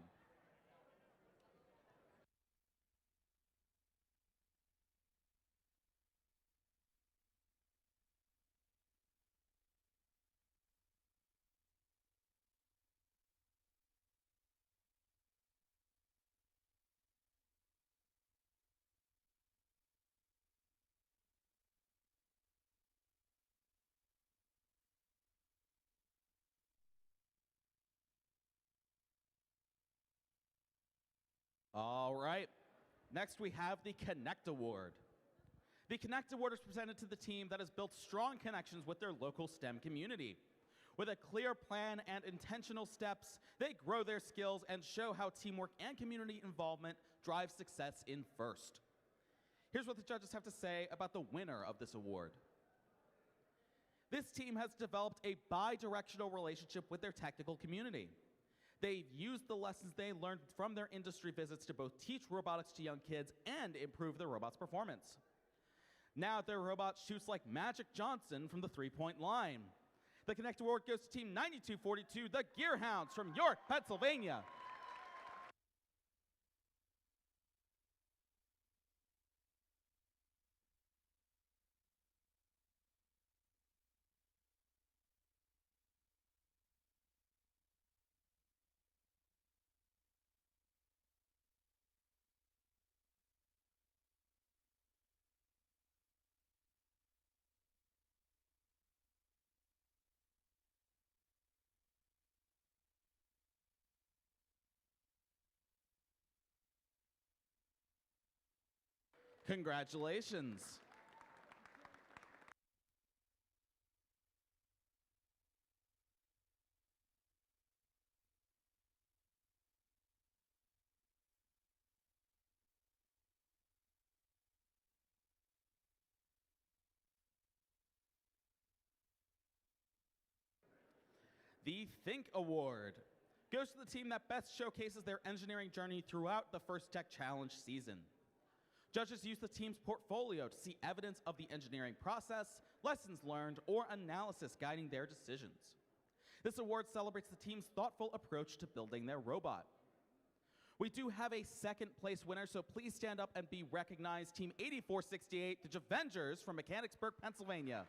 All right, next we have the Connect Award. The Connect Award is presented to the team that has built strong connections with their local STEM community. With a clear plan and intentional steps, they grow their skills and show how teamwork and community involvement drive success in FIRST. Here's what the judges have to say about the winner of this award. This team has developed a bi-directional relationship with their technical community. They've used the lessons they learned from their industry visits to both teach robotics to young kids and improve their robots' performance. Now their robot shoots like Magic Johnson from the three-point line. The Connect Award goes to Team 9242, the Gearhounds from York, Pennsylvania. Congratulations. The Think Award goes to the team that best showcases their engineering journey throughout the First Tech Challenge season. Judges use the team's portfolio to see evidence of the engineering process, lessons learned, or analysis guiding their decisions. This award celebrates the team's thoughtful approach to building their robot. We do have a second place winner, so please stand up and be recognized. Team 8468, the Javengers from Mechanicsburg, Pennsylvania.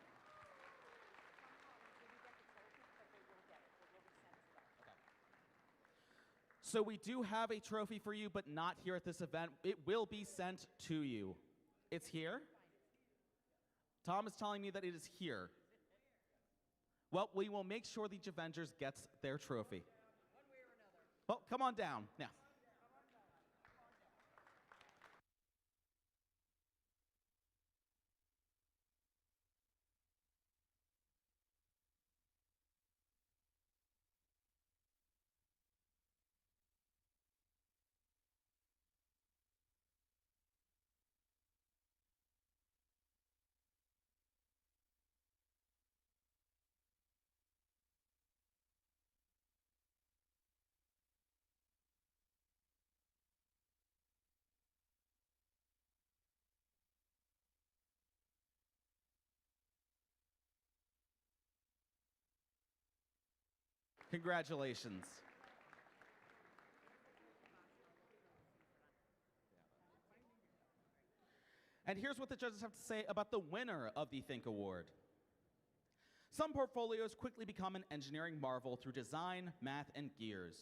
So we do have a trophy for you, but not here at this event. It will be sent to you. It's here? Tom is telling me that it is here. Well, we will make sure the Javengers gets their trophy. Well, come on down now. Congratulations. And here's what the judges have to say about the winner of the Think Award. Some portfolios quickly become an engineering marvel through design, math, and gears.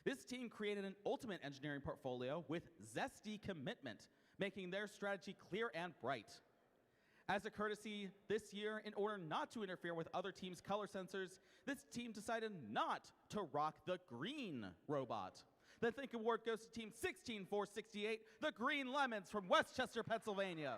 This team created an ultimate engineering portfolio with zesty commitment, making their strategy clear and bright. As a courtesy this year, in order not to interfere with other teams' color sensors, this team decided not to rock the green robot. The Think Award goes to Team 16468, the Green Lemons from Westchester, Pennsylvania.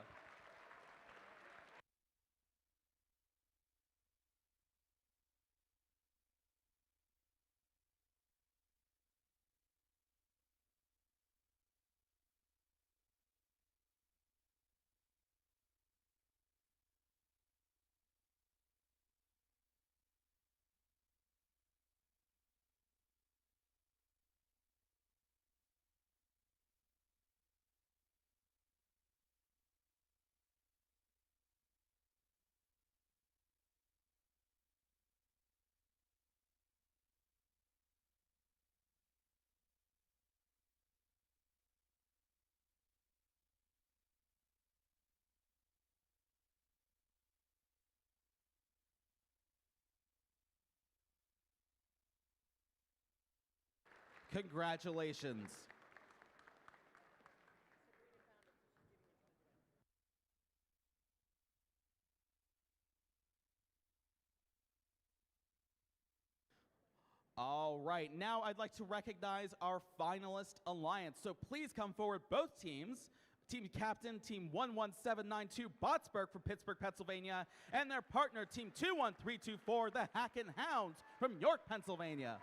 Congratulations. All right, now I'd like to recognize our finalist alliance. So please come forward, both teams. Team captain, Team 11792, Botsburg from Pittsburgh, Pennsylvania, and their partner, Team 21324, the Hacken Hounds from York, Pennsylvania.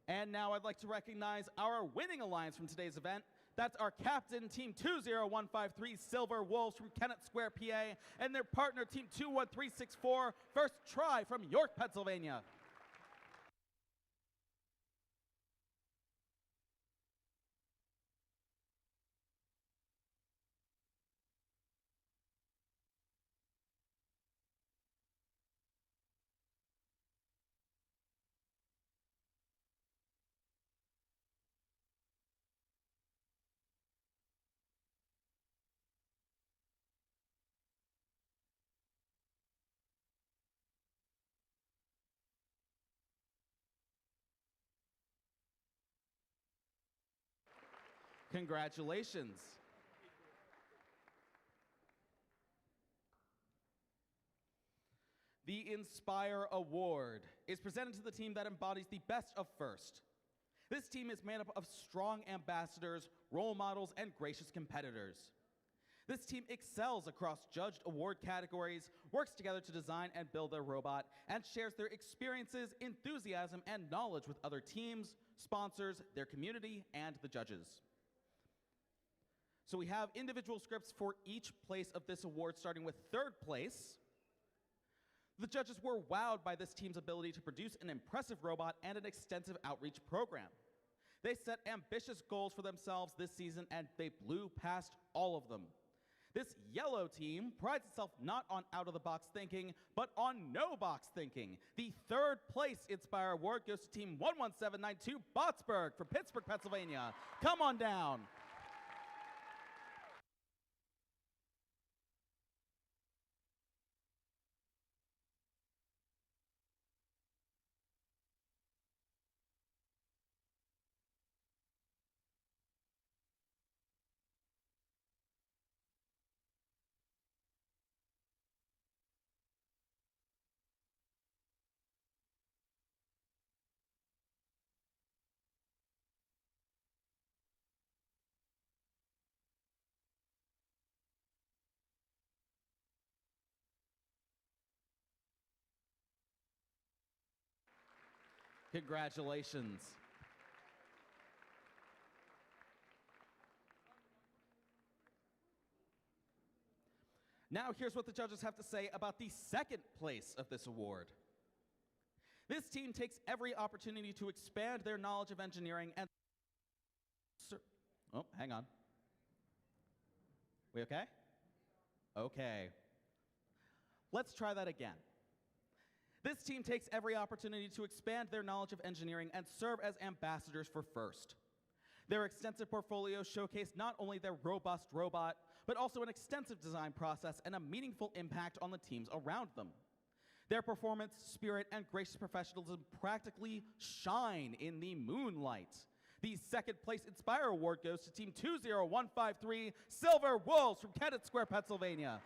And now I'd like to recognize our winning alliance from today's event. That's our captain, Team 20153, Silver Wolves from Kennett Square, PA, and their partner, Team 21364, First Try from York, Pennsylvania. Congratulations. The Inspire Award is presented to the team that embodies the best of First. This team is made up of strong ambassadors, role models, and gracious competitors. This team excels across judged award categories, works together to design and build their robot, and shares their experiences, enthusiasm, and knowledge with other teams, sponsors, their community, and the judges. So we have individual scripts for each place of this award, starting with third place. The judges were wowed by this team's ability to produce an impressive robot and an extensive outreach program. They set ambitious goals for themselves this season, and they blew past all of them. This yellow team prides itself not on out-of-the-box thinking, but on no-box thinking. The third place Inspire Award goes to Team 11792, Botsburg from Pittsburgh, Pennsylvania. Come on down. Congratulations. Now here's what the judges have to say about the second place of this award. This team takes every opportunity to expand their knowledge of engineering and... Oh, hang on. We okay? Okay. Let's try that again. This team takes every opportunity to expand their knowledge of engineering and serve as ambassadors for FIRST. Their extensive portfolio showcased not only their robust robot, but also an extensive design process and a meaningful impact on the teams around them. Their performance, spirit, and gracious professionalism practically shine in the moonlight. The second place Inspire Award goes to Team 20153 Silver Wolves from Kennett Square, Pennsylvania.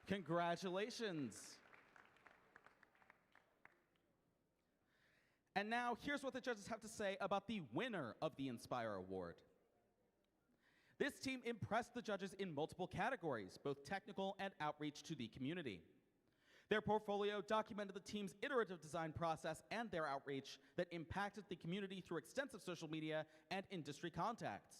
Congratulations. And now, here's what the judges have to say about the winner of the Inspire Award. This team impressed the judges in multiple categories, both technical and outreach to the community. Their portfolio documented the team's iterative design process and their outreach that impacted the community through extensive social media and industry contacts.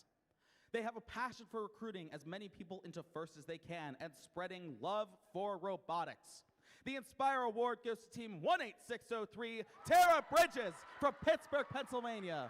They have a passion for recruiting as many people into FIRST as they can and spreading love for robotics. The Inspire Award goes to Team 18603, Tara Bridges from Pittsburgh, Pennsylvania.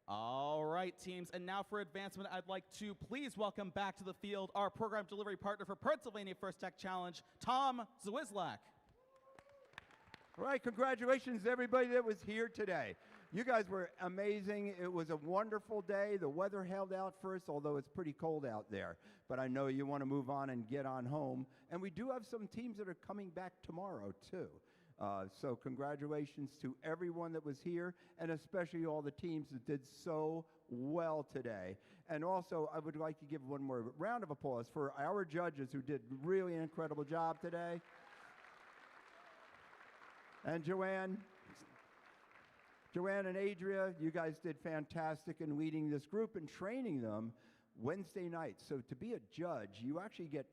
All right, teams, and now for advancement, I'd like to please welcome back to the field our program delivery partner for Pennsylvania First Tech Challenge, Tom Zwislak. All right, congratulations to everybody that was here today. You guys were amazing. It was a wonderful day. The weather held out for us, although it's pretty cold out there. But I know you want to move on and get on home. And we do have some teams that are coming back tomorrow, too. So congratulations to everyone that was here, and especially all the teams that did so well today. And also, I would like to give one more round of applause for our judges who did really an incredible job today. And Joanne and Adria, you guys did fantastic in leading this group and training them Wednesday nights. So to be a judge, you actually get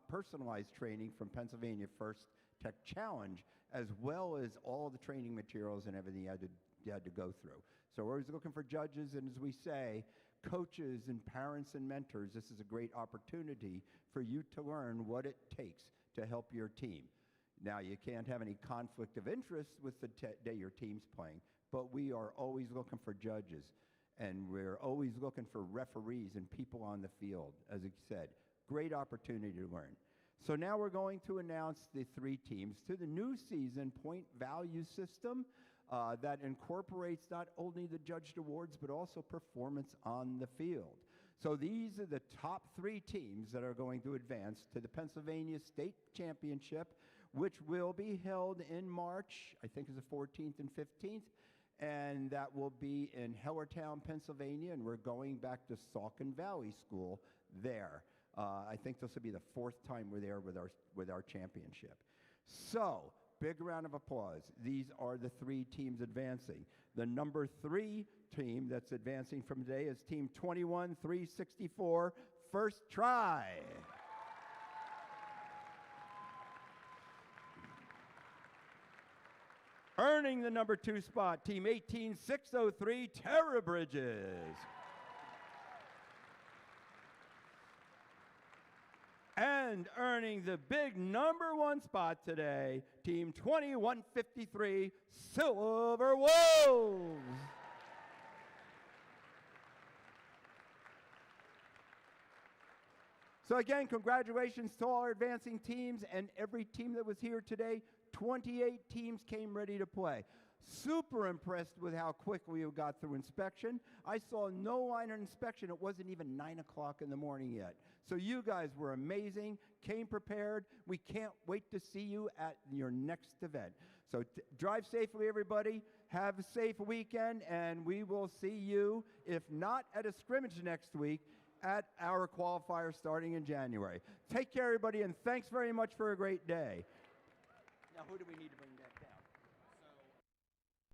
personalized training from Pennsylvania First Tech Challenge, as well as all the training materials and everything you had to go through. So we're always looking for judges, and as we say, coaches and parents and mentors, this is a great opportunity for you to learn what it takes to help your team. Now, you can't have any conflict of interest with the day your team's playing, but we are always looking for judges, and we're always looking for referees and people on the field. As I said, great opportunity to learn. So now we're going to announce the three teams to the new season point value system that incorporates not only the judged awards, but also performance on the field. So these are the top 3 teams that are going to advance to the Pennsylvania State Championship, which will be held in March, I think it's the 14th and 15th, and that will be in Hellertown, Pennsylvania, and we're going back to Saucon Valley School there. I think this will be the 4th time we're there with our championship. So, big round of applause. These are the 3 teams advancing. The number 3 team that's advancing from today is Team 21-364, First Try. Earning the number 2 spot, Team 18-603, Terra Bridges. And earning the big number 1 spot today, Team 2153, Silver Wolves. So again, congratulations to all our advancing teams and every team that was here today. 28 teams came ready to play. Super impressed with how quickly we got through inspection. I saw no liner inspection. It wasn't even 9 o'clock in the morning yet. So you guys were amazing, came prepared. We can't wait to see you at your next event. So drive safely, everybody. Have a safe weekend, and we will see you, if not at a scrimmage next week, at our qualifier starting in January. Take care, everybody, and thanks very much for a great day. Now, who do we need to bring down?